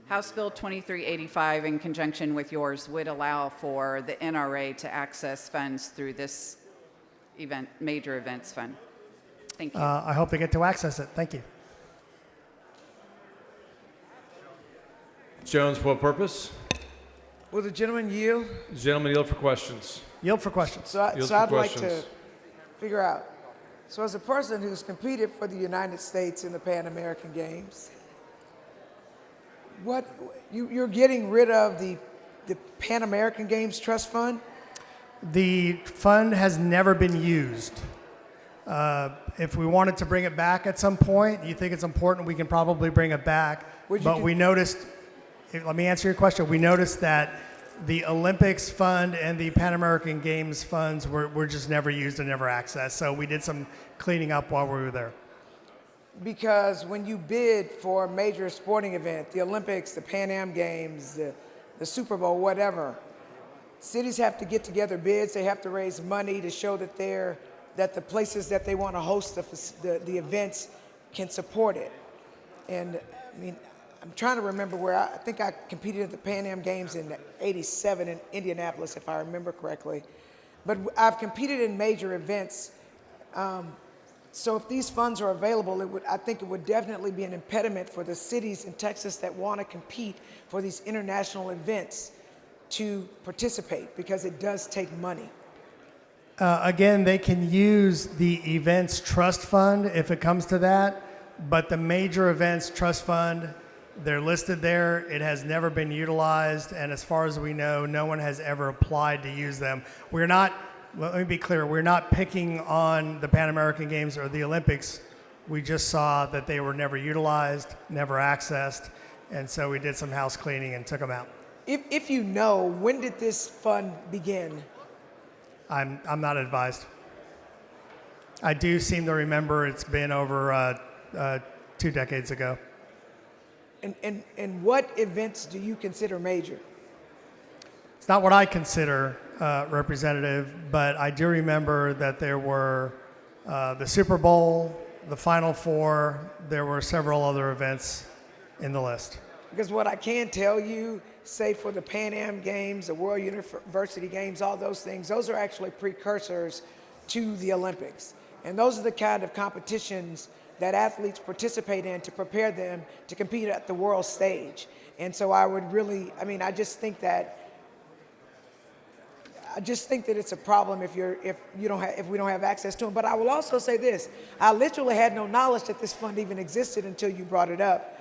House Bill 2385, in conjunction with yours, would allow for the NRA to access funds through this event, major events fund. Thank you. I hope they get to access it. Thank you. Jones, for what purpose? Will the gentleman yield? Gentlemen, yield for questions. Yield for questions. So, Yield so for I'd like to questions. figure out. So as a person who's competed for the United States in the Pan American Games, you're getting rid of the Pan American Games Trust Fund? The fund has never been used. If we wanted to bring it back at some point, you think it's important, we can probably bring it back. But we noticed, let me answer your question. We noticed that the Olympics fund and the Pan American Games funds were just never used and never accessed. So we did some cleaning up while we were there. Because when you bid for a major sporting event, the Olympics, the Pan Am Games, the Super Bowl, whatever, cities have to get together bids. They have to raise money to show that the places that they want to host the events can support it. And I mean, I'm trying to remember where I think I competed at the Pan Am Games in '87 in Indianapolis, if I remember correctly. But I've competed in major events. So if these funds are available, I think it would definitely be an impediment for the cities in Texas that want to compete for these international events to participate, because it does take money. Again, they can use the Events Trust Fund if it comes to that, but the Major Events Trust Fund, they're listed there. It has never been utilized, and as far as we know, no one has ever applied to use them. We're not, let me be clear, we're not picking on the Pan American Games or the Olympics. We just saw that they were never utilized, never accessed, and so we did some house cleaning and took them out. If you know, when did this fund begin? I'm not advised. I do seem to remember it's been over 2 decades ago. And what events do you consider major? It's not what I consider representative, but I do remember that there were the Super Bowl, the Final Four, there were several other events in the list. Because what I can tell you, say for the Pan Am Games, the World University Games, all those things, those are actually precursors to the Olympics. And those are the kind of competitions that athletes participate in to prepare them to compete at the world stage. And so I would really, I mean, I just think that it's a problem if we don't have access to them. But I will also say this: I literally had no knowledge that this fund even existed until you brought it up.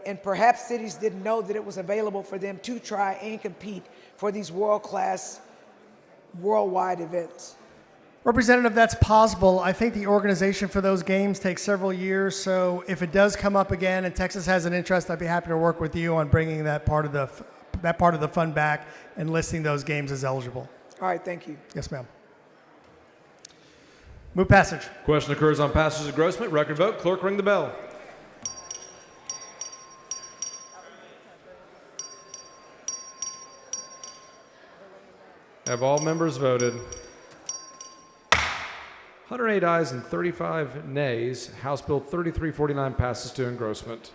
And perhaps cities didn't know that it was available for them to try and compete for these world-class, worldwide events. Representative, that's possible. I think the organization for those games takes several years. So if it does come up again and Texas has an interest, I'd be happy to work with you on bringing that part of the fund back and listing those games as eligible. All right, thank you. Yes, ma'am. Move passage. Question occurs on passage of engrossment. Record vote. Clerk, ring the bell. Have all members voted? 108 ayes and 35 nays. House Bill 3349 passes to engrossment.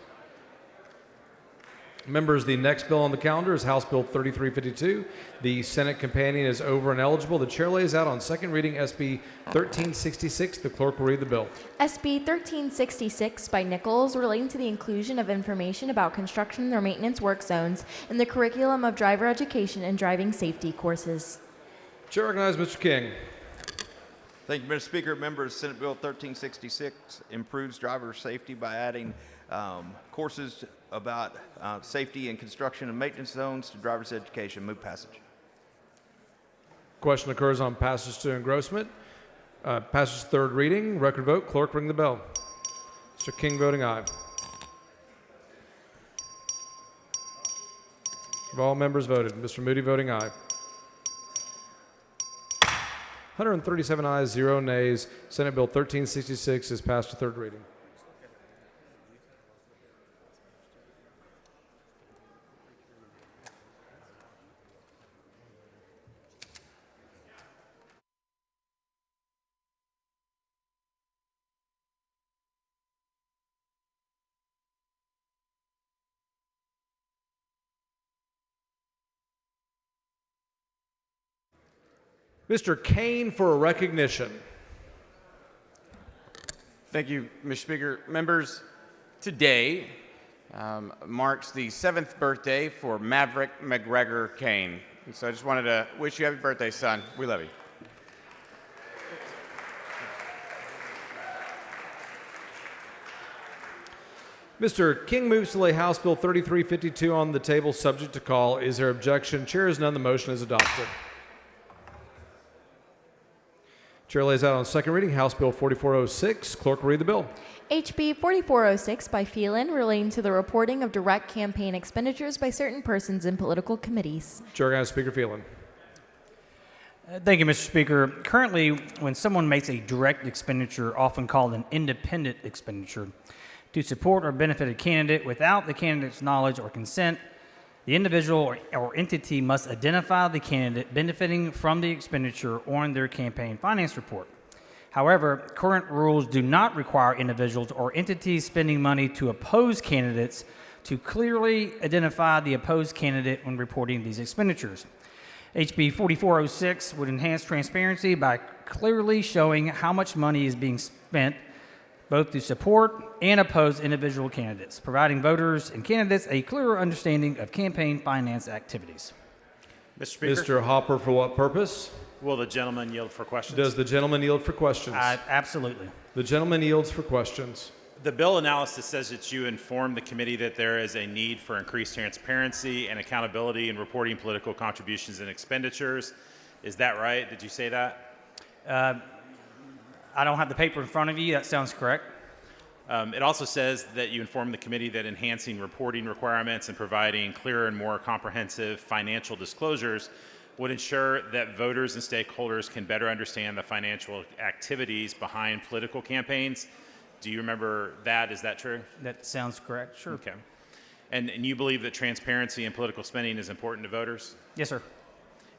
Members, the next bill on the calendar is House Bill 3352. The Senate companion is over and eligible. The chair lays out on second reading SB 1366. The clerk will read the bill. SB 1366 by Nichols, relating to the inclusion of information about construction or maintenance work zones in the curriculum of driver education and driving safety courses. Chair recognizes Mr. King. Thank you, Mr. Speaker. Members, Senate Bill 1366 improves driver safety by adding courses about safety in construction and maintenance zones to driver's education. Move passage. Question occurs on passage to engrossment. Passage to third reading. Record vote. Clerk, ring the bell. Mr. King voting aye. Have all members voted? Mr. Moody voting aye. 137 ayes, 0 nays. Senate Bill 1366 is passed to third reading. Mr. Kane for a recognition. Thank you, Mr. Speaker. Members, today marks the 7th birthday for Maverick McGregor Kane. And so I just wanted to wish you happy birthday, son. We love you. Mr. King moves to lay House Bill 3352 on the table, subject to call. Is there objection? Chair is none. The motion is adopted. Chair lays out on second reading House Bill 4406. Clerk will read the bill. HB 4406 by Phelan, relating to the reporting of direct campaign expenditures by certain persons in political committees. Chair recognizes Speaker Phelan. Thank you, Mr. Speaker. Currently, when someone makes a direct expenditure, often called an independent expenditure, to support or benefit a candidate without the candidate's knowledge or consent, the individual or entity must identify the candidate benefiting from the expenditure on their campaign finance report. However, current rules do not require individuals or entities spending money to oppose candidates to clearly identify the opposed candidate when reporting these expenditures. HB 4406 would enhance transparency by clearly showing how much money is being spent both to support and oppose individual candidates, providing voters and candidates a clearer understanding of campaign finance activities. Mr. Speaker. Mr. Hopper, for what purpose? Will the gentleman yield for questions? Does the gentleman yield for questions? Absolutely. The gentleman yields for questions. The bill analysis says that you informed the committee that there is a need for increased transparency and accountability in reporting political contributions and expenditures. Is that right? Did you say that? I don't have the paper in front of you. That sounds correct. It also says that you informed the committee that enhancing reporting requirements and providing clearer and more comprehensive financial disclosures would ensure that voters and stakeholders can better understand the financial activities behind political campaigns. Do you remember that? Is that true? That sounds correct. Sure. Okay. And you believe that transparency in political spending is important to voters? Yes, sir.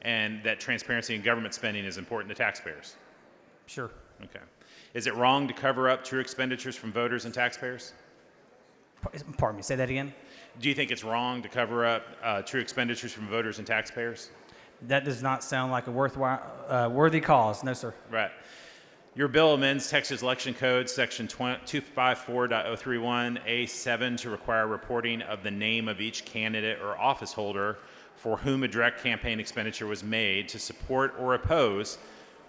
And that transparency in government spending is important to taxpayers? Sure. Okay. Is it wrong to cover up true expenditures from voters and taxpayers? Pardon me, say that again? Do you think it's wrong to cover up true expenditures from voters and taxpayers? That does not sound like a worthy cause. No, sir. Right. Your bill amends Texas Election Code Section 254.031A7 to require reporting of the name of each candidate or office holder for whom a direct campaign expenditure was made to support or oppose,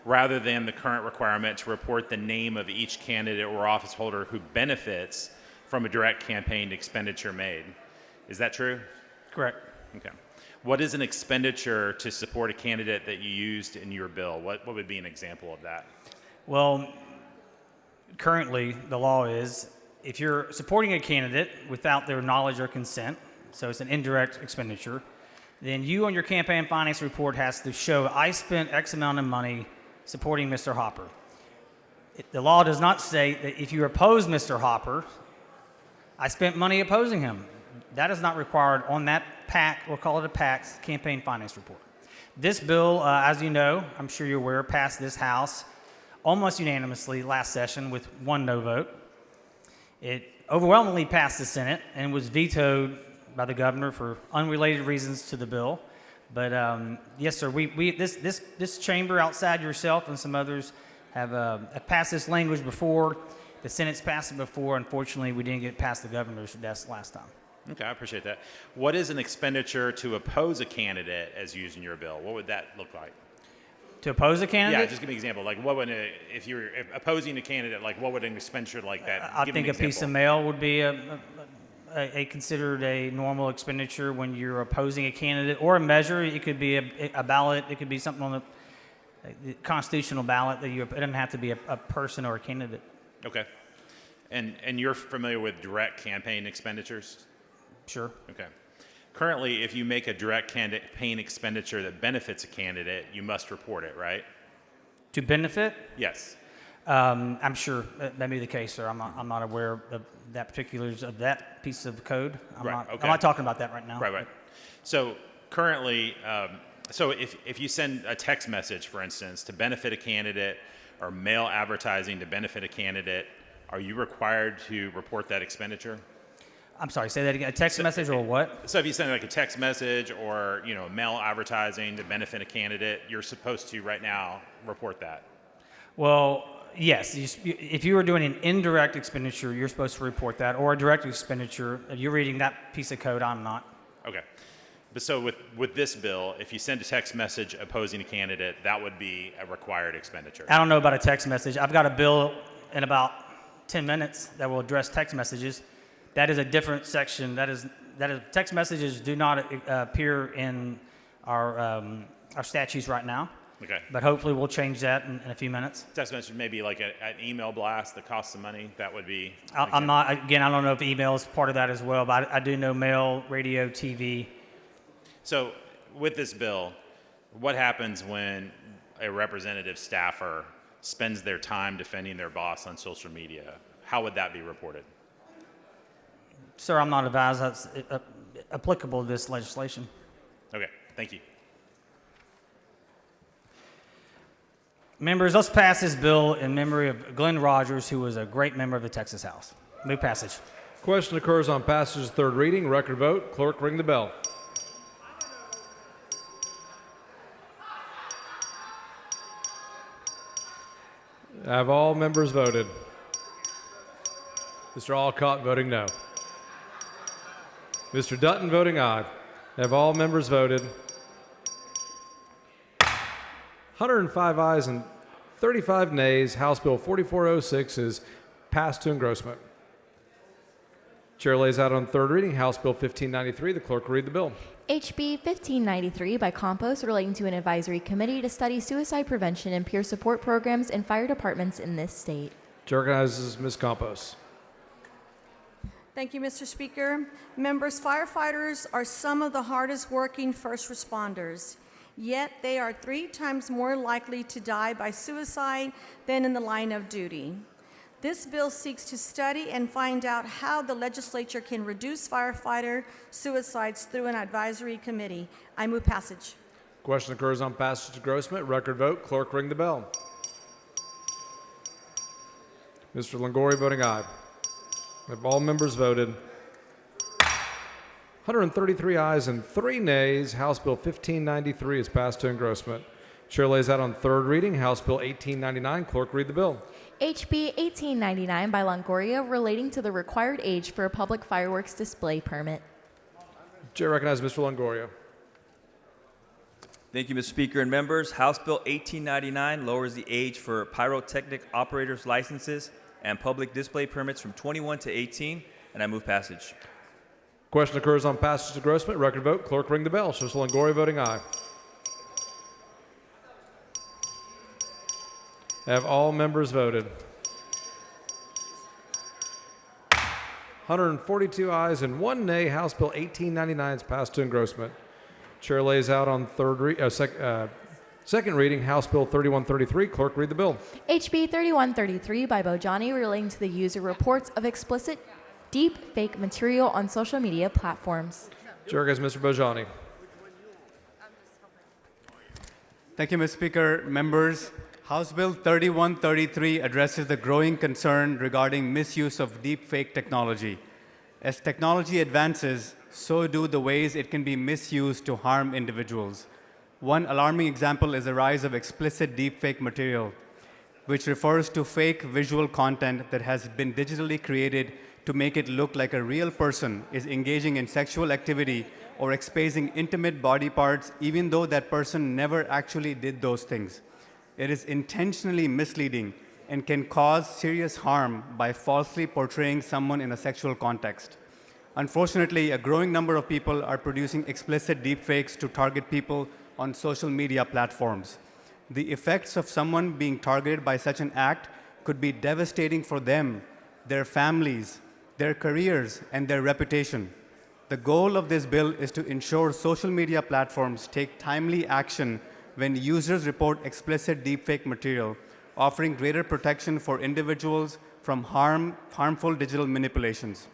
rather than the current requirement to report the name of each candidate or office holder who benefits from a direct campaign expenditure made. Is that true? Correct. Okay. What is an expenditure to support a candidate that you used in your bill? What would be an example of that? Well, currently the law is if you're supporting a candidate without their knowledge or consent, so it's an indirect expenditure, then you on your campaign finance report has to show I spent X amount of money supporting Mr. Hopper. The law does not say that if you oppose Mr. Hopper, I spent money opposing him. That is not required on that PAC, we'll call it a PAC, campaign finance report. This bill, as you know, I'm sure you're aware, passed this House almost unanimously last session with one no vote. It overwhelmingly passed the Senate and was vetoed by the governor for unrelated reasons to the bill. But yes, sir, this chamber outside yourself and some others have passed this language before. The Senate's passed it before. Unfortunately, we didn't get it past the governor's desk last time. Okay, I appreciate that. What is an expenditure to oppose a candidate as used in your bill? What would that look like? To oppose a candidate? Yeah, just give me an example. Like, what would if you're opposing a candidate, like what would an expenditure like that? I think a piece of mail would be considered a normal expenditure when you're opposing a candidate, or a measure. It could be a ballot. It could be something on the constitutional ballot that it doesn't have to be a person or a candidate. Okay. And you're familiar with direct campaign expenditures? Sure. Okay. Currently, if you make a direct campaign expenditure that benefits a candidate, you must report it, right? To benefit? Yes. I'm sure that may be the case, sir. I'm not aware of that particulars of that piece of code. I'm not talking about that right now. Right. So currently, so if you send a text message, for instance, to benefit a candidate, or mail advertising to benefit a candidate, are you required to report that expenditure? I'm sorry, say that again. A text message or what? So if you send like a text message or, mail advertising to benefit a candidate, you're supposed to right now report that. Well, yes. If you were doing an indirect expenditure, you're supposed to report that, or a direct expenditure. If you're reading that piece of code, I'm not. Okay. But so with this bill, if you send a text message opposing a candidate, that would be a required expenditure. I don't know about a text message. I've got a bill in about 10 minutes that will address text messages. That is a different section. That is text messages do not appear in our statutes right now. Okay. But hopefully we'll change that in a few minutes. Text message maybe like an email blast that costs some money. That would be. I'm not, again, I don't know if email is part of that as well, but I do know mail, radio, TV. So with this bill, what happens when a representative staffer spends their time defending their boss on social media? How would that be reported? Sir, I'm not advised that's applicable to this legislation. Okay, thank you. Members, let's pass this bill in memory of Glenn Rogers, who was a great member of the Texas House. Move passage. Question occurs on passage of third reading. Record vote. Clerk, ring the bell. Have all members voted? Mr. Alcott voting no. Mr. Dutton voting aye. Have all members voted? 105 ayes and 35 nays. House Bill 4406 is passed to engrossment. Chair lays out on third reading House Bill 1593. The clerk will read the bill. HB 1593 by Campos relating to an advisory committee to study suicide prevention and peer support programs in fire departments in this state. Chair recognizes Ms. Campos. Thank you, Mr. Speaker. Members, firefighters are some of the hardest working first responders, yet they are 3 times more likely to die by suicide than in the line of duty. This bill seeks to study and find out how the legislature can reduce firefighter suicides through an advisory committee. I move passage. Question occurs on passage to engrossment. Record vote. Clerk, ring the bell. Mr. Longoria voting aye. Have all members voted? 133 ayes and 3 nays. House Bill 1593 is passed to engrossment. Chair lays out on third reading House Bill 1899. Clerk, read the bill. HB 1899 by Longoria relating to the required age for a public fireworks display permit. Chair recognizes Mr. Longoria. Thank you, Mr. Speaker and members. House Bill 1899 lowers the age for pyrotechnic operators' licenses and public display permits from 21 to 18, and I move passage. Question occurs on passage to engrossment. Record vote. Clerk, ring the bell. Mr. Longoria voting aye. Have all members voted? 142 ayes and 1 nay. House Bill 1899 is passed to engrossment. Chair lays out on second reading House Bill 3133. Clerk, read the bill. HB 3133 by Bojani relating to the user reports of explicit deep fake material on social media platforms. Chair recognizes Mr. Bojani. Thank you, Mr. Speaker. Members, House Bill 3133 addresses the growing concern regarding misuse of deepfake technology. As technology advances, so do the ways it can be misused to harm individuals. One alarming example is the rise of explicit deepfake material, which refers to fake visual content that has been digitally created to make it look like a real person is engaging in sexual activity or exposing intimate body parts, even though that person never actually did those things. It is intentionally misleading and can cause serious harm by falsely portraying someone in a sexual context. Unfortunately, a growing number of people are producing explicit deepfakes to target people on social media platforms. The effects of someone being targeted by such an act could be devastating for them, their families, their careers, and their reputation. The goal of this bill is to ensure social media platforms take timely action when users report explicit deepfake material, offering greater protection for individuals from harmful digital manipulations.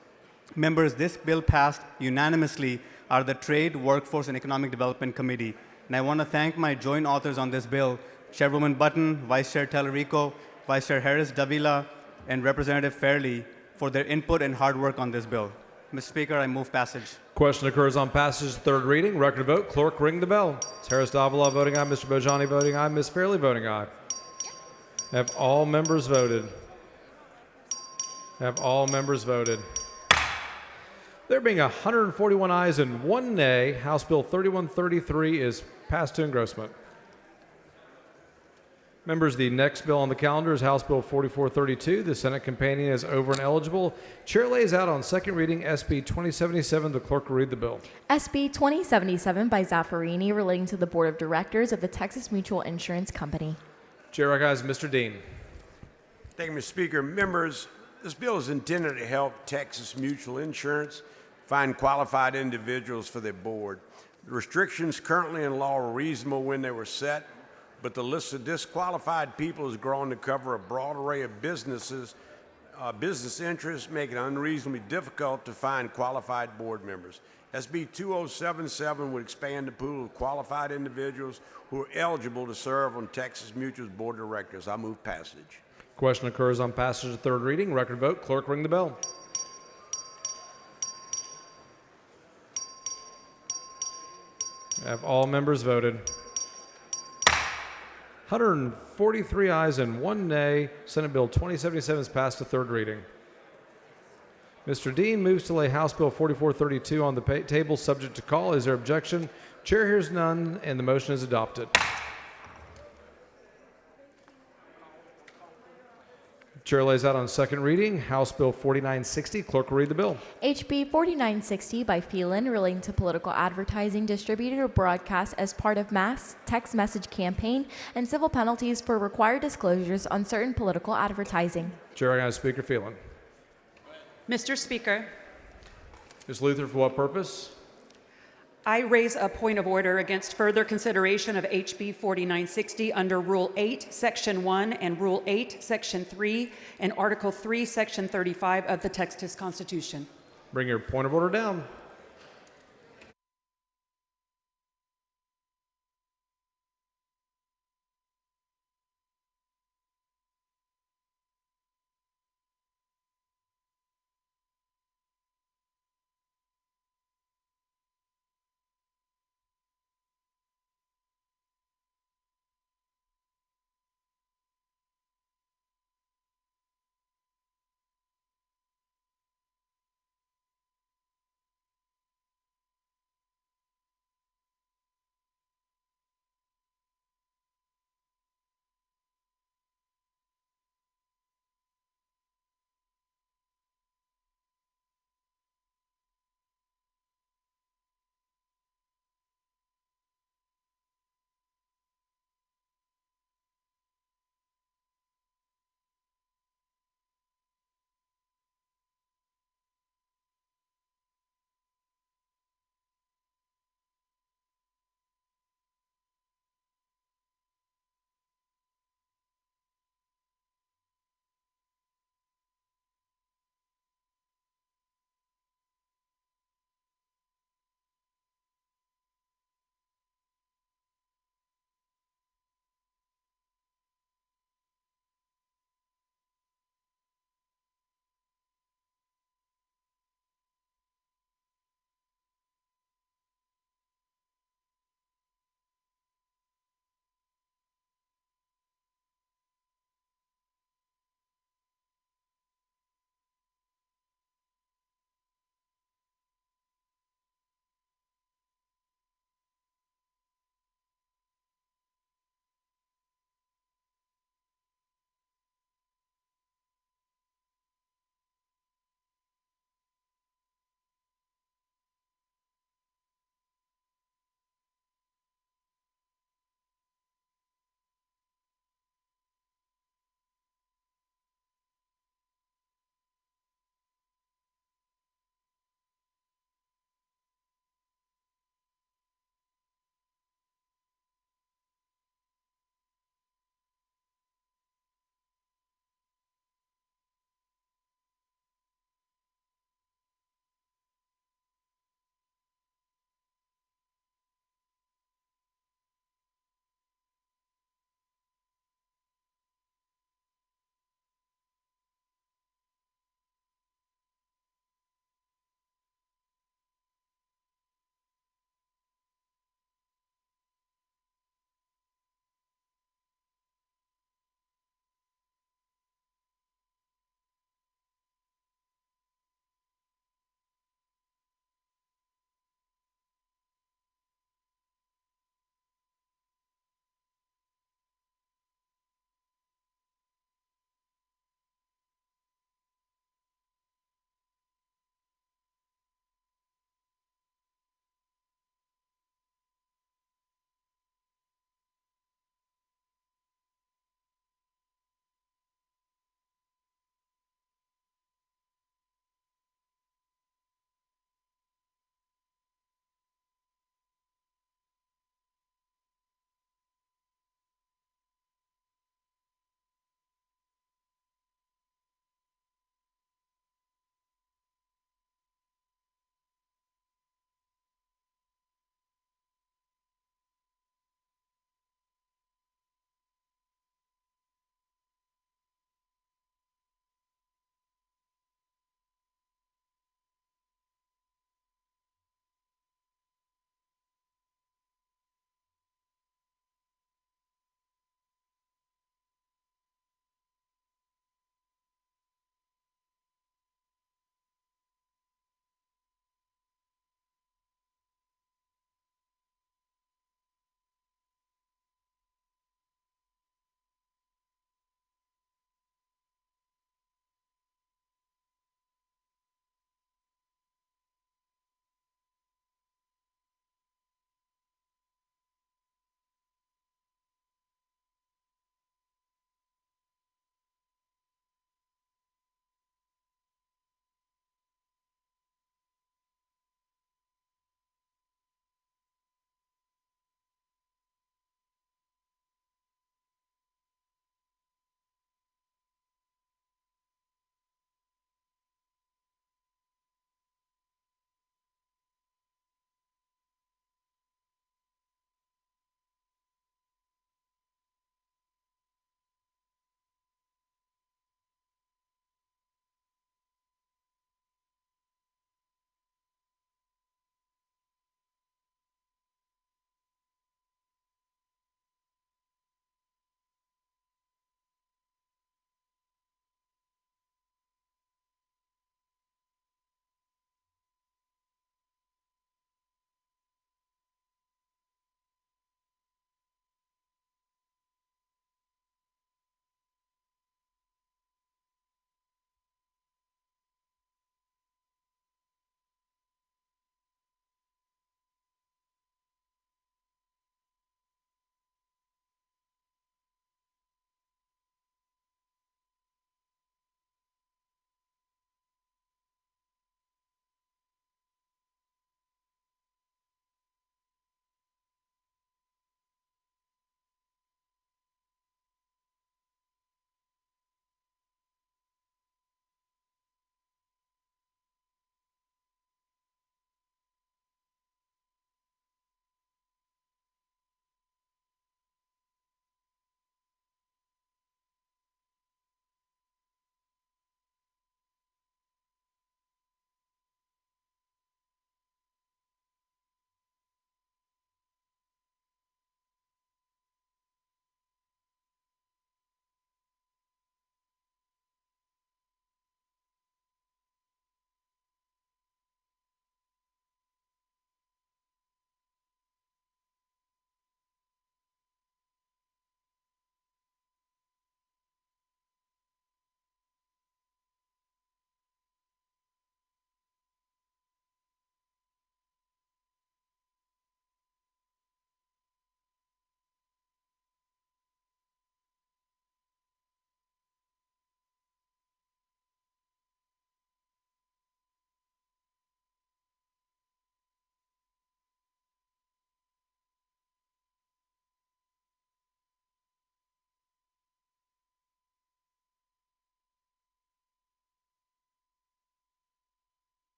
Members, this bill passed unanimously are the Trade, Workforce, and Economic Development Committee. And I want to thank my joint authors on this bill, Chairwoman Button, Vice Chair Tellerico, Vice Chair Harris Davila, and Representative Fairley for their input and hard work on this bill. Mr. Speaker, I move passage. Question occurs on passage to third reading. Record vote. Clerk, ring the bell. Ms. Harris Davila voting aye. Mr. Bojani voting aye. Ms. Fairley voting aye. Have all members voted? Have all members voted? There being 141 ayes and 1 nay, House Bill 3133 is passed to engrossment. Members, the next bill on the calendar is House Bill 4432. The Senate companion is over and eligible. Chair lays out on second reading SB 2077. The clerk will read the bill. SB 2077 by Zaffarini relating to the Board of Directors of the Texas Mutual Insurance Company. Chair recognizes Mr. Dean. Thank you, Mr. Speaker. Members, this bill is intended to help Texas Mutual Insurance find qualified individuals for their board. The restrictions currently in law are reasonable when they were set, but the list of disqualified people has grown to cover a broad array of business interests, making it unreasonably difficult to find qualified board members. SB 2077 would expand the pool of qualified individuals who are eligible to serve on Texas Mutual's board of directors. I move passage. Question occurs on passage to third reading. Record vote. Clerk, ring the bell. Have all members voted? 143 ayes and 1 nay. Senate Bill 2077 is passed to third reading. Mr. Dean moves to lay House Bill 4432 on the table subject to call. Is there objection? Chair hears none, and the motion is adopted. Chair lays out on second reading House Bill 4960. Clerk will read the bill. HB 4960 by Phelan relating to political advertising distributed or broadcast as part of mass text message campaign and civil penalties for required disclosures on certain political advertising. Chair recognizes Speaker Phelan. Mr. Speaker, Ms. Luther, for what purpose? I raise a point of order against further consideration of HB 4960 under Rule 8, Section 1 and Rule 8, Section 3 and Article 3, Section 35 of the Texas Constitution. Bring your point of order down.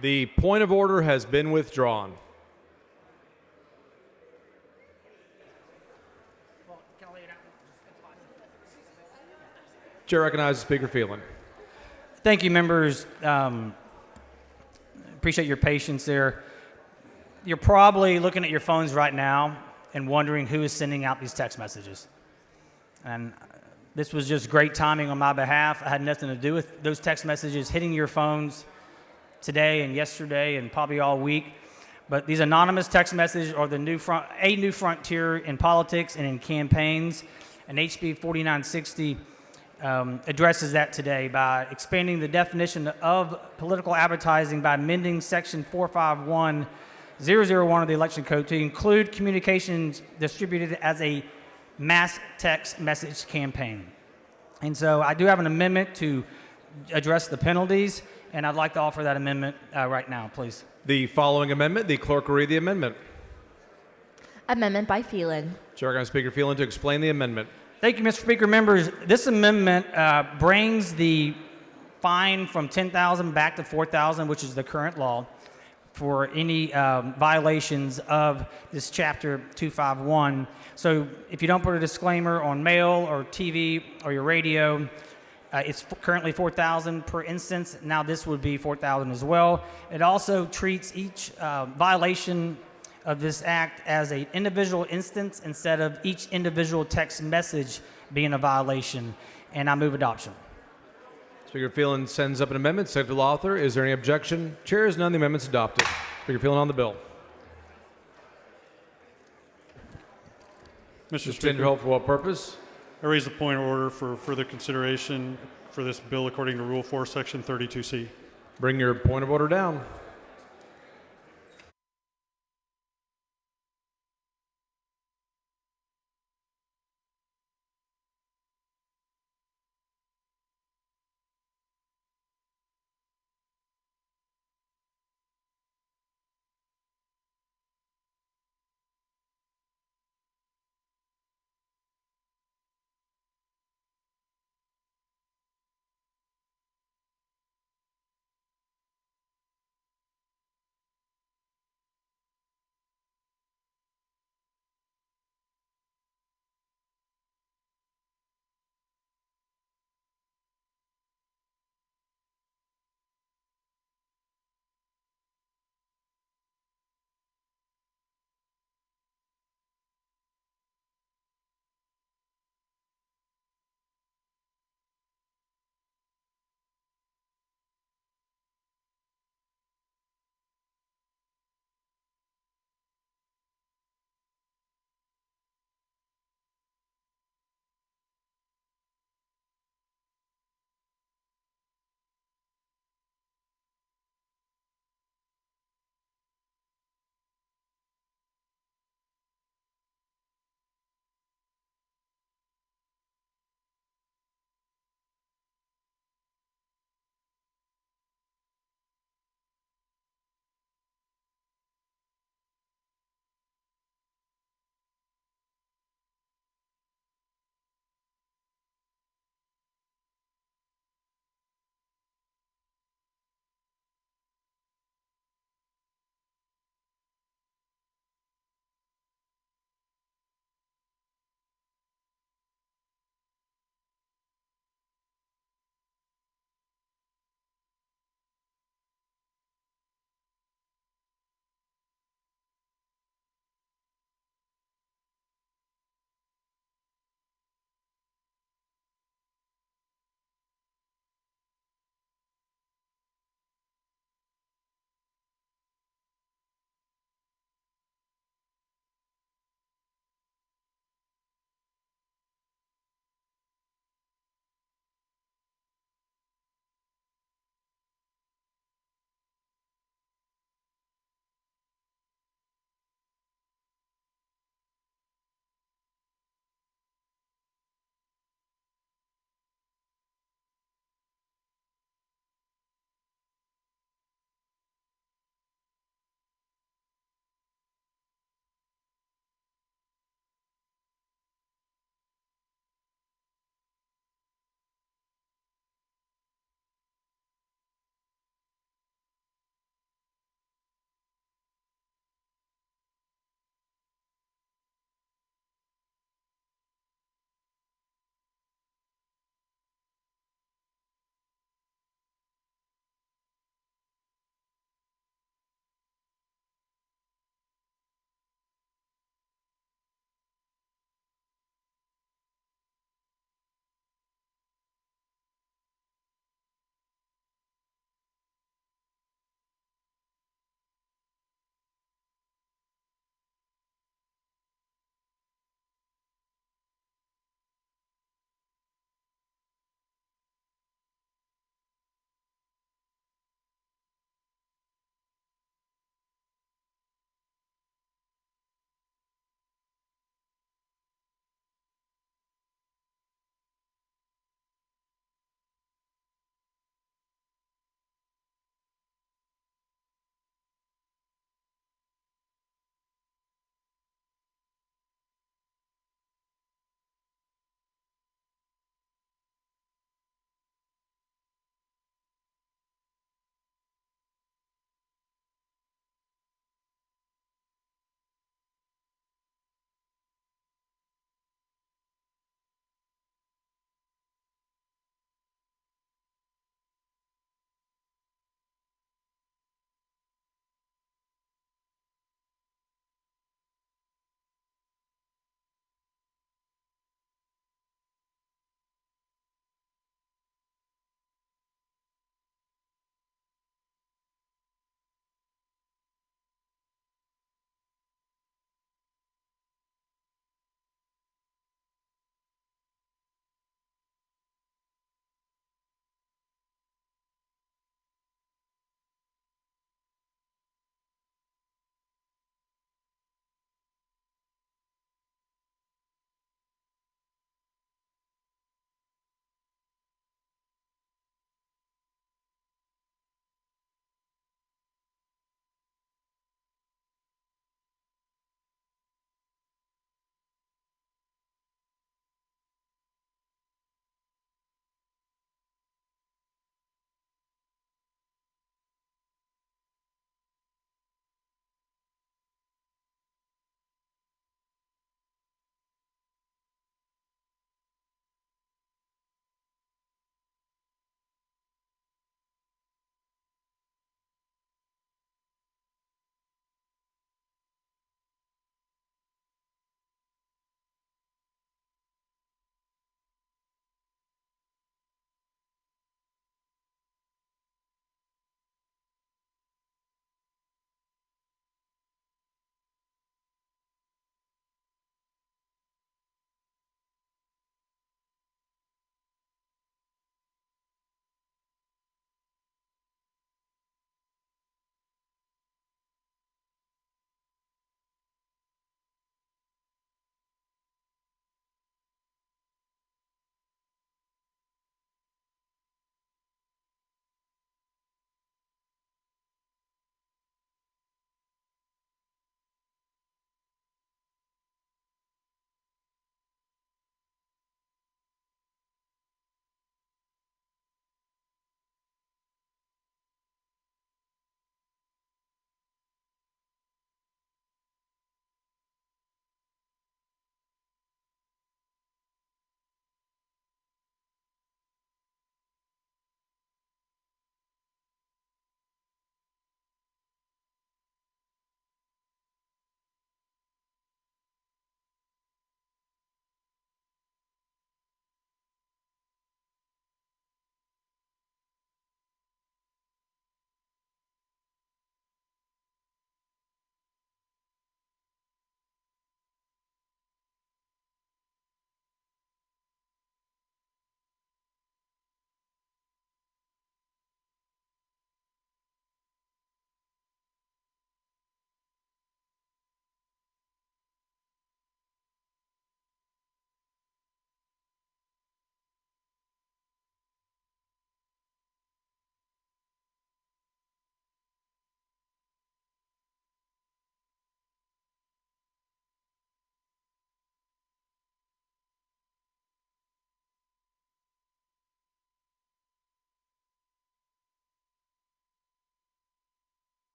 The point of order has been withdrawn. Chair recognizes Speaker Phelan. Thank you, members. Appreciate your patience there. You're probably looking at your phones right now and wondering who is sending out these text messages. And this was just great timing on my behalf. I had nothing to do with those text messages hitting your phones today and yesterday and probably all week. But these anonymous text messages are a new frontier in politics and in campaigns. And HB 4960 addresses that today by expanding the definition of political advertising by amending Section 451001 of the Election Code to include communications distributed as a mass text message campaign. And so I do have an amendment to address the penalties, and I'd like to offer that amendment right now, please. The following amendment, the clerk will read the amendment. Amendment by Phelan. Chair recognizes Speaker Phelan to explain the amendment. Thank you, Mr. Speaker. Members, this amendment brings the fine from $10,000 back to $4,000, which is the current law, for any violations of this Chapter 251. So if you don't put a disclaimer on mail or TV or your radio, it's currently $4,000 per instance. Now this would be $4,000 as well. It also treats each violation of this act as an individual instance instead of each individual text message being a violation. And I move adoption. Speaker Phelan sends up an amendment. Second to the author. Is there any objection? Chair is none. The amendment's adopted. Speaker Phelan on the bill. Mr. Suspend Speaker, hold for what purpose? I raise a point of order for further consideration for this bill according to Rule 4, Section 32C. Bring your point of order down.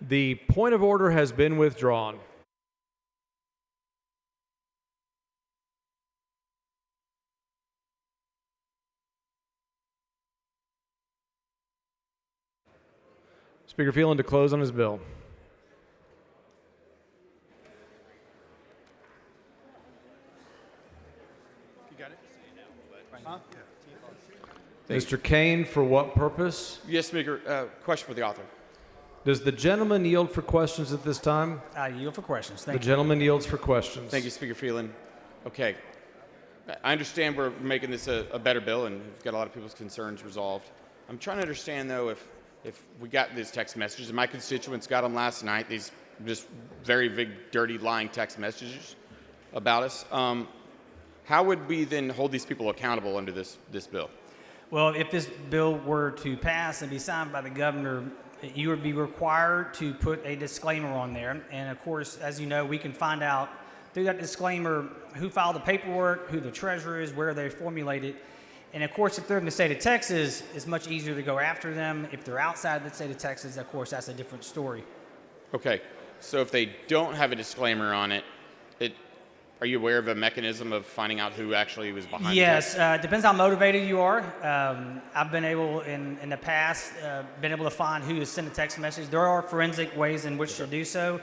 The point of order has been withdrawn. Speaker Phelan to close on his bill. Mr. Kane, for what purpose? Yes, Speaker. Question for the author. Does the gentleman yield for questions at this time? I yield for questions. The Thank you. gentleman yields for questions. Thank you, Speaker Phelan. Okay. I understand we're making this a better bill and we've got a lot of people's concerns resolved. I'm trying to understand, though, if we got these text messages, and my constituents got them last night, these just very big, dirty, lying text messages about us, how would we then hold these people accountable under this bill? Well, if this bill were to pass and be signed by the governor, you would be required to put a disclaimer on there. And of course, as you know, we can find out through that disclaimer who filed the paperwork, who the treasurer is, where they formulated. And of course, if they're in the state of Texas, it's much easier to go after them. If they're outside the state of Texas, of course, that's a different story. Okay. So if they don't have a disclaimer on it, are you aware of a mechanism of finding out who actually was behind Yes, it? depends how motivated you are. I've been able, in the past, been able to find who has sent a text message. There are forensic ways in which to do so.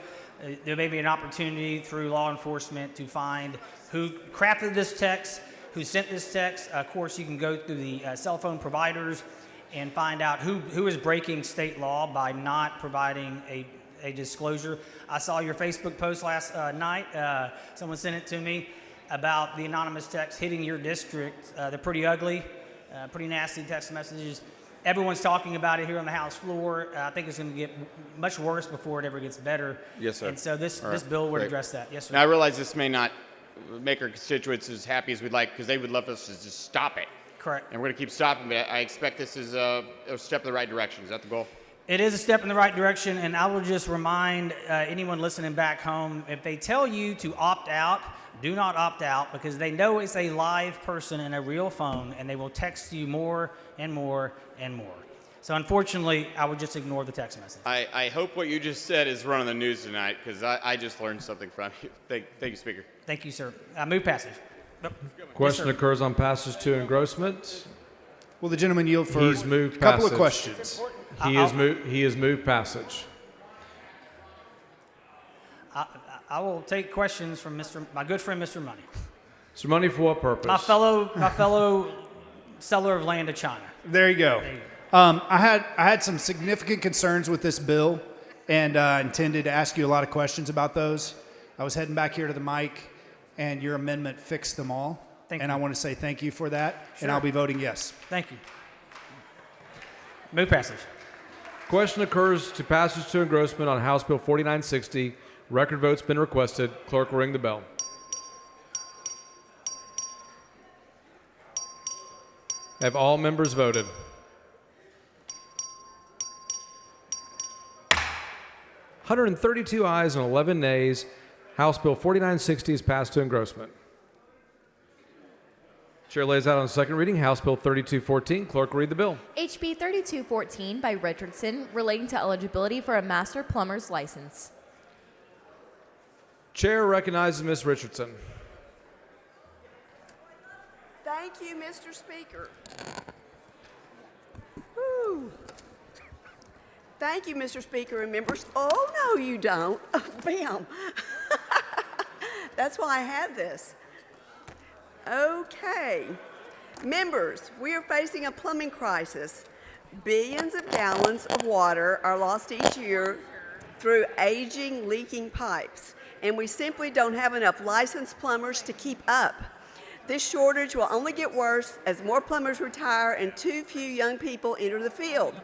There may be an opportunity through law enforcement to find who crafted this text, who sent this text. Of course, you can go through the cell phone providers and find out who is breaking state law by not providing a disclosure. I saw your Facebook post last night. Someone sent it to me about the anonymous text hitting your district. They're pretty ugly, pretty nasty text messages. Everyone's talking about it here on the House floor. I think it's going to get much worse before it ever gets better. Yes, sir. And so this All right. bill would Great. address that. Yes, sir. Now, I realize this may not make our constituents as happy as we'd like because they would love us to just stop it. Correct. And we're going to keep stopping it. I expect this is a step in the right direction. Is that the goal? It is a step in the right direction, and I will just remind anyone listening back home, if they tell you to opt out, do not opt out because they know it's a live person in a real phone, and they will text you more and more and more. So unfortunately, I would just ignore the text message. I hope what you just said is run on the news tonight because I just learned something from you. Thank you, Speaker. Thank you, sir. Move passage. Question Yes, sir. occurs on passage to engrossment. Will the gentleman yield for He's moved a couple of passage. questions? He has moved passage. I will take questions from my good friend, Mr. Money. Mr. Money, for what purpose? My fellow seller of land to China. There you go. I had some significant concerns with this bill and intended to ask you a lot of questions about those. I was heading back here to the mic, and your amendment fixed them all. Thank and you. I want to say thank you for that, and Sure. I'll be voting yes. Thank you. Move passage. Question occurs to passage to engrossment on House Bill 4960. Record vote's been requested. Clerk will ring the bell. Have all members voted? (132 ayes and 11 nays). House Bill 4960 is passed to engrossment. Chair lays out on second reading House Bill 3214. Clerk will read the bill. HB 3214 by Richardson relating to eligibility for a master plumber's license. Chair recognizes Ms. Richardson. Thank you, Mr. Speaker. Woo. Thank you, Mr. Speaker and members. Oh, no, you don't. Bam. That's why I have this. Okay. Members, we are facing a plumbing crisis. Billions of gallons of water are lost each year through aging, leaking pipes, and we simply don't have enough licensed plumbers to keep up. This shortage will only get worse as more plumbers retire and too few young people enter the field.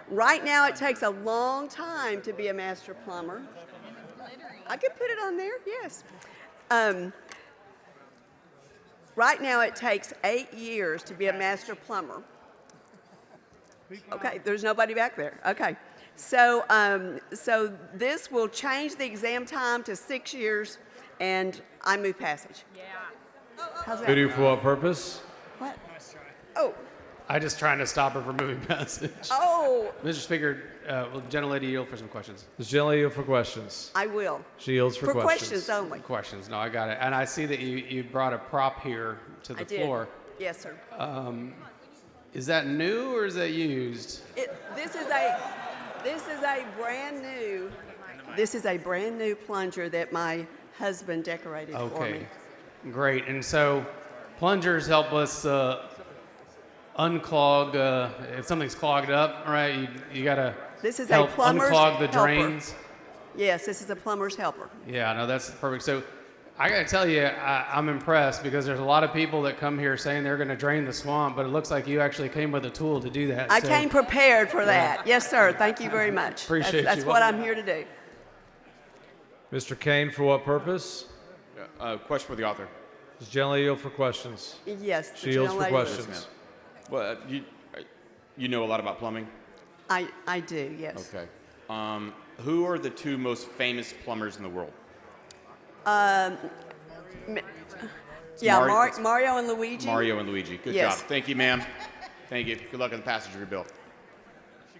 Right now, it takes a long time to be a master plumber. I could put it on there, yes. Right now, it takes 8 years to be a master plumber. Okay, there's nobody back there. Okay, so this will change the exam time to 6 years, and I move passage. Yeah. How's that? Video for what purpose? What? Oh. I just trying to stop her from moving passage. Oh, Mr. Speaker, will the gentlelady yield for some questions? Does gentlelady yield for questions? I will. She yields for questions only. Questions. No, I got it. And I see that you brought a prop here to the I did. floor. Yes, sir. Is that new or is that used? This is a brand new plunger that my husband decorated for me. Okay, great. And so plungers help us unclog, if something's clogged up, right? You got to This is help a plumber's unclog the helper. drains. Yes, this is a plumber's helper. Yeah, no, that's perfect. So I got to tell you, I'm impressed because there's a lot of people that come here saying they're going to drain the swamp, but it looks like you actually came with a tool to do that. I So came prepared for that. Yes, sir. Thank you very much. Appreciate That's you. what I'm here to do. Mr. Kane, for what purpose? Question for the author. Does gentlelady yield for questions? Yes, the She yields for gentlelady- questions. Well, you know a lot about plumbing? I do, yes. Okay. Who are the two most famous plumbers in the world? Yeah, Mario and Luigi. Mario and Luigi. Good Yes. job. Thank you, ma'am. Thank you. Good luck in the passage of your bill.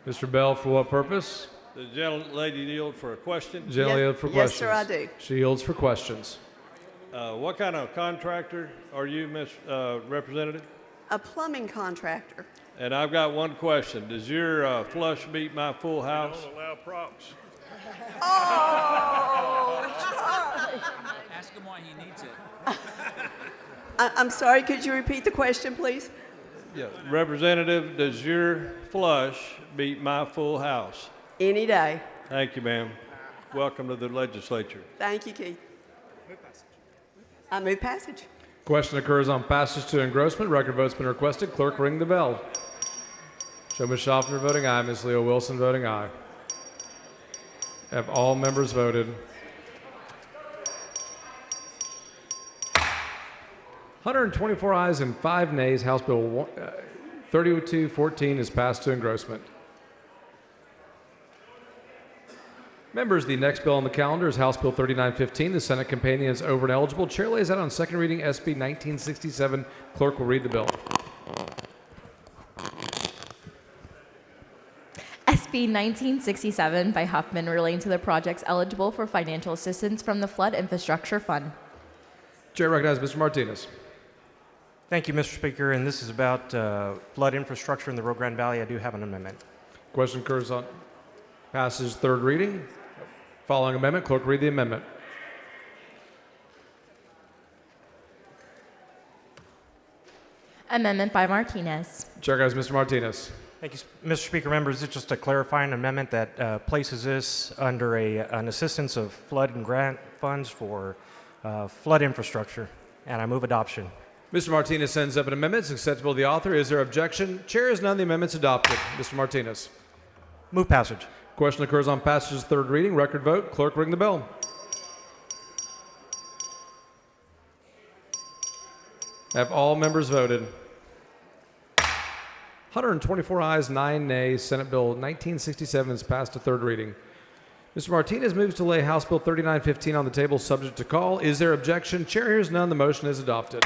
Mr. Bell, for what purpose? The gentlelady yield for a question. Gentlelady yield for questions. Yes, sir, I do. She yields for questions. What kind of contractor are you, Miss Representative? A plumbing contractor. And I've got one question. Does your flush beat my full house? Don't allow props. Oh, Charlie. Ask him why he needs it. I'm sorry, could you repeat the question, please? Yeah. Representative, does your flush beat my full house? Any day. Thank you, ma'am. Welcome to the legislature. Thank you, Keith. I move passage. Question occurs on passage to engrossment. Record vote's been requested. Clerk, ring the bell. Show Ms. Schaffner voting aye. Ms. Leo Wilson voting aye. Have all members voted? 124 ayes and 5 nays. House Bill 3214 is passed to engrossment. Members, the next bill on the calendar is House Bill 3915. The Senate companion is over and eligible. Chair lays out on second reading SB 1967. Clerk will read the bill. SB 1967 by Huffman relating to the projects eligible for financial assistance from the Flood Infrastructure Fund. Chair recognizes Mr. Martinez. Thank you, Mr. Speaker. And this is about flood infrastructure in the Rio Grande Valley. I do have an amendment. Question occurs on passage third reading. Following amendment, clerk read the amendment. Amendment by Martinez. Chair recognizes Mr. Martinez. Thank you, Mr. Speaker. Members, it's just a clarifying amendment that places this under an assistance of flood and grant funds for flood infrastructure, and I move adoption. Mr. Martinez sends up an amendment. It's acceptable to the author. Is there objection? Chair is none. The amendment's adopted. Mr. Martinez. Move passage. Question occurs on passage's third reading. Record vote. Clerk, ring the bell. Have all members voted? 124 ayes, 9 nays. Senate Bill 1967 is passed to third reading. Mr. Martinez moves to lay House Bill 3915 on the table subject to call. Is there objection? Chair hears none. The motion is adopted.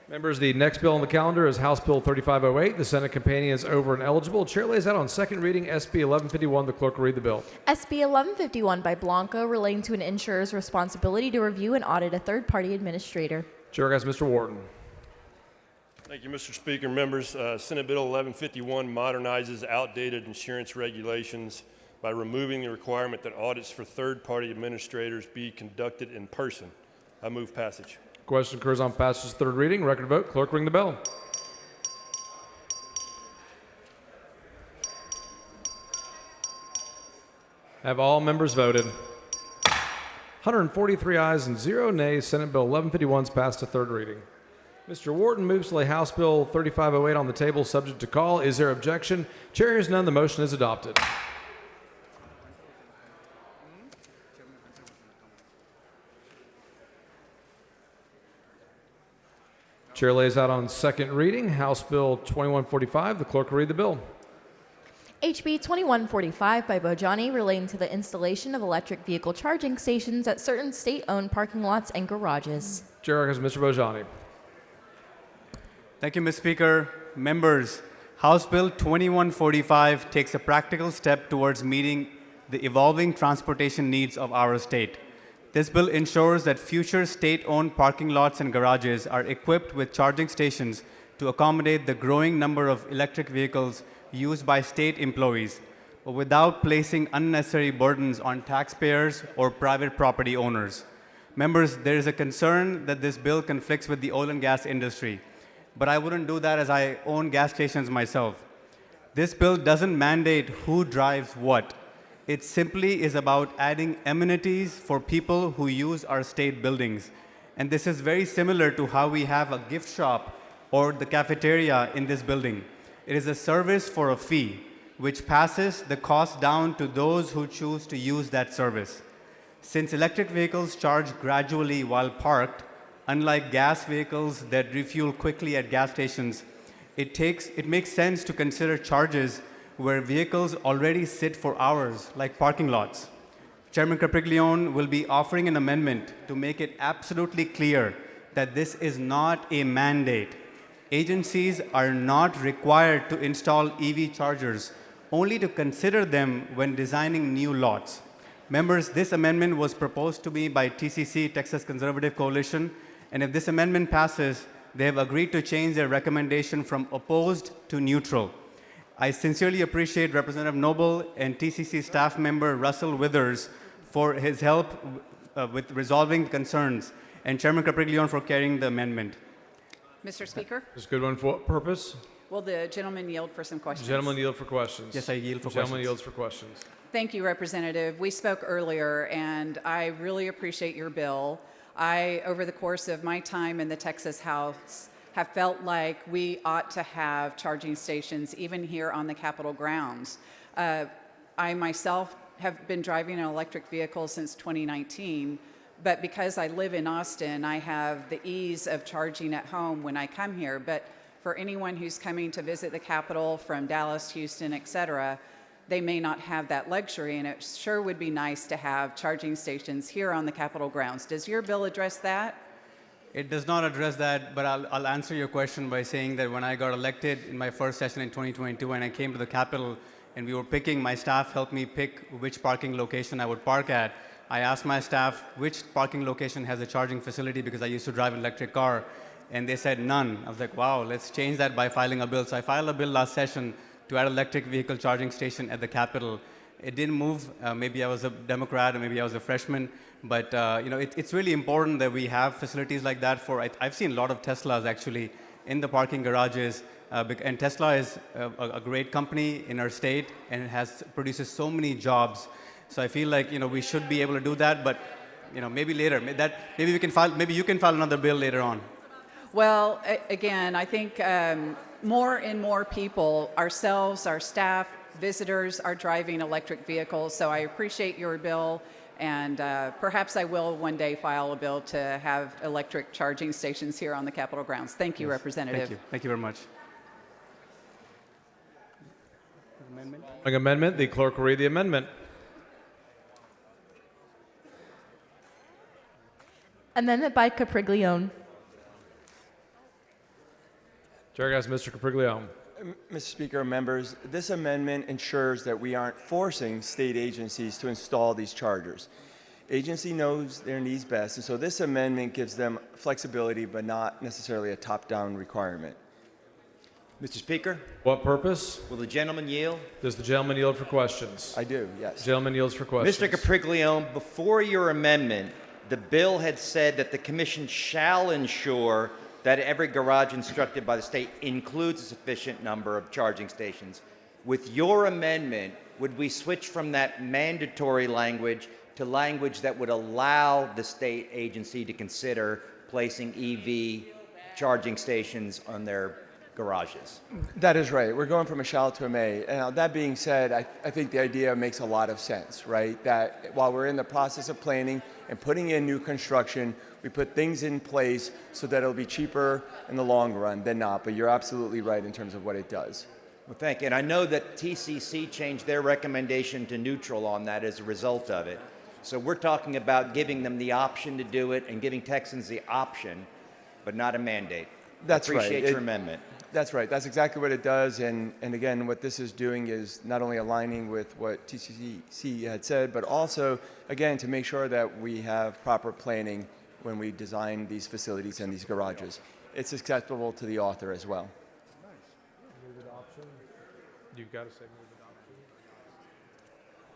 Members, the next bill on the calendar is House Bill 3508. The Senate companion is over and eligible. Chair lays out on second reading SB 1151. The clerk will read the bill. SB 1151 by Blanco relating to an insurer's responsibility to review and audit a third-party administrator. Chair has Mr. Wharton. Thank you, Mr. Speaker. Members, Senate Bill 1151 modernizes outdated insurance regulations by removing the requirement that audits for third-party administrators be conducted in person. I move passage. Question occurs on passage's third reading. Record vote. Clerk, ring the bell. Have all members voted? 143 ayes and 0 nays. Senate Bill 1151 is passed to third reading. Mr. Wharton moves to lay House Bill 3508 on the table subject to call. Is there objection? Chair hears none. The motion is adopted. Chair lays out on second reading House Bill 2145. The clerk will read the bill. HB 2145 by Bojani relating to the installation of electric vehicle charging stations at certain state-owned parking lots and garages. Chair recognizes Mr. Bojani. Thank you, Mr. Speaker. Members, House Bill 2145 takes a practical step towards meeting the evolving transportation needs of our state. This bill ensures that future state-owned parking lots and garages are equipped with charging stations to accommodate the growing number of electric vehicles used by state employees, but without placing unnecessary burdens on taxpayers or private property owners. Members, there is a concern that this bill conflicts with the oil and gas industry, but I wouldn't do that as I own gas stations myself. This bill doesn't mandate who drives what. It simply is about adding amenities for people who use our state buildings. And this is very similar to how we have a gift shop or the cafeteria in this building. It is a service for a fee, which passes the cost down to those who choose to use that service. Since electric vehicles charge gradually while parked, unlike gas vehicles that refuel quickly at gas stations, it makes sense to consider charges where vehicles already sit for hours, like parking lots. Chairman Capriglione will be offering an amendment to make it absolutely clear that this is not a mandate. Agencies are not required to install EV chargers, only to consider them when designing new lots. Members, this amendment was proposed to me by TCC, Texas Conservative Coalition, and if this amendment passes, they have agreed to change their recommendation from opposed to neutral. I sincerely appreciate Representative Noble and TCC staff member Russell Withers for his help with resolving concerns, and Chairman Capriglione for carrying the amendment. Mr. Speaker, This is a good one. For what purpose? will the gentleman yield for some questions? Gentleman yield for questions. Yes, I yield for Gentleman questions. yields for questions. Thank you, Representative. We spoke earlier, and I really appreciate your bill. I, over the course of my time in the Texas House, have felt like we ought to have charging stations even here on the Capitol grounds. I myself have been driving an electric vehicle since 2019, but because I live in Austin, I have the ease of charging at home when I come here. But for anyone who's coming to visit the Capitol from Dallas, Houston, et cetera, they may not have that luxury, and it sure would be nice to have charging stations here on the Capitol grounds. Does your bill address that? It does not address that, but I'll answer your question by saying that when I got elected in my first session in 2022 and I came to the Capitol and we were picking, my staff helped me pick which parking location I would park at. I asked my staff which parking location has a charging facility because I used to drive an electric car, and they said none. I was like, wow, let's change that by filing a bill. So I filed a bill last session to add electric vehicle charging station at the Capitol. It didn't move. Maybe I was a Democrat or maybe I was a freshman. But it's really important that we have facilities like that. I've seen a lot of Teslas actually in the parking garages. And Tesla is a great company in our state and it produces so many jobs. So I feel like we should be able to do that. But maybe later. Maybe you can file another bill later on. Well, again, I think more and more people, ourselves, our staff, visitors, are driving electric vehicles. So I appreciate your bill, and perhaps I will one day file a bill to have electric charging stations here on the Capitol grounds. Thank you, Yes. Representative. Thank you. Thank you very much. Amendment. The clerk will read the amendment. Amendment by Capriglione. Chair guys, Mr. Capriglione. Mr. Speaker, members, this amendment ensures that we aren't forcing state agencies to install these chargers. Agency knows their needs best, and so this amendment gives them flexibility, but not necessarily a top-down requirement. Mr. Speaker, What purpose? will the gentleman yield? Does the gentleman yield for questions? I do, yes. Gentleman yields for questions. Mr. Capriglione, before your amendment, the bill had said that the commission shall ensure that every garage instructed by the state includes a sufficient number of charging stations. With your amendment, would we switch from that mandatory language to language that would allow the state agency to consider placing EV charging stations on their garages? That is right. We're going from a shall to a may. Now, that being said, I think the idea makes a lot of sense, right? That while we're in the process of planning and putting in new construction, we put things in place so that it'll be cheaper in the long run than not. But you're absolutely right in terms of what it does. Well, thank you. And I know that TCC changed their recommendation to neutral on that as a result of it. So we're talking about giving them the option to do it and giving Texans the option, but not a mandate. That's right. Appreciate your amendment. That's right. That's exactly what it does. And again, what this is doing is not only aligning with what TCC had said, but also, again, to make sure that we have proper planning when we design these facilities and these garages. It's acceptable to the author as well. Move adoption. You've got to say move adoption.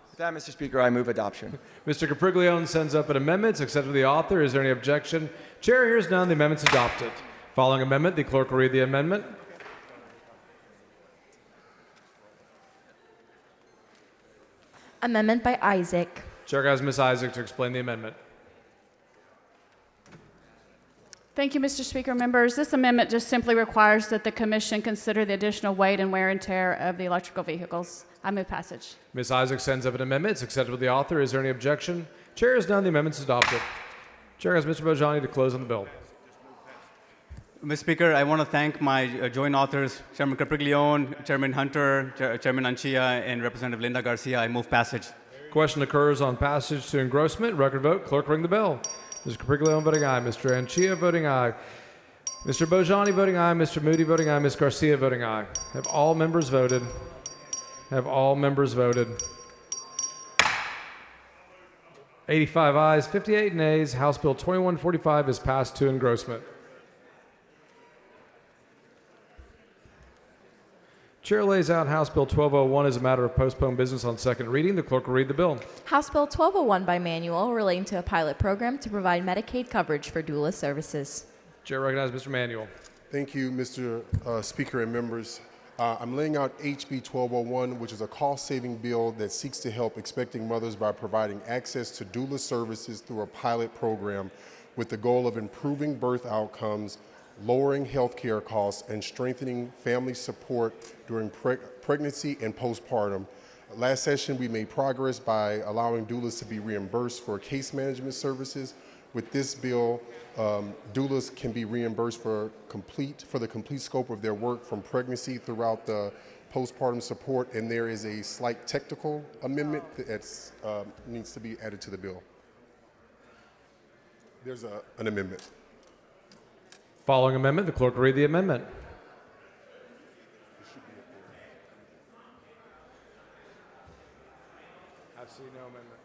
With that, Mr. Speaker, I move adoption. Mr. Capriglione sends up an amendment. It's accepted by the author. Is there any objection? Chair hears none. The amendment's adopted. Following amendment, the clerk will read the amendment. Amendment by Isaac. Chair has Ms. Isaac to explain the amendment. Thank you, Mr. Speaker. Members, this amendment just simply requires that the Commission consider the additional weight and wear and tear of the electrical vehicles. I move passage. Ms. Isaac sends up an amendment. It's accepted by the author. Is there any objection? Chair has none. The amendment's adopted. Chair has Mr. Bojani to close on the bill. Mr. Speaker, I want to thank my joint authors, Chairman Capriglione, Chairman Hunter, Chairman Anchia, and Representative Linda Garcia. I move passage. Question occurs on passage to engrossment. Record vote. Clerk ring the bell. Mr. Capriglione voting aye. Mr. Anchia voting aye. Mr. Bojani voting aye. Mr. Moody voting aye. Ms. Garcia voting aye. Have all members voted? Have all members voted? 85 ayes, 58 nays. House Bill 2145 is passed to engrossment. Chair lays out House Bill 1201 as a matter of postponed business on second reading. The clerk will read the bill. House Bill 1201 by manual relating to a pilot program to provide Medicaid coverage for doula services. Chair recognizes Mr. Manuel. Thank you, Mr. Speaker and members. I'm laying out HB 1201, which is a cost-saving bill that seeks to help expecting mothers by providing access to doula services through a pilot program with the goal of improving birth outcomes, lowering health care costs, and strengthening family support during pregnancy and postpartum. Last session, we made progress by allowing doulas to be reimbursed for case management services. With this bill, doulas can be reimbursed for the complete scope of their work from pregnancy throughout the postpartum support, and there is a slight technical amendment that needs to be added to the bill. There's an amendment. Following amendment, the clerk will read the amendment. I see no amendment.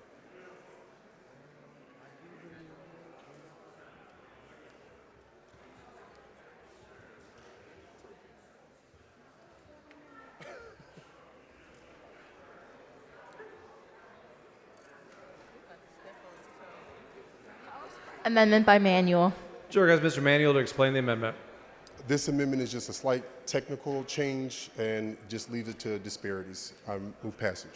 Amendment by manual. Chair has Mr. Manuel to explain the amendment. This amendment is just a slight technical change and just leaves it to disparities. I move passage.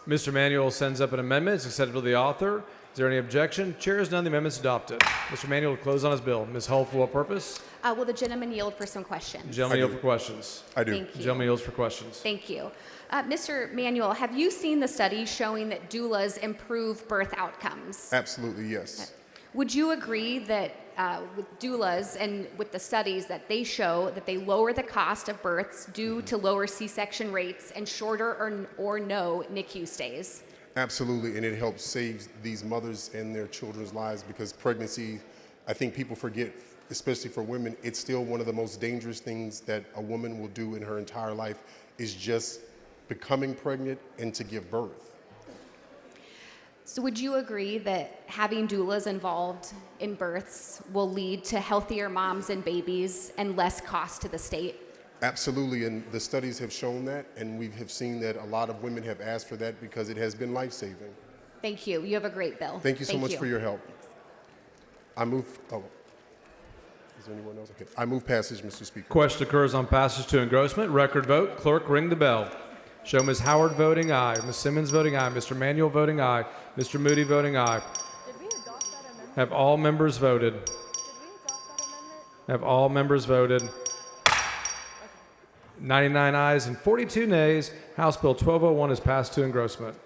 Mr. Manuel sends up an amendment. It's accepted by the author. Is there any objection? Chair has none. The amendment's adopted. Mr. Manuel will close on his bill. Ms. Hull, for what purpose? Will the gentleman yield for some questions? Gentleman yield for questions. I do. Thank you. Gentleman yields for questions. Thank you. Mr. Manuel, have you seen the studies showing that doulas improve birth outcomes? Absolutely, yes. Would you agree that with doulas and with the studies that they show that they lower the cost of births due to lower C-section rates and shorter or no NICU stays? Absolutely, and it helps save these mothers and their children's lives because pregnancy, I think people forget, especially for women, it's still one of the most dangerous things that a woman will do in her entire life is just becoming pregnant and to give birth. So would you agree that having doulas involved in births will lead to healthier moms and babies and less cost to the state? Absolutely, and the studies have shown that, and we have seen that a lot of women have asked for that because it has been life-saving. Thank you. You have a great bill. Thank you so much for your help. I move, is there anyone else? Okay. I move passage, Mr. Speaker. Question occurs on passage to engrossment. Record vote. Clerk, ring the bell. Show Ms. Howard voting aye, Ms. Simmons voting aye, Mr. Manuel voting aye, Mr. Moody voting aye. Did we adopt that amendment? Have all members voted? Did we adopt that amendment? Have all members voted? 99 ayes and 42 nays. House Bill 1201 is passed to engrossment.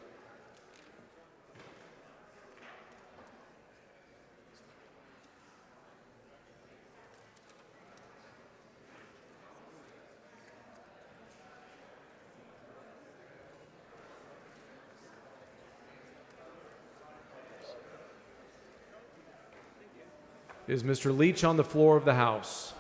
Is Mr. Leach on the floor of the House?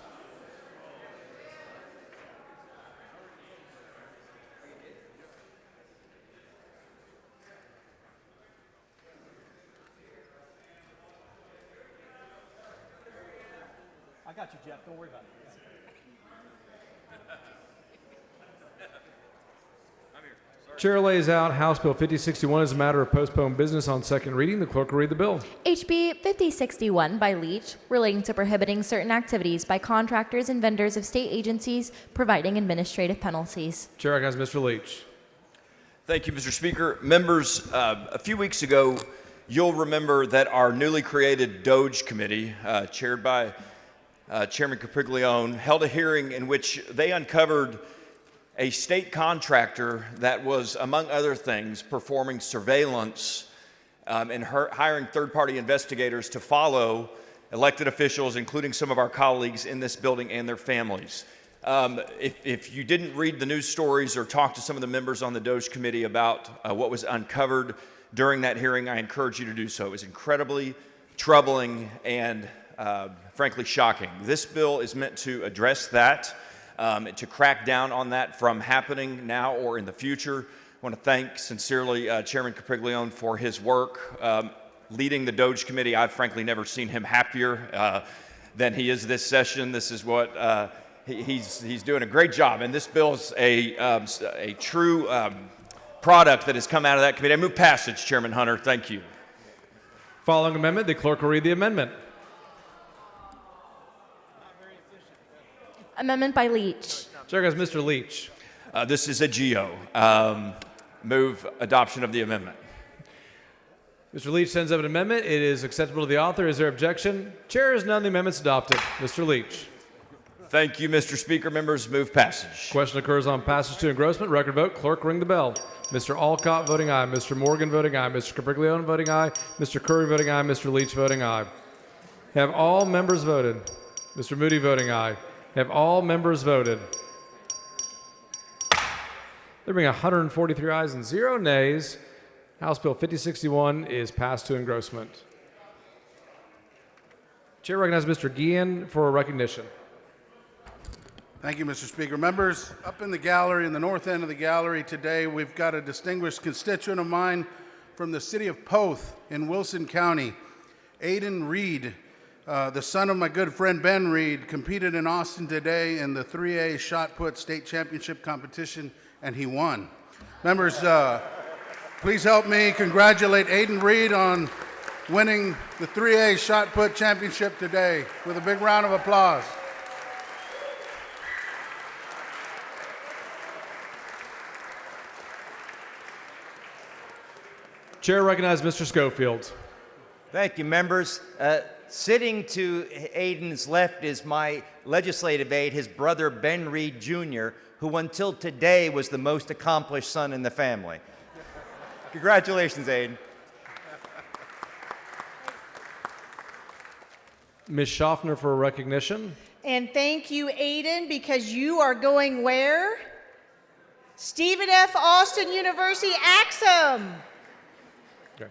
got you, Jeff. Don't worry about it. Chair lays out House Bill 5061 as a matter of postponed business on second reading. The clerk will read the bill. HB 5061 by Leach, relating to prohibiting certain activities by contractors and vendors of state agencies, providing administrative penalties. Chair recognizes Mr. Leach. Thank you, Mr. Speaker. Members, a few weeks ago, you'll remember that our newly created DOGE committee, chaired by Chairman Capriglione, held a hearing in which they uncovered a state contractor that was, among other things, performing surveillance and hiring third-party investigators to follow elected officials, including some of our colleagues in this building and their families. If you didn't read the news stories or talk to some of the members on the DOGE committee about what was uncovered during that hearing, I encourage you to do so. It was incredibly troubling and, frankly, shocking. This bill is meant to address that, to crack down on that from happening now or in the future. I want to thank sincerely Chairman Capriglione for his work leading the DOGE committee. I've frankly never seen him happier than he is this session. This is what he's doing a great job, and this bill is a true product that has come out of that committee. I move passage, Chairman Hunter. Thank you. Following amendment, the clerk will read the amendment. Amendment by Leach. Chair recognizes Mr. Leach. This is a GO. Move adoption of the amendment. Mr. Leach sends up an amendment. It is acceptable to the author. Is there objection? Chair is none. The amendment's adopted. Mr. Leach. Thank you, Mr. Speaker. Members, move passage. Question occurs on passage to engrossment. Record vote. Clerk, ring the bell. Mr. Alcott voting aye. Mr. Morgan voting aye. Mr. Capriglione voting aye. Mr. Curry voting aye. Mr. Leach voting aye. Have all members voted? Mr. Moody voting aye. Have all members voted? There being 143 ayes and 0 nays, House Bill 5061 is passed to engrossment. Chair recognizes Mr. Guillen for recognition. Thank you, Mr. Speaker. Members, up in the gallery, in the north end of the gallery today, we've got a distinguished constituent of mine from the city of Poth in Wilson County, Aiden Reed. The son of my good friend Ben Reed competed in Austin today in the 3A shot put state championship competition, and he won. Members, please help me congratulate Aiden Reed on winning the 3A shot put championship today with a big round of applause. Chair recognizes Mr. Schofield. Thank you, members. Sitting to Aiden's left is my legislative aide, his brother Ben Reed Jr., who until today was the most accomplished son in the family. Congratulations, Aiden. Ms. Schaffner for recognition. And thank you, Aiden, because you are going where? Stephen F. Austin University, Axum. Okay.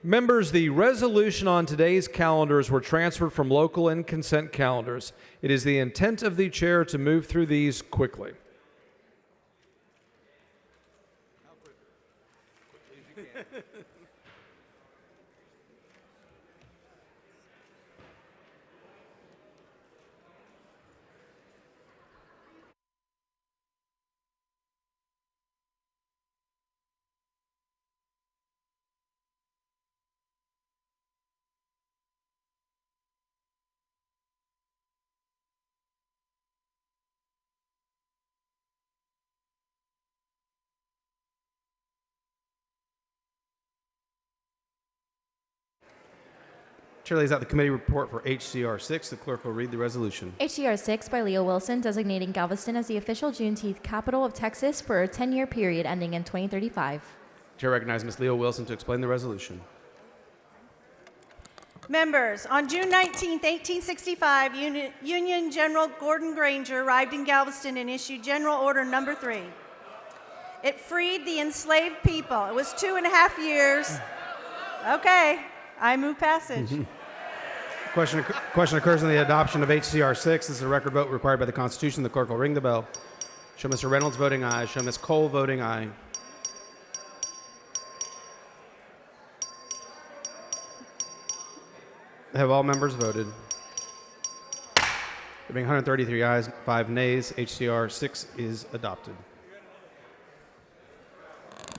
Members, the resolution on today's calendars were transferred from local and consent calendars. It is the intent of the chair to move through these quickly. Chair lays out the committee report for HCR 6. The clerk will read the resolution. HCR 6 by Leo Wilson, designating Galveston as the official Juneteenth capital of Texas for a 10-year period ending in 2035. Chair recognizes Ms. Leo Wilson to explain the resolution. Members, on June 19, 1865, Union General Gordon Granger arrived in Galveston and issued General Order No. 3. It freed the enslaved people. It was 2.5 years. Okay. I move passage. Question occurs on the adoption of HCR 6. This is a record vote required by the Constitution. The clerk will ring the bell. Show Mr. Reynolds voting aye. Show Ms. Cole voting aye. Have all members voted? There being 133 ayes, 5 nays, HCR 6 is adopted.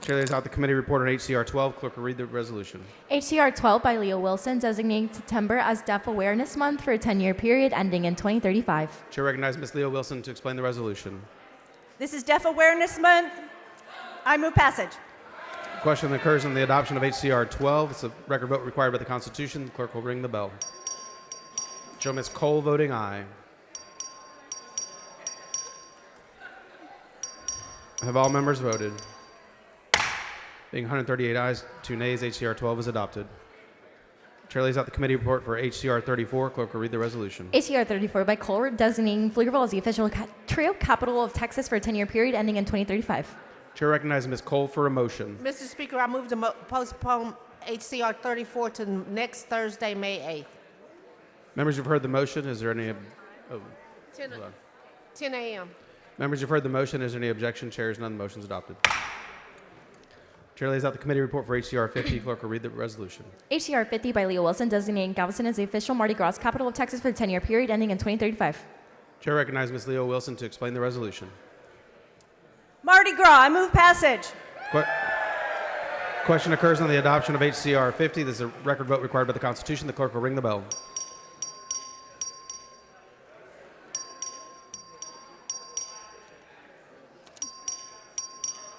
Chair lays out the committee report on HCR 12. Clerk will read the resolution. HCR 12 by Leo Wilson, designating September as Deaf Awareness Month for a 10-year period ending in 2035. Chair recognizes Ms. Leo Wilson to explain the resolution. This is Deaf Awareness Month. I move passage. Question occurs on the adoption of HCR 12. It's a record vote required by the Constitution. The clerk will ring the bell. Show Ms. Cole voting aye. Have all members voted? Being 138 ayes, 2 nays, HCR 12 is adopted. Chair lays out the committee report for HCR 34. Clerk will read the resolution. HCR 34 by Cole, designating Pflugerville as the official trail capital of Texas for a 10-year period ending in 2035. Chair recognizes Ms. Cole for a motion. Mr. Speaker, I move to postpone HCR 34 to next Thursday, May 8th. Members, you've heard the motion. Is there any... 10 a.m. Members, you've heard the motion. Is there any objection? Chair is none. The motion is adopted. Chair lays out the committee report for HCR 50. Clerk will read the resolution. HCR 50 by Leo Wilson, designating Galveston as the official Mardi Gras capital of Texas for the 10-year period ending in 2035. Chair recognizes Ms. Leo Wilson to explain the resolution. Mardi Gras. I move passage. Question occurs on the adoption of HCR 50. This is a record vote required by the Constitution. The clerk will ring the bell.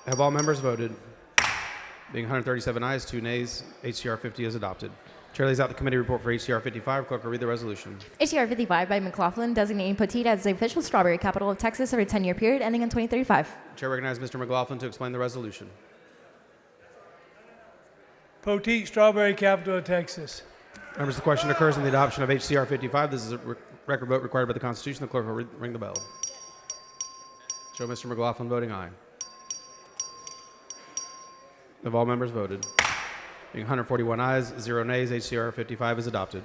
Have all members voted? Being 137 ayes, 2 nays, HCR 50 is adopted. Chair lays out the committee report for HCR 55. Clerk will read the resolution. HCR 55 by McLaughlin, designating Poteet as the official strawberry capital of Texas for a 10-year period ending in 2035. Chair recognizes Mr. McLaughlin to explain the resolution. Poteet, strawberry capital of Texas. Members, the question occurs on the adoption of HCR 55. This is a record vote required by the Constitution. The clerk will ring the bell. Show Mr. McLaughlin voting aye. Have all members voted? Being 141 ayes, 0 nays, HCR 55 is adopted.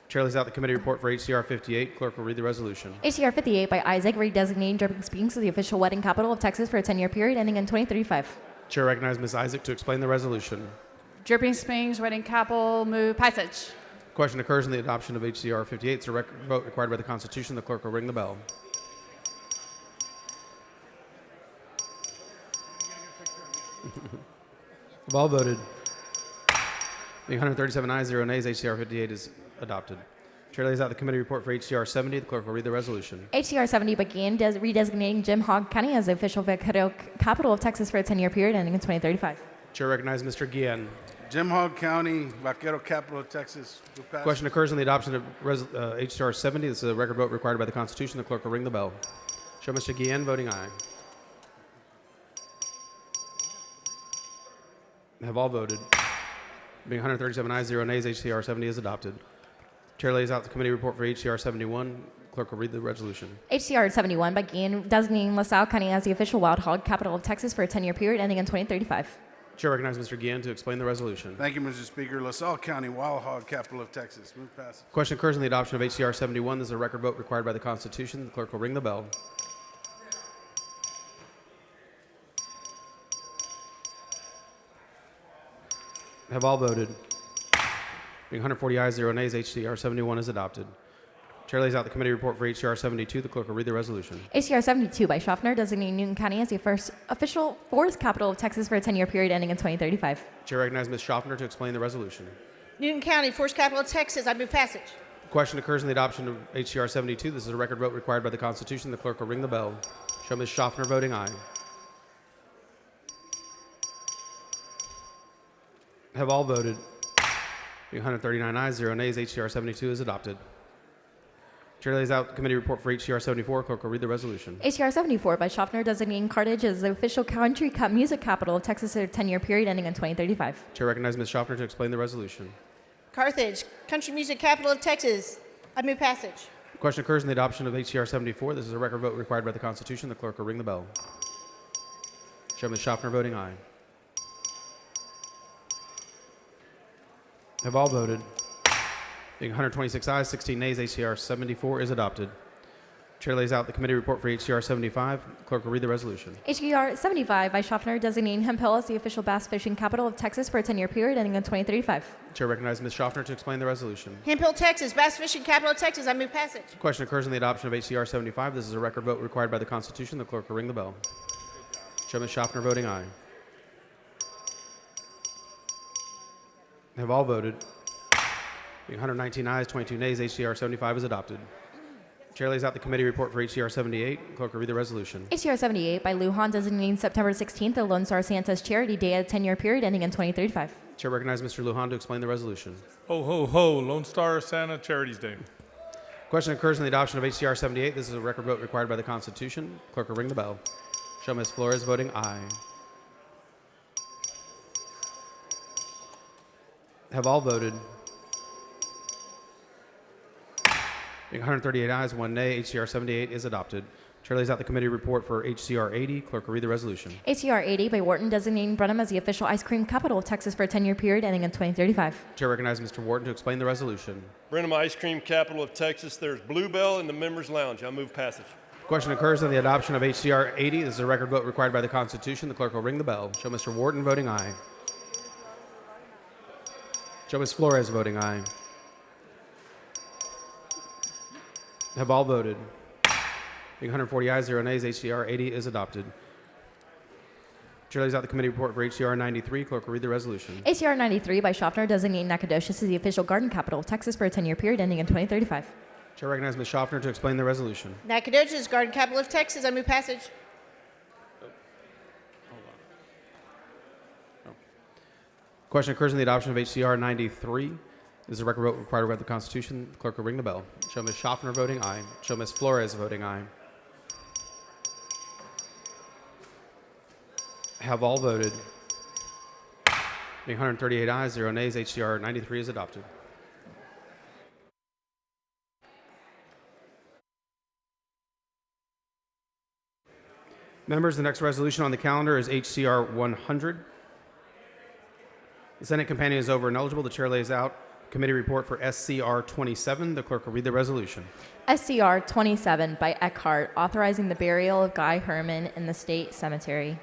Chair lays out the committee report for HCR 58. Clerk will read the resolution. HCR 58 by Isaac, redesignating Dripping Springs as the official wedding capital of Texas for a 10-year period ending in 2035. Chair recognizes Ms. Isaac to explain the resolution. Dripping Springs, Wedding Capital, move passage. Question occurs on the adoption of HCR 58. It's a vote required by the Constitution. The clerk will ring the bell. Have all voted? Being 137 ayes, 0 nays, HCR 58 is adopted. Chair lays out the committee report for HCR 70. The clerk will read the resolution. HCR 70 began redesignating Jim Hogg County as the official vaquero capital of Texas for a 10-year period ending in 2035. Chair recognizes Mr. Guillen. Jim Hogg County, Vaquero capital of Texas. Question occurs on the adoption of HCR 70. This is a record vote required by the Constitution. The clerk will ring the bell. Show Mr. Guillen voting aye. Have all voted? Being 137 ayes, 0 nays, HCR 70 is adopted. Chair lays out the committee report for HCR 71. Clerk will read the resolution. HCR 71 began designating LaSalle County as the official wild hog capital of Texas for a 10-year period ending in 2035. Chair recognizes Mr. Guillen to explain the resolution. Thank you, Mr. Speaker. LaSalle County, Wild Hog capital of Texas. Move passage. Question occurs on the adoption of HCR 71. This is a record vote required by the Constitution. The clerk will ring the bell. Have all voted? Being 140 ayes, 0 nays, HCR 71 is adopted. Chair lays out the committee report for HCR 72. The clerk will read the resolution. HCR 72 by Schaffner, designating Newton County as the first official forest capital of Texas for a 10-year period ending in 2035. Chair recognizes Ms. Schaffner to explain the resolution. Newton County, forest capital of Texas. I move passage. Question occurs on the adoption of HCR 72. This is a record vote required by the Constitution. The clerk will ring the bell. Show Ms. Schaffner voting aye. Have all voted? Being 139 ayes, 0 nays, HCR 72 is adopted. Chair lays out the committee report for HCR 74. Clerk will read the resolution. HCR 74 by Schaffner, designating Carthage as the official country music capital of Texas for a 10-year period ending in 2035. Chair recognizes Ms. Schaffner to explain the resolution. Carthage, country music capital of Texas. I move passage. Question occurs on the adoption of HCR 74. This is a record vote required by the Constitution. The clerk will ring the bell. Show Ms. Schaffner voting aye. Have all voted? Being 126 ayes, 16 nays, HCR 74 is adopted. Chair lays out the committee report for HCR 75. Clerk will read the resolution. HGR 75 by Schaffner designating Hemp Hill as the official bass fishing capital of Texas for a 10-year period ending in 2035. Chair recognizes Ms. Schaffner to explain the resolution. Hemp Hill, Texas, bass fishing capital of Texas. I move passage. Question occurs on the adoption of HCR 75. This is a record vote required by the Constitution. The clerk will ring the bell. Show Ms. Schaffner voting aye. Have all voted? Being 119 ayes, 22 nays, HCR 75 is adopted. Chair lays out the committee report for HCR 78. Clerk will read the resolution. HGR 78 by Lujan designating September 16th the Lone Star Santa's Charity Day at a 10-year period ending in 2035. Chair recognizes Mr. Lujan to explain the resolution. Ho, ho, ho, Lone Star Santa Charities Day. Question occurs on the adoption of HCR 78. This is a record vote required by the Constitution. Clerk will ring the bell. Show Ms. Flores voting aye. Have all voted? Being 138 ayes, 1 nay, HCR 78 is adopted. Chair lays out the committee report for HCR 80. Clerk will read the resolution. HGR 80 by Wharton designating Brenham as the official ice cream capital of Texas for a 10-year period ending in 2035. Chair recognizes Mr. Wharton to explain the resolution. Brenham Ice Cream Capital of Texas. There's Bluebell in the members' lounge. I move passage. Question occurs on the adoption of HCR 80. This is a record vote required by the Constitution. The clerk will ring the bell. Show Mr. Wharton voting aye. Show Ms. Flores voting aye. Have all voted? Being 140 ayes, 0 nays, HCR 80 is adopted. Chair lays out the committee report for HCR 93. Clerk will read the resolution. HGR 93 by Schaffner designating Nacogdoches as the official garden capital of Texas for a 10-year period ending in 2035. Chair recognizes Ms. Schaffner to explain the resolution. Nacogdoches, garden capital of Texas. I move passage. Question occurs on the adoption of HCR 93. This is a record vote required by the Constitution. The clerk will ring the bell. Show Ms. Schaffner voting aye. Show Ms. Flores voting aye. Have all voted? Being 138 ayes, 0 nays, HCR 93 is adopted. Members, the next resolution on the calendar is HCR 100. The Senate companion is over and eligible. The chair lays out committee report for SCR 27. The clerk will read the resolution. SCR 27 by Eckhart authorizing the burial of Guy Herman in the state cemetery.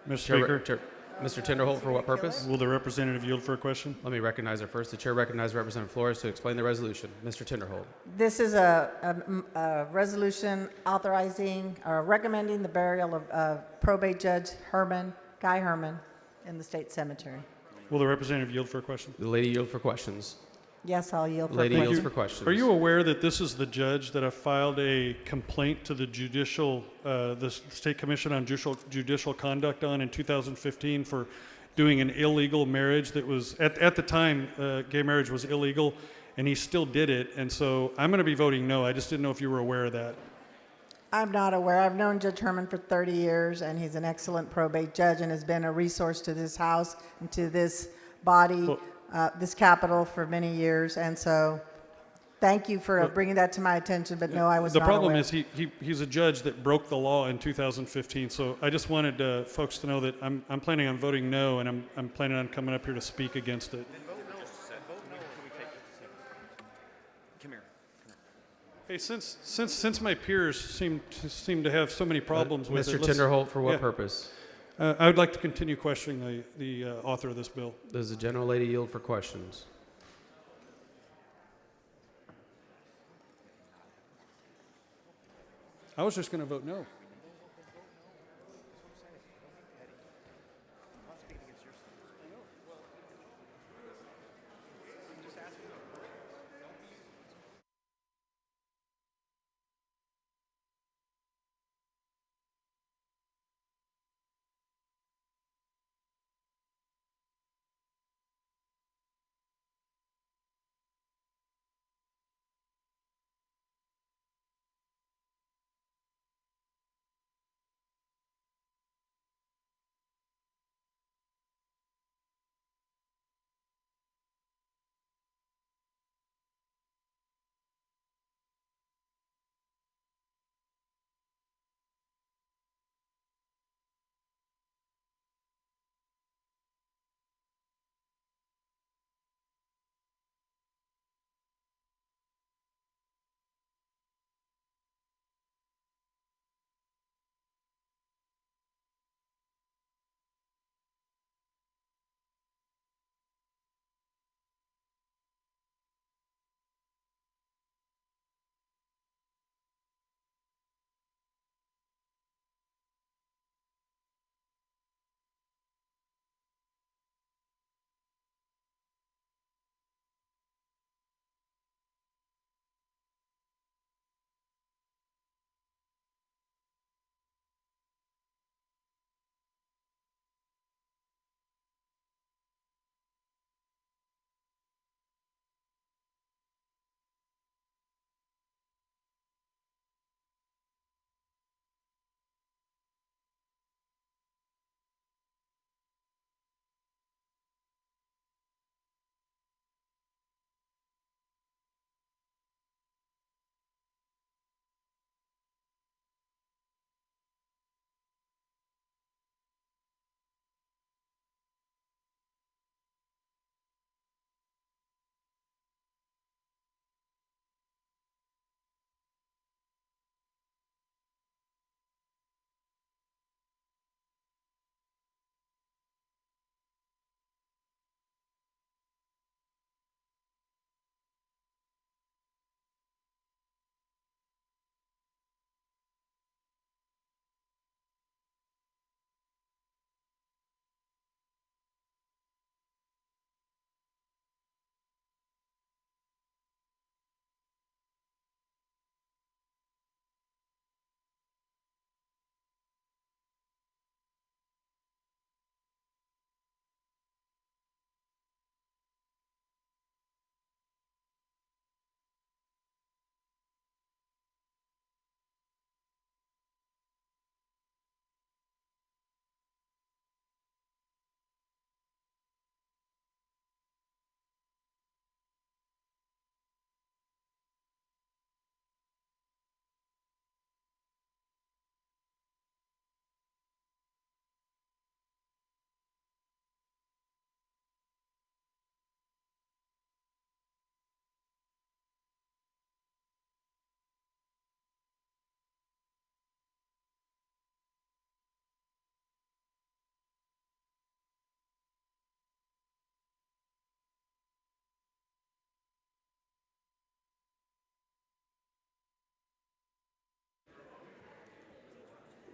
Mr. Speaker, Mr. Tinderholt, for what purpose? will the representative yield for a question? Let me recognize her first. The chair recognizes Representative Flores to explain the resolution. Mr. Tinderholt. This is a resolution authorizing or recommending the burial of probate judge Guy Herman, in the state cemetery. Will the representative yield for a question? The lady yield for questions. Yes, I'll yield for Lady questions. yields for questions. Are you aware that this is the judge that have filed a complaint to the the State Commission on Judicial Conduct on in 2015 for doing an illegal marriage that was, at the time, gay marriage was illegal, and he still did it. And so I'm going to be voting no. I just didn't know if you were aware of that. I'm not aware. I've known Judge Herman for 30 years, and he's an excellent probate judge and has been a resource to this House and to this body, this Capitol for many years. And so thank you for bringing that to my attention, but no, I was not aware. The problem is he's a judge that broke the law in 2015. So I just wanted folks to know that I'm planning on voting no, and I'm planning on coming up here to speak against it. Hey, since my peers seem to have so many problems with Mr. it, Tinderholt, for what purpose? I would like to continue questioning the author of this bill. Does the general lady yield for questions? I was just going to vote no.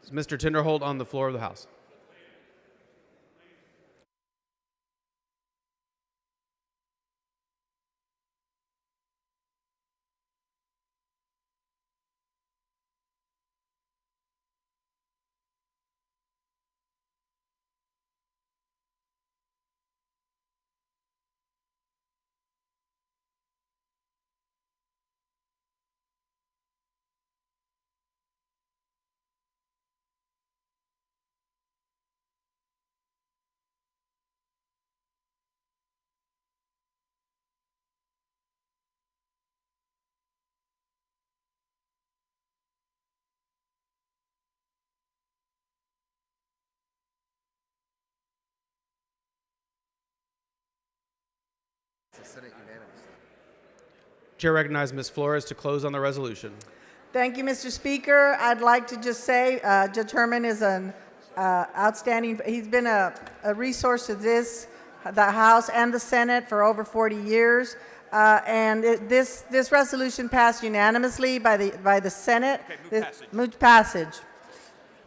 Is Mr. Tinderholt on the floor of the House? Chair recognizes Ms. Flores to close on the resolution. Thank you, Mr. Speaker. I'd like to just say Judge Herman is an outstanding, he's been a resource to the House and the Senate for over 40 years. This resolution passed unanimously by the Senate. Okay, move passage.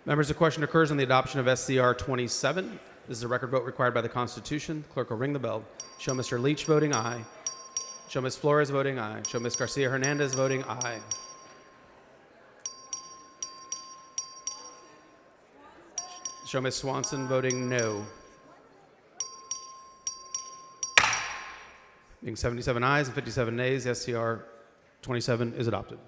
Members, the question occurs on the adoption of SCR 27. This is a record vote required by the Constitution. Clerk will ring the bell. Show Mr. Leach voting aye. Show Ms. Flores voting aye. Show Ms. Garcia Hernandez voting aye. Show Ms. Swanson voting no. Being 77 ayes and 57 nays, SCR 27 is adopted.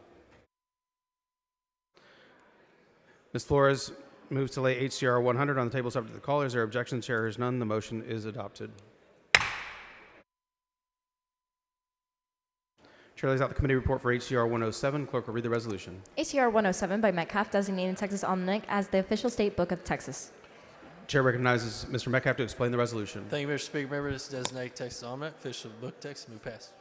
Ms. Flores moves to lay HCR 100 on the table subject to the call. Is there objection? Chair hears none. The motion is adopted. Chair lays out the committee report for HCR 107. Clerk will read the resolution. HCR 107 by Metcalf, designating Texas Almanac as the official state book of Texas. Chair recognizes Mr. Metcalf to explain the resolution. Thank you, Mr. Speaker. Members, designate Texas Almanac, official book text, move passage.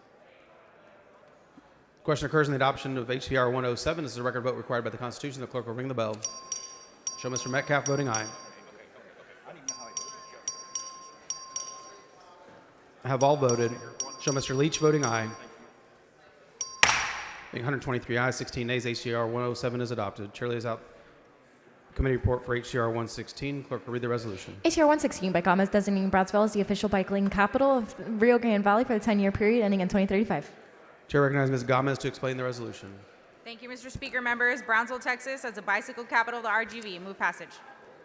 Question occurs on the adoption of HCR 107. This is a record vote required by the Constitution. The clerk will ring the bell. Show Mr. Metcalf voting aye. Have all voted. Show Mr. Leach voting aye. Being 123 ayes, 16 nays, HCR 107 is adopted. Chair lays out committee report for HCR 116. Clerk will read the resolution. HCR 116 by Gomez, designating Brownsville as the official bike lane capital of Rio Grande Valley for the 10-year period ending in 2035. Chair recognizes Ms. Gomez to explain the resolution. Thank you, Mr. Speaker. Members, Brownsville, Texas as a bicycle capital of the RGV. Move passage.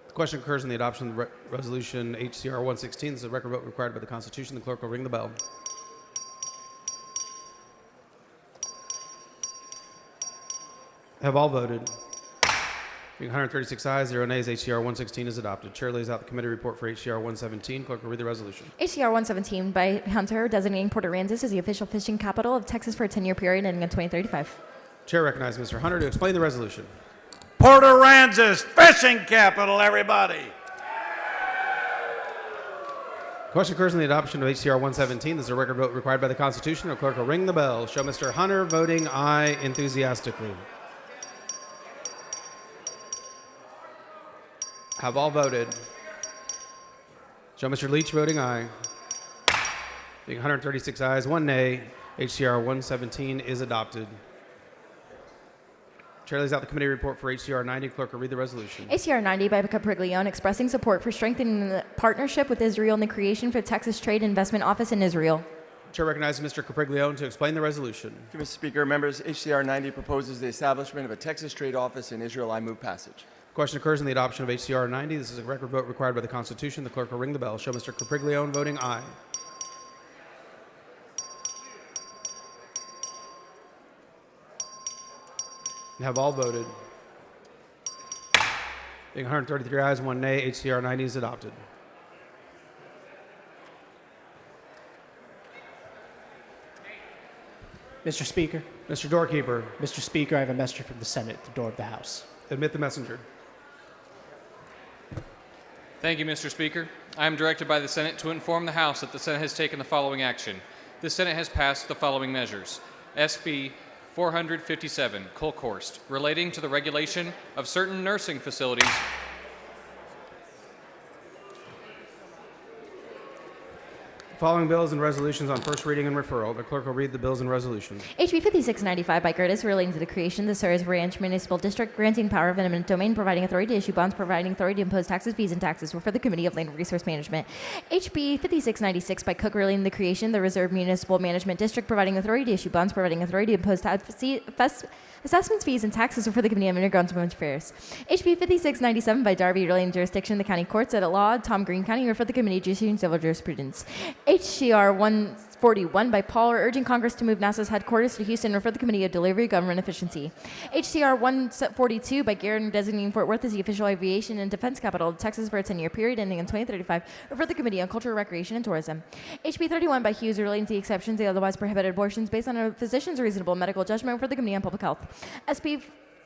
The question occurs on the adoption of the resolution HCR 116. This is a record vote required by the Constitution. The clerk will ring the bell. Have all voted. Being 136 ayes, 0 nays, HCR 116 is adopted. Chair lays out the committee report for HCR 117. Clerk will read the resolution. HCR 117 by Hunter, designating Port Aransas as the official fishing capital of Texas for a 10-year period ending in 2035. Chair recognizes Mr. Hunter to explain the resolution. Port Aransas, fishing capital, everybody. Question occurs on the adoption of HCR 117. This is a record vote required by the Constitution. The clerk will ring the bell. Show Mr. Hunter voting aye enthusiastically. Have all voted. Show Mr. Leach voting aye. Being 136 ayes, 1 nay, HCR 117 is adopted. Chair lays out the committee report for HCR 90. Clerk will read the resolution. HCR 90 by Capriglione, expressing support for strengthening the partnership with Israel and the creation for Texas Trade and Investment Office in Israel. Chair recognizes Mr. Capriglione to explain the resolution. Thank you, Mr. Speaker. Members, HCR 90 proposes the establishment of a Texas Trade Office in Israel. I move passage. Question occurs on the adoption of HCR 90. This is a record vote required by the Constitution. The clerk will ring the bell. Show Mr. Capriglione voting aye. Have all voted. Being 133 ayes, 1 nay, HCR 90 is adopted. Mr. Speaker. Mr. Doorkeeper. Mr. Speaker, I have a messenger from the Senate at the door of the House. Admit the messenger. Thank you, Mr. Speaker. I am directed by the Senate to inform the House that the Senate has taken the following action. The Senate has passed the following measures. SB 457, Kolkhorst, relating to the regulation of certain nursing facilities. Following bills and resolutions on first reading and referral. The clerk will read the bills and resolutions. HB 5695 by Curtis relating to the creation of the Surrey Ranch Municipal District, granting power of eminent domain, providing authority to issue bonds, providing authority to impose taxes, fees, and taxes for the Committee of Land Resource Management. HB 5696 by Cook relating to the creation of the Reserve Municipal Management District, providing authority to issue bonds, providing authority to impose assessments, fees, and taxes for the Committee on Intergovernmental Affairs. HB 5697 by Darby relating to jurisdiction of the county courts at law, Tom Green County, for the Committee of Judiciary and Civil Jurisprudence. HCR 141 by Paul urging Congress to move NASA's headquarters to Houston, for the Committee of Delivery, Government Efficiency. HCR 142 by Garrett designating Fort Worth as the official aviation and defense capital of Texas for a 10-year period ending in 2035, for the Committee on Culture, Recreation, and Tourism. HB 31 by Hughes relating to the exceptions to otherwise prohibited abortions based on a physician's reasonable medical judgment, for the Committee on Public Health. SB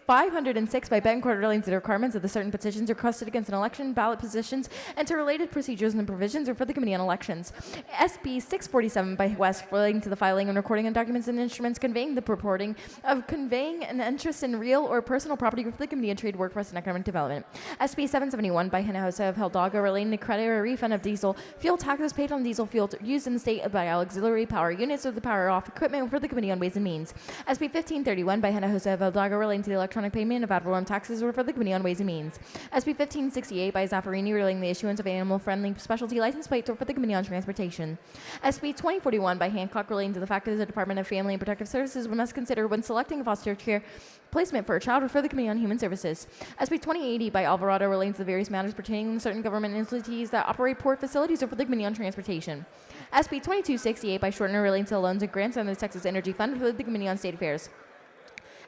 506 by Betancourt relating to the requirements of the certain petitions requested against an election, ballot positions, and to related procedures and provisions, or for the Committee on Elections. SB 647 by West relating to the filing and recording of documents and instruments conveying the purporting of conveying an interest in real or personal property, for the Committee on Trade, Workforce, and Economic Development. SB 771 by Hinojosa of Hidalgo relating to credit or refund of diesel fuel taxes paid on diesel fuel used in the state by auxiliary power units or the power off equipment, for the Committee on Ways and Means. SB 1531 by Hinojosa of Hidalgo relating to the electronic payment of ad valorem taxes, or for the Committee on Ways and Means. SB 1568 by Zaffarini relating to the issuance of animal-friendly specialty license plates, or for the Committee on Transportation. SB 2041 by Hancock relating to the fact that the Department of Family and Protective Services must consider when selecting a foster care placement for a child, or for the Committee on Human Services. SB 2080 by Alvarado relating to the various matters pertaining to certain government entities that operate port facilities, or for the Committee on Transportation. SB 2268 by Shortner relating to the loans and grants under the Texas Energy Fund, for the Committee on State Affairs.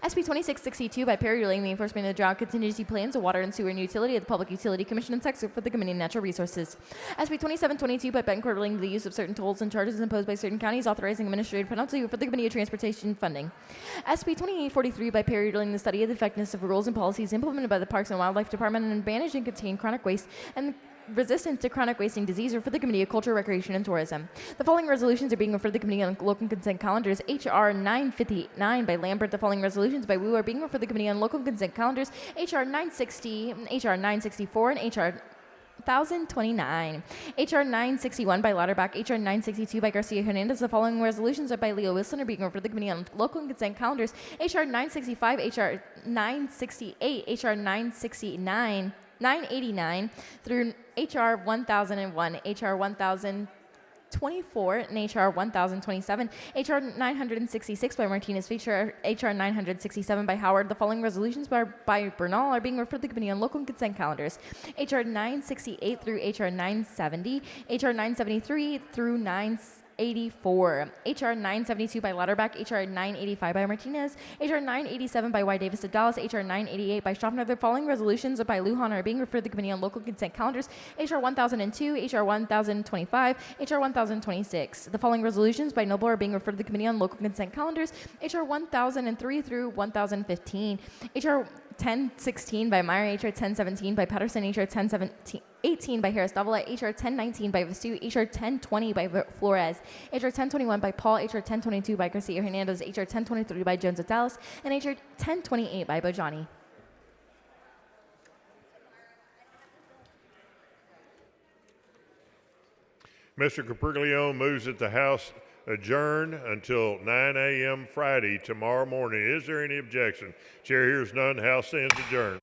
SB 2662 by Perry relating the enforcement of the drought contingency plans of water and sewer and utility of the Public Utility Commission in Texas, for the Committee on Natural Resources. SB 2722 by Betancourt relating to the use of certain tolls and charges imposed by certain counties, authorizing administrative penalty, for the Committee of Transportation Funding. SB 2843 by Perry relating to the study of the effectiveness of rules and policies implemented by the Parks and Wildlife Department and manage and contain chronic waste and resistance to chronic wasting disease, or for the Committee of Culture, Recreation, and Tourism. The following resolutions are being referred to the Committee on Local Consent Calendars. HR 959 by Lambert. The following resolutions by Wu are being referred to the Committee on Local Consent Calendars. HR 960, HR 964, and HR 1029. HR 961 by Lauterbach. HR 962 by Garcia Hernandez. The following resolutions are by Leo Wilson are being referred to the Committee on Local Consent Calendars. HR 965, HR 968, HR 969, 989 through HR 1001, HR 1024, and HR 1027, HR 966 by Martinez Fisher, HR 967 by Howard. The following resolutions by Bernal are being referred to the Committee on Local Consent Calendars. HR 968 through HR 970, HR 973 through 984, HR 972 by Lauterbach, HR 985 by Martinez, HR 987 by Y. Davis of Dallas, HR 988 by Schaffner. The following resolutions by Lujan are being referred to the Committee on Local Consent Calendars. HR 1002, HR 1025, HR 1026. The following resolutions by Noble are being referred to the Committee on Local Consent Calendars. HR 1003 through 1015, HR 1016 by Meyer, HR 1017 by Patterson, HR 1018 by Harris Davila, HR 1019 by Vasu, HR 1020 by Flores, HR 1021 by Paul, HR 1022 by Garcia Hernandez, HR 1023 by Jones of Dallas, and HR 1028 by Bojani. Mr. Capriglione moves that the House adjourn until 9 a.m. Friday tomorrow morning. Is there any objection? Chair hears none. House stands adjourned.